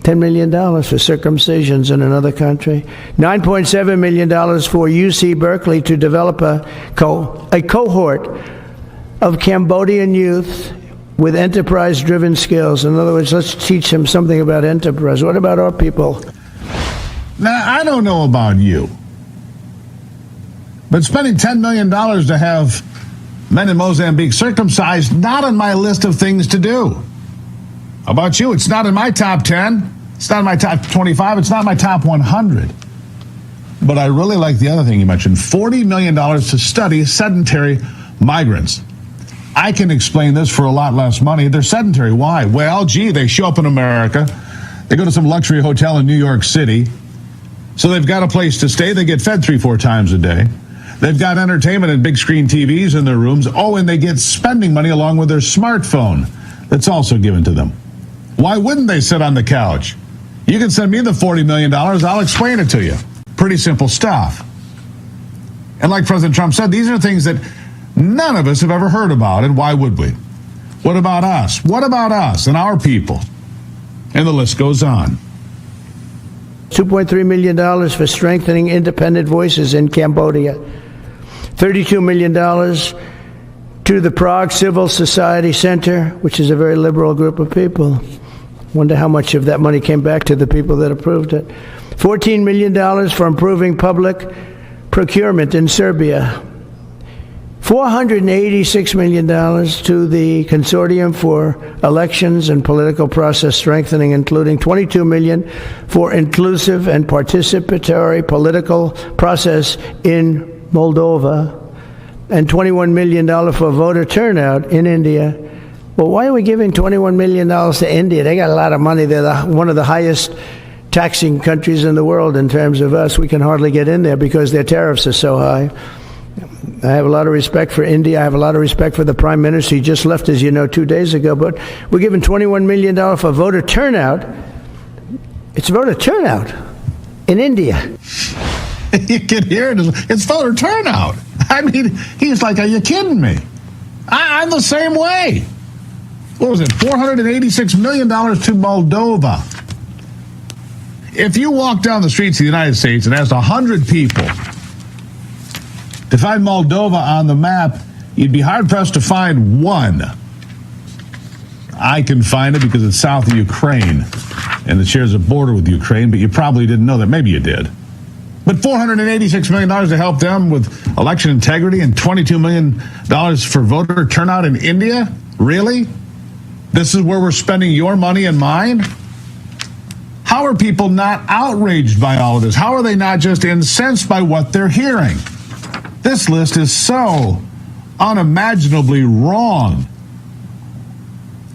$10 million for circumcisions in another country. $9.7 million for UC Berkeley to develop a cohort of Cambodian youth with enterprise-driven skills. In other words, let's teach them something about enterprise. What about our people? Now, I don't know about you, but spending $10 million to have men in Mozambique circumcised, not on my list of things to do. How about you? It's not in my top 10. It's not in my top 25. It's not in my top 100. But I really like the other thing you mentioned, $40 million to study sedentary migrants. I can explain this for a lot less money. They're sedentary. Why? Well, gee, they show up in America. They go to some luxury hotel in New York City. So they've got a place to stay. They get fed 3-4 times a day. They've got entertainment and big screen TVs in their rooms. Oh, and they get spending money along with their smartphone that's also given to them. Why wouldn't they sit on the couch? You can send me the $40 million. I'll explain it to you. Pretty simple stuff. And like President Trump said, these are things that none of us have ever heard about, and why would we? What about us? What about us and our people? And the list goes on. $2.3 million for strengthening independent voices in Cambodia. $32 million to the Prague Civil Society Center, which is a very liberal group of people. Wonder how much of that money came back to the people that approved it. $14 million for improving public procurement in Serbia. $486 million to the Consortium for Elections and Political Process Strengthening, including $22 million for inclusive and participatory political process in Moldova, and $21 million for voter turnout in India. Well, why are we giving $21 million to India? They got a lot of money. They're one of the highest taxing countries in the world in terms of us. We can hardly get in there because their tariffs are so high. I have a lot of respect for India. I have a lot of respect for the Prime Minister. He just left, as you know, 2 days ago. But we're giving $21 million for voter turnout. It's voter turnout in India. You can hear it. It's voter turnout. I mean, he's like, are you kidding me? I'm the same way. What was it? $486 million to Moldova. If you walk down the streets of the United States and asked 100 people to find Moldova on the map, you'd be hard-pressed to find one. I can find it because it's south of Ukraine, and it shares a border with Ukraine, but you probably didn't know that. Maybe you did. But $486 million to help them with election integrity and $22 million for voter turnout in India? Really? This is where we're spending your money and mine? How are people not outraged by all of this? How are they not just incensed by what they're hearing? This list is so unimaginably wrong.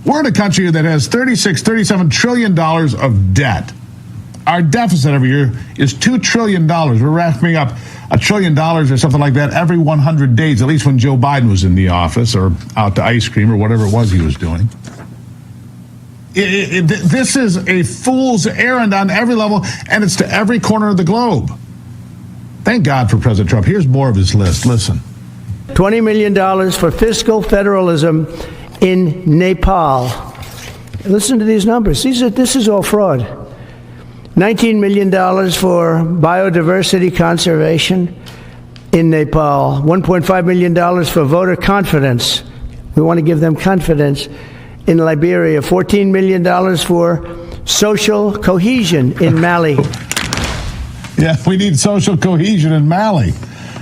We're in a country that has $37 trillion of debt. Our deficit every year is $2 trillion. We're wrapping up $1 trillion or something like that every 100 days, at least when Joe Biden was in the office or out to ice cream or whatever it was he was doing. This is a fool's errand on every level, and it's to every corner of the globe. Thank God for President Trump. Here's more of his list. Listen. $20 million for fiscal federalism in Nepal. Listen to these numbers. This is all fraud. $19 million for biodiversity conservation in Nepal. $1.5 million for voter confidence. We want to give them confidence. In Liberia, $14 million for social cohesion in Mali. Yeah, we need social cohesion in Mali.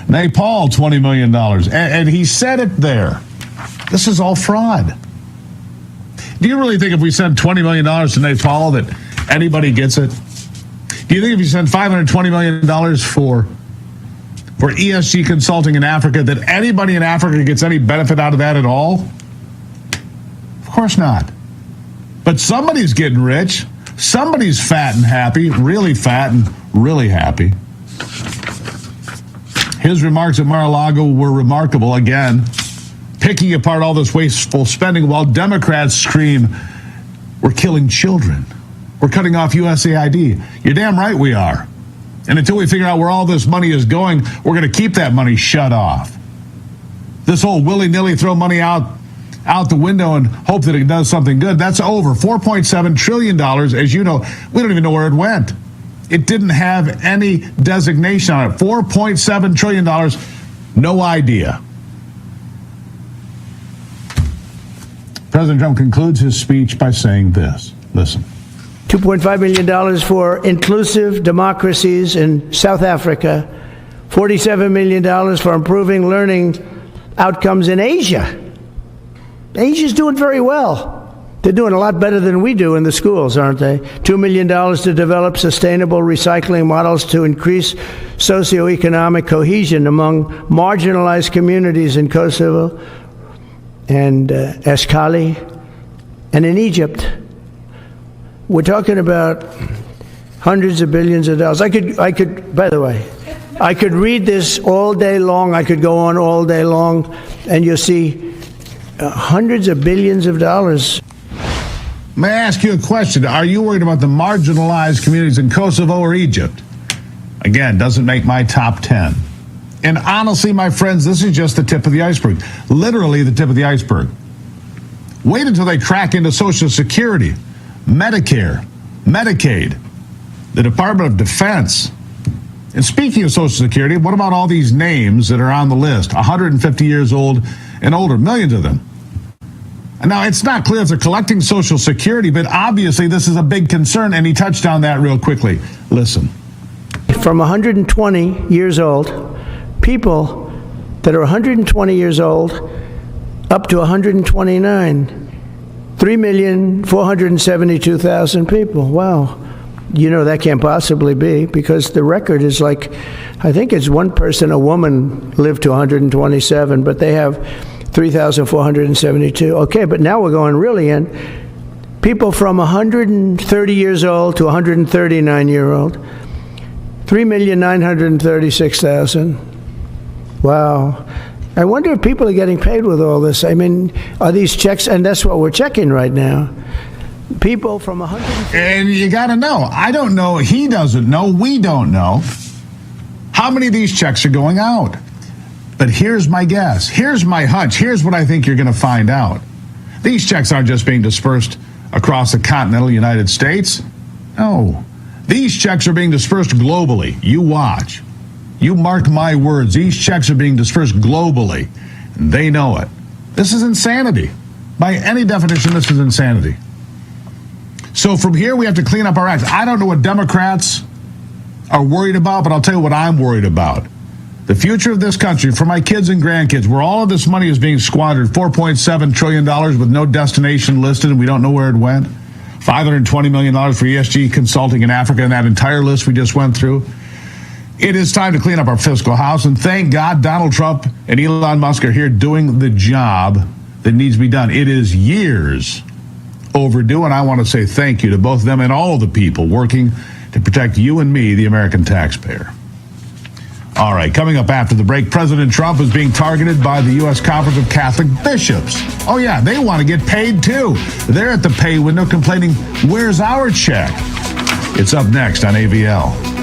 Nepal, $20 million. And he said it there. This is all fraud. Do you really think if we send $20 million to Nepal that anybody gets it? Do you think if you send $520 million for ESG consulting in Africa that anybody in Africa gets any benefit out of that at all? Of course not. But somebody's getting rich. Somebody's fat and happy, really fat and really happy. His remarks at Mar-a-Lago were remarkable again, picking apart all this wasteful spending while Democrats scream, we're killing children. We're cutting off USAID. You're damn right we are. And until we figure out where all this money is going, we're going to keep that money shut off. This whole willy-nilly throw money out the window and hope that it does something good, that's over. $4.7 trillion, as you know, we don't even know where it went. It didn't have any designation on it. $4.7 trillion, no idea. President Trump concludes his speech by saying this. Listen. $2.5 million for inclusive democracies in South Africa. $47 million for improving learning outcomes in Asia. Asia's doing very well. They're doing a lot better than we do in the schools, aren't they? $2 million to develop sustainable recycling models to increase socioeconomic cohesion among marginalized communities in Kosovo and Eshkali and in Egypt. We're talking about hundreds of billions of dollars. I could, by the way, I could read this all day long. I could go on all day long, and you'll see hundreds of billions of dollars. May I ask you a question? Are you worried about the marginalized communities in Kosovo or Egypt? Again, doesn't make my top 10. And honestly, my friends, this is just the tip of the iceberg. Literally the tip of the iceberg. Wait until they crack into Social Security, Medicare, Medicaid, the Department of Defense. And speaking of Social Security, what about all these names that are on the list? 150 years old and older, millions of them. And now, it's not clear if they're collecting Social Security, but obviously this is a big concern, and he touched on that real quickly. Listen. From 120 years old, people that are 120 years old up to 129, 3,472,000 people. Wow. You know that can't possibly be, because the record is like, I think it's one person, a woman, lived to 127, but they have 3,472. Okay, but now we're going really in. People from 130 years old to 139 year old, 3,936,000. Wow. I wonder if people are getting paid with all this. I mean, are these checks? And that's what we're checking right now. People from 100. And you got to know. I don't know. He doesn't know. We don't know how many of these checks are going out. But here's my guess. Here's my hunch. Here's what I think you're going to find out. These checks aren't just being dispersed across the continental United States. No. These checks are being dispersed globally. You watch. You mark my words. These checks are being dispersed globally. And they know it. This is insanity. By any definition, this is insanity. So from here, we have to clean up our acts. I don't know what Democrats are worried about, but I'll tell you what I'm worried about. The future of this country, for my kids and grandkids, where all of this money is being squandered, $4.7 trillion with no destination listed, and we don't know where it went. $520 million for ESG consulting in Africa, and that entire list we just went through. It is time to clean up our fiscal house, and thank God Donald Trump and Elon Musk are here doing the job that needs to be done. It is years overdue, and I want to say thank you to both of them and all of the people working to protect you and me, the American taxpayer. All right, coming up after the break, President Trump is being targeted by the U.S. Conference of Catholic Bishops. Oh, yeah, they want to get paid, too. They're at the pay window complaining, where's our check? It's up next on AVL.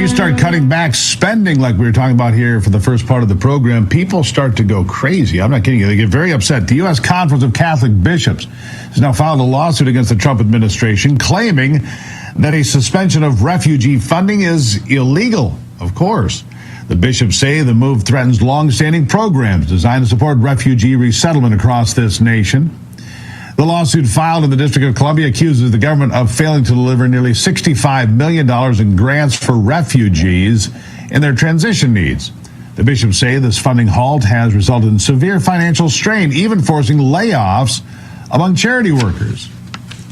Start cutting back spending like we were talking about here for the first part of the program, people start to go crazy. I'm not kidding you. They get very upset. The U.S. Conference of Catholic Bishops has now filed a lawsuit against the Trump administration claiming that a suspension of refugee funding is illegal. Of course. The bishops say the move threatens long-standing programs designed to support refugee resettlement across this nation. The lawsuit filed in the District of Columbia accuses the government of failing to deliver nearly $65 million in grants for refugees in their transition needs. The bishops say this funding halt has resulted in severe financial strain, even forcing layoffs among charity workers.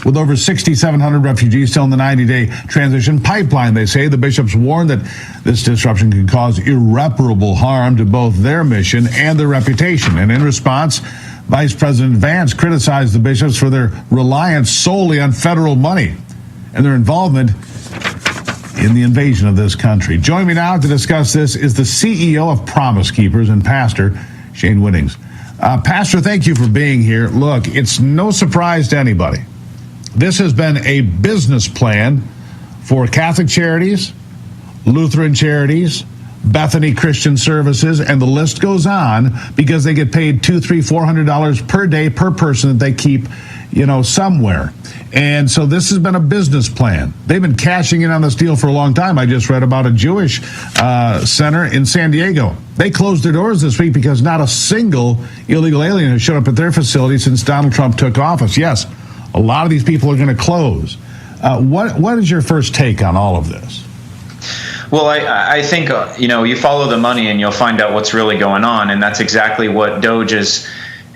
With over 6,700 refugees still in the 90-day transition pipeline, they say the bishops warn that this disruption could cause irreparable harm to both their mission and their reputation. And in response, Vice President Vance criticized the bishops for their reliance solely on federal money and their involvement in the invasion of this country. Joining me now to discuss this is the CEO of Promise Keepers and Pastor Shane Winnings. Pastor, thank you for being here. Look, it's no surprise to anybody. This has been a business plan for Catholic charities, Lutheran charities, Bethany Christian Services, and the list goes on, because they get paid $200, $300, $400 per day per person that they keep, somewhere. And so this has been a business plan. They've been cashing in on this deal for a long time. I just read about a Jewish center in San Diego. They closed their doors this week because not a single illegal alien has showed up at their facility since Donald Trump took office. Yes, a lot of these people are going to close. What is your first take on all of this? Well, I think, you follow the money and you'll find out what's really going on. And that's exactly what DOGE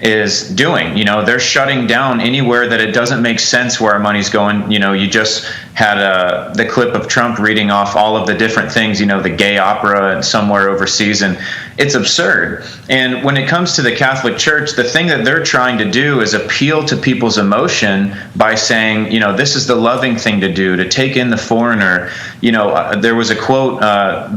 is doing. They're shutting down anywhere that it doesn't make sense where our money's going. You just had the clip of Trump reading off all of the different things, the gay opera and somewhere overseas. And It's absurd. And when it comes to the Catholic Church, the thing that they're trying to do is appeal to people's emotion by saying, this is the loving thing to do, to take in the foreigner. There was a quote,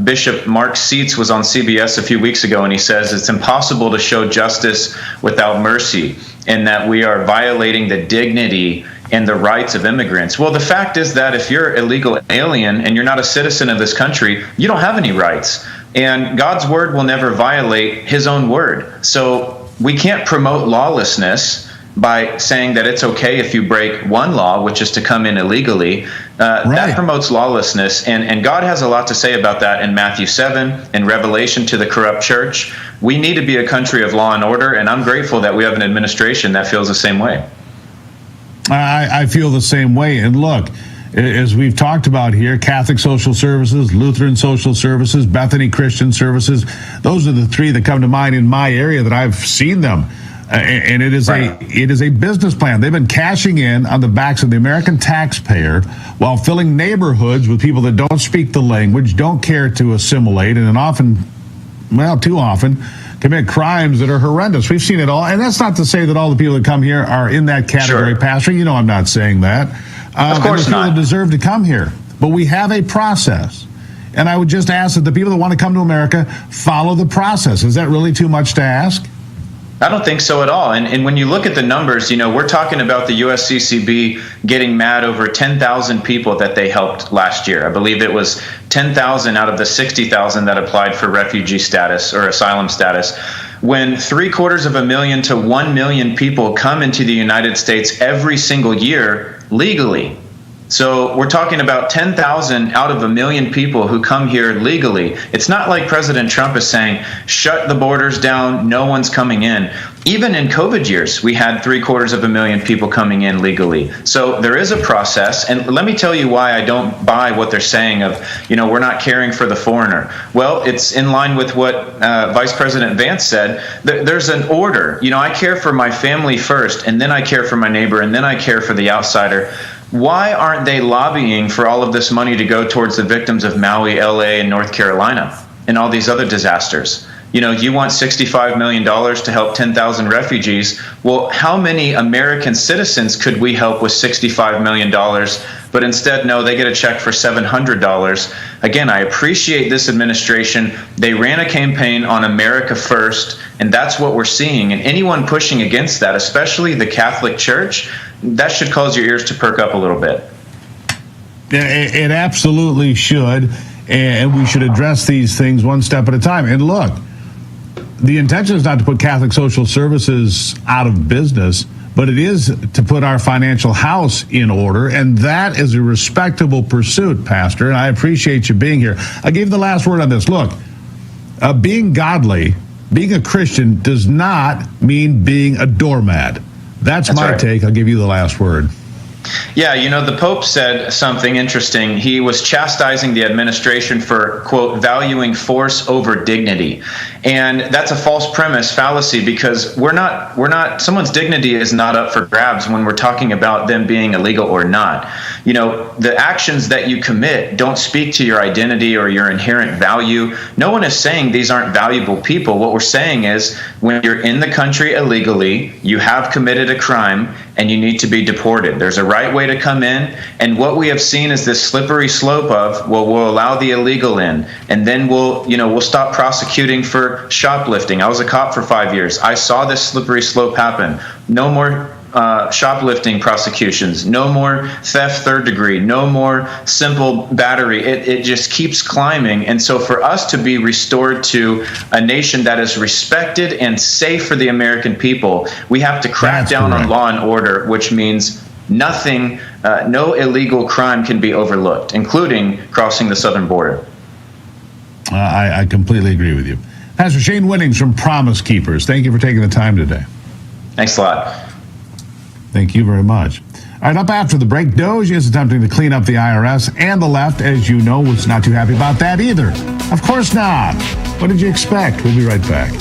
Bishop Mark Seitz was on CBS a few weeks ago, and he says it's impossible to show justice without mercy, and that we are violating the dignity and the rights of immigrants. Well, the fact is that if you're an illegal alien and you're not a citizen of this country, you don't have any rights. And God's word will never violate his own word. So we can't promote lawlessness by saying that it's okay if you break one law, which is to come in illegally. That promotes lawlessness. And God has a lot to say about that in Matthew 7, in Revelation to the corrupt church. We need to be a country of law and order, and I'm grateful that we have an administration that feels the same way. I feel the same way. And look, as we've talked about here, Catholic Social Services, Lutheran Social Services, Bethany Christian Services, those are the three that come to mind in my area that I've seen them. And it is a business plan. They've been cashing in on the backs of the American taxpayer while filling neighborhoods with people that don't speak the language, don't care to assimilate, and too often, commit crimes that are horrendous. We've seen it all. And that's not to say that all the people that come here are in that category, sure. Pastor. I'm not saying that. Of course not. People deserve to come here. But we have a process. And I would just ask that the people that want to come to America follow the process. Is that really too much to ask? I don't think so at all. And when you look at the numbers, we're talking about the USCCB getting mad over 10,000 people that they helped last year. I believe it was 10,000 out of the 60,000 that applied for refugee status or asylum status. When 750,000 to 1 million people come into the United States every single year legally. So we're talking about 10,000 out of 1 million people who come here legally. It's not like President Trump is saying, shut the borders down, no one's coming in. Even in COVID years, we had 750,000 people coming in legally. So there is a process. And let me tell you why I don't buy what they're saying of, we're not caring for the foreigner. Well, it's in line with what Vice President Vance said. There's an order. I care for my family first, and then I care for my neighbor, and then I care for the outsider. Why aren't they lobbying for all of this money to go towards the victims of Maui, LA, and North Carolina, and all these other disasters? You want $65 million to help 10,000 refugees. Well, how many American citizens could we help with $65 million? But instead, no, they get a check for $700. Again, I appreciate this administration. They ran a campaign on America First, and that's what we're seeing. And anyone pushing against that, especially the Catholic Church, that should cause your ears to perk up a little bit. It absolutely should, and we should address these things one step at a time. And look, the intention is not to put Catholic Social Services out of business, but it is to put our financial house in order, and that is a respectable pursuit, Pastor, and I appreciate you being here. I gave the last word on this. Look, being godly, being a Christian does not mean being a doormat. That's my right. Take. I'll give you the last word. Yeah, the Pope said something interesting. He was chastising the administration for, quote, valuing force over dignity. And that's a false premise, fallacy, because we're not, someone's dignity is not up for grabs when we're talking about them being illegal or not. The actions that you commit don't speak to your identity or your inherent value. No one is saying these aren't valuable people. What we're saying is when you're in the country illegally, you have committed a crime and you need to be deported. There's a right way to come in, and what we have seen is this slippery slope of, well, we'll allow the illegal in, and then we'll stop prosecuting for shoplifting. I was a cop for 5 years. I saw this slippery slope happen. No more shoplifting prosecutions, no more theft third degree, no more simple battery. It just keeps climbing. And so for us to be restored to a nation that is respected and safe for the American people, we have to crack down on law and order, which means nothing, no illegal crime can be overlooked, including crossing the southern border. I completely agree with you. Pastor Shane Winnings from Promise Keepers, thank you for taking the time today. Thanks a lot. Thank you very much. All right, up after the break, DOGE is attempting to clean up the IRS, and the left, as you know, was not too happy about that either. Of course not. What did you expect? We'll be right back.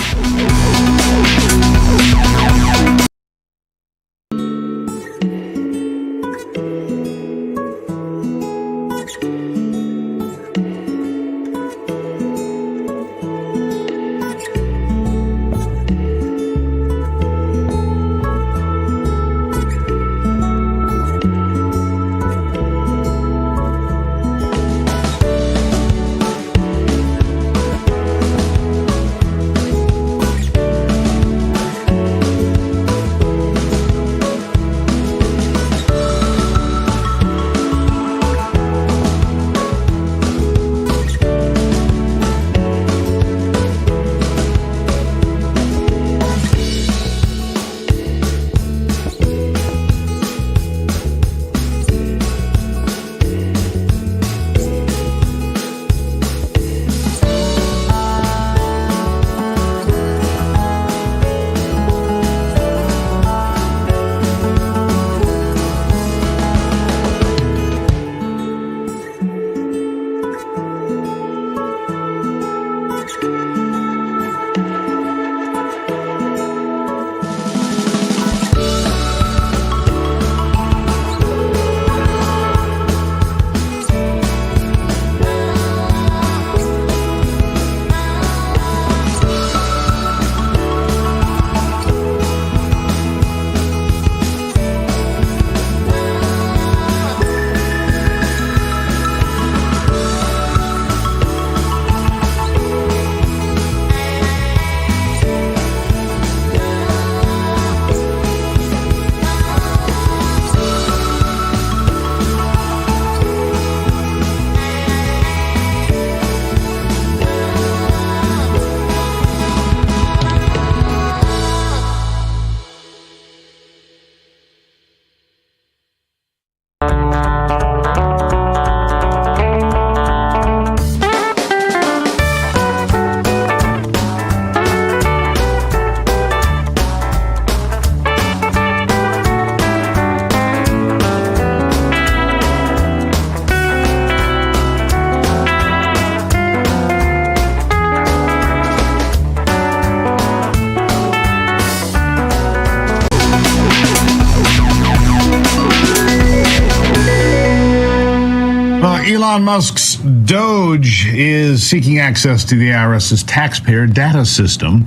Elon Musk's DOGE is seeking access to the IRS's taxpayer data system.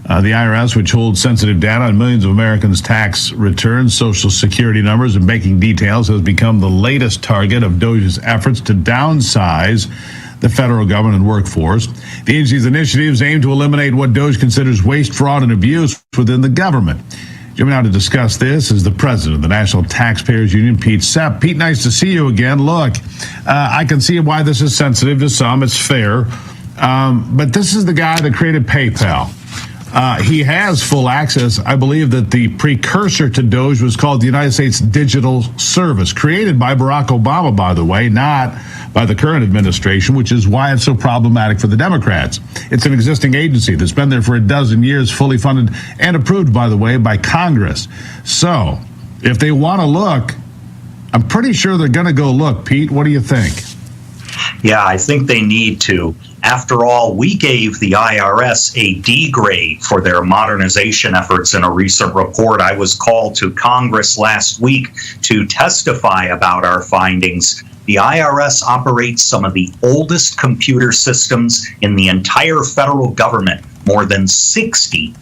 The IRS, which holds sensitive data on millions of Americans' tax returns, social security numbers, and banking details, has become the latest target of DOGE's efforts to downsize the federal government workforce. The agency's initiatives aim to eliminate what DOGE considers waste, fraud, and abuse within the government. Joining me now to discuss this is the president of the National Taxpayers Union, Pete Sepp. Pete, nice to see you again. Look, I can see why this is sensitive to some. It's fair. But this is the guy that created PayPal. He has full access. I believe that the precursor to DOGE was called the United States Digital Service, created by Barack Obama, by the way, not by the current administration, which is why it's so problematic for the Democrats. It's an existing agency that's been there for a dozen years, fully funded and approved, by the way, by Congress. So if they want to look, I'm pretty sure they're going to go look. Pete, what do you think? Yeah, I think they need to. After all, we gave the IRS a D grade for their modernization efforts in a recent report. I was called to Congress last week to testify about our findings. The IRS operates some of the oldest computer systems in the entire federal government, more than 60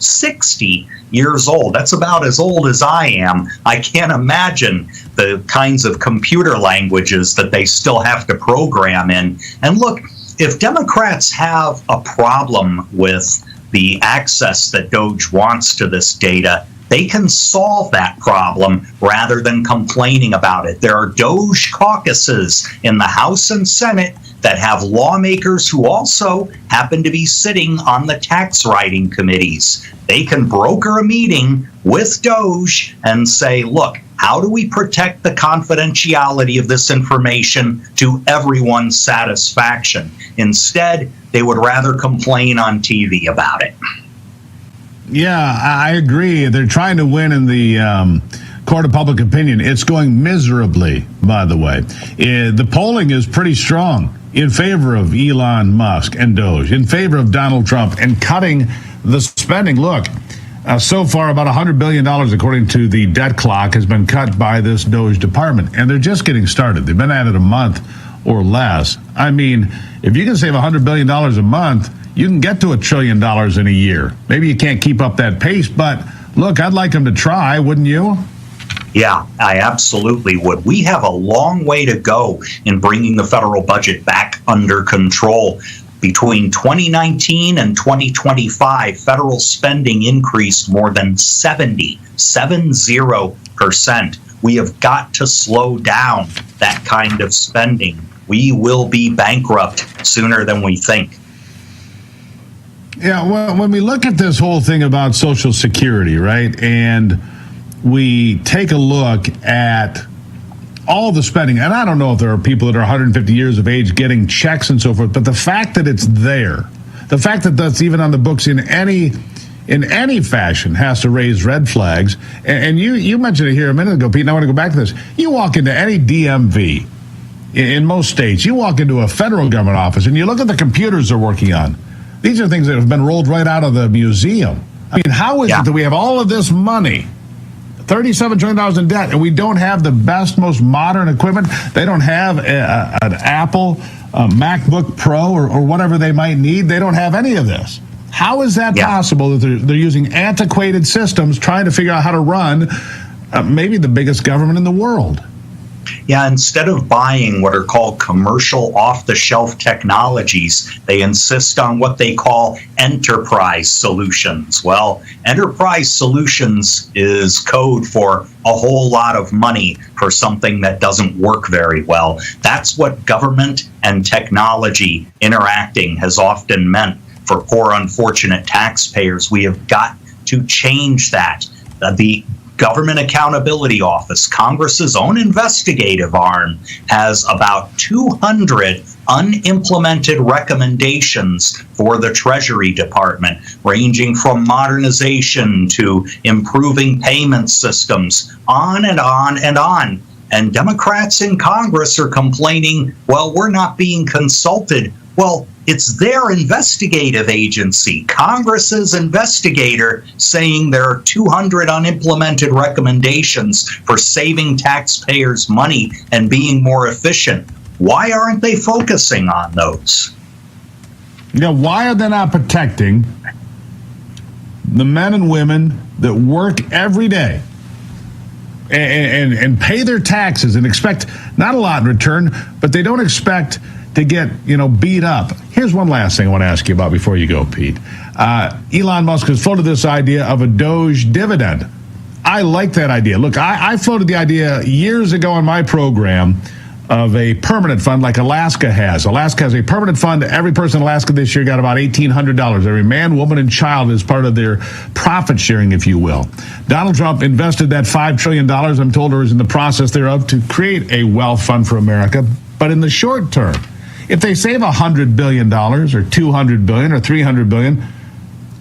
years old. That's about as old as I am. I can't imagine the kinds of computer languages that they still have to program in. And look, if Democrats have a problem with the access that DOGE wants to this data, they can solve that problem rather than complaining about it. There are DOGE caucuses in the House and Senate that have lawmakers who also happen to be sitting on the tax writing committees. They can broker a meeting with DOGE and say, look, how do we protect the confidentiality of this information to everyone's satisfaction? Instead, they would rather complain on TV about it. Yeah, I agree. They're trying to win in the court of public opinion. It's going miserably, by the way. The polling is pretty strong in favor of Elon Musk and DOGE, in favor of Donald Trump and cutting the spending. Look, so far about $100 billion, according to the debt clock, has been cut by this DOGE department. And they're just getting started. They've been at it a month or less. I mean, if you can save $100 billion a month, you can get to $1 trillion in a year. Maybe you can't keep up that pace, but look, I'd like them to try, wouldn't you? Yeah, I absolutely would. We have a long way to go in bringing the federal budget back under control. Between 2019 and 2025, federal spending increased more than 70%. We have got to slow down that kind of spending. We will be bankrupt sooner than we think. Yeah, well, when we look at this whole thing about Social Security, right, and we take a look at all the spending, and I don't know if there are people that are 150 years of age getting checks and so forth, but the fact that it's there, the fact that that's even on the books in any fashion has to raise red flags. And you mentioned it here a minute ago, Pete, and I want to go back to this. You walk into any DMV in most states, you walk into a federal government office, and you look at the computers they're working on. These are things that have been rolled right out of the museum. I mean, how is it that we have all of this money, $37 trillion in debt, and we don't have the best, most modern equipment? They don't have an Apple, a MacBook Pro, or whatever they might need. They don't have any of this. How is that possible that they're using antiquated systems trying to figure out how to run maybe the biggest government in the world? Yeah, instead of buying what are called commercial off-the-shelf technologies, they insist on what they call enterprise solutions. Well, enterprise solutions is code for a whole lot of money for something that doesn't work very well. That's what government and technology interacting has often meant for poor, unfortunate taxpayers. We have got to change that. The Government Accountability Office, Congress's own investigative arm, has about 200 unimplemented recommendations for the Treasury Department, ranging from modernization to improving payment systems, on and on and on. And Democrats in Congress are complaining, well, we're not being consulted. Well, it's their investigative agency, Congress's investigator, saying there are 200 unimplemented recommendations for saving taxpayers money and being more efficient. Why aren't they focusing on those? Why are they not protecting the men and women that work every day and pay their taxes and expect not a lot in return, but they don't expect to get, beat up? Here's one last thing I want to ask you about before you go, Pete. Elon Musk has floated this idea of a DOGE dividend. I like that idea. Look, I floated the idea years ago on my program of a permanent fund like Alaska has. Alaska has a permanent fund. Every person in Alaska this year got about $1,800. Every man, woman, and child is part of their profit sharing, if you will. Donald Trump invested that $5 trillion, I'm told, or is in the process thereof, to create a wealth fund for America. But in the short term, if they save $100 billion or $200 billion or $300 billion,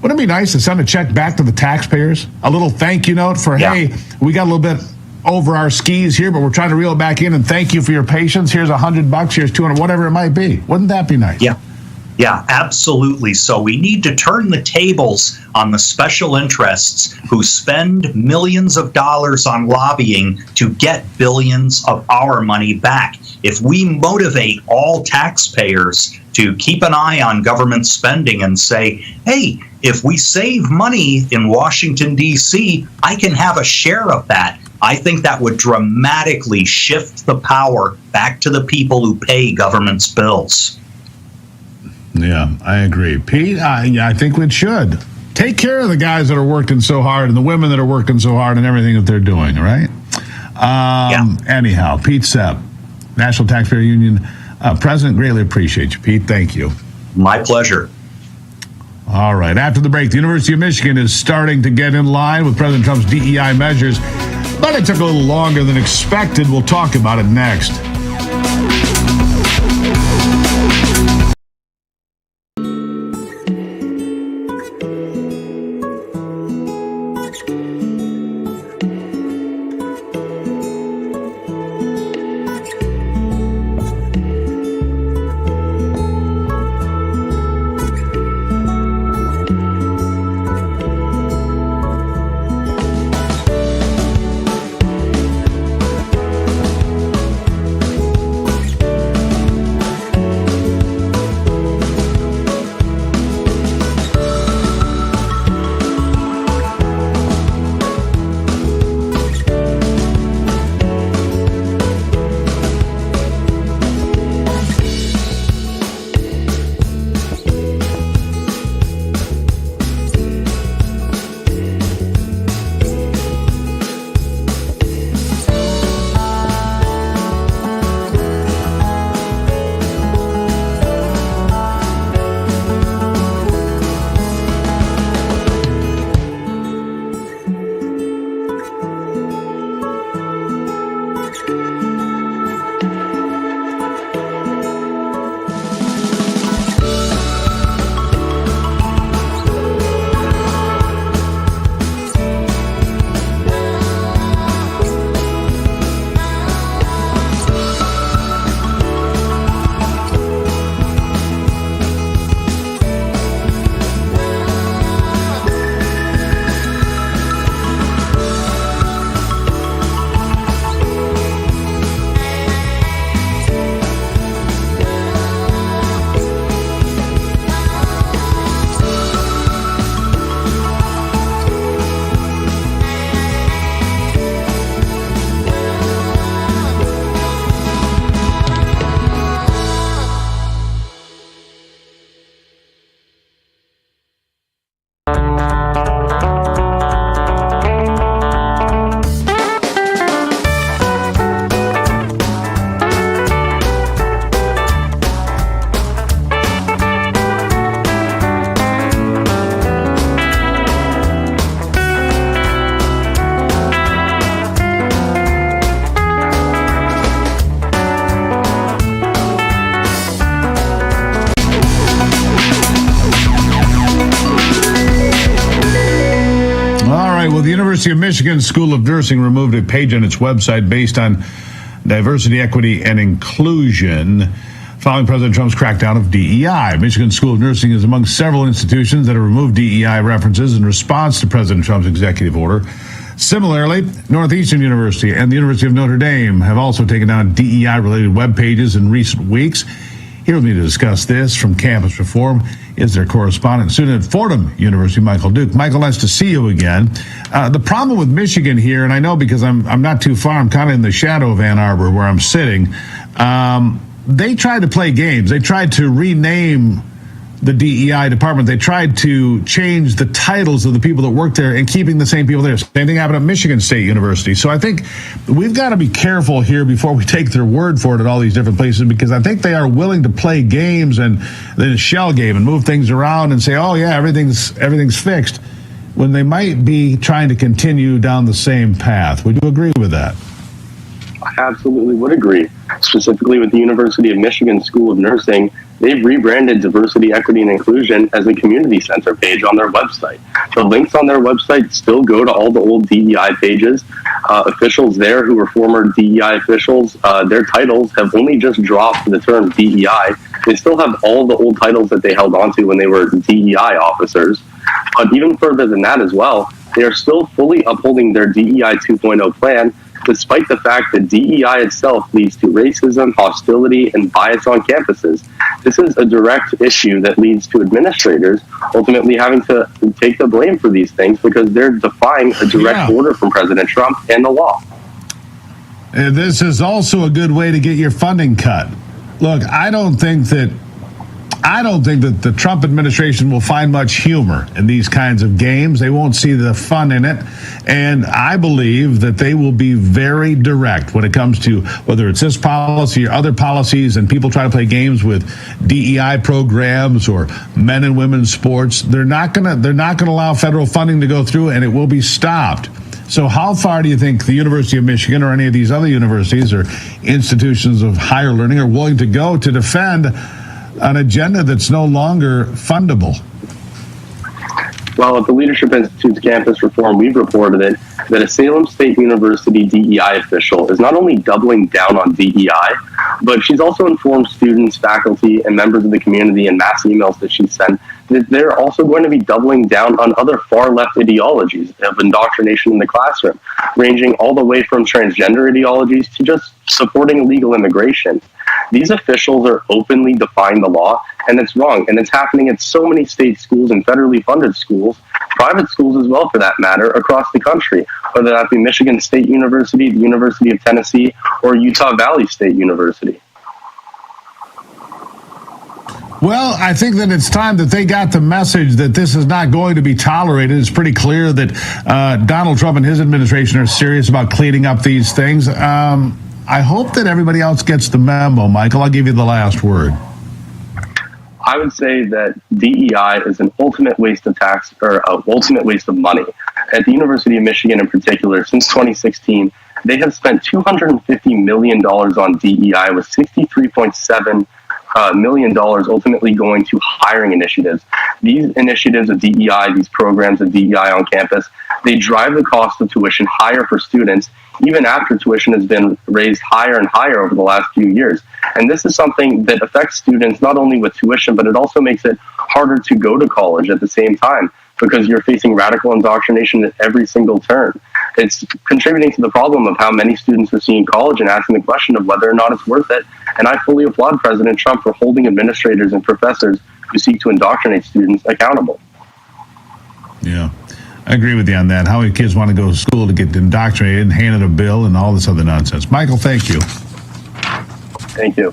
wouldn't it be nice to send a check back to the taxpayers? A little thank you note for, hey, we got a little bit over our skis here, but we're trying to reel it back in, and thank you for your patience. Here's $100, here's $200, whatever it might be. Wouldn't that be nice? Yeah, absolutely. So we need to turn the tables on the special interests who spend millions of dollars on lobbying to get billions of our money back. If we motivate all taxpayers to keep an eye on government spending and say, hey, if we save money in Washington, D.C., I can have a share of that. I think that would dramatically shift the power back to the people who pay government's bills. Yeah, I agree. Pete, I think we should. Take care of the guys that are working so hard and the women that are working so hard and everything that they're doing, right? Anyhow, Pete Sepp, National Taxpayer Union President, greatly appreciate you, Pete. Thank you. My pleasure. All right. After the break, the University of Michigan is starting to get in line with President Trump's DEI measures, but it took a little longer than expected. We'll talk about it next. The University of Michigan School of Nursing removed a page on its website based on diversity, equity, and inclusion. following President Trump's crackdown of DEI. Michigan School of Nursing is among several institutions that have removed DEI references in response to President Trump's executive order. Similarly, Northeastern University and the University of Notre Dame have also taken down DEI-related web pages in recent weeks. Here with me to discuss this from Campus Reform is their correspondent, student at Fordham University, Michael Duke. Michael, nice to see you again. The problem with Michigan here, and I know because I'm not too far, I'm kind of in the shadow of Ann Arbor where I'm sitting. They tried to play games. They tried to rename the DEI department. They tried to change the titles of the people that work there and keeping the same people there. Same thing happened at Michigan State University. So I think we've got to be careful here before we take their word for it at all these different places, because I think they are willing to play games and then shell game and move things around and say, oh yeah, everything's fixed, when they might be trying to continue down the same path. Would you agree with that? I absolutely would agree. Specifically with the University of Michigan School of Nursing, they've rebranded diversity, equity, and inclusion as a community center page on their website. The links on their website still go to all the old DEI pages. Officials there who were former DEI officials, their titles have only just dropped the term DEI. They still have all the old titles that they held onto when they were DEI officers. But even further than that as well, they are still fully upholding their DEI 2.0 plan, despite the fact that DEI itself leads to racism, hostility, and bias on campuses. This is a direct issue that leads to administrators ultimately having to take the blame for these things because they're defying a direct order from President Trump and the law. And this is also a good way to get your funding cut. Look, I don't think that the Trump administration will find much humor in these kinds of games. They won't see the fun in it. And I believe that they will be very direct when it comes to whether it's this policy or other policies, and people try to play games with DEI programs or men and women's sports. They're not going to allow federal funding to go through, and it will be stopped. So how far do you think the University of Michigan or any of these other universities or institutions of higher learning are willing to go to defend an agenda that's no longer fundable? Well, at the Leadership Institute's Campus Reform, we've reported it that a Salem State University DEI official is not only doubling down on DEI, but she's also informed students, faculty, and members of the community in mass emails that she sent that they're also going to be doubling down on other far-left ideologies of indoctrination in the classroom, ranging all the way from transgender ideologies to just supporting illegal immigration. These officials are openly defying the law, and it's wrong. And it's happening at so many state schools and federally funded schools, private schools as well for that matter, across the country, whether that be Michigan State University, the University of Tennessee, or Utah Valley State University. Well, I think that it's time that they got the message that this is not going to be tolerated. It's pretty clear that Donald Trump and his administration are serious about cleaning up these things. I hope that everybody else gets the memo. Michael, I'll give you the last word. I would say that DEI is an ultimate waste of tax, or an ultimate waste of money. At the University of Michigan in particular, since 2016, they have spent $250 million on DEI, with $63.7 million ultimately going to hiring initiatives. These initiatives of DEI, these programs of DEI on campus, they drive the cost of tuition higher for students, even after tuition has been raised higher and higher over the last few years. And this is something that affects students not only with tuition, but it also makes it harder to go to college at the same time, because you're facing radical indoctrination at every single turn. It's contributing to the problem of how many students are seeing college and asking the question of whether or not it's worth it. And I fully applaud President Trump for holding administrators and professors who seek to indoctrinate students accountable. Yeah, I agree with you on that. How many kids want to go to school to get indoctrinated and handed a bill and all this other nonsense? Michael, thank you. Thank you.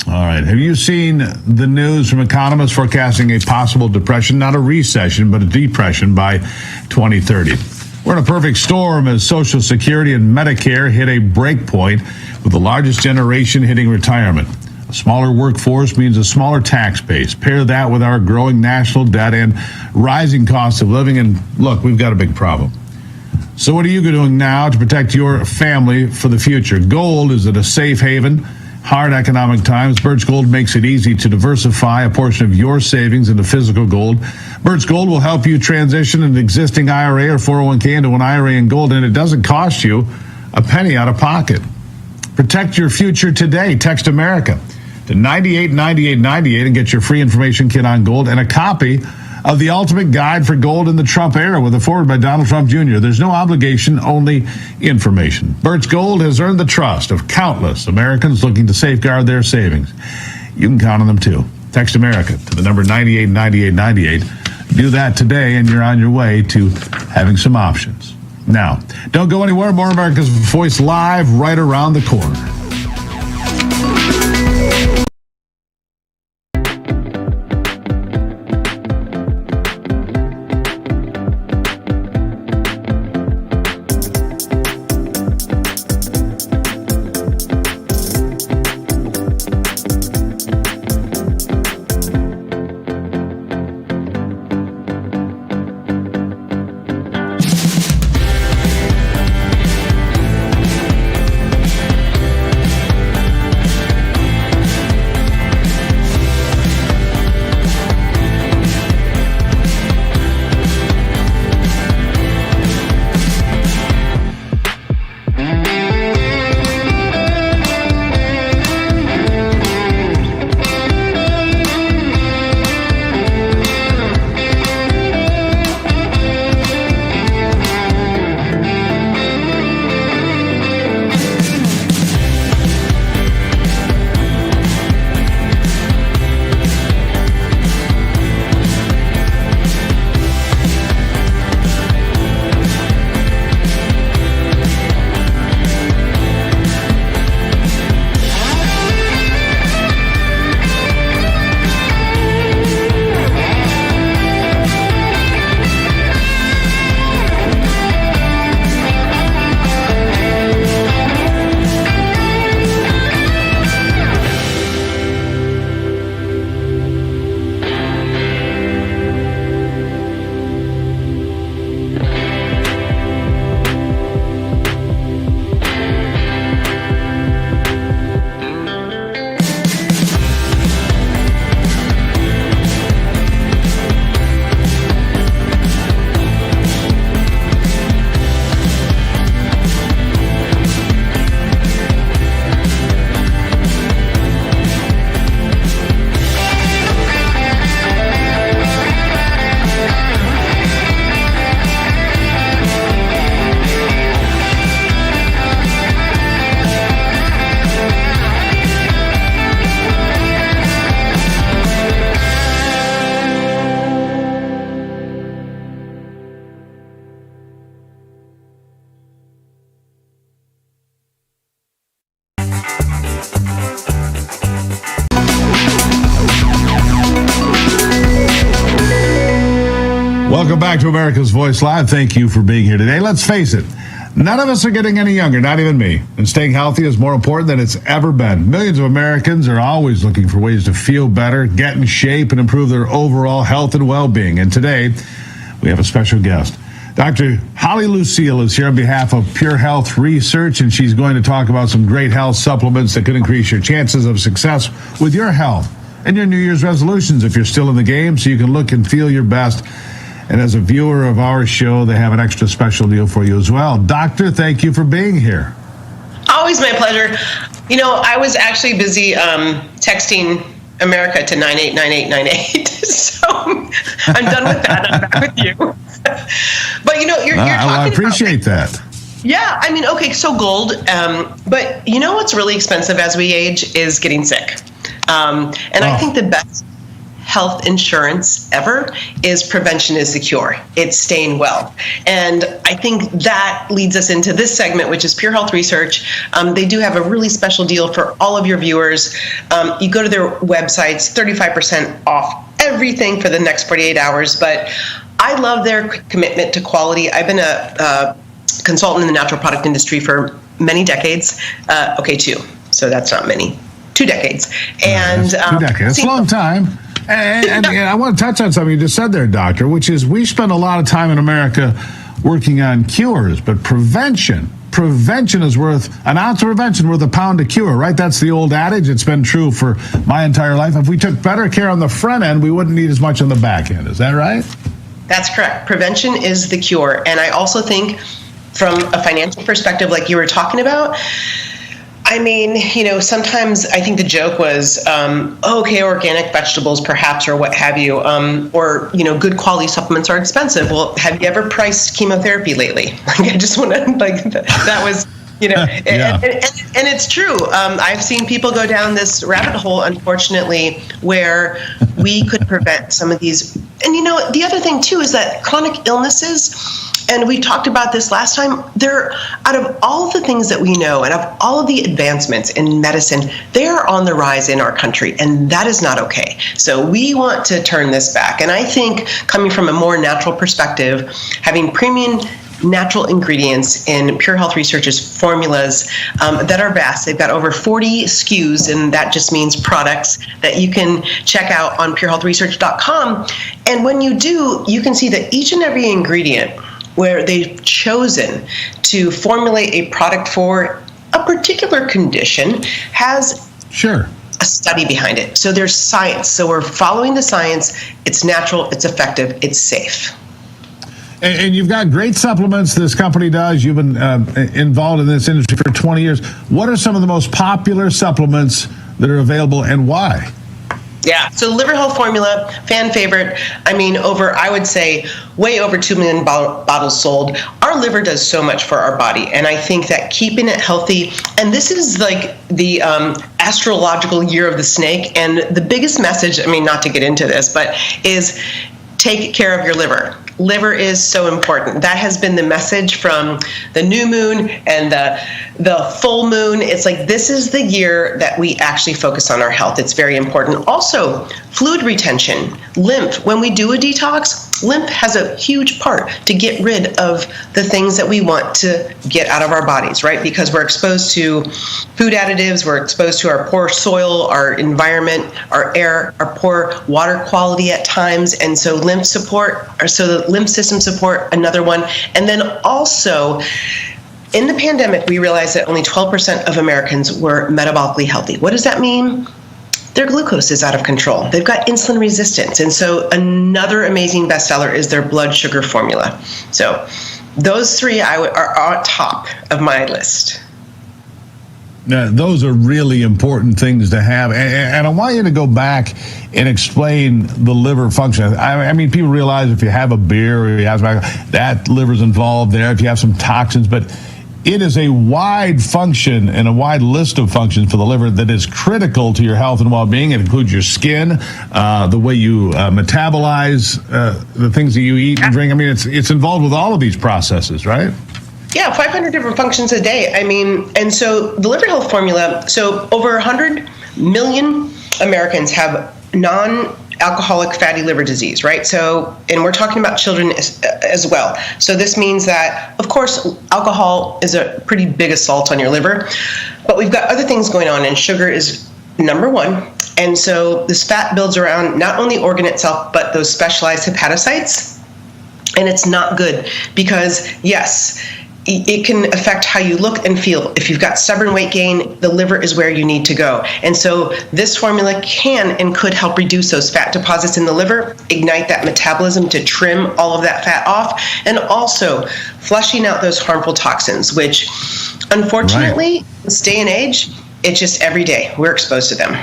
All right. Have you seen the news from economists forecasting a possible depression, not a recession, but a depression by 2030? We're in a perfect storm as Social Security and Medicare hit a break point, with the largest generation hitting retirement. A smaller workforce means a smaller tax base. Pair that with our growing national debt and rising costs of living, and look, we've got a big problem. So what are you doing now to protect your family for the future? Gold is at a safe haven. Hard economic times, Birch Gold makes it easy to diversify a portion of your savings into physical gold. Birch Gold will help you transition an existing IRA or 401k into an IRA in gold, and it doesn't cost you a penny out of pocket. Protect your future today. Text America to 989898 and get your free information kit on gold and a copy of the ultimate guide for gold in the Trump era with a foreword by Donald Trump Jr. There's no obligation, only information. Birch Gold has earned the trust of countless Americans looking to safeguard their savings. You can count on them too. Text America to the number 989898. Do that today and you're on your way to having some options. Now, don't go anywhere. More America's Voice Live right around the corner. Welcome back to America's Voice Live. Thank you for being here today. Let's face it, none of us are getting any younger, not even me. And staying healthy is more important than it's ever been. Millions of Americans are always looking for ways to feel better, get in shape, and improve their overall health and well-being. And today, we have a special guest. Dr. Holly Lucille is here on behalf of Pure Health Research, and she's going to talk about some great health supplements that could increase your chances of success with your health and your New Year's resolutions if you're still in the game, so you can look and feel your best. And as a viewer of our show, they have an extra special deal for you as well. Doctor, thank you for being here. Always my pleasure. You know, I was actually busy texting America to 989898. So I'm done with that. I'm back with you. But, you know, you're talking I appreciate that. Yeah, I mean, okay, so gold. But you know what's really expensive as we age is getting sick. I think the best health insurance ever is prevention is the cure. It's staying well. And I think that leads us into this segment, which is Pure Health Research. They do have a really special deal for all of your viewers. You go to their websites, 35% off everything for the next 48 hours. But I love their commitment to quality. I've been a consultant in the natural product industry for many decades. Two. So that's not many. 2 decades. And 2 decades. That's a long time. And I want to touch on something you just said there, Doctor, which is we spend a lot of time in America working on cures, but prevention is worth an ounce of prevention worth a pound of cure, right? That's the old adage. It's been true for my entire life. If we took better care on the front end, we wouldn't need as much on the back end. Is that right? That's correct. Prevention is the cure. And I also think from a financial perspective, like you were talking about, I mean, sometimes I think the joke was, okay, organic vegetables perhaps, or what have you, or, good quality supplements are expensive. Well, have you ever priced chemotherapy lately? Like, I just want to, that was, yeah. and it's true. I've seen people go down this rabbit hole, unfortunately, where we could prevent some of these. And, the other thing, too, is that chronic illnesses, and we talked about this last time, they're, out of all of the things that we know and of all of the advancements in medicine, they are on the rise in our country, and that is not okay. So we want to turn this back. And I think, coming from a more natural perspective, having premium natural ingredients in Pure Health Research's formulas that are vast. They've got over 40 SKUs, and that just means products that you can check out on purehealthresearch.com. And when you do, you can see that each and every ingredient where they've chosen to formulate a product for a particular condition has a study behind it. So there's science. So we're following the science. It's natural, it's effective, it's safe. And you've got great supplements this company does. You've been involved in this industry for 20 years. What are some of the most popular supplements that are available, and why? Yeah, so Liver Health Formula, fan favorite. I mean, I would say, way over 2 million bottles sold. Our liver does so much for our body, and I think that keeping it healthy, and this is like the astrological year of the snake, and the biggest message, I mean, not to get into this, but is take care of your liver. Liver is so important. That has been the message from the new moon and the full moon. It's like, this is the year that we actually focus on our health. It's very important. Also, fluid retention, lymph. When we do a detox, lymph has a huge part to get rid of the things that we want to get out of our bodies, right? Because we're exposed to food additives, we're exposed to our poor soil, our environment, our air, our poor water quality at times. And so lymph system support, another one. And then also, in the pandemic, we realized that only 12% of Americans were metabolically healthy. What does that mean? Their glucose is out of control. They've got insulin resistance. And so another amazing bestseller is their blood sugar formula. So those three are on top of my list. Those are really important things to have. And I want you to go back and explain the liver function. I mean, people realize if you have a beer or you have that liver's involved there, if you have some toxins, but it is a wide function and a wide list of functions for the liver that is critical to your health and well-being. It includes your skin, the way you metabolize the things that you eat and drink. I mean, it's involved with all of these processes, right? Yeah, 500 different functions a day. I mean, and so the Liver Health Formula, so over 100 million Americans have non-alcoholic fatty liver disease, right? So, and we're talking about children as well. So this means that, of course, alcohol is a pretty big assault on your liver, but we've got other things going on, and sugar is number one. And so this fat builds around not only organ itself, but those specialized hepatocytes. And it's not good because, yes, it can affect how you look and feel. If you've got stubborn weight gain, the liver is where you need to go. And so this formula can and could help reduce those fat deposits in the liver, ignite that metabolism to trim all of that fat off, and also flushing out those harmful toxins, which unfortunately, in this day and age, it's just every day we're exposed to them.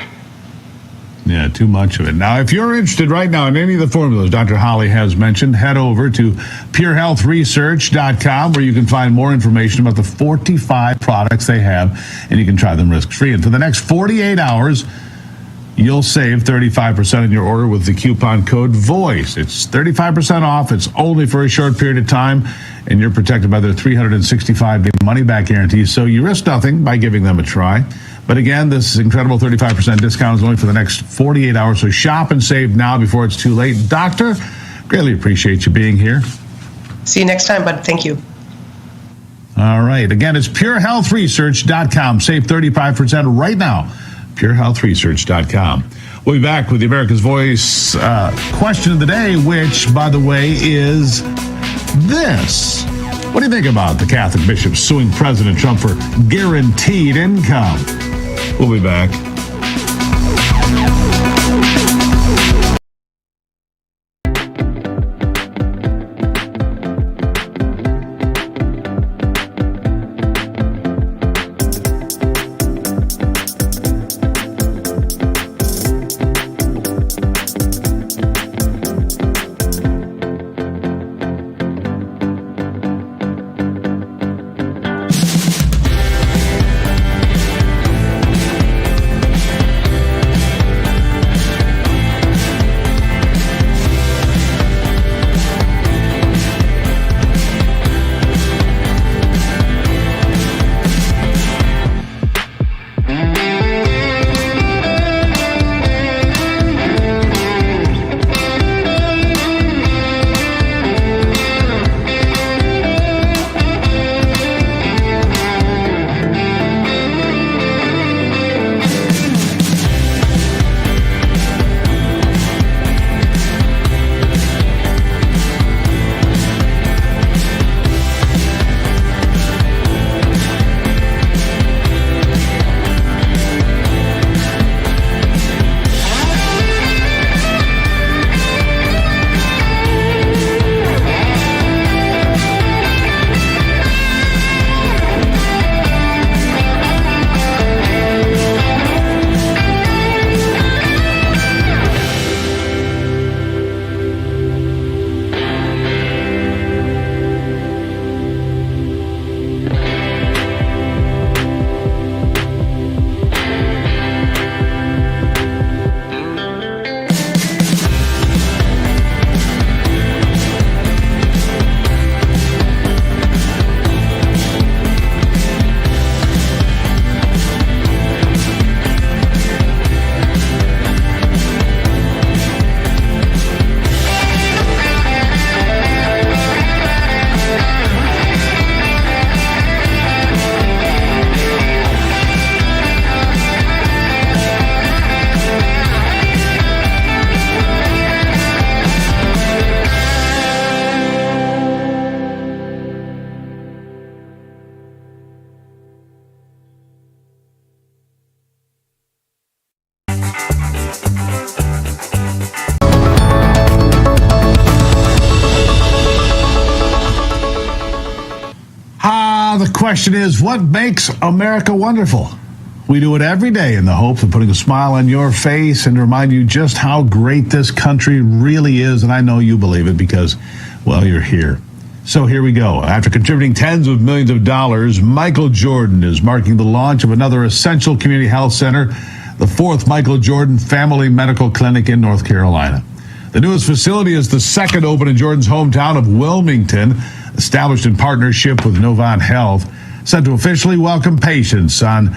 Yeah, too much of it. Now, if you're interested right now in any of the formulas Dr. Holly has mentioned, head over to purehealthresearch.com where you can find more information about the 45 products they have, and you can try them risk-free. And for the next 48 hours, you'll save 35% in your order with the coupon code VOICE. It's 35% off. It's only for a short period of time, and you're protected by their 365-day money-back guarantee, so you risk nothing by giving them a try. But again, this incredible 35% discount is only for the next 48 hours, so shop and save now before it's too late. Doctor, greatly appreciate you being here. See you next time, bud. Thank you. All right. Again, it's purehealthresearch.com. Save 35% right now. purehealthresearch.com. We'll be back with the America's Voice question of the day, which, by the way, is this. What do you think about the Catholic bishops suing President Trump for guaranteed income? We'll be back. Now the question is, what makes America wonderful? We do it every day in the hope of putting a smile on your face and to remind you just how great this country really is. And I know you believe it because, well, you're here. So here we go. After contributing tens of millions of dollars, Michael Jordan is marking the launch of another essential community health center, the 4th Michael Jordan Family Medical Clinic in North Carolina. The newest facility is the second open in Jordan's hometown of Wilmington, established in partnership with Novant Health, set to officially welcome patients on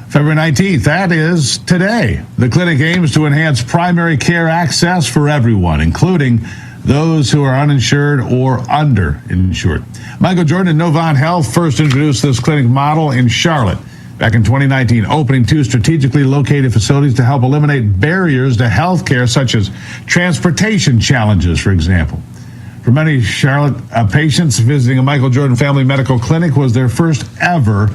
February 19th. That is today. The clinic aims to enhance primary care access for everyone, including those who are uninsured or underinsured. Michael Jordan and Novant Health first introduced this clinic model in Charlotte back in 2019, opening 2 strategically located facilities to help eliminate barriers to health care, such as transportation challenges, for example. For many Charlotte patients, visiting a Michael Jordan Family Medical Clinic was their first ever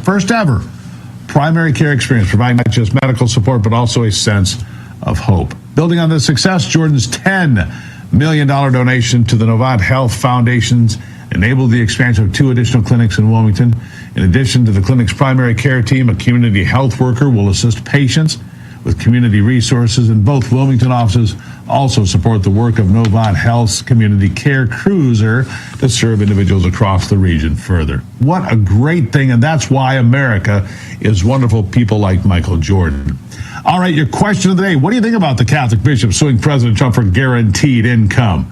primary care experience, providing not just medical support, but also a sense of hope. Building on this success, Jordan's $10 million donation to the Novant Health Foundations enabled the expansion of 2 additional clinics in Wilmington. In addition to the clinic's primary care team, a community health worker will assist patients with community resources, and both Wilmington offices also support the work of Novant Health's community care cruiser to serve individuals across the region further. What a great thing, and that's why America is wonderful, people like Michael Jordan. All right, your question of the day. What do you think about the Catholic bishops suing President Trump for guaranteed income?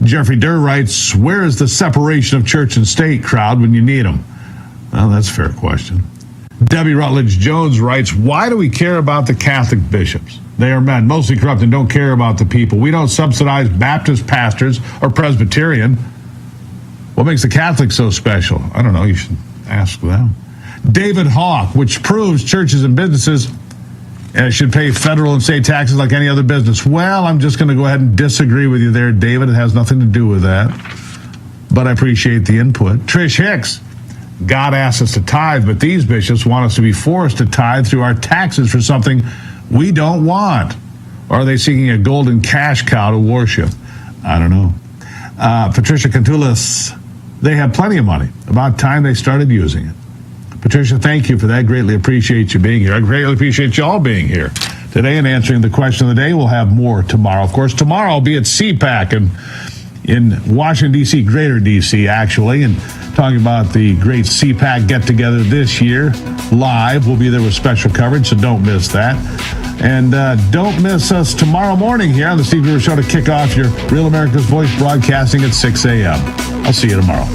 Jeffrey Durr writes, where is the separation of church and state crowd when you need them? Well, that's a fair question. Debbie Rutledge Jones writes, why do we care about the Catholic bishops? They are men, mostly corrupt, and don't care about the people. We don't subsidize Baptist pastors or Presbyterian. What makes the Catholics so special? I don't know. You should ask them. David Hawk, which proves churches and businesses should pay federal and state taxes like any other business. Well, I'm just going to go ahead and disagree with you there, David. It has nothing to do with that. But I appreciate the input. Trish Hicks, God asks us to tithe, but these bishops want us to be forced to tithe through our taxes for something we don't want. Or are they seeking a golden cash cow to worship? I don't know. Patricia Cantulas, they have plenty of money. About time they started using it. Patricia, thank you for that. Greatly appreciate you being here. I greatly appreciate you all being here today and answering the question of the day. We'll have more tomorrow. Of course, tomorrow I'll be at CPAC in Washington, D.C., greater D.C., actually, and talking about the great CPAC get-together this year live. We'll be there with special coverage, so don't miss that. And don't miss us tomorrow morning here on the Steve Gruber Show to kick off your Real America's Voice broadcasting at 6 a.m. I'll see you tomorrow.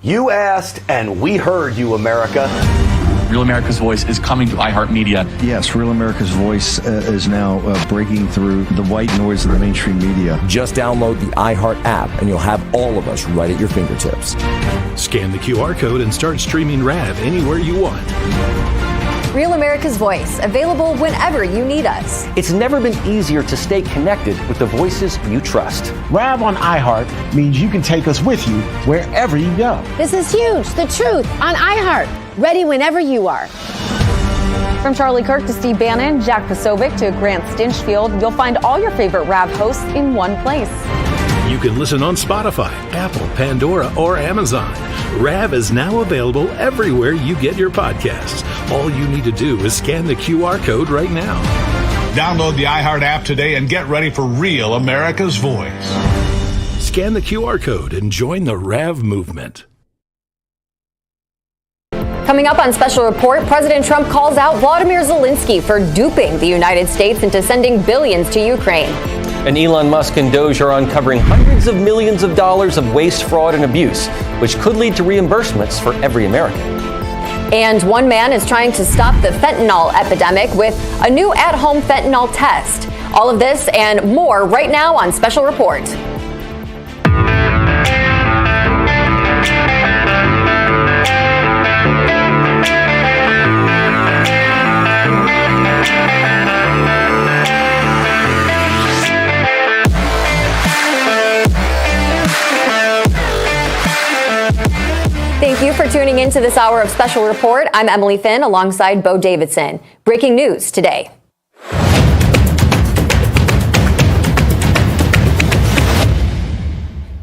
You asked, and we heard you, America. Real America's Voice is coming to iHeartMedia. Yes, Real America's Voice is now breaking through the white noise of the mainstream media. Just download the iHeart app, and you'll have all of us right at your fingertips. Scan the QR code and start streaming RAV anywhere you want. Real America's Voice, available whenever you need us. It's never been easier to stay connected with the voices you trust. Rav on iHeart means you can take us with you wherever you go. This is huge. The Truth on iHeart. Ready whenever you are. From Charlie Kirk to Steve Bannon, Jack Posobiec to Grant Stinchfield, you'll find all your favorite Rav hosts in one place. You can listen on Spotify, Apple, Pandora, or Amazon. Rav is now available everywhere you get your podcasts. All you need to do is scan the QR code right now. Download the iHeart app today and get ready for Real America's Voice. Scan the QR code and join the Rav movement. Coming up on Special Report, President Trump calls out Vladimir Zelensky for duping the United States into sending billions to Ukraine. And Elon Musk and DOGE are uncovering hundreds of millions of dollars of waste, fraud, and abuse, which could lead to reimbursements for every American. And one man is trying to stop the fentanyl epidemic with a new at-home fentanyl test. All of this and more right now on Special Report. Thank you for tuning in to this hour of Special Report. I'm Emily Finn alongside Bo Davidson. Breaking news today.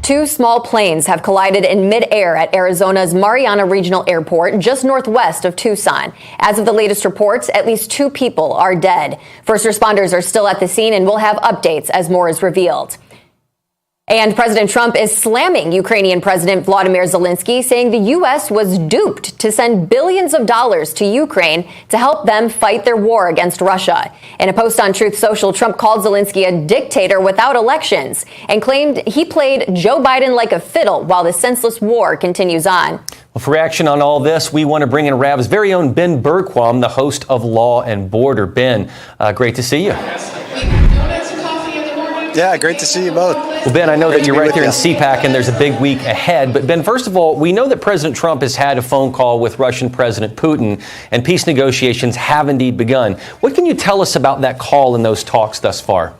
Two small planes have collided in midair at Arizona's Mariana Regional Airport, just northwest of Tucson. As of the latest reports, at least 2 people are dead. First responders are still at the scene and will have updates as more is revealed. And President Trump is slamming Ukrainian President Vladimir Zelensky, saying the U.S. was duped to send billions of dollars to Ukraine to help them fight their war against Russia. In a post on Truth Social, Trump called Zelensky a dictator without elections and claimed he played Joe Biden like a fiddle while the senseless war continues on. Well, for reaction on all this, we want to bring in Rav's very own Ben Bergquam, the host of Law and Border. Ben, great to see you. Yeah, great to see you both. Well, Ben, I know that you're right there in CPAC and there's a big week ahead. But, Ben, first of all, we know that President Trump has had a phone call with Russian President Putin and peace negotiations have indeed begun. What can you tell us about that call and those talks thus far?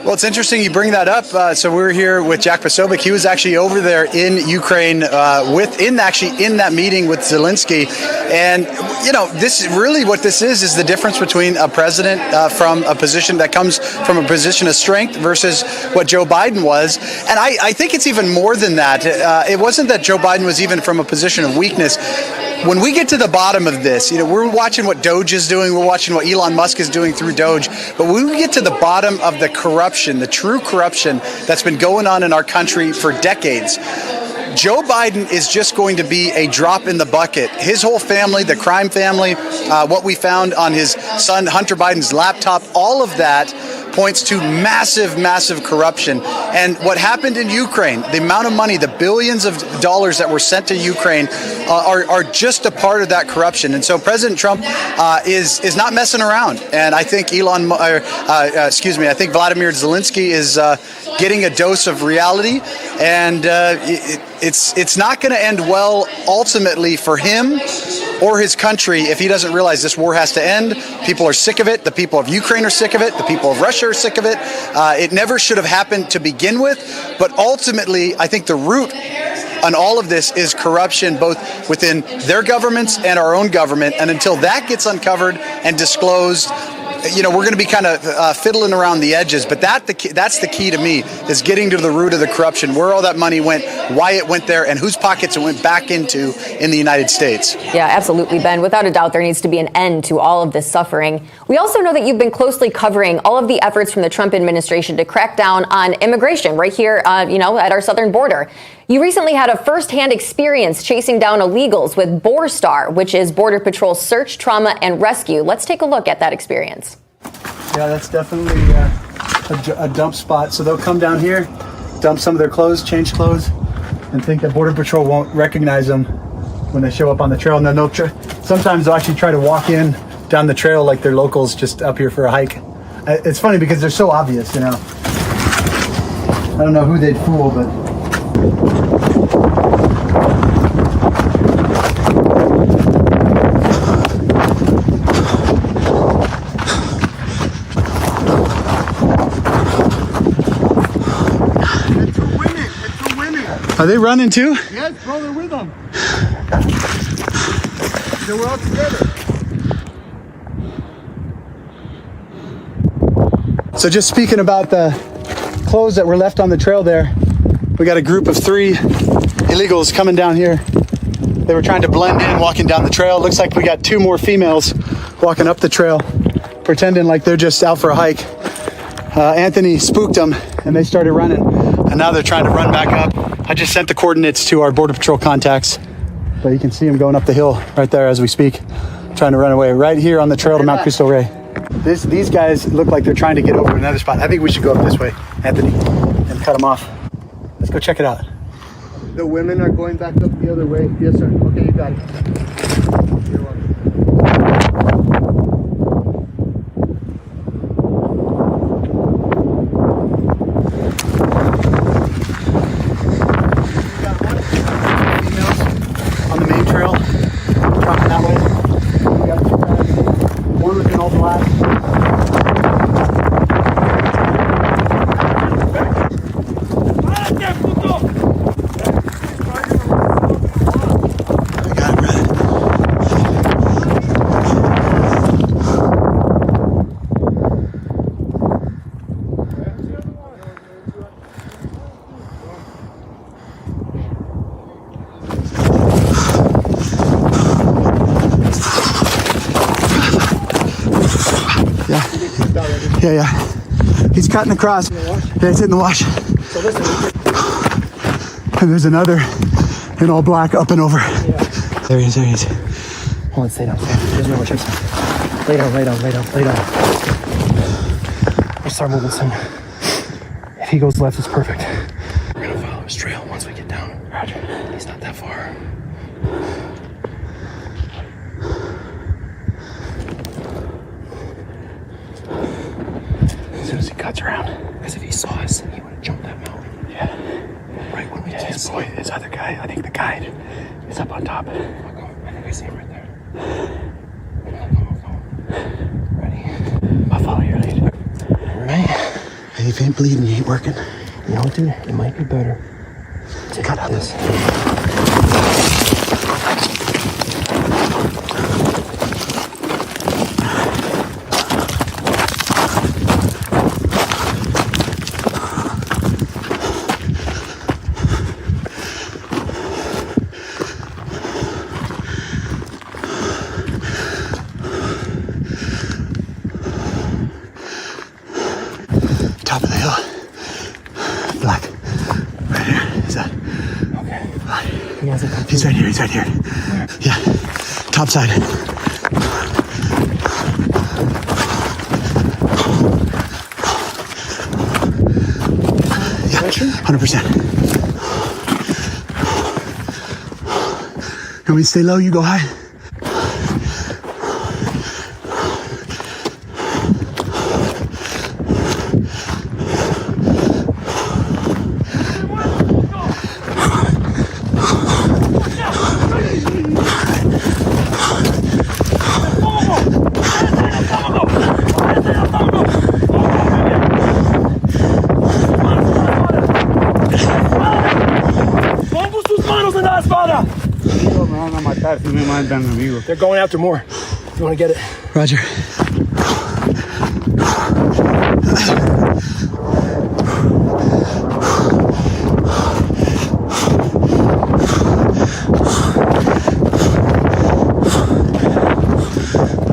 Well, it's interesting you bring that up. So we're here with Jack Posobiec. He was actually over there in Ukraine in that meeting with Zelensky. And, you know, this really what this is the difference between a president from a position that comes from a position of strength versus what Joe Biden was. And I think it's even more than that. It wasn't that Joe Biden was even from a position of weakness. When we get to the bottom of this, you know, we're watching what DOGE is doing, we're watching what Elon Musk is doing through DOGE, but when we get to the bottom of the corruption, the true corruption that's been going on in our country for decades, Joe Biden is just going to be a drop in the bucket. His whole family, the crime family, what we found on his son Hunter Biden's laptop, all of that points to massive, massive corruption. And what happened in Ukraine, the amount of money, the billions of dollars that were sent to Ukraine are just a part of that corruption. And so President Trump is not messing around. And I think I think Vladimir Zelensky is getting a dose of reality. And it's not going to end well ultimately for him or his country if he doesn't realize this war has to end. People are sick of it. The people of Ukraine are sick of it. The people of Russia are sick of it. It never should have happened to begin with. But ultimately, I think the root on all of this is corruption, both within their governments and our own government. And until that gets uncovered and disclosed, you know, we're going to be kind of fiddling around the edges. But that's the key to me, is getting to the root of the corruption, where all that money went, why it went there, and whose pockets it went back into in the United States. Yeah, absolutely, Ben. Without a doubt, there needs to be an end to all of this suffering. We also know that you've been closely covering all of the efforts from the Trump administration to crack down on immigration right here, at our southern border. You recently had a firsthand experience chasing down illegals with BORSTAR, which is Border Patrol Search, Trauma, and Rescue. Let's take a look at that experience. Yeah, that's definitely a dump spot. So they'll come down here, dump some of their clothes, change clothes, and think that Border Patrol won't recognize them when they show up on the trail. And then sometimes they'll actually try to walk in down the trail like they're locals just up here for a hike. It's funny because they're so obvious, you know. I don't know who they'd fool, but... Are they running too? Yes, bro, they're with them. They were all together. So just speaking about the clothes that were left on the trail there, we got a group of 3 illegals coming down here. They were trying to blend in, walking down the trail. Looks like we got 2 more females walking up the trail, pretending like they're just out for a hike. Anthony spooked them and they started running, and now they're trying to run back up. I just sent the coordinates to our Border Patrol contacts, but you can see them going up the hill right there as we speak, trying to run away right here on the trail to Mount Cristo Rey. These guys look like they're trying to get over to another spot. I think we should go up this way, Anthony, and cut them off. Let's go check it out. The women are going back up the other way. Yes, sir. Okay, you got it. You're welcome. On the main trail, dropping that way. We got 2 guys, one looking all black. Yeah. He's cutting across. Yeah, it's in the wash. And there's another in all black up and over. There he is. Hold on, stay down. There's no more checks. Lay down. We'll start moving soon. If he goes left, it's perfect. We're gonna follow his trail once we get down. Roger. He's not that far. As soon as he cuts around, because if he saw us, he would have jumped that mountain. Yeah. Right when we did. His other guy, I think the guide, is up on top. I think I see him right there. Come. Ready? I'll follow your lead. Right. Hey, if you ain't bleeding, you ain't working. You know what, dude? It might be better to cut out this. Top of the hill. Black. Right here. Is that? Okay. He's right here. Where? Yeah. Top side. Yeah. 100%. You want me to stay low? You go high. They're going after more. You want to get it? Roger.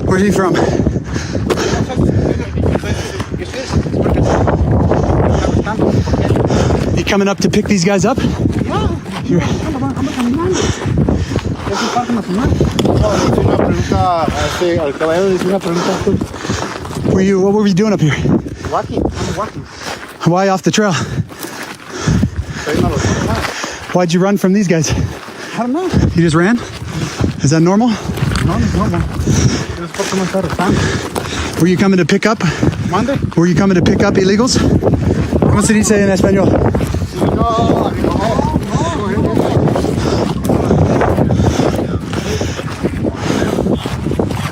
Where's he from? You coming up to pick these guys up? What were you doing up here? Walking. I'm walking. Why off the trail? Why'd you run from these guys? I don't know. You just ran? Is that normal? No, it's normal. Were you coming to pick up? Monday? Were you coming to pick up illegals? ¿Cómo se dice en español?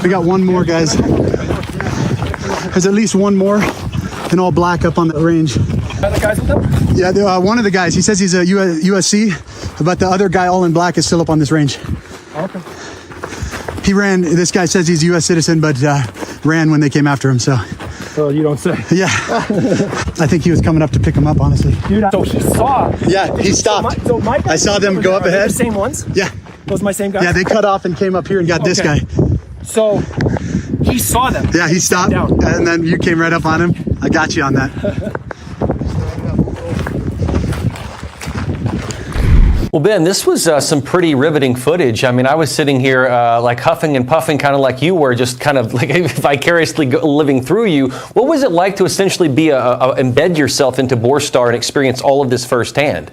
We got one more, guys. There's at least one more in all black up on the range. Are the guys with them? Yeah, one of the guys, he says he's a USC, but the other guy all in black is still up on this range. Okay. He ran, this guy says he's a U.S. citizen, but ran when they came after him, so. So you don't say. Yeah. I think he was coming up to pick him up, honestly. Dude, so he saw. Yeah, he stopped. So my guys I saw them go up ahead. The same ones? Yeah. Those my same guys? Yeah, they cut off and came up here and got this guy. So he saw them. Yeah, he stopped, and then you came right up on him. I got you on that. Well, Ben, this was some pretty riveting footage. I mean, I was sitting here like huffing and puffing, kind of like you were, just kind of like vicariously living through you. What was it like to essentially be embed yourself into Borstar and experience all of this firsthand?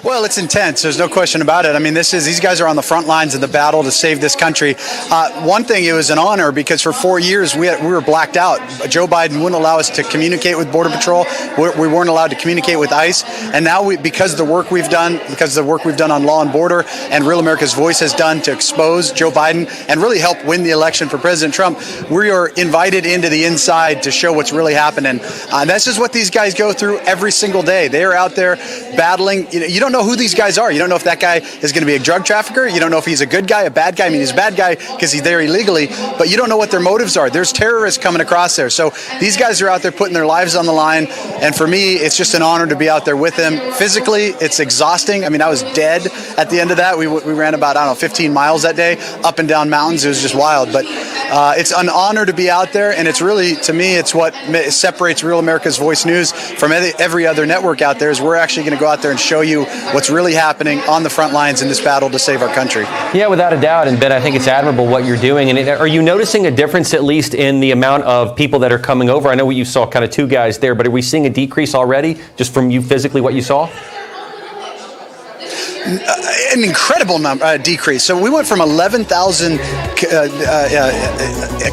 Well, it's intense. There's no question about it. I mean, these guys are on the front lines of the battle to save this country. One thing, it was an honor because for 4 years we were blacked out. Joe Biden wouldn't allow us to communicate with Border Patrol. We weren't allowed to communicate with ICE. And now because of the work we've done, on Law and Border and Real America's Voice has done to expose Joe Biden and really help win the election for President Trump, we are invited into the inside to show what's really happening. That's just what these guys go through every single day. They are out there battling. You don't know who these guys are. You don't know if that guy is going to be a drug trafficker. You don't know if he's a good guy, a bad guy. I mean, he's a bad guy because he's there illegally, but you don't know what their motives are. There's terrorists coming across there. So these guys are out there putting their lives on the line. And for me, it's just an honor to be out there with them. Physically, it's exhausting. I mean, I was dead at the end of that. We ran about, 15 miles that day, up and down mountains. It was just wild. But it's an honor to be out there. And it's really, to me, it's what separates Real America's Voice News from every other network out there is we're actually going to go out there and show you what's really happening on the front lines in this battle to save our country. Yeah, without a doubt. And Ben, I think it's admirable what you're doing. And are you noticing a difference, at least in the amount of people that are coming over? I know you saw kind of two guys there, but are we seeing a decrease already just from you physically what you saw? An incredible decrease. So we went from 11,000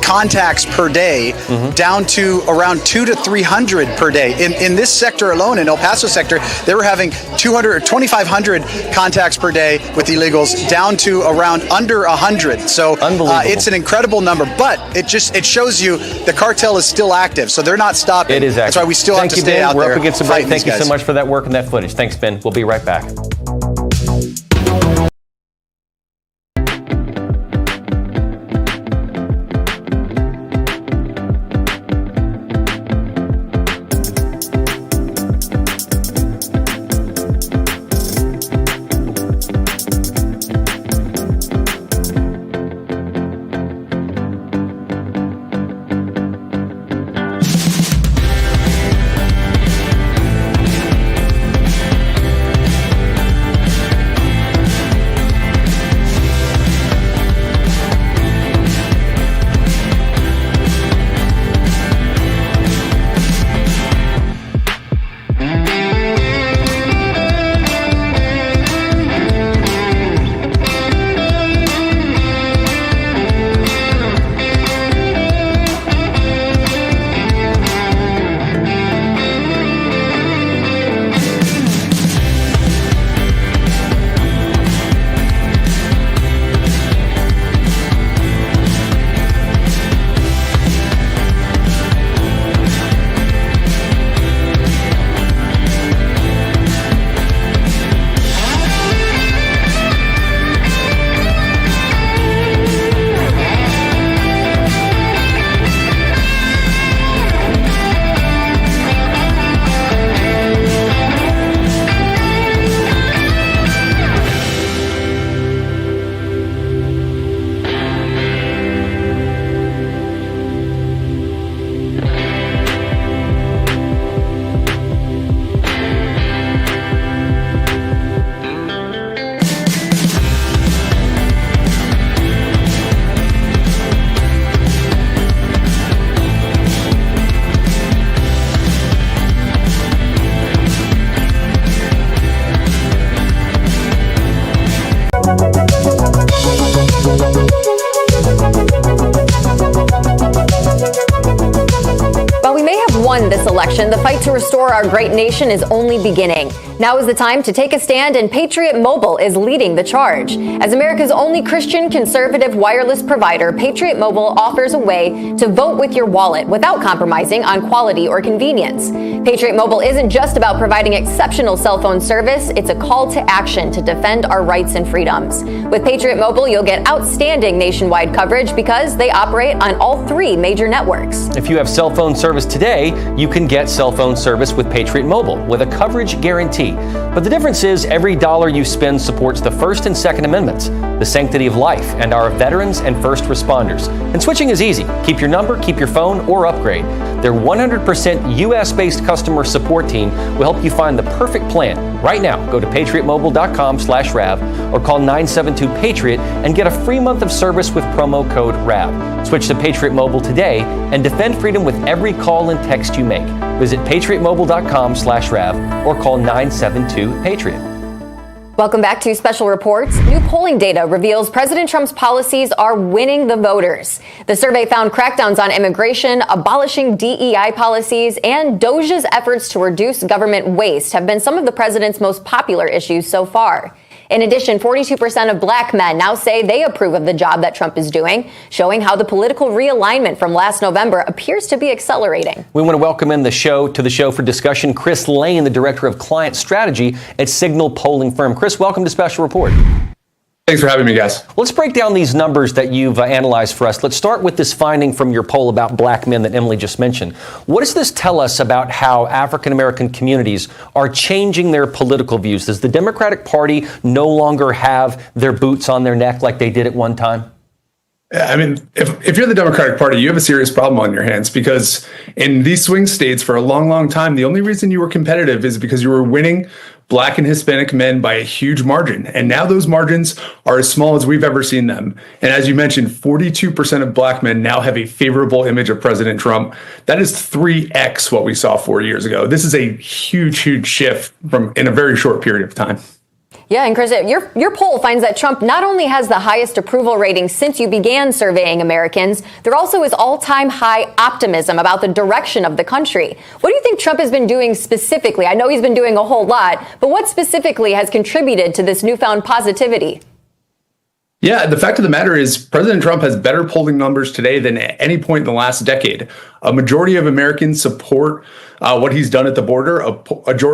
contacts per day down to around 200 to 300 per day. In this sector alone, in El Paso sector, they were having 200 or 2,500 contacts per day with illegals down to around under 100. So it's an incredible number, but it shows you the cartel is still active. So they're not stopping. It is active. That's why we still have to stay out there. We're up against the break. Thank you guys so much for that work and that footage. Thanks, Ben. We'll be right back. This election, the fight to restore our great nation is only beginning. Now is the time to take a stand, and Patriot Mobile is leading the charge. As America's only Christian conservative wireless provider, Patriot Mobile offers a way to vote with your wallet without compromising on quality or convenience. Patriot Mobile isn't just about providing exceptional cell phone service, it's a call to action to defend our rights and freedoms. With Patriot Mobile, you'll get outstanding nationwide coverage because they operate on all 3 major networks. If you have cell phone service today, you can get cell phone service with Patriot Mobile with a coverage guarantee. But the difference is every dollar you spend supports the First and Second Amendments, the sanctity of life, and our veterans and first responders. And switching is easy. Keep your number, keep your phone, or upgrade. Their 100% U.S.-based customer support team will help you find the perfect plan. Right now, go to patriotmobile.com/RAV or call 972-PATRIOT and get a free month of service with promo code RAV. Switch to Patriot Mobile today and defend freedom with every call and text you make. Visit patriotmobile.com/RAV or call 972-PATRIOT. Welcome back to Special Reports. New polling data reveals President Trump's policies are winning the voters. The survey found crackdowns on immigration, abolishing DEI policies, and DOGE's efforts to reduce government waste have been some of the president's most popular issues so far. In addition, 42% of black men now say they approve of the job that Trump is doing, showing how the political realignment from last November appears to be accelerating. We want to welcome to the show for discussion Chris Lane, the Director of Client Strategy at Signal Polling Firm. Chris, welcome to Special Report. Thanks for having me, guys. Let's break down these numbers that you've analyzed for us. Let's start with this finding from your poll about black men that Emily just mentioned. What does this tell us about how African-American communities are changing their political views? Does the Democratic Party no longer have their boots on their neck like they did at one time? I mean, if you're the Democratic Party, you have a serious problem on your hands, because in these swing states for a long, long time, the only reason you were competitive is because you were winning Black and Hispanic men by a huge margin. And now those margins are as small as we've ever seen them. And as you mentioned, 42% of black men now have a favorable image of President Trump. That is 3x what we saw 4 years ago. This is a huge, huge shift in a very short period of time. Yeah, and Chris, your poll finds that Trump not only has the highest approval rating since you began surveying Americans, there also is all-time high optimism about the direction of the country. What do you think Trump has been doing specifically? I know he's been doing a whole lot, but what specifically has contributed to this newfound positivity? Yeah, the fact of the matter is President Trump has better polling numbers today than at any point in the last decade. A majority of Americans support what he's done at the border. A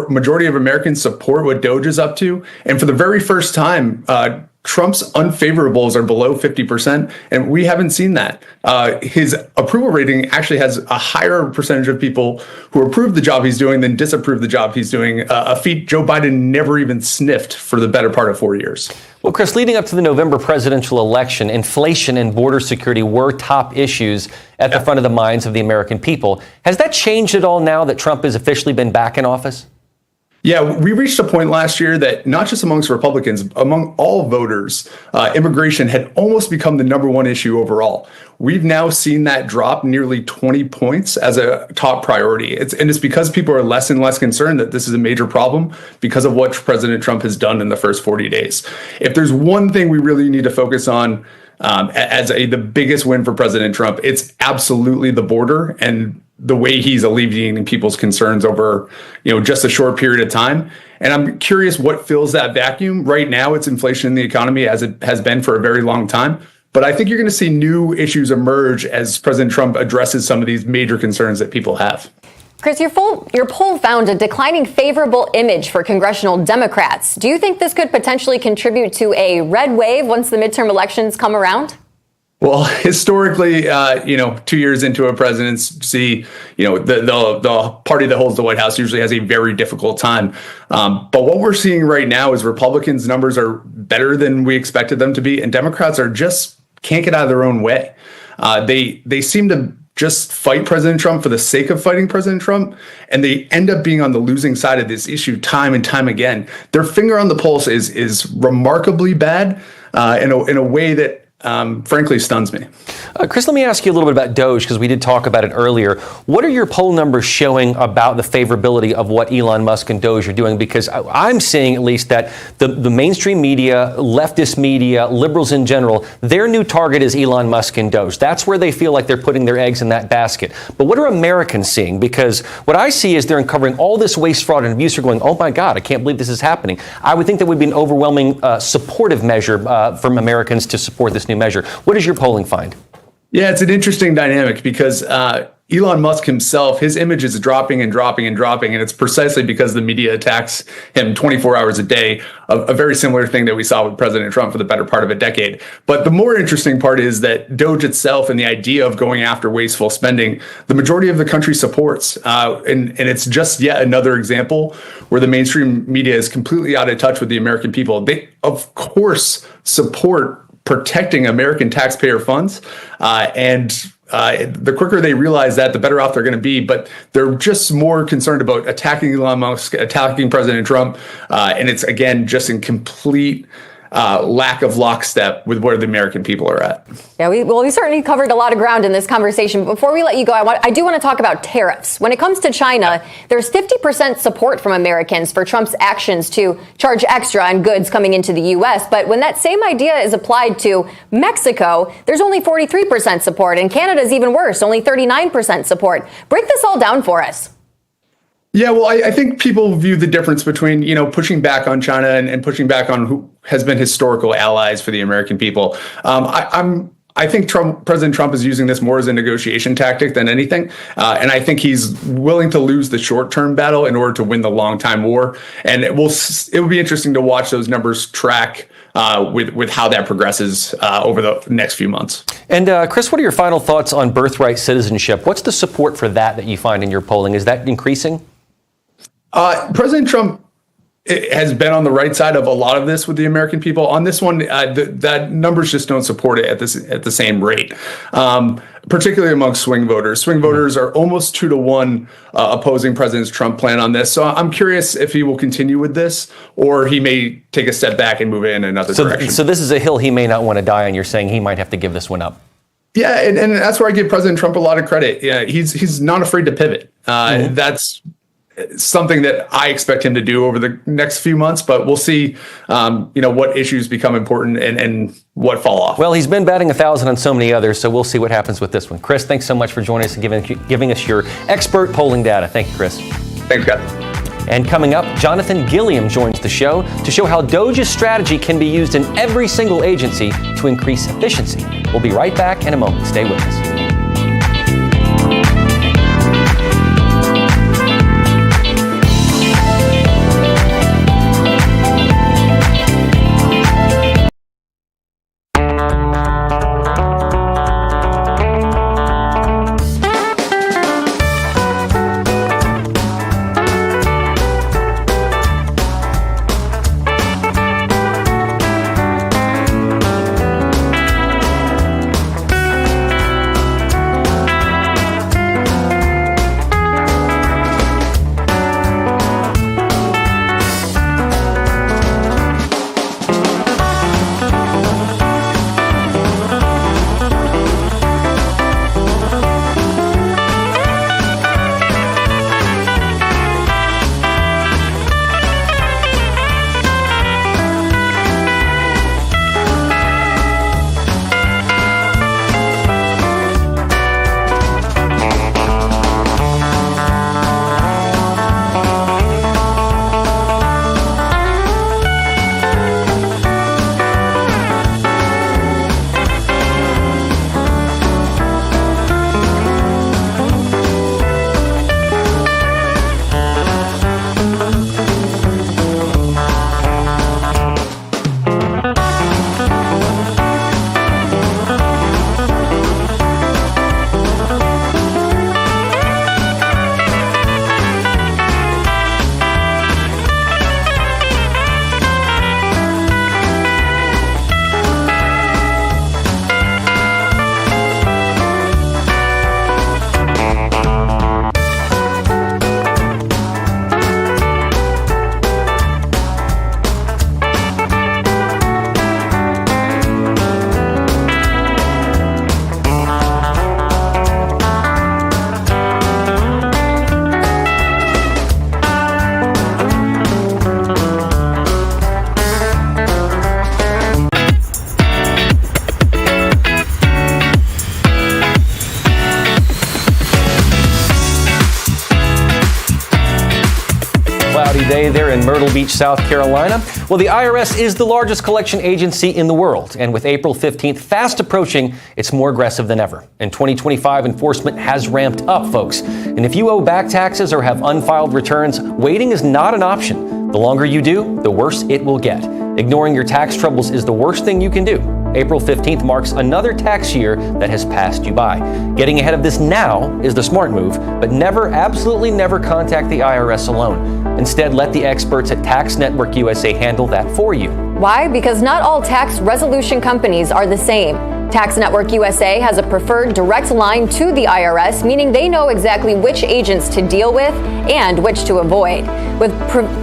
majority of Americans support what DOGE is up to. And for the very first time, Trump's unfavorables are below 50%, and we haven't seen that. His approval rating actually has a higher percentage of people who approve the job he's doing than disapprove the job he's doing, a feat Joe Biden never even sniffed for the better part of 4 years. Well, Chris, leading up to the November presidential election, inflation and border security were top issues at the front of the minds of the American people. Has that changed at all now that Trump has officially been back in office? Yeah, we reached a point last year that not just amongst Republicans, among all voters, immigration had almost become the number one issue overall. We've now seen that drop nearly 20 points as a top priority. It's because people are less and less concerned that this is a major problem because of what President Trump has done in the first 40 days. If there's one thing we really need to focus on as the biggest win for President Trump, it's absolutely the border and the way he's alleviating people's concerns over, just a short period of time. And I'm curious what fills that vacuum. Right now, it's inflation in the economy, as it has been for a very long time. But I think you're going to see new issues emerge as President Trump addresses some of these major concerns that people have. Chris, your poll found a declining favorable image for congressional Democrats. Do you think this could potentially contribute to a red wave once the midterm elections come around? Well, historically, 2 years into a presidency, the party that holds the White House usually has a very difficult time. But what we're seeing right now is Republicans' numbers are better than we expected them to be, and Democrats can't get out of their own way. They seem to just fight President Trump for the sake of fighting President Trump, and they end up being on the losing side of this issue time and time again. Their finger on the pulse is remarkably bad in a way that frankly stuns me. Chris, let me ask you a little bit about DOGE, because we did talk about it earlier. What are your poll numbers showing about the favorability of what Elon Musk and DOGE are doing? Because I'm seeing at least that the mainstream media, leftist media, liberals in general, their new target is Elon Musk and DOGE. That's where they feel like they're putting their eggs in that basket. But what are Americans seeing? Because what I see is they're uncovering all this waste, fraud, and abuse. They're going, oh my God, I can't believe this is happening. I would think that would be an overwhelming supportive measure from Americans to support this new measure. What does your polling find? Yeah, it's an interesting dynamic because Elon Musk himself, his image is dropping and dropping and dropping. And it's precisely because the media attacks him 24 hours a day, a very similar thing that we saw with President Trump for the better part of a decade. But the more interesting part is that DOGE itself and the idea of going after wasteful spending, the majority of the country supports. And it's just yet another example where the mainstream media is completely out of touch with the American people. They, of course, support protecting American taxpayer funds. The quicker they realize that, the better off they're going to be. But they're just more concerned about attacking Elon Musk, attacking President Trump. And it's, again, just in complete lack of lockstep with where the American people are at. Yeah, we certainly covered a lot of ground in this conversation. Before we let you go, I do want to talk about tariffs. When it comes to China, there's 50% support from Americans for Trump's actions to charge extra on goods coming into the U.S. But when that same idea is applied to Mexico, there's only 43% support. And Canada's even worse, only 39% support. Break this all down for us. Yeah, well, I think people view the difference between, pushing back on China and pushing back on who has been historical allies for the American people. I think President Trump is using this more as a negotiation tactic than anything. And I think he's willing to lose the short-term battle in order to win the long-time war. And it will be interesting to watch those numbers track with how that progresses over the next few months. And Chris, what are your final thoughts on birthright citizenship? What's the support for that you find in your polling? Is that increasing? President Trump has been on the right side of a lot of this with the American people. On this one, that numbers just don't support it at the same rate, particularly among swing voters. Swing voters are almost 2-to-1 opposing President Trump's plan on this. So I'm curious if he will continue with this or he may take a step back and move in another direction. So this is a hill he may not want to die on. You're saying he might have to give this one up. Yeah, and that's where I give President Trump a lot of credit. Yeah, he's not afraid to pivot. That's something that I expect him to do over the next few months, but we'll see, what issues become important and what fall off. Well, he's been batting 1,000 on so many others, so we'll see what happens with this one. Chris, thanks so much for joining us and giving us your expert polling data. Thank you, Chris. Thanks, guys. And coming up, Jonathan Gilliam joins the show to show how DOGE's strategy can be used in every single agency to increase efficiency. We'll be right back in a moment. Stay with us. Beach, South Carolina. Well, the IRS is the largest collection agency in the world, and with April 15th fast approaching, it's more aggressive than ever. In 2025, enforcement has ramped up, folks. And if you owe back taxes or have unfiled returns, waiting is not an option. The longer you do, the worse it will get. Ignoring your tax troubles is the worst thing you can do. April 15th marks another tax year that has passed you by. Getting ahead of this now is the smart move, but never, absolutely never contact the IRS alone. Instead, let the experts at Tax Network USA handle that for you. Why? Because not all tax resolution companies are the same. Tax Network USA has a preferred direct line to the IRS, meaning they know exactly which agents to deal with and which to avoid. With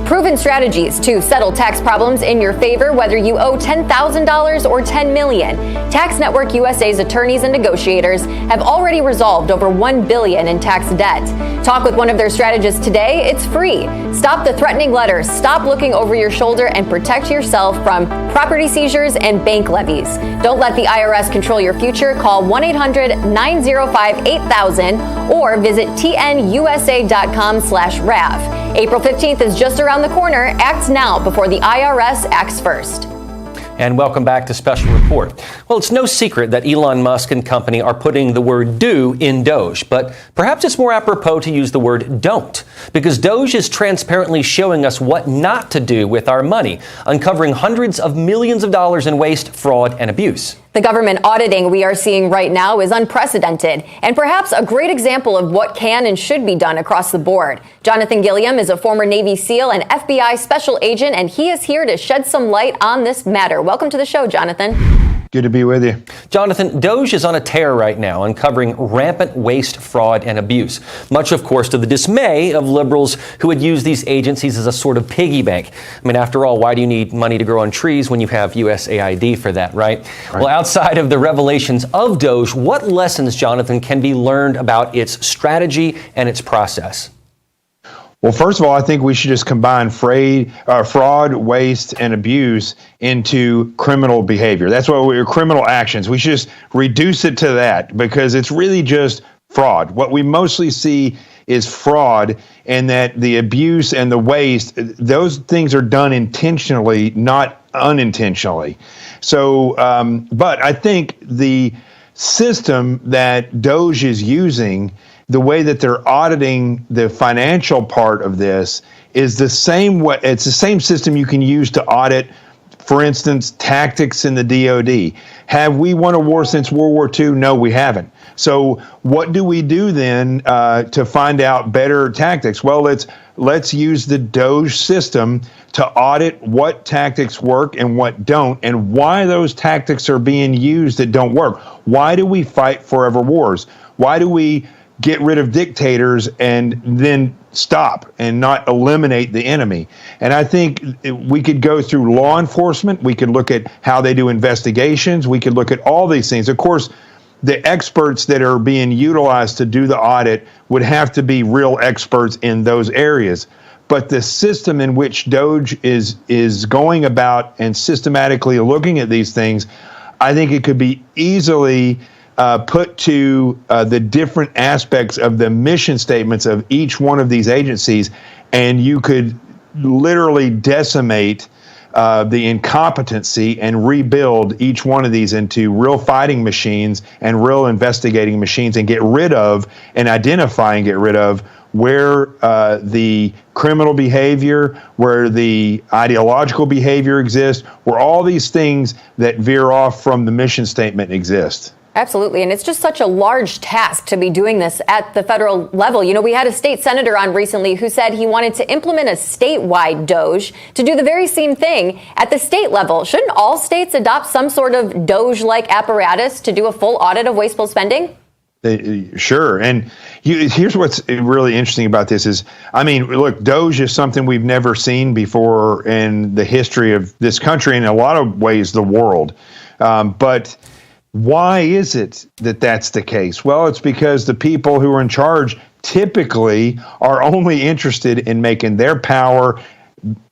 proven strategies to settle tax problems in your favor, whether you owe $10,000 or $10 million, Tax Network USA's attorneys and negotiators have already resolved over $1 billion in tax debt. Talk with one of their strategists today. It's free. Stop the threatening letters, stop looking over your shoulder, and protect yourself from property seizures and bank levies. Don't let the IRS control your future. Call 1-800-905-8000 or visit tnusa.com/RAF. April 15th is just around the corner. Act now before the IRS acts first. And welcome back to Special Report. Well, it's no secret that Elon Musk and company are putting the word do in DOGE, but perhaps it's more apropos to use the word don't, because DOGE is transparently showing us what not to do with our money, uncovering hundreds of millions of dollars in waste, fraud, and abuse. The government auditing we are seeing right now is unprecedented and perhaps a great example of what can and should be done across the board. Jonathan Gilliam is a former Navy SEAL and FBI special agent, and he is here to shed some light on this matter. Welcome to the show, Jonathan. Good to be with you. Jonathan, DOGE is on a tear right now, uncovering rampant waste, fraud, and abuse. Much, of course, to the dismay of liberals who would use these agencies as a sort of piggy bank. I mean, after all, why do you need money to grow on trees when you have USAID for that, right? Well, outside of the revelations of DOGE, what lessons, Jonathan, can be learned about its strategy and its process? Well, first of all, I think we should just combine fraud, waste, and abuse into criminal behavior. That's what we're criminal actions. We should just reduce it to that because it's really just fraud. What we mostly see is fraud, and that the abuse and the waste, those things are done intentionally, not unintentionally. So, but I think the system that DOGE is using, the way that they're auditing the financial part of this, is the same way. It's the same system you can use to audit, for instance, tactics in the DOD. Have we won a war since World War II? No, we haven't. So what do we do then to find out better tactics? Well, let's use the DOGE system to audit what tactics work and what don't, and why those tactics are being used that don't work. Why do we fight forever wars? Why do we get rid of dictators and then stop and not eliminate the enemy? And I think we could go through law enforcement. We could look at how they do investigations. We could look at all these things. Of course, the experts that are being utilized to do the audit would have to be real experts in those areas. But the system in which DOGE is going about and systematically looking at these things, I think it could be easily put to the different aspects of the mission statements of each one of these agencies, and you could literally decimate the incompetency and rebuild each one of these into real fighting machines and real investigating machines, and get rid of and identify and get rid of where the criminal behavior, where the ideological behavior exists, where all these things that veer off from the mission statement exist. Absolutely. And it's just such a large task to be doing this at the federal level. You know, we had a state senator on recently who said he wanted to implement a statewide DOGE to do the very same thing at the state level. Shouldn't all states adopt some sort of DOGE-like apparatus to do a full audit of wasteful spending? Sure. And here's what's really interesting about this is, I mean, look, DOGE is something we've never seen before in the history of this country, and in a lot of ways the world. But why is it that that's the case? Well, it's because the people who are in charge typically are only interested in making their power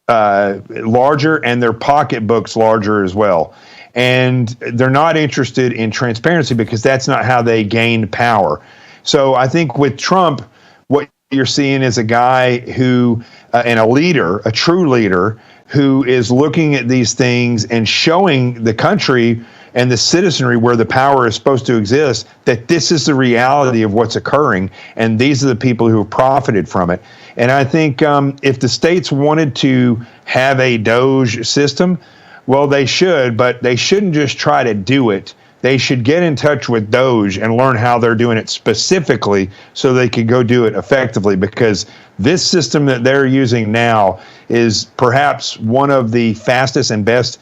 larger and their pocketbooks larger as well. And they're not interested in transparency because that's not how they gain power. So I think with Trump, what you're seeing is a guy who, and a leader, a true leader, who is looking at these things and showing the country and the citizenry where the power is supposed to exist, that this is the reality of what's occurring, and these are the people who have profited from it. And I think if the states wanted to have a DOGE system, well, they should, but they shouldn't just try to do it. They should get in touch with DOGE and learn how they're doing it specifically so they could go do it effectively, because this system that they're using now is perhaps one of the fastest and best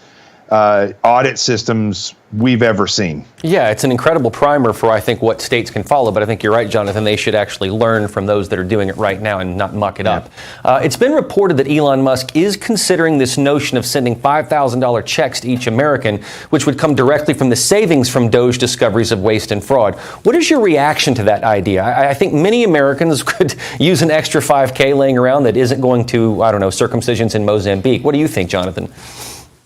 audit systems we've ever seen. Yeah, it's an incredible primer for, I think, what states can follow. But I think you're right, Jonathan. They should actually learn from those that are doing it right now and not muck it up. It's been reported that Elon Musk is considering this notion of sending $5,000 checks to each American, which would come directly from the savings from DOGE discoveries of waste and fraud. What is your reaction to that idea? I think many Americans could use an extra $5K laying around that isn't going to, I don't know, circumcisions in Mozambique. What do you think, Jonathan?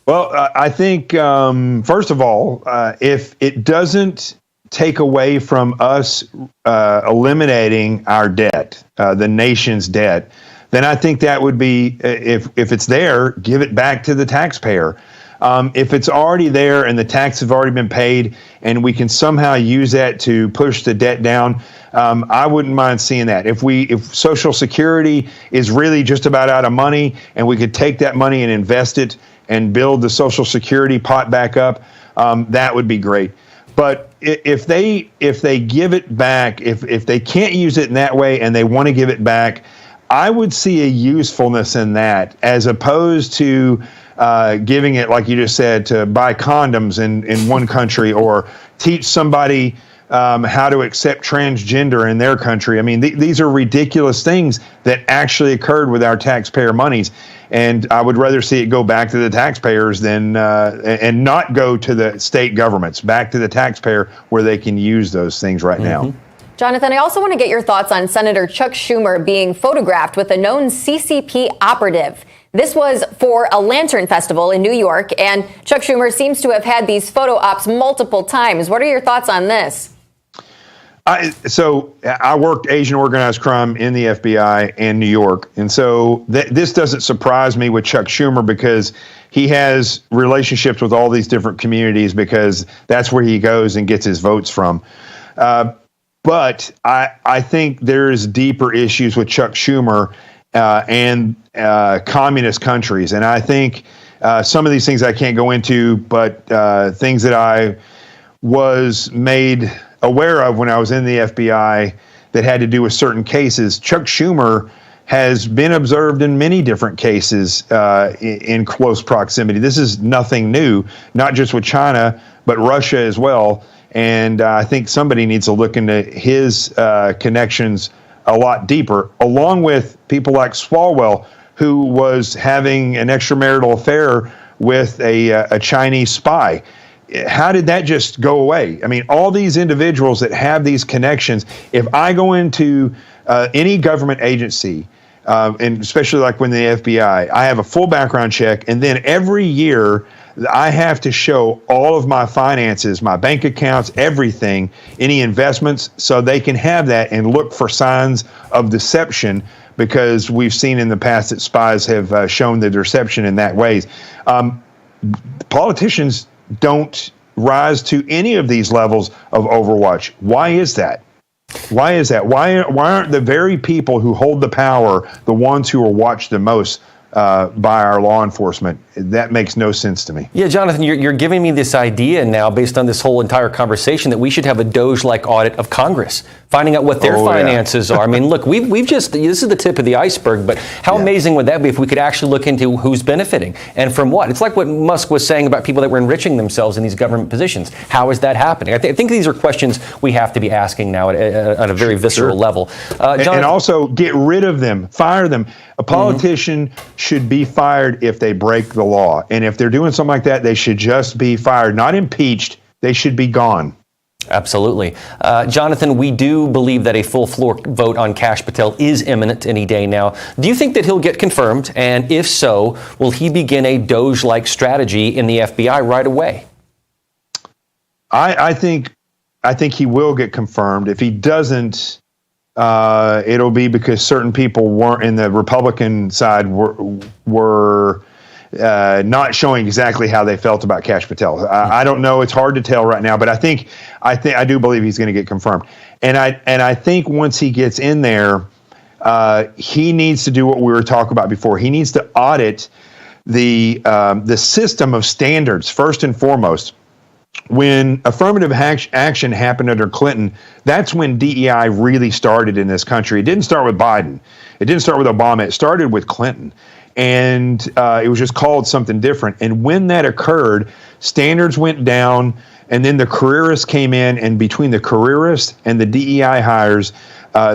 Well, I think, first of all, if it doesn't take away from us eliminating our debt, the nation's debt, then I think that would be, if it's there, give it back to the taxpayer. If it's already there and the taxes have already been paid and we can somehow use that to push the debt down, I wouldn't mind seeing that. If Social Security is really just about out of money and we could take that money and invest it and build the Social Security pot back up, that would be great. But if they give it back, if they can't use it in that way and they want to give it back, I would see a usefulness in that, as opposed to giving it, like you just said, to buy condoms in one country or teach somebody how to accept transgender in their country. I mean, these are ridiculous things that actually occurred with our taxpayer monies. And I would rather see it go back to the taxpayers than and not go to the state governments, back to the taxpayer where they can use those things right now. Jonathan, I also want to get your thoughts on Senator Chuck Schumer being photographed with a known CCP operative. This was for a lantern festival in New York, and Chuck Schumer seems to have had these photo ops multiple times. What are your thoughts on this? So I worked Asian organized crime in the FBI and New York. And so this doesn't surprise me with Chuck Schumer, because he has relationships with all these different communities, because that's where he goes and gets his votes from. But I think there's deeper issues with Chuck Schumer and communist countries. And I think some of these things I can't go into, but things that I was made aware of when I was in the FBI that had to do with certain cases. Chuck Schumer has been observed in many different cases in close proximity. This is nothing new, not just with China, but Russia as well. And I think somebody needs to look into his connections a lot deeper, along with people like Swalwell, who was having an extramarital affair with a Chinese spy. How did that just go away? I mean, all these individuals that have these connections, if I go into any government agency, and especially like when the FBI, I have a full background check, and then every year I have to show all of my finances, my bank accounts, everything, any investments, so they can have that and look for signs of deception, because we've seen in the past that spies have shown the deception in that ways. Politicians don't rise to any of these levels of overwatch. Why is that? Why is that? Why aren't the very people who hold the power the ones who are watched the most by our law enforcement? That makes no sense to me. Yeah, Jonathan, you're giving me this idea now, based on this whole entire conversation, that we should have a DOGE-like audit of Congress, finding out what their finances are. I mean, look, we've just, this is the tip of the iceberg, but how amazing would that be if we could actually look into who's benefiting and from what? It's like what Musk was saying about people that were enriching themselves in these government positions. How is that happening? I think these are questions we have to be asking now at a very visceral level. Jonathan, and also get rid of them, fire them. A politician should be fired if they break the law. And if they're doing something like that, they should just be fired, not impeached. They should be gone. Absolutely. Jonathan, we do believe that a full floor vote on Kash Patel is imminent any day now. Do you think that he'll get confirmed? And if so, will he begin a DOGE-like strategy in the FBI right away? I think he will get confirmed. If he doesn't, it'll be because certain people weren't in the Republican side were not showing exactly how they felt about Kash Patel. I don't know. It's hard to tell right now, but I do believe he's going to get confirmed. And I think once he gets in there, he needs to do what we were talking about before. He needs to audit the system of standards first and foremost. When affirmative action happened under Clinton, that's when DEI really started in this country. It didn't start with Biden. It didn't start with Obama. It started with Clinton. And it was just called something different. And when that occurred, standards went down, and then the careerists came in, and between the careerists and the DEI hires,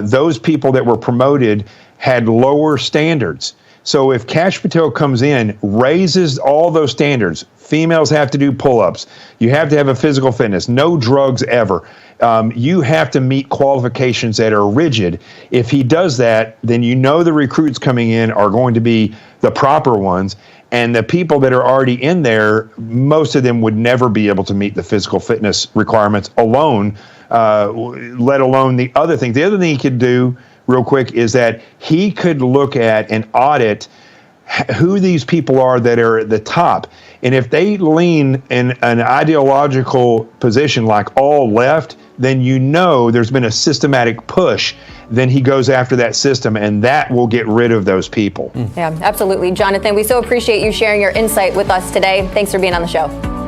those people that were promoted had lower standards. So if Kash Patel comes in, raises all those standards, females have to do pull-ups, you have to have a physical fitness, no drugs ever. You have to meet qualifications that are rigid. If he does that, then you know the recruits coming in are going to be the proper ones. And the people that are already in there, most of them would never be able to meet the physical fitness requirements alone, let alone the other things. The other thing he could do real quick is that he could look at and audit who these people are that are at the top. And if they lean in an ideological position like all left, then you know there's been a systematic push. Then he goes after that system, and that will get rid of those people. Yeah, absolutely. Jonathan, we so appreciate you sharing your insight with us today. Thanks for being on the show.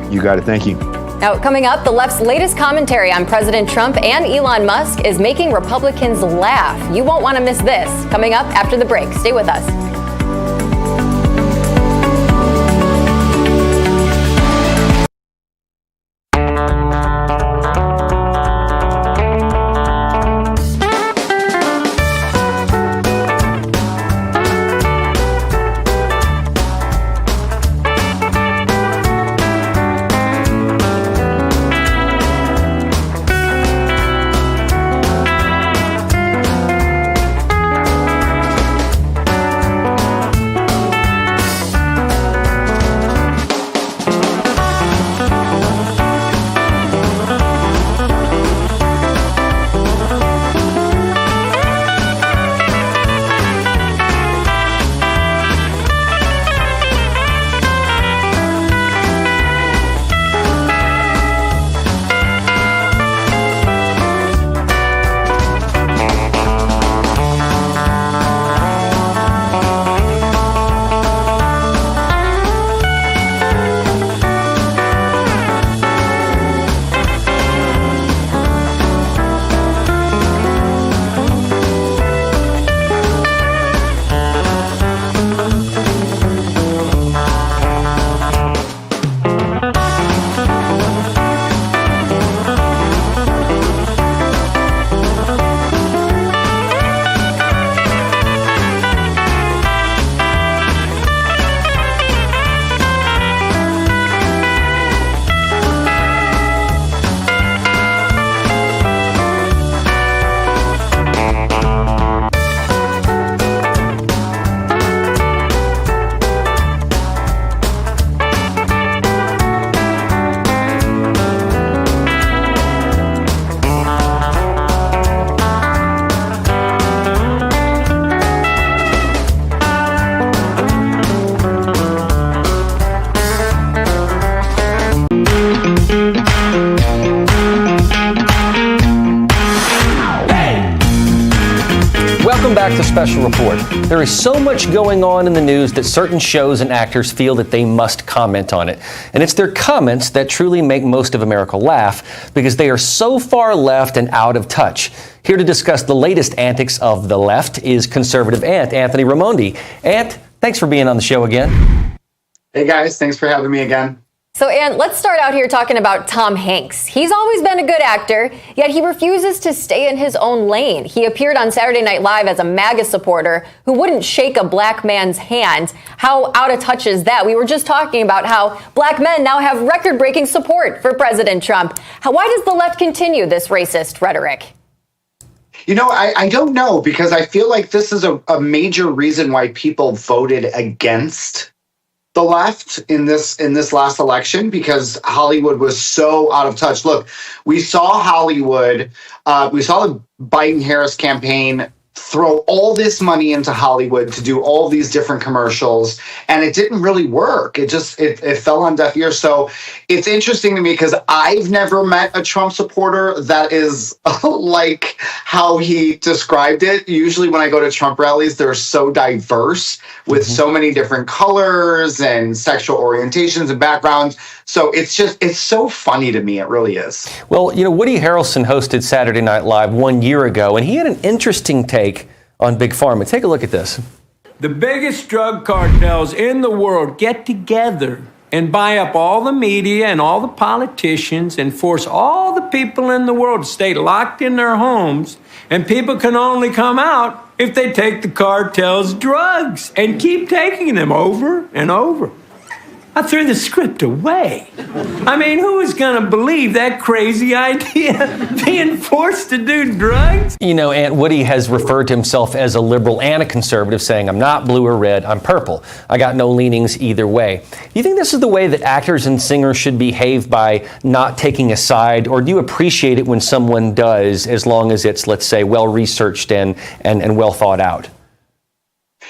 You got it. Thank you. Now, coming up, the left's latest commentary on President Trump and Elon Musk is making Republicans laugh. You won't want to miss this. Coming up after the break. Stay with us. Welcome back to Special Report. There is so much going on in the news that certain shows and actors feel that they must comment on it. And it's their comments that truly make most of America laugh because they are so far left and out of touch. Here to discuss the latest antics of the left is conservative Ant, Anthony Raimondi. Ant, thanks for being on the show again. Hey guys, thanks for having me again. So, Ann, let's start out here talking about Tom Hanks. He's always been a good actor, yet he refuses to stay in his own lane. He appeared on Saturday Night Live as a MAGA supporter who wouldn't shake a black man's hand. How out of touch is that? We were just talking about how black men now have record-breaking support for President Trump. Why does the left continue this racist rhetoric? You know, I don't know, because I feel like this is a major reason why people voted against the left in this last election because Hollywood was so out of touch. Look, we saw Hollywood, we saw the Biden-Harris campaign throw all this money into Hollywood to do all these different commercials, and it didn't really work. It fell on deaf ears. So it's interesting to me because I've never met a Trump supporter that is like how he described it. Usually when I go to Trump rallies, they're so diverse with so many different colors and sexual orientations and backgrounds. So it's so funny to me. It really is. Well, Woody Harrelson hosted Saturday Night Live 1 year ago, and he had an interesting take on Big Pharma. Take a look at this. The biggest drug cartels in the world get together and buy up all the media and all the politicians and force all the people in the world to stay locked in their homes. And people can only come out if they take the cartel's drugs and keep taking them over and over. I threw the script away. I mean, who is going to believe that crazy idea, being forced to do drugs? Aunt Woody has referred to himself as a liberal and a conservative, saying, I'm not blue or red, I'm purple. I got no leanings either way. Do you think this is the way that actors and singers should behave by not taking a side, or do you appreciate it when someone does, as long as it's, let's say, well-researched and well thought out?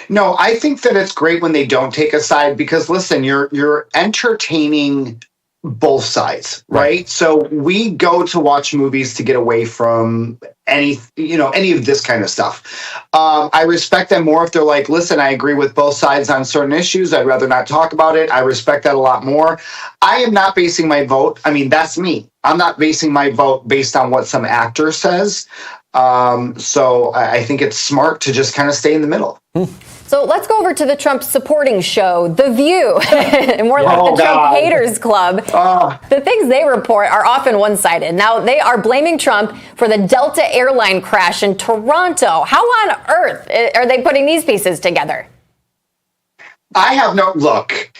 No, I think that it's great when they don't take a side because, listen, you're entertaining both sides, right? So we go to watch movies to get away from any of this kind of stuff. I respect them more if they're like, listen, I agree with both sides on certain issues. I'd rather not talk about it. I respect that a lot more. I am not basing my vote. I mean, that's me. I'm not basing my vote based on what some actor says. So I think it's smart to just kind of stay in the middle. So let's go over to the Trump supporting show, The View, and more like the Trump Haters Club. The things they report are often one-sided. Now, they are blaming Trump for the Delta airline crash in Toronto. How on earth are they putting these pieces together? Look,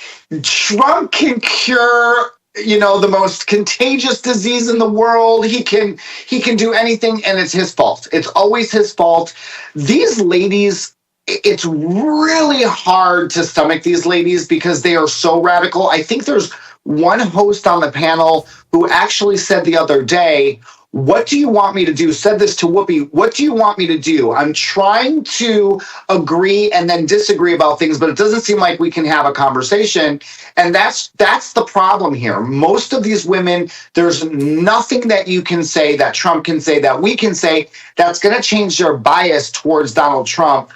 Trump can cure the most contagious disease in the world. He can do anything, and it's his fault. It's always his fault. These ladies, it's really hard to stomach these ladies because they are so radical. I think there's one host on the panel who actually said the other day, what do you want me to do? Said this to Whoopi. What do you want me to do? I'm trying to agree and then disagree about things, but it doesn't seem like we can have a conversation. And that's the problem here. Most of these women, there's nothing that you can say, that Trump can say, that we can say, that's going to change their bias towards Donald Trump.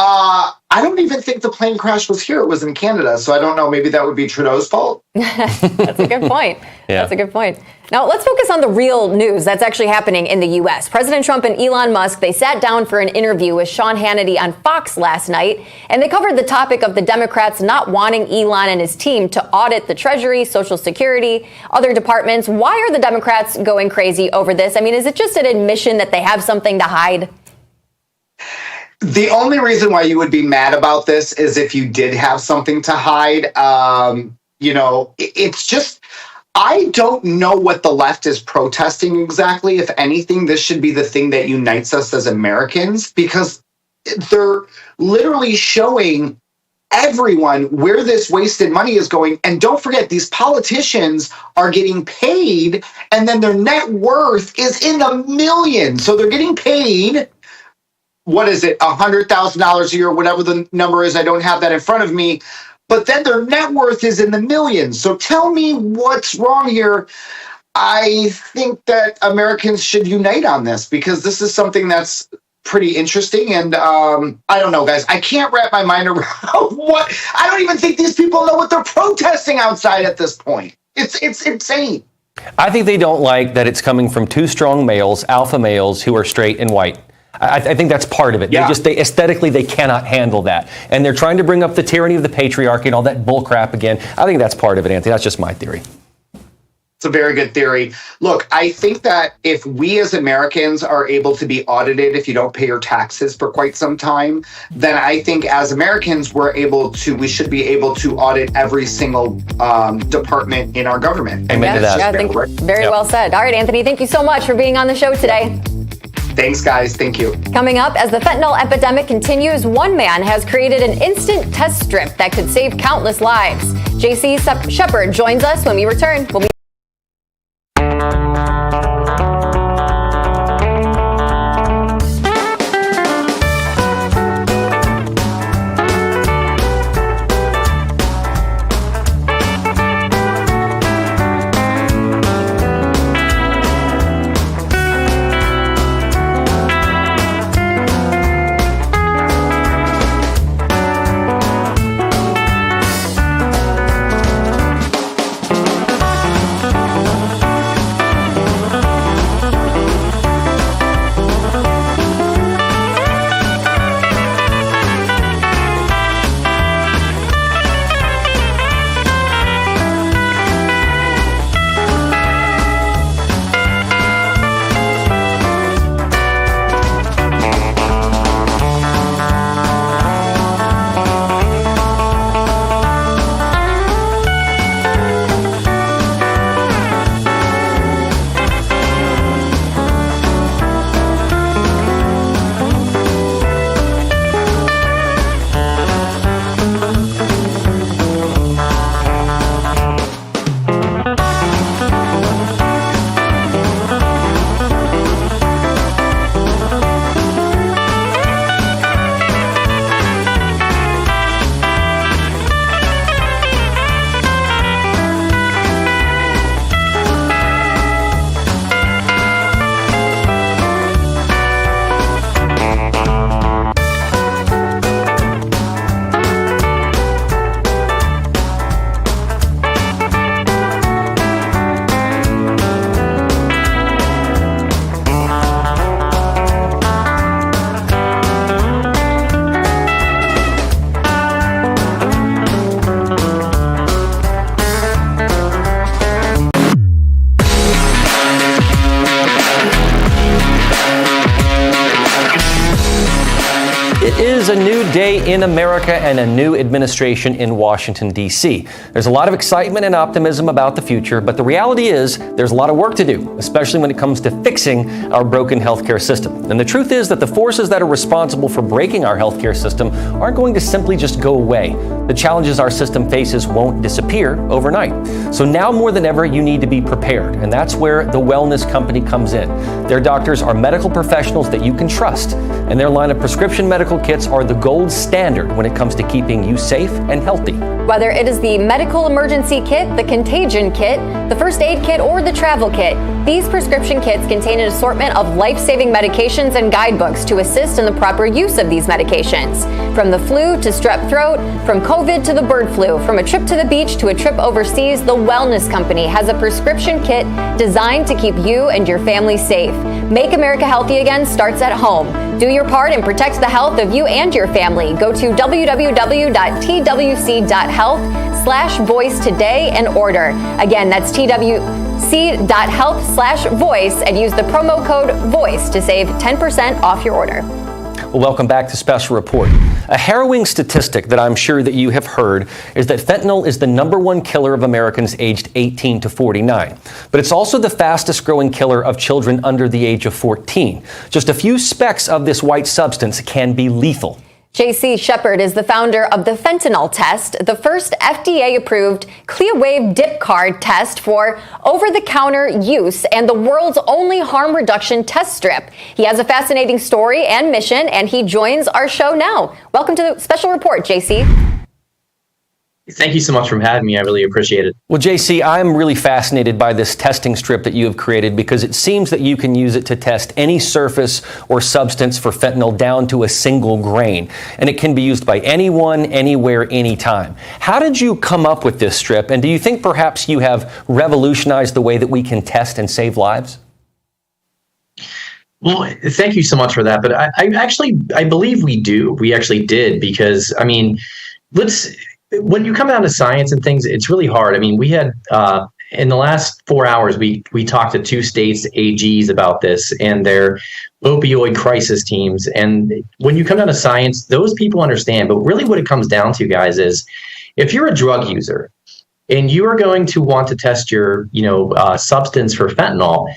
I don't even think the plane crash was here. It was in Canada. So I don't know. Maybe that would be Trudeau's fault. That's a good point. That's a good point. Now, let's focus on the real news that's actually happening in the U.S. President Trump and Elon Musk, they sat down for an interview with Sean Hannity on Fox last night, and they covered the topic of the Democrats not wanting Elon and his team to audit the Treasury, Social Security, other departments. Why are the Democrats going crazy over this? I mean, is it just an admission that they have something to hide? The only reason why you would be mad about this is if you did have something to hide. It's just, I don't know what the left is protesting exactly. If anything, this should be the thing that unites us as Americans, because they're literally showing everyone where this wasted money is going. And don't forget, these politicians are getting paid, and then their net worth is in the millions. So they're getting paid, what is it, $100,000 a year, whatever the number is. I don't have that in front of me. But then their net worth is in the millions. So tell me what's wrong here. I think that Americans should unite on this, because this is something that's pretty interesting. And I don't know, guys. I can't wrap my mind around what. I don't even think these people know what they're protesting outside at this point. It's insane. I think they don't like that it's coming from two strong males, alpha males, who are straight and white. I think that's part of it. Yeah. They aesthetically, they cannot handle that. And they're trying to bring up the tyranny of the patriarchy and all that bull crap again. I think that's part of it, Anthony. That's just my theory. It's a very good theory. Look, I think that if we as Americans are able to be audited if you don't pay your taxes for quite some time, then I think as Americans, we should be able to audit every single department in our government. Amen to that. Yeah, I think very well said. All right, Anthony, thank you so much for being on the show today. Thanks, guys. Thank you. Coming up, as the fentanyl epidemic continues, one man has created an instant test strip that could save countless lives. JC Shepard joins us when we return. We'll be A new day in America and a new administration in Washington, D.C. There's a lot of excitement and optimism about the future, but the reality is there's a lot of work to do, especially when it comes to fixing our broken healthcare system. And the truth is that the forces that are responsible for breaking our healthcare system aren't going to simply just go away. The challenges our system faces won't disappear overnight. So now more than ever, you need to be prepared, and that's where the Wellness Company comes in. Their doctors are medical professionals that you can trust, and their line of prescription medical kits are the gold standard when it comes to keeping you safe and healthy. Whether it is the medical emergency kit, the contagion kit, the first aid kit, or the travel kit, these prescription kits contain an assortment of life-saving medications and guidebooks to assist in the proper use of these medications. From the flu to strep throat, from COVID to the bird flu, from a trip to the beach to a trip overseas, the Wellness Company has a prescription kit designed to keep you and your family safe. Make America Healthy Again starts at home. Do your part and protect the health of you and your family. Go to www.twc.health/voice today and order. Again, that's twc.health/voice and use the promo code VOICE to save 10% off your order. Well, welcome back to Special Report. A harrowing statistic that I'm sure that you have heard is that fentanyl is the #1 killer of Americans aged 18 to 49. But it's also the fastest growing killer of children under the age of 14. Just a few specks of this white substance can be lethal. JC Shepard is the founder of the Fentanyl test, the first FDA-approved ClearWave dip card test for over-the-counter use and the world's only harm reduction test strip. He has a fascinating story and mission, and he joins our show now. Welcome to the Special Report, JC. Thank you so much for having me. I really appreciate it. Well, JC, I'm really fascinated by this testing strip that you have created because it seems that you can use it to test any surface or substance for fentanyl down to a single grain. And it can be used by anyone, anywhere, anytime. How did you come up with this strip? And do you think perhaps you have revolutionized the way that we can test and save lives? Well, thank you so much for that. But I believe we do. We actually did because, I mean, when you come down to science and things, it's really hard. I mean, we had in the last 4 hours, we talked to 2 states AGs about this and their opioid crisis teams. And when you come down to science, those people understand. But really what it comes down to, guys, is if you're a drug user and you are going to want to test your substance for fentanyl,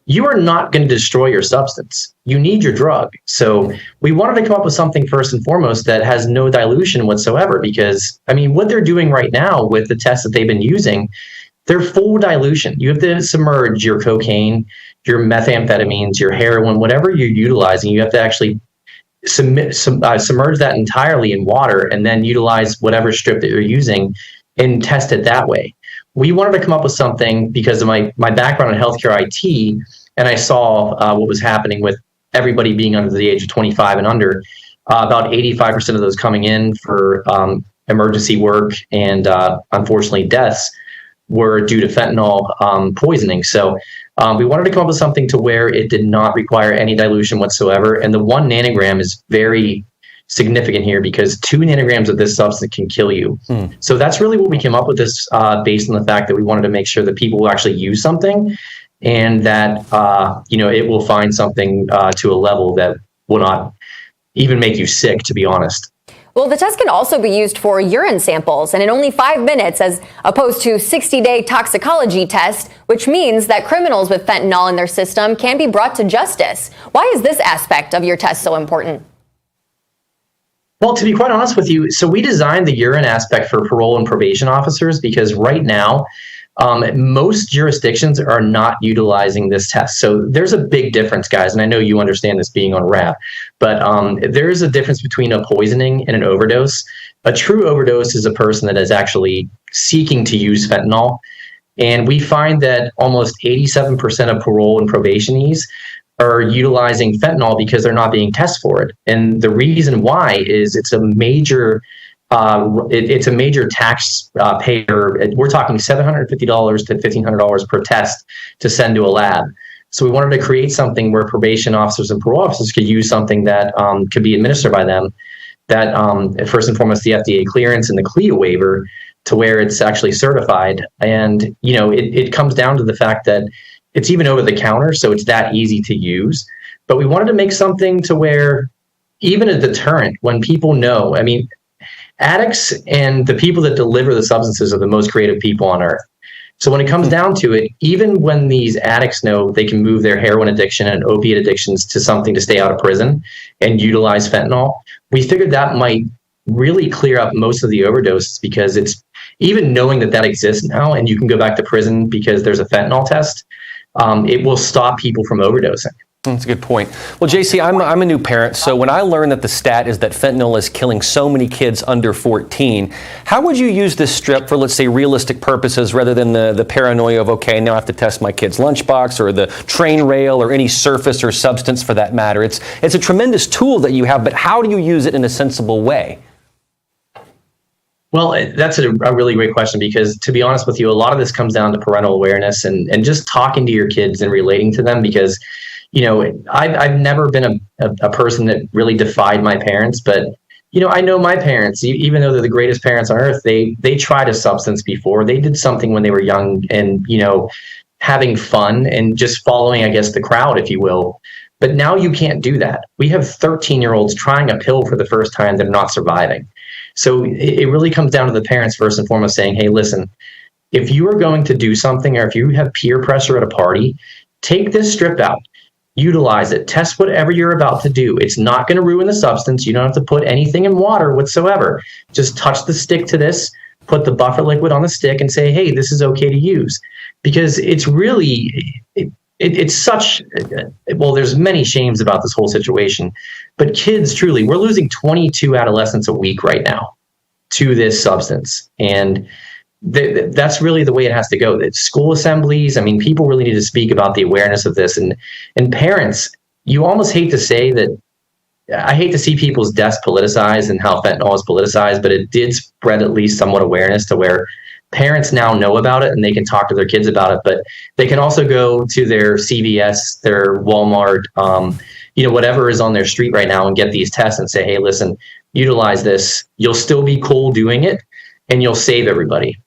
you are not going to destroy your substance. You need your drug. So we wanted to come up with something first and foremost that has no dilution whatsoever, because I mean, what they're doing right now with the tests that they've been using, they're full dilution. You have to submerge your cocaine, your methamphetamines, your heroin, whatever you're utilizing. You have to actually submerge that entirely in water and then utilize whatever strip that you're using and test it that way. We wanted to come up with something because of my background in healthcare IT, and I saw what was happening with everybody being under the age of 25 and under. About 85% of those coming in for emergency work and unfortunately deaths were due to fentanyl poisoning. So we wanted to come up with something to where it did not require any dilution whatsoever. And the 1 nanogram is very significant here because 2 nanograms of this substance can kill you. So that's really what we came up with this based on the fact that we wanted to make sure that people will actually use something and that, it will find something to a level that will not even make you sick, to be honest. Well, the test can also be used for urine samples and in only 5 minutes as opposed to 60-day toxicology test, which means that criminals with fentanyl in their system can be brought to justice. Why is this aspect of your test so important? Well, to be quite honest with you, so we designed the urine aspect for parole and probation officers because right now, most jurisdictions are not utilizing this test. So there's a big difference, guys, and I know you understand this being on RAP, but there is a difference between a poisoning and an overdose. A true overdose is a person that is actually seeking to use fentanyl, and we find that almost 87% of parole and probationees are utilizing fentanyl because they're not being tested for it. And the reason why is it's a major tax payer. We're talking $750 to $1,500 per test to send to a lab. So we wanted to create something where probation officers and parole officers could use something that could be administered by them, that first and foremost, the FDA clearance and the CLIA waiver to where it's actually certified. And, it comes down to the fact that it's even over the counter, so it's that easy to use. But we wanted to make something to where even a deterrent, when people know, I mean, addicts and the people that deliver the substances are the most creative people on earth. So when it comes down to it, even when these addicts know they can move their heroin addiction and opiate addictions to something to stay out of prison and utilize fentanyl, we figured that might really clear up most of the overdoses because it's even knowing that exists now and you can go back to prison because there's a fentanyl test, it will stop people from overdosing. That's a good point. Well, JC, I'm a new parent, so when I learned that the stat is that fentanyl is killing so many kids under 14, how would you use this strip for, let's say, realistic purposes rather than the paranoia of, okay, now I have to test my kid's lunchbox or the train rail or any surface or substance for that matter? It's a tremendous tool that you have, but how do you use it in a sensible way? Well, that's a really great question because, to be honest with you, a lot of this comes down to parental awareness and just talking to your kids and relating to them because, I've never been a person that really defied my parents, but, I know my parents, even though they're the greatest parents on earth, they tried a substance before. They did something when they were young and, having fun and just following, I guess, the crowd, if you will. But now you can't do that. We have 13-year-olds trying a pill for the first time that are not surviving. So it really comes down to the parents first and foremost saying, hey, listen, if you are going to do something or if you have peer pressure at a party, take this strip out, utilize it, test whatever you're about to do. It's not going to ruin the substance. You don't have to put anything in water whatsoever. Just touch the stick to this, put the buffer liquid on the stick and say, hey, this is okay to use. Because it's really, it's such, well, there's many shames about this whole situation, but kids, truly, we're losing 22 adolescents a week right now to this substance. And that's really the way it has to go. It's school assemblies. I mean, people really need to speak about the awareness of this. And parents, you almost hate to say that, I hate to see people's deaths politicized and how fentanyl is politicized, but it did spread at least somewhat awareness to where parents now know about it and they can talk to their kids about it, but they can also go to their CVS, their Walmart, whatever is on their street right now and get these tests and say, hey, listen, utilize this. You'll still be cool doing it and you'll save everybody.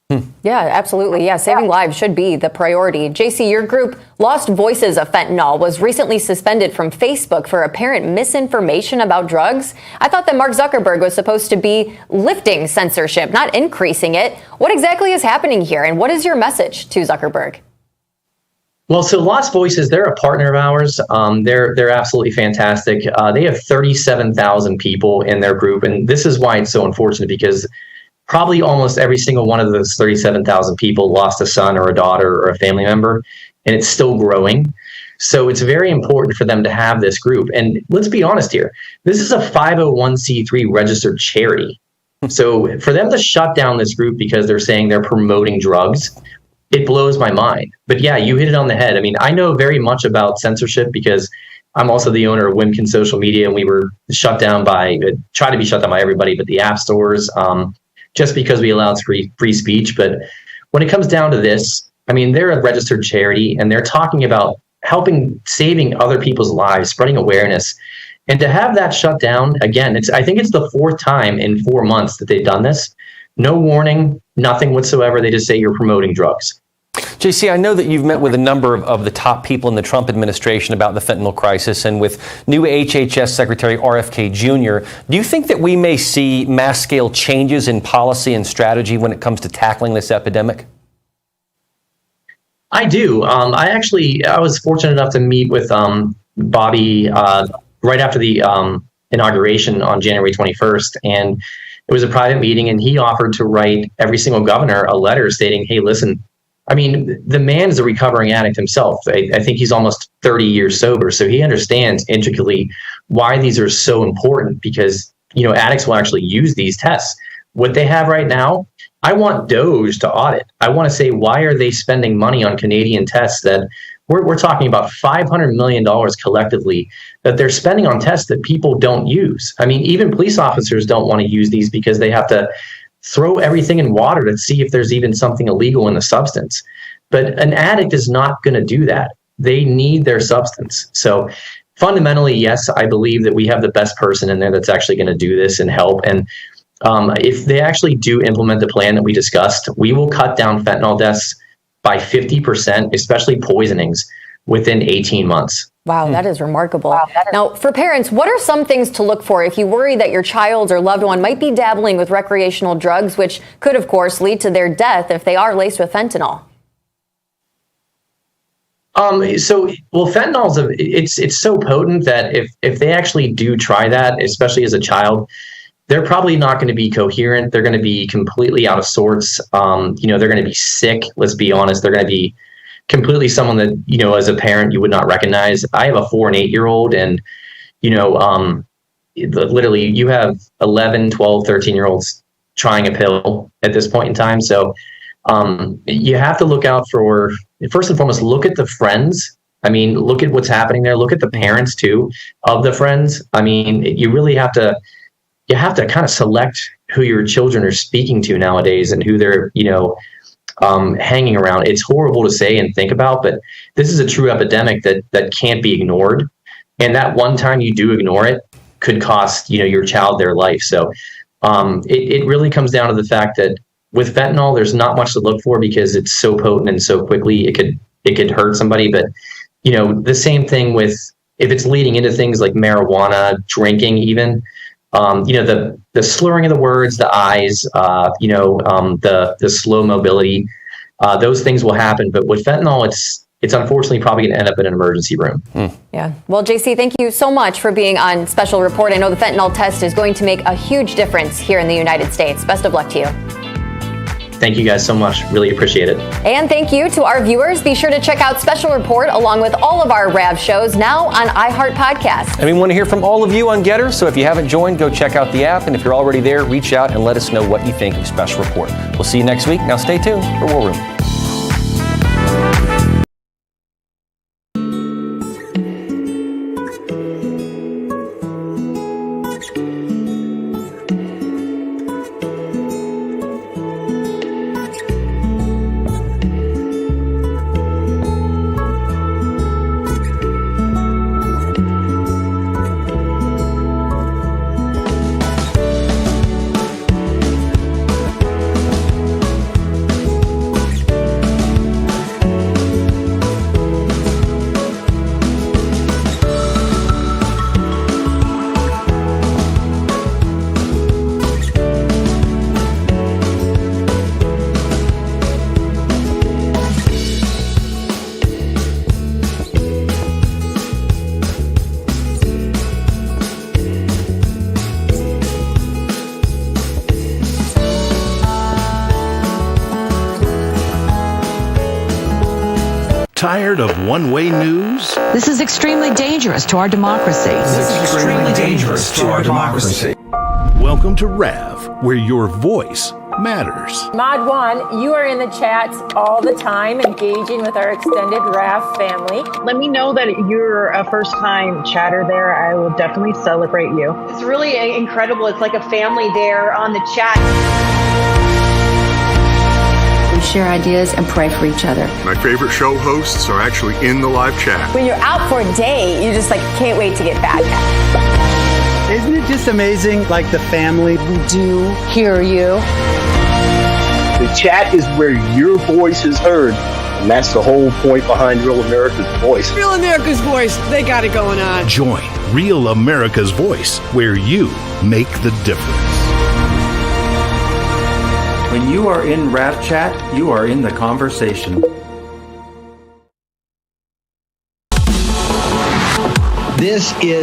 Yeah, absolutely. Yeah, saving lives should be the priority. JC, your group, Lost Voices of Fentanyl, was recently suspended from Facebook for apparent misinformation about drugs. I thought that Mark Zuckerberg was supposed to be lifting censorship, not increasing it. What exactly is happening here, and what is your message to Zuckerberg? Well, so Lost Voices, they're a partner of ours. They're absolutely fantastic. They have 37,000 people in their group, and this is why it's so unfortunate, because probably almost every single one of those 37,000 people lost a son or a daughter or a family member, and it's still growing. So it's very important for them to have this group. And let's be honest here, this is a 501c3 registered charity. So for them to shut down this group because they're saying they're promoting drugs, it blows my mind. But yeah, you hit it on the head. I mean, I know very much about censorship because I'm also the owner of Wimkin Social Media, and we were tried to be shut down by everybody but the app stores, just because we allowed free speech. But when it comes down to this, I mean, they're a registered charity, and they're talking about saving other people's lives, spreading awareness. And to have that shut down, again, I think it's the fourth time in 4 months that they've done this. No warning, nothing whatsoever. They just say you're promoting drugs. JC, I know that you've met with a number of the top people in the Trump administration about the fentanyl crisis, and with new HHS Secretary RFK Jr., do you think that we may see mass-scale changes in policy and strategy when it comes to tackling this epidemic? I do. I was fortunate enough to meet with Bobby right after the inauguration on January 21st, and it was a private meeting, and he offered to write every single governor a letter stating, hey, listen, I mean, the man is a recovering addict himself. I think he's almost 30 years sober, so he understands intricately why these are so important, because, addicts will actually use these tests. What they have right now, I want DOGE to audit. I want to say, why are they spending money on Canadian tests that we're talking about $500 million collectively that they're spending on tests that people don't use? I mean, even police officers don't want to use these because they have to throw everything in water to see if there's even something illegal in the substance. But an addict is not going to do that. They need their substance. So fundamentally, yes, I believe that we have the best person in there that's actually going to do this and help. And if they actually do implement the plan that we discussed, we will cut down fentanyl deaths by 50%, especially poisonings, within 18 months. Wow, that is remarkable. Now, for parents, what are some things to look for if you worry that your child or loved one might be dabbling with recreational drugs, which could, of course, lead to their death if they are laced with fentanyl? Fentanyl it's so potent that if they actually do try that, especially as a child, they're probably not going to be coherent. They're going to be completely out of sorts. They're going to be sick. Let's be honest. They're going to be completely someone that, as a parent, you would not recognize. I have a 4 and 8 year old, and, literally you have 11, 12, 13-year-olds trying a pill at this point in time. So you have to look out for, first and foremost, look at the friends. I mean, look at what's happening there. Look at the parents, too, of the friends. I mean, you really have to kind of select who your children are speaking to nowadays and who they're, hanging around. It's horrible to say and think about, but this is a true epidemic that can't be ignored. And that one time you do ignore it could cost, your child their life. So it really comes down to the fact that with fentanyl, there's not much to look for because it's so potent and so quickly it could hurt somebody. But, the same thing with, if it's leading into things like marijuana, drinking even, the slurring of the words, the eyes, the slow mobility, those things will happen. But with fentanyl, it's unfortunately probably going to end up in an emergency room. Yeah. Well, JC, thank you so much for being on Special Report. I know the fentanyl test is going to make a huge difference here in the United States. Best of luck to you. Thank you guys so much. Really appreciate it. And thank you to our viewers. Be sure to check out Special Report along with all of our RAV shows now on iHeart Podcast. And we want to hear from all of you on Getter, so if you haven't joined, go check out the app. And if you're already there, reach out and let us know what you think of Special Report. We'll see you next week. Now stay tuned for War Room. Tired of one-way news? This is extremely dangerous to our democracy. Welcome to RAV, where your voice matters. Mod 1, you are in the chats all the time, engaging with our extended RAV family. Let me know that you're a first-time chatter there. I will definitely celebrate you. It's really incredible. It's like a family there on the chat. We share ideas and pray for each other. My favorite show hosts are actually in the live chat. When you're out for a date, you just can't wait to get back. Isn't it just amazing, the family? We do hear you. The chat is where your voice is heard, and that's the whole point behind Real America's Voice. Real America's Voice, they got it going on. Join Real America's Voice, where you make the difference. When you are in RAV chat, you are in the conversation. This is